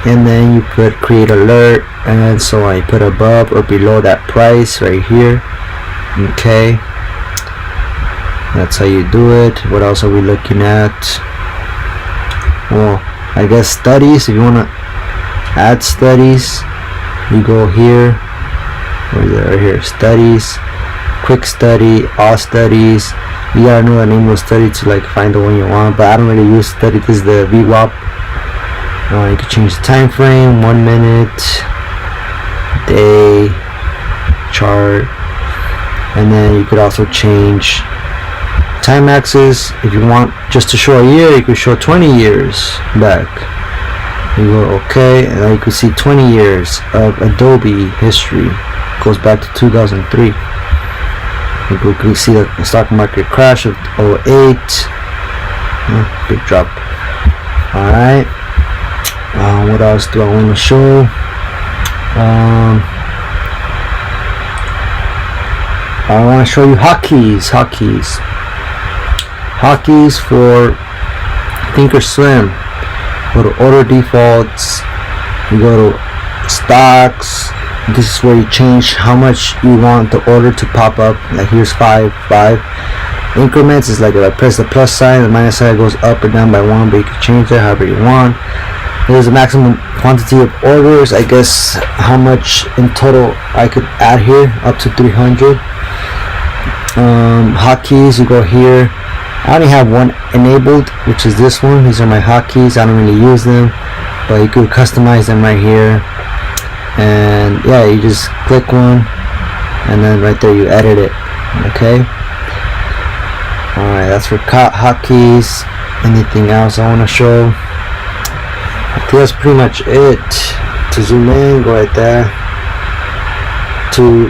and then you put create alert, and so I put above or below that price right here. Okay, that's how you do it. What else are we looking at? Well, I guess studies. If you want to add studies, you go here, right here, studies, quick study, all studies. You gotta know the name of the study to like find the one you want, but I don't really use study. This is the VWAP. You can change the time frame, 1 minute, day, chart, and then you could also change time axis. If you want just to show a year, you could show 20 years back. You go okay, and now you can see 20 years of Adobe history. Goes back to 2003. You can see the stock market crash of 08. Big drop. Alright. What else do I want to show? I want to show you hotkeys for Thinkorswim. Go to order defaults, you go to stocks. This is where you change how much you want the order to pop up. Like here's 5 increments. Is like if I press the plus sign, the minus sign goes up and down by 1, but you can change that however you want. There's a maximum quantity of orders. I guess how much in total I could add here, up to 300. Hotkeys, you go here. I only have one enabled, which is this one. These are my hotkeys. I don't really use them. but you could customize them right here. And yeah, you just click one, and then right there you edit it. Okay. Alright, that's for hotkeys. Anything else I want to show? I think that's pretty much it. To zoom in, go right there. To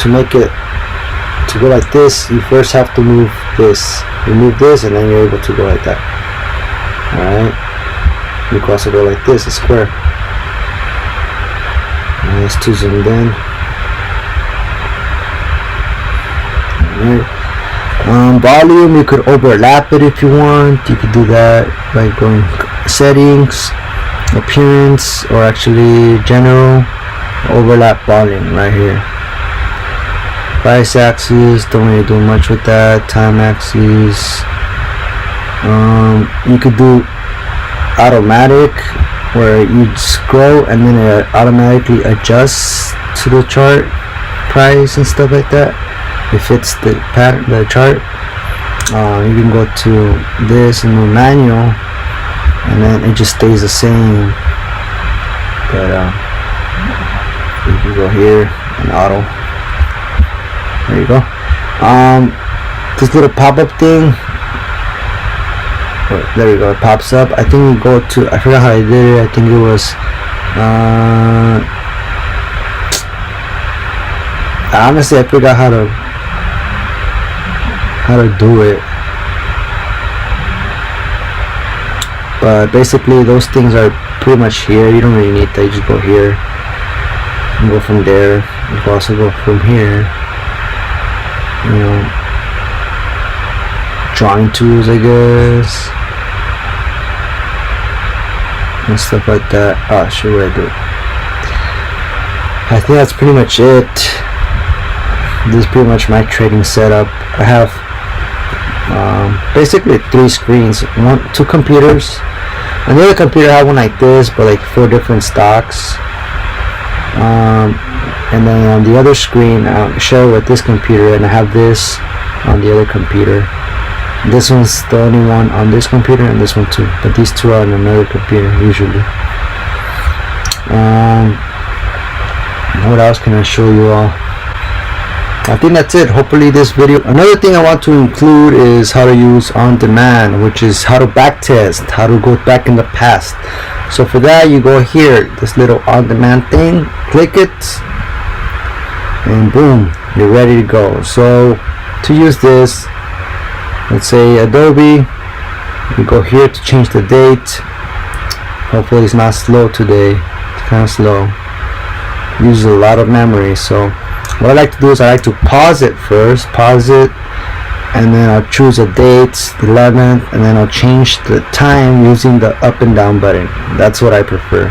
make it to go like this, you first have to move this. Remove this, and then you're able to go like that. Alright. You can also go like this, a square. And it's too zoomed in. Alright. Volume, you could overlap it if you want. You could do that by going settings, appearance, or actually general, overlap volume right here. Price axis, don't really do much with that. Time axis. You could do automatic, where you scroll and then it automatically adjusts to the chart price and stuff like that. It fits the pattern, the chart. You can go to this and do manual, and then it just stays the same. But you can go here and auto. There you go. This little pop-up thing. Oh, there you go. It pops up. I think you go to. I forgot how I did it. I think it was. Honestly, I forgot how to do it. But basically, those things are pretty much here. You don't really need that. You just go here. You go from there. You can also go from here. You know, drawing tools, I guess, and stuff like that. Oh, shit, what I do? I think that's pretty much it. This is pretty much my trading setup. I have basically 3 screens, two computers. On the other computer I have one like this, but like 4 different stocks. And then on the other screen I'll share with this computer, and I have this on the other computer. This one's the only one on this computer, and this one too, but these two are on another computer usually. What else can I show you all? I think that's it. Hopefully this video. Another thing I want to include is how to use on demand, which is how to back test, how to go back in the past. So for that, you go here, this little on demand thing, click it, and boom, you're ready to go. So to use this, let's say Adobe, you go here to change the date. Hopefully it's not slow today. It's kind of slow. Uses a lot of memory. So what I like to do is I like to pause it first, and then I'll choose a date, the 11th, and then I'll change the time using the up and down button. That's what I prefer.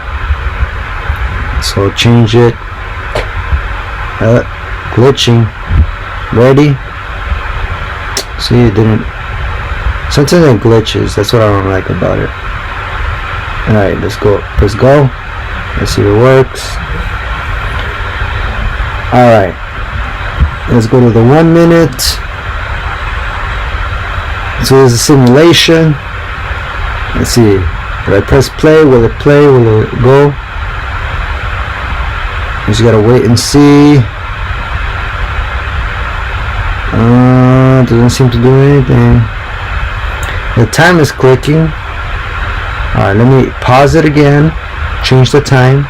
So change it. Glitching. Ready? See, it didn't. Sometimes it glitches. That's what I don't like about it. Alright, let's go. Press go. Let's see if it works. Alright, let's go to the 1 minute. So there's a simulation. Let's see. If I press play, will it play? Will it go? You just gotta wait and see. Doesn't seem to do anything. The time is clicking. Alright, let me pause it again. Change the time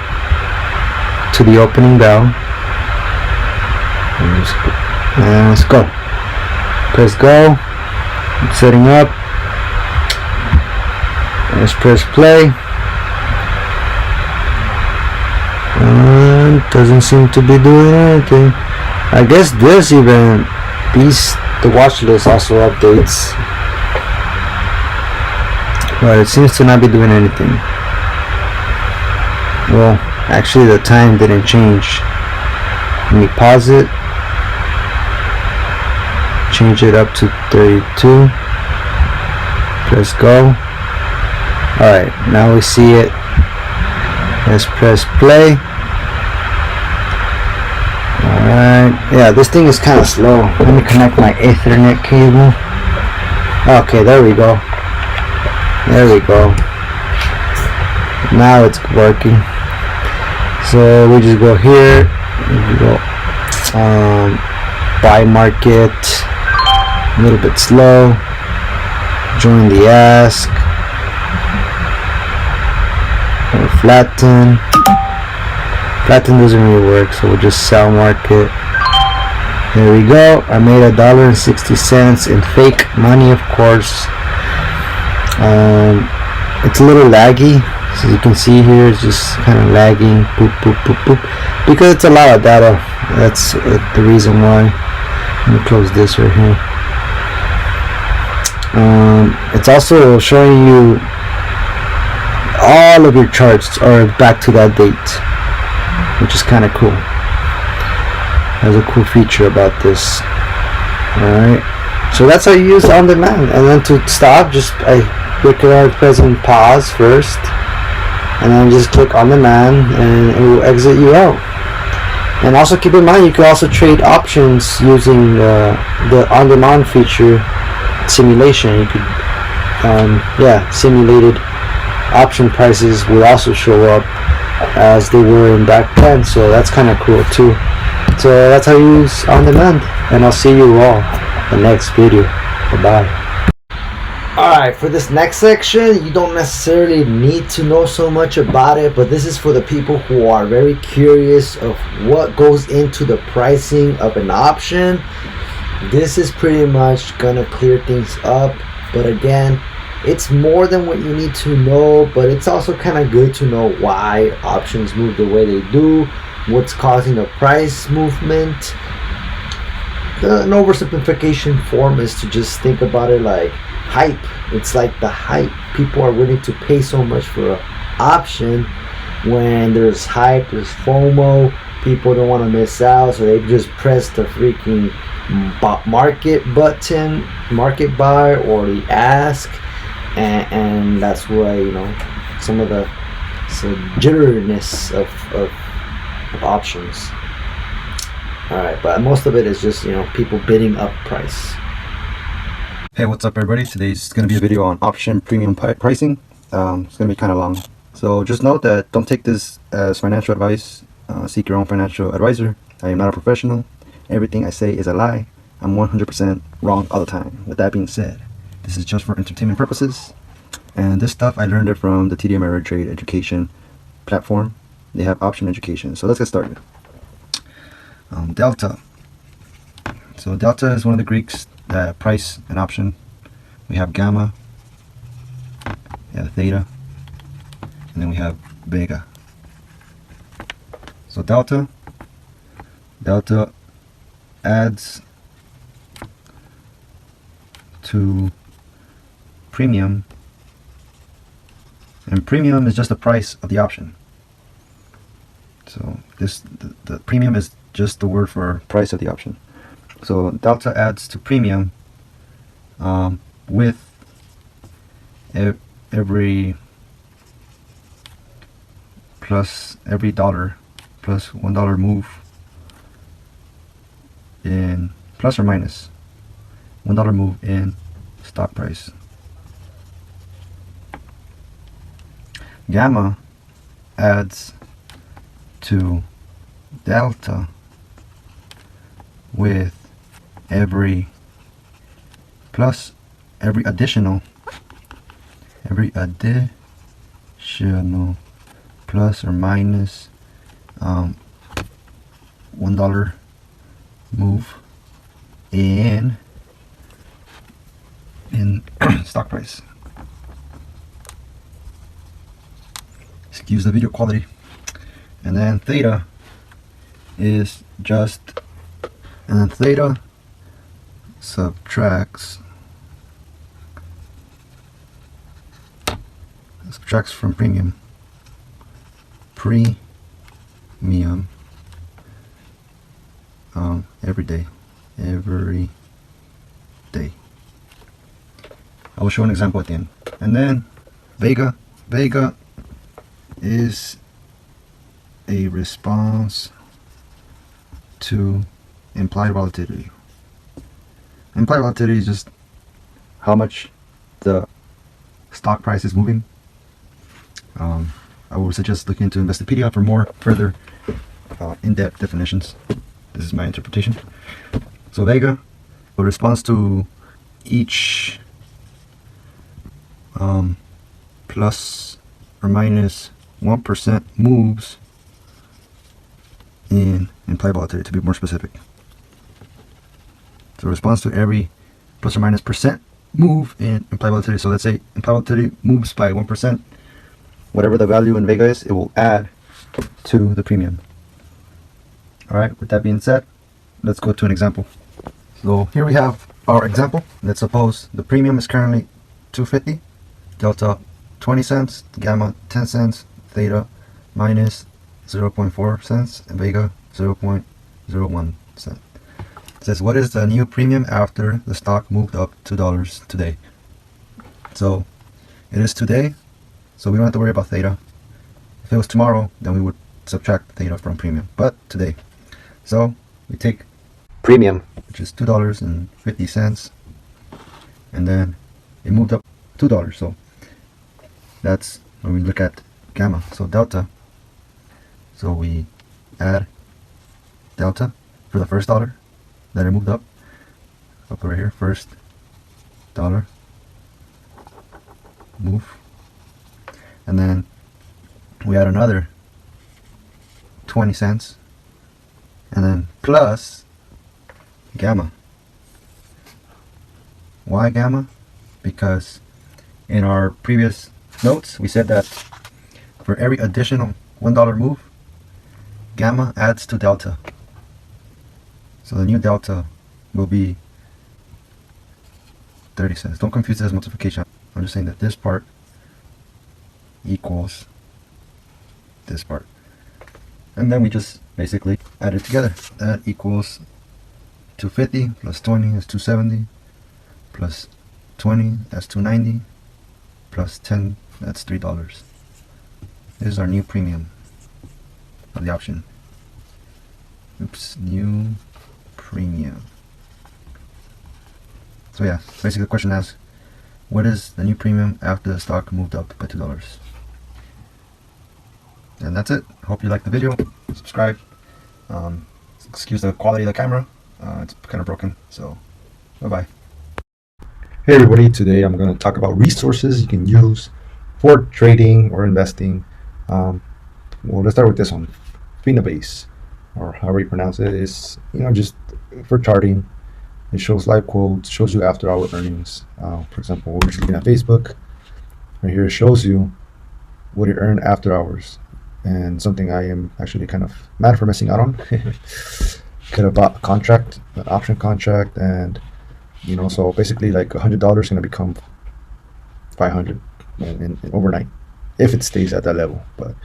to the opening bell. And let's go. Press go. It's setting up. Let's press play. And doesn't seem to be doing anything. I guess this even beats the watch list also updates. But it seems to not be doing anything. Well, actually the time didn't change. Let me pause it. Change it up to 32. Press go. Alright, now we see it. Let's press play. Alright, yeah, this thing is kind of slow. Let me connect my Ethernet cable. Okay, there we go. There we go. Now it's working. So we just go here. We go buy market. A little bit slow. Join the ask. Or flatten. Flatten doesn't really work, so we'll just sell market. There we go. I made $1.60 in fake money, of course. It's a little laggy, so you can see here it's just kind of lagging. Boop, boop, boop, boop. Because it's a lot of data. That's the reason why. Let me close this right here. It's also showing you all of your charts are back to that date, which is kind of cool. There's a cool feature about this. Alright, so that's how you use on demand. And then to stop, just I click on present pause first, and then just click on demand, and it will exit you out. And also keep in mind, you can also trade options using the on demand feature simulation. You could simulated option prices will also show up as they were in back then, so that's kind of cool too. So that's how you use on demand, and I'll see you all in the next video. Bye-bye. Alright, for this next section, you don't necessarily need to know so much about it, but this is for the people who are very curious of what goes into the pricing of an option. This is pretty much gonna clear things up, but again, it's more than what you need to know, but it's also kind of good to know why options move the way they do, what's causing the price movement. An oversimplification form is to just think about it like hype. It's like the hype. People are willing to pay so much for an option. When there's hype, there's FOMO. People don't want to miss out, so they just press the freaking market button, market buy, or the ask, and that's why, you know, some of the jitteriness of options. Alright, but most of it is just, you know, people bidding up price. Hey, what's up everybody? Today's going to be a video on option premium pricing. It's going to be kind of long. So just note that don't take this as financial advice. Seek your own financial advisor. I am not a professional. Everything I say is a lie. I'm 100% wrong all the time. With that being said, this is just for entertainment purposes. And this stuff, I learned it from the TD Ameritrade education platform. They have option education. So let's get started. Delta. So delta is one of the Greeks that price an option. We have gamma, we have theta, and then we have vega. So delta adds to premium, and premium is just the price of the option. So the premium is just the word for price of the option. So delta adds to premium with every dollar plus $1 move in plus or minus $1 move in stock price. Gamma adds to delta with every additional plus or minus $1 move in stock price. Excuse the video quality. And then theta subtracts from premium every day. I will show an example at the end. And then vega is a response to implied volatility. Implied volatility is just how much the stock price is moving. I would suggest looking into Investopedia for more further in-depth definitions. This is my interpretation. So Vega responds to each plus or minus 1% moves in implied volatility, to be more specific. So it responds to every plus or minus percent move in implied volatility. So let's say implied volatility moves by 1%. Whatever the value in Vega is, it will add to the premium. All right, with that being said, let's go to an example. So here we have our example. Let's suppose the premium is currently 250, delta 20 cents, gamma 10 cents, theta minus 0.4 cents, and Vega 0.01 cent. It says, what is the new premium after the stock moved up $2 today? So it is today, so we don't have to worry about theta. If it was tomorrow, then we would subtract theta from premium, but today. So we take premium, which is $2.50, and then it moved up $2. So that's when we look at gamma. So delta. So we add delta for the first dollar that it moved up. I'll put right here, first dollar move, and then we add another 20 cents, and then plus gamma. Why gamma? Because in our previous notes we said that for every additional $1 move, gamma adds to delta. So the new delta will be 30 cents. Don't confuse this as multiplication. I'm just saying that this part equals this part. And then we just basically add it together. That equals 250 plus 20 is 270, plus 20, that's 290, plus 10, that's $3. This is our new premium of the option. Oops, new premium. So yeah, basically the question asks, what is the new premium after the stock moved up by $2? And that's it. Hope you liked the video. Subscribe. Excuse the quality of the camera. It's kind of broken. So, bye-bye. Hey everybody, today I'm going to talk about resources you can use for trading or investing. Well, let's start with this one. Finabase, or however you pronounce it, is just for charting. It shows live quotes, shows you after hour earnings. For example, we're just looking at Facebook. Right here it shows you what you earn after hours, and something I am actually kind of mad for missing out on. Could have bought a contract, an option contract, and so basically like $100 going to become 500 in overnight if it stays at that level. But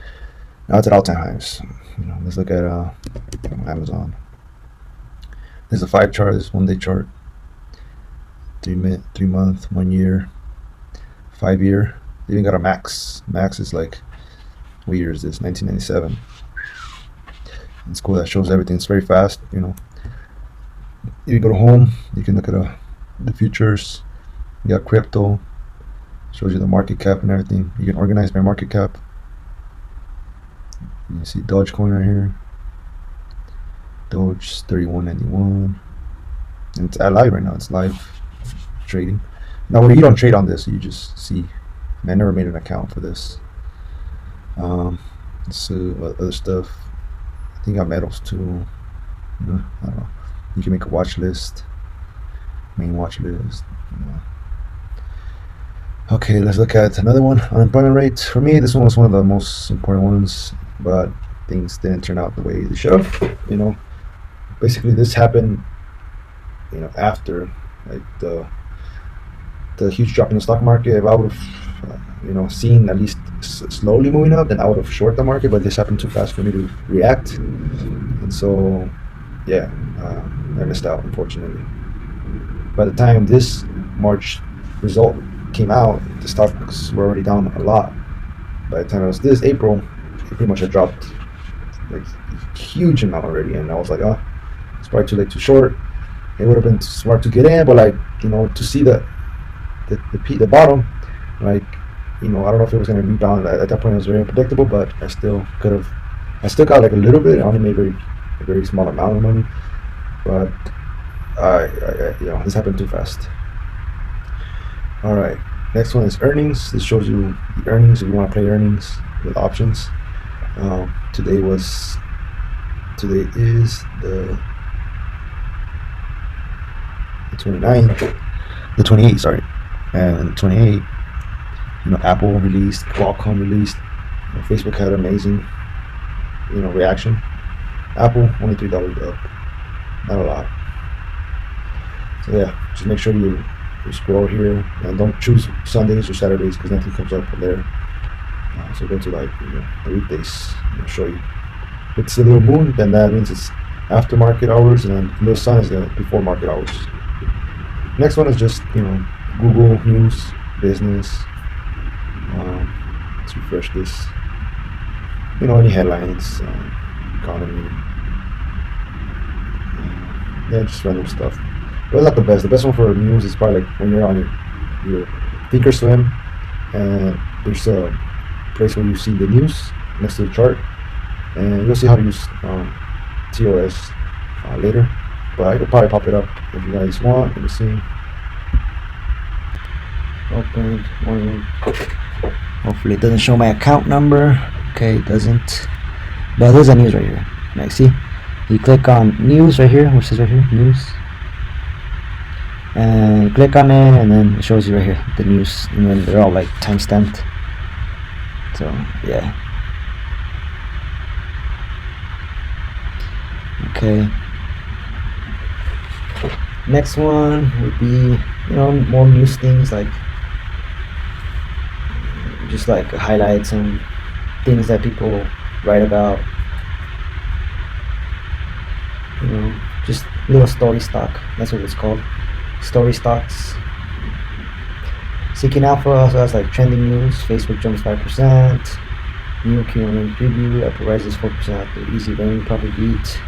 now it's at all-time highs. Let's look at Amazon. There's a 5 chart, this 1 day chart, 3 month, 1 year, 5 year. They even got a max. Max is like, what year is this? 1997. It's cool. That shows everything. It's very fast. If you go to home, you can look at the futures. You got crypto. Shows you the market cap and everything. You can organize by market cap. You see Dogecoin right here. Doge 31.91, and it's at live right now. It's live trading. Now, when you don't trade on this, you just see. I never made an account for this. Let's see other stuff. I think I got metals too. I don't know. You can make a watch list, main watch list. Okay, let's look at another one. Unemployment rate. For me, this one was one of the most important ones, but things didn't turn out the way they should have. Basically, this happened, after like the huge drop in the stock market. If I would have, seen at least slowly moving up, then I would have short the market. But this happened too fast for me to react, and so yeah, I missed out, unfortunately. By the time this March result came out, the stocks were already down a lot. By the time it was this April, it pretty much had dropped like a huge amount already, and I was like, oh, it's probably too late to short. It would have been smart to get in, but like to see the bottom, like I don't know if it was going to rebound. At that point, it was very unpredictable, but I still got like a little bit. I only made a very small amount of money, but this happened too fast. All right, next one is earnings. This shows you the earnings if you want to play earnings with options. Today is the 29th, the 28th, sorry, and 28. Apple released, Qualcomm released. Facebook had amazing, reaction. Apple only $3 up, not a lot. So yeah, just make sure you scroll here and don't choose Sundays or Saturdays because nothing comes up there. So go to the weekdays. It'll show you. If it's a little moon, then that means it's after market hours, and then little sun is the before market hours. Next one is just Google News, business. Let's refresh this. Any headlines, economy. Yeah, just random stuff. But it's not the best. The best one for news is probably like when you're on your Thinkorswim, and there's a place where you see the news next to the chart, and you'll see how to use TOS later. But I could probably pop it up if you guys want. Let me see. Open morning. Hopefully it doesn't show my account number. Okay, it doesn't. But there's a news right here. Like, see? You click on news right here, which says right here, news. And you click on it, and then it shows you right here, the news. And then they're all like time stamped. So, yeah. Okay. Next one would be, more news things like just like highlights and things that people write about. Just little story stock. That's what it's called. Story stocks. Seeking Alpha also has like trending news. Facebook jumps 5%. New Q1 preview. Apple rises 4% after easy rain probably beat.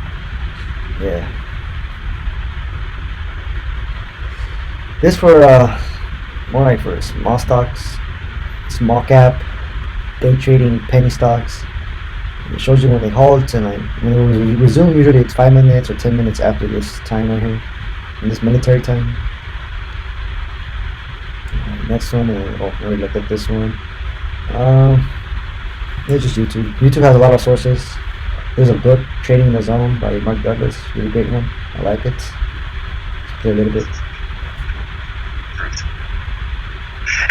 Yeah. This for more like for small stocks, small cap, day trading, penny stocks. It shows you when they halt, and when we resume, usually it's 5 minutes or 10 minutes after this time right here, in this military time. Next one, we already looked at this one. It's just YouTube. YouTube has a lot of sources. There's a book, Trading in the Zone by Mark Douglas, really great one. I like it. Let's play a little bit.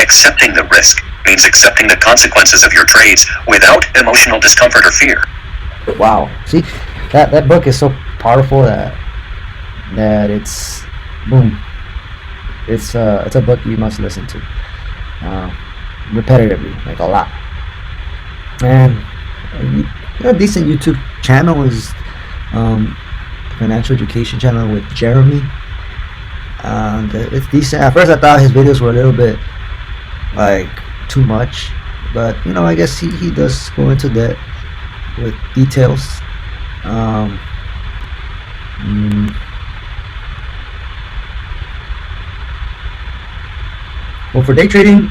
Accepting the risk means accepting the consequences of your trades without emotional discomfort or fear. Wow. See, that book is so powerful that it's boom. It's a book you must listen to repetitively, like a lot. And a decent YouTube channel is financial education channel with Jeremy. And it's decent. At first I thought his videos were a little bit like too much, but I guess he does go into that with details. Well, for day trading,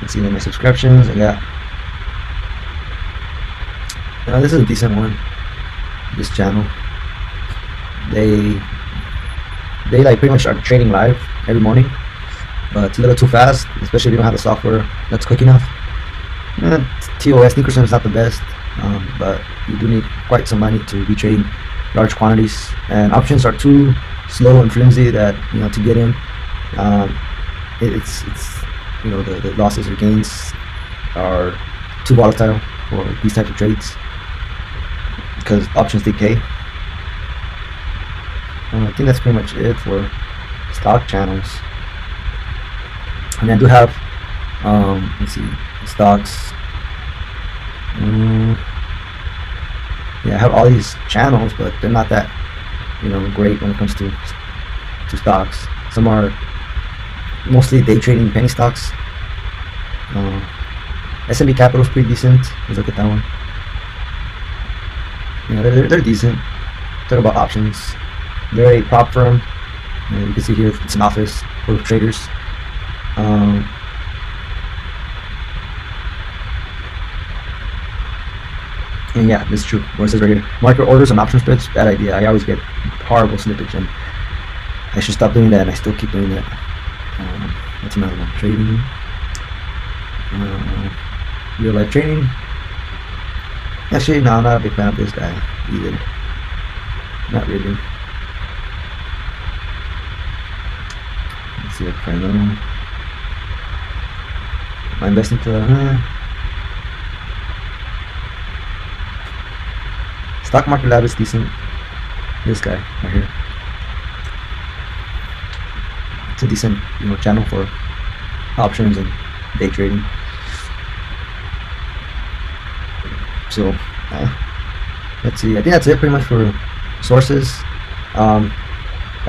let's see my subscriptions. I got this is a decent one. This channel, they like pretty much are trading live every morning, but it's a little too fast, especially if you don't have the software that's quick enough. TOS Thinkorswim is not the best, but you do need quite some money to be trading large quantities, and options are too slow and flimsy that to get in, it's the losses or gains are too volatile for these types of trades because options decay. I think that's pretty much it for stock channels. And I do have let's see, stocks. Yeah, I have all these channels, but they're not that great when it comes to stocks. Some are mostly day trading penny stocks. S&P Capital is pretty decent. Let's look at that one. They're decent. Talk about options. They're a prop firm. You can see here it's an office for traders. And yeah, this is true. What it says right here, market orders and option spreads, bad idea. I always get horrible slippage, and I should stop doing that, and I still keep doing that. What's another one? Trading. Real life trading. Actually, no, I'm not a big fan of this guy either. Not really. Let's see if I know. I'm investing to Stock Market Lab is decent. This guy right here. It's a decent, channel for options and day trading. So let's see. I think that's it pretty much for sources. I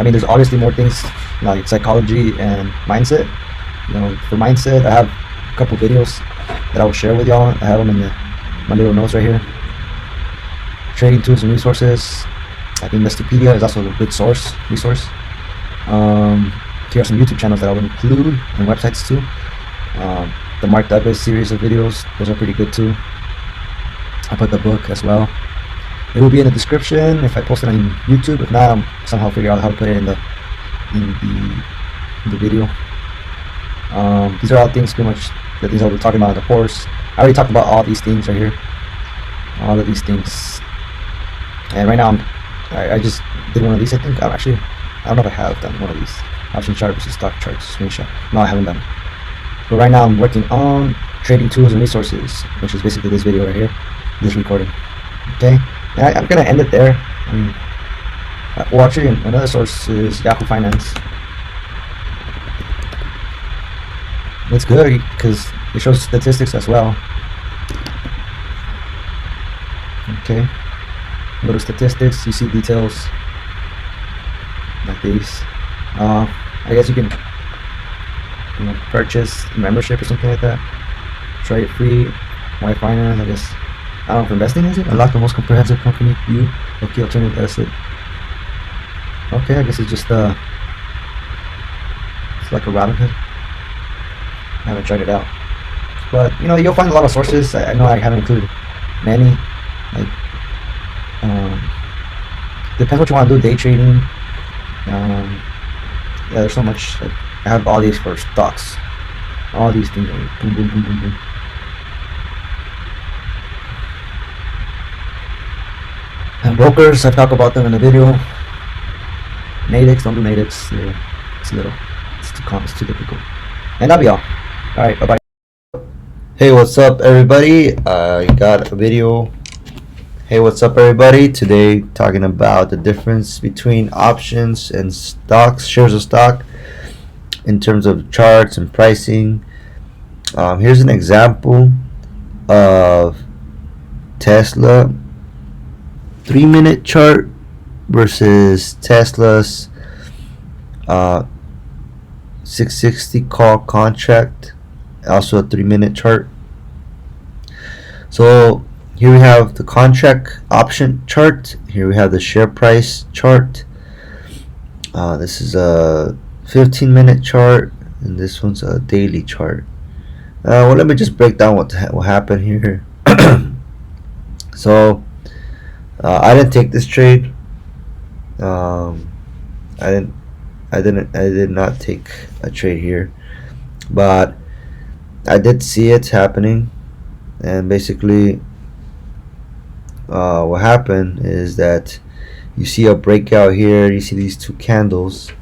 mean, there's obviously more things like psychology and mindset. For mindset, I have a couple videos that I will share with y'all. I have them in my little notes right here. Trading tools and resources. I think Investopedia is also a good resource. Here are some YouTube channels that I will include, and websites too. The Mark Douglas series of videos, those are pretty good too. I put the book as well. It will be in the description if I post it on YouTube. If not, I'll somehow figure out how to put it in the video. These are all things pretty much the things I'll be talking about in the course. I already talked about all these things right here. All of these things. And right now I just did one of these. I think I don't know if I have done one of these. Option chart versus stock charts screenshot. No, I haven't done it. But right now I'm working on trading tools and resources, which is basically this video right here, this recording. Okay, and I'm gonna end it there. Well, actually, another source is Yahoo Finance. It's good because it shows statistics as well. Okay, go to statistics, you see details like these. I guess you can purchase membership or something like that. Try it free. Why finance? I guess. I don't know, for investing, is it? Unlock the most comprehensive company view. Okay, alternative asset. Okay, I guess it's just it's like a Robinhood. I haven't tried it out, but you'll find a lot of sources. I know I haven't included many. Like, depends what you want to do. Day trading. Yeah, there's so much. Like, I have all these for stocks. All these things. Boom, boom, boom, boom, boom. And brokers, I talk about them in the video. Natives, don't do natives. It's too difficult. And that'll be all. Alright, bye bye. Hey, what's up, everybody? I got a video. Hey, what's up, everybody? Today, talking about the difference between options and stocks, shares of stock, in terms of charts and pricing. Here's an example of Tesla 3-minute chart versus Tesla's 660 call contract, also a 3-minute chart. So here we have the contract option chart. Here we have the share price chart. This is a 15-minute chart, and this one's a daily chart. Well, let me just break down what happened here. So I didn't take this trade. I did not take a trade here, but I did see it happening. And basically what happened is that you see a breakout here. You see these two candles,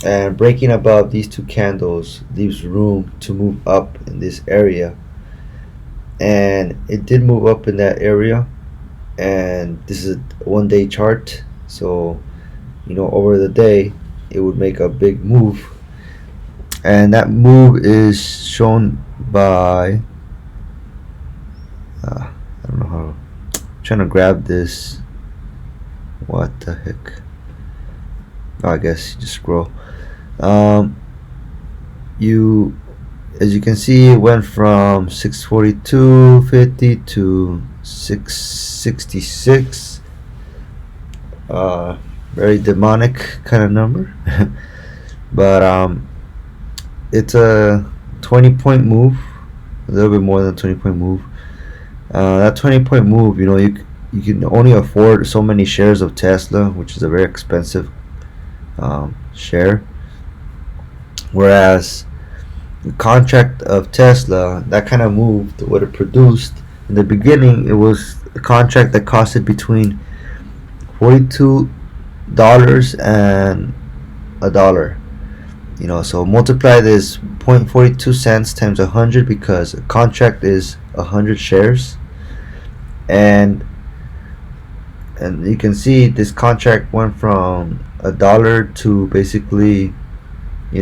and breaking above these two candles leaves room to move up in this area, and it did move up in that area. And this is a 1-day chart, so over the day it would make a big move, and that move is shown by I don't know how. I'm trying to grab this. What the heck? Oh, I guess you just scroll. As you can see, it went from 642.50 to 666. Very demonic kind of number. But it's a 20-point move, a little bit more than a 20-point move. That 20-point move, you can only afford so many shares of Tesla, which is a very expensive share. Whereas the contract of Tesla, that kind of moved what it produced. In the beginning, it was a contract that costed between $42 and $1. So multiply this 0.42 cents times 100, because a contract is 100 shares, and you can see this contract went from $1 to basically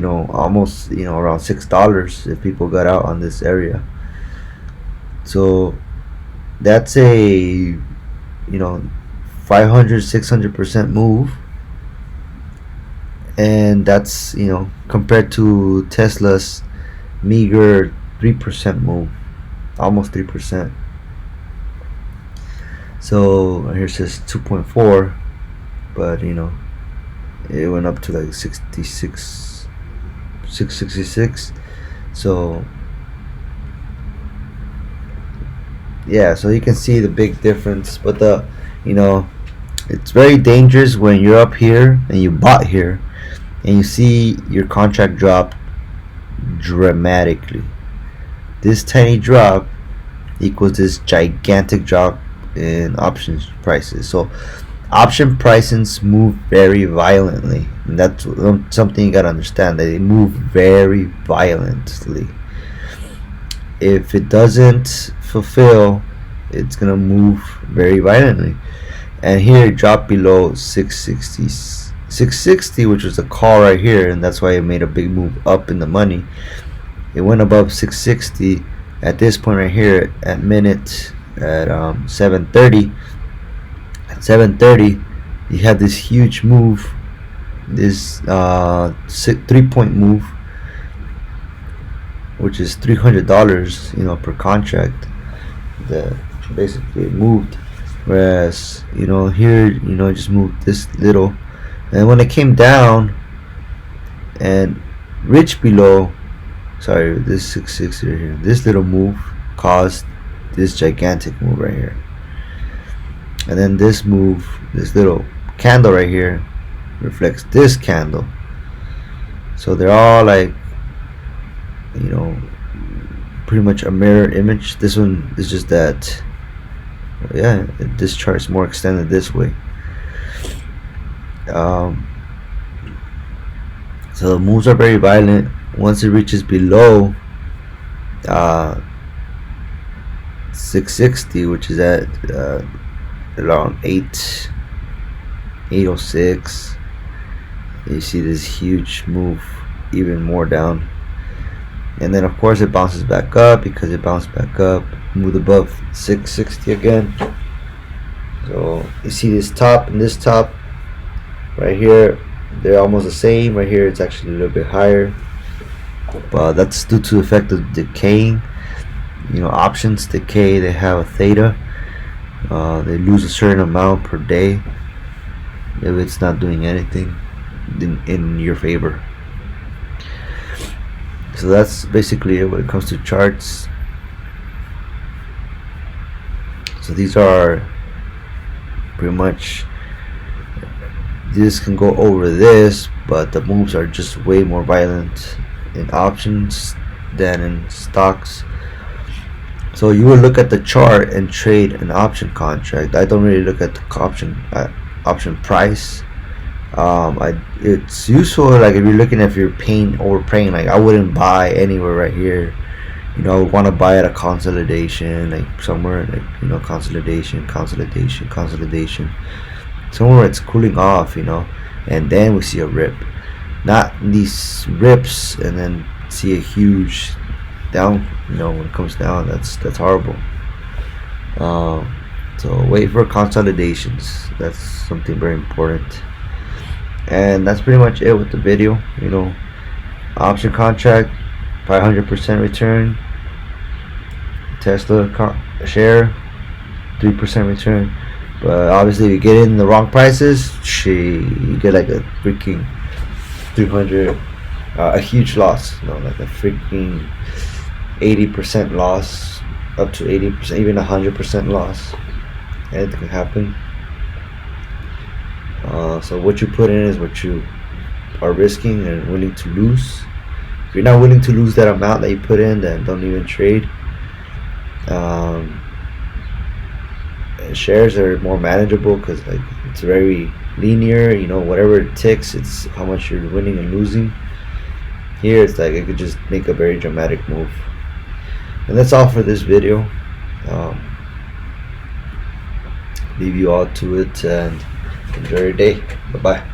almost around $6 if people got out on this area. So that's a 500-600% move, and that's compared to Tesla's meager 3% move, almost 3%. So here it says 2.4, but it went up to like 666. So yeah, so you can see the big difference. But it's very dangerous when you're up here and you bought here and you see your contract drop dramatically. This tiny drop equals this gigantic drop in options prices. So option prices move very violently, and that's something you gotta understand, that they move very violently. If it doesn't fulfill, it's gonna move very violently. And here it dropped below 660, which was a call right here, and that's why it made a big move up in the money. It went above 660 at this point right here at 7:30. At 7:30, you had this huge move, this 3-point move, which is $300, per contract, that basically moved. Whereas here, it just moved this little, and when it came down and reached below, this 660 right here, this little move caused this gigantic move right here. And then this move, this little candle right here, reflects this candle. So they're all like, pretty much a mirror image. This one is just that, this chart is more extended this way. So the moves are very violent. Once it reaches below 660, which is at around 806, you see this huge move even more down, and then of course it bounces back up, because it bounced back up, moved above 660 again. So you see this top and this top right here, they're almost the same. Right here it's actually a little bit higher, but that's due to the effect of decaying. Options decay, they have a theta. They lose a certain amount per day if it's not doing anything in your favor. So that's basically it when it comes to charts. So these are pretty much, this can go over this, but the moves are just way more violent in options than in stocks. So you would look at the chart and trade an option contract. I don't really look at the option price. It's useful, like if you're looking, if you're overpaying, like I wouldn't buy anywhere right here. I would want to buy at a consolidation, like somewhere like consolidation, somewhere it's cooling off, and then we see a rip, not these rips and then see a huge down. When it comes down, that's horrible. So wait for consolidations. That's something very important. And that's pretty much it with the video. Option contract, 500% return. Tesla share, 3% return. But obviously if you get in the wrong prices, you get like a freaking 300, a huge loss. Like a freaking 80% loss up to 80%, even 100% loss. Anything can happen. So what you put in is what you are risking and willing to lose. If you're not willing to lose that amount that you put in, then don't even trade. Shares are more manageable because like it's very linear. You know, whatever it ticks, it's how much you're winning and losing. Here, it's like it could just make a very dramatic move. And that's all for this video. Leave you all to it and enjoy your day. Bye bye.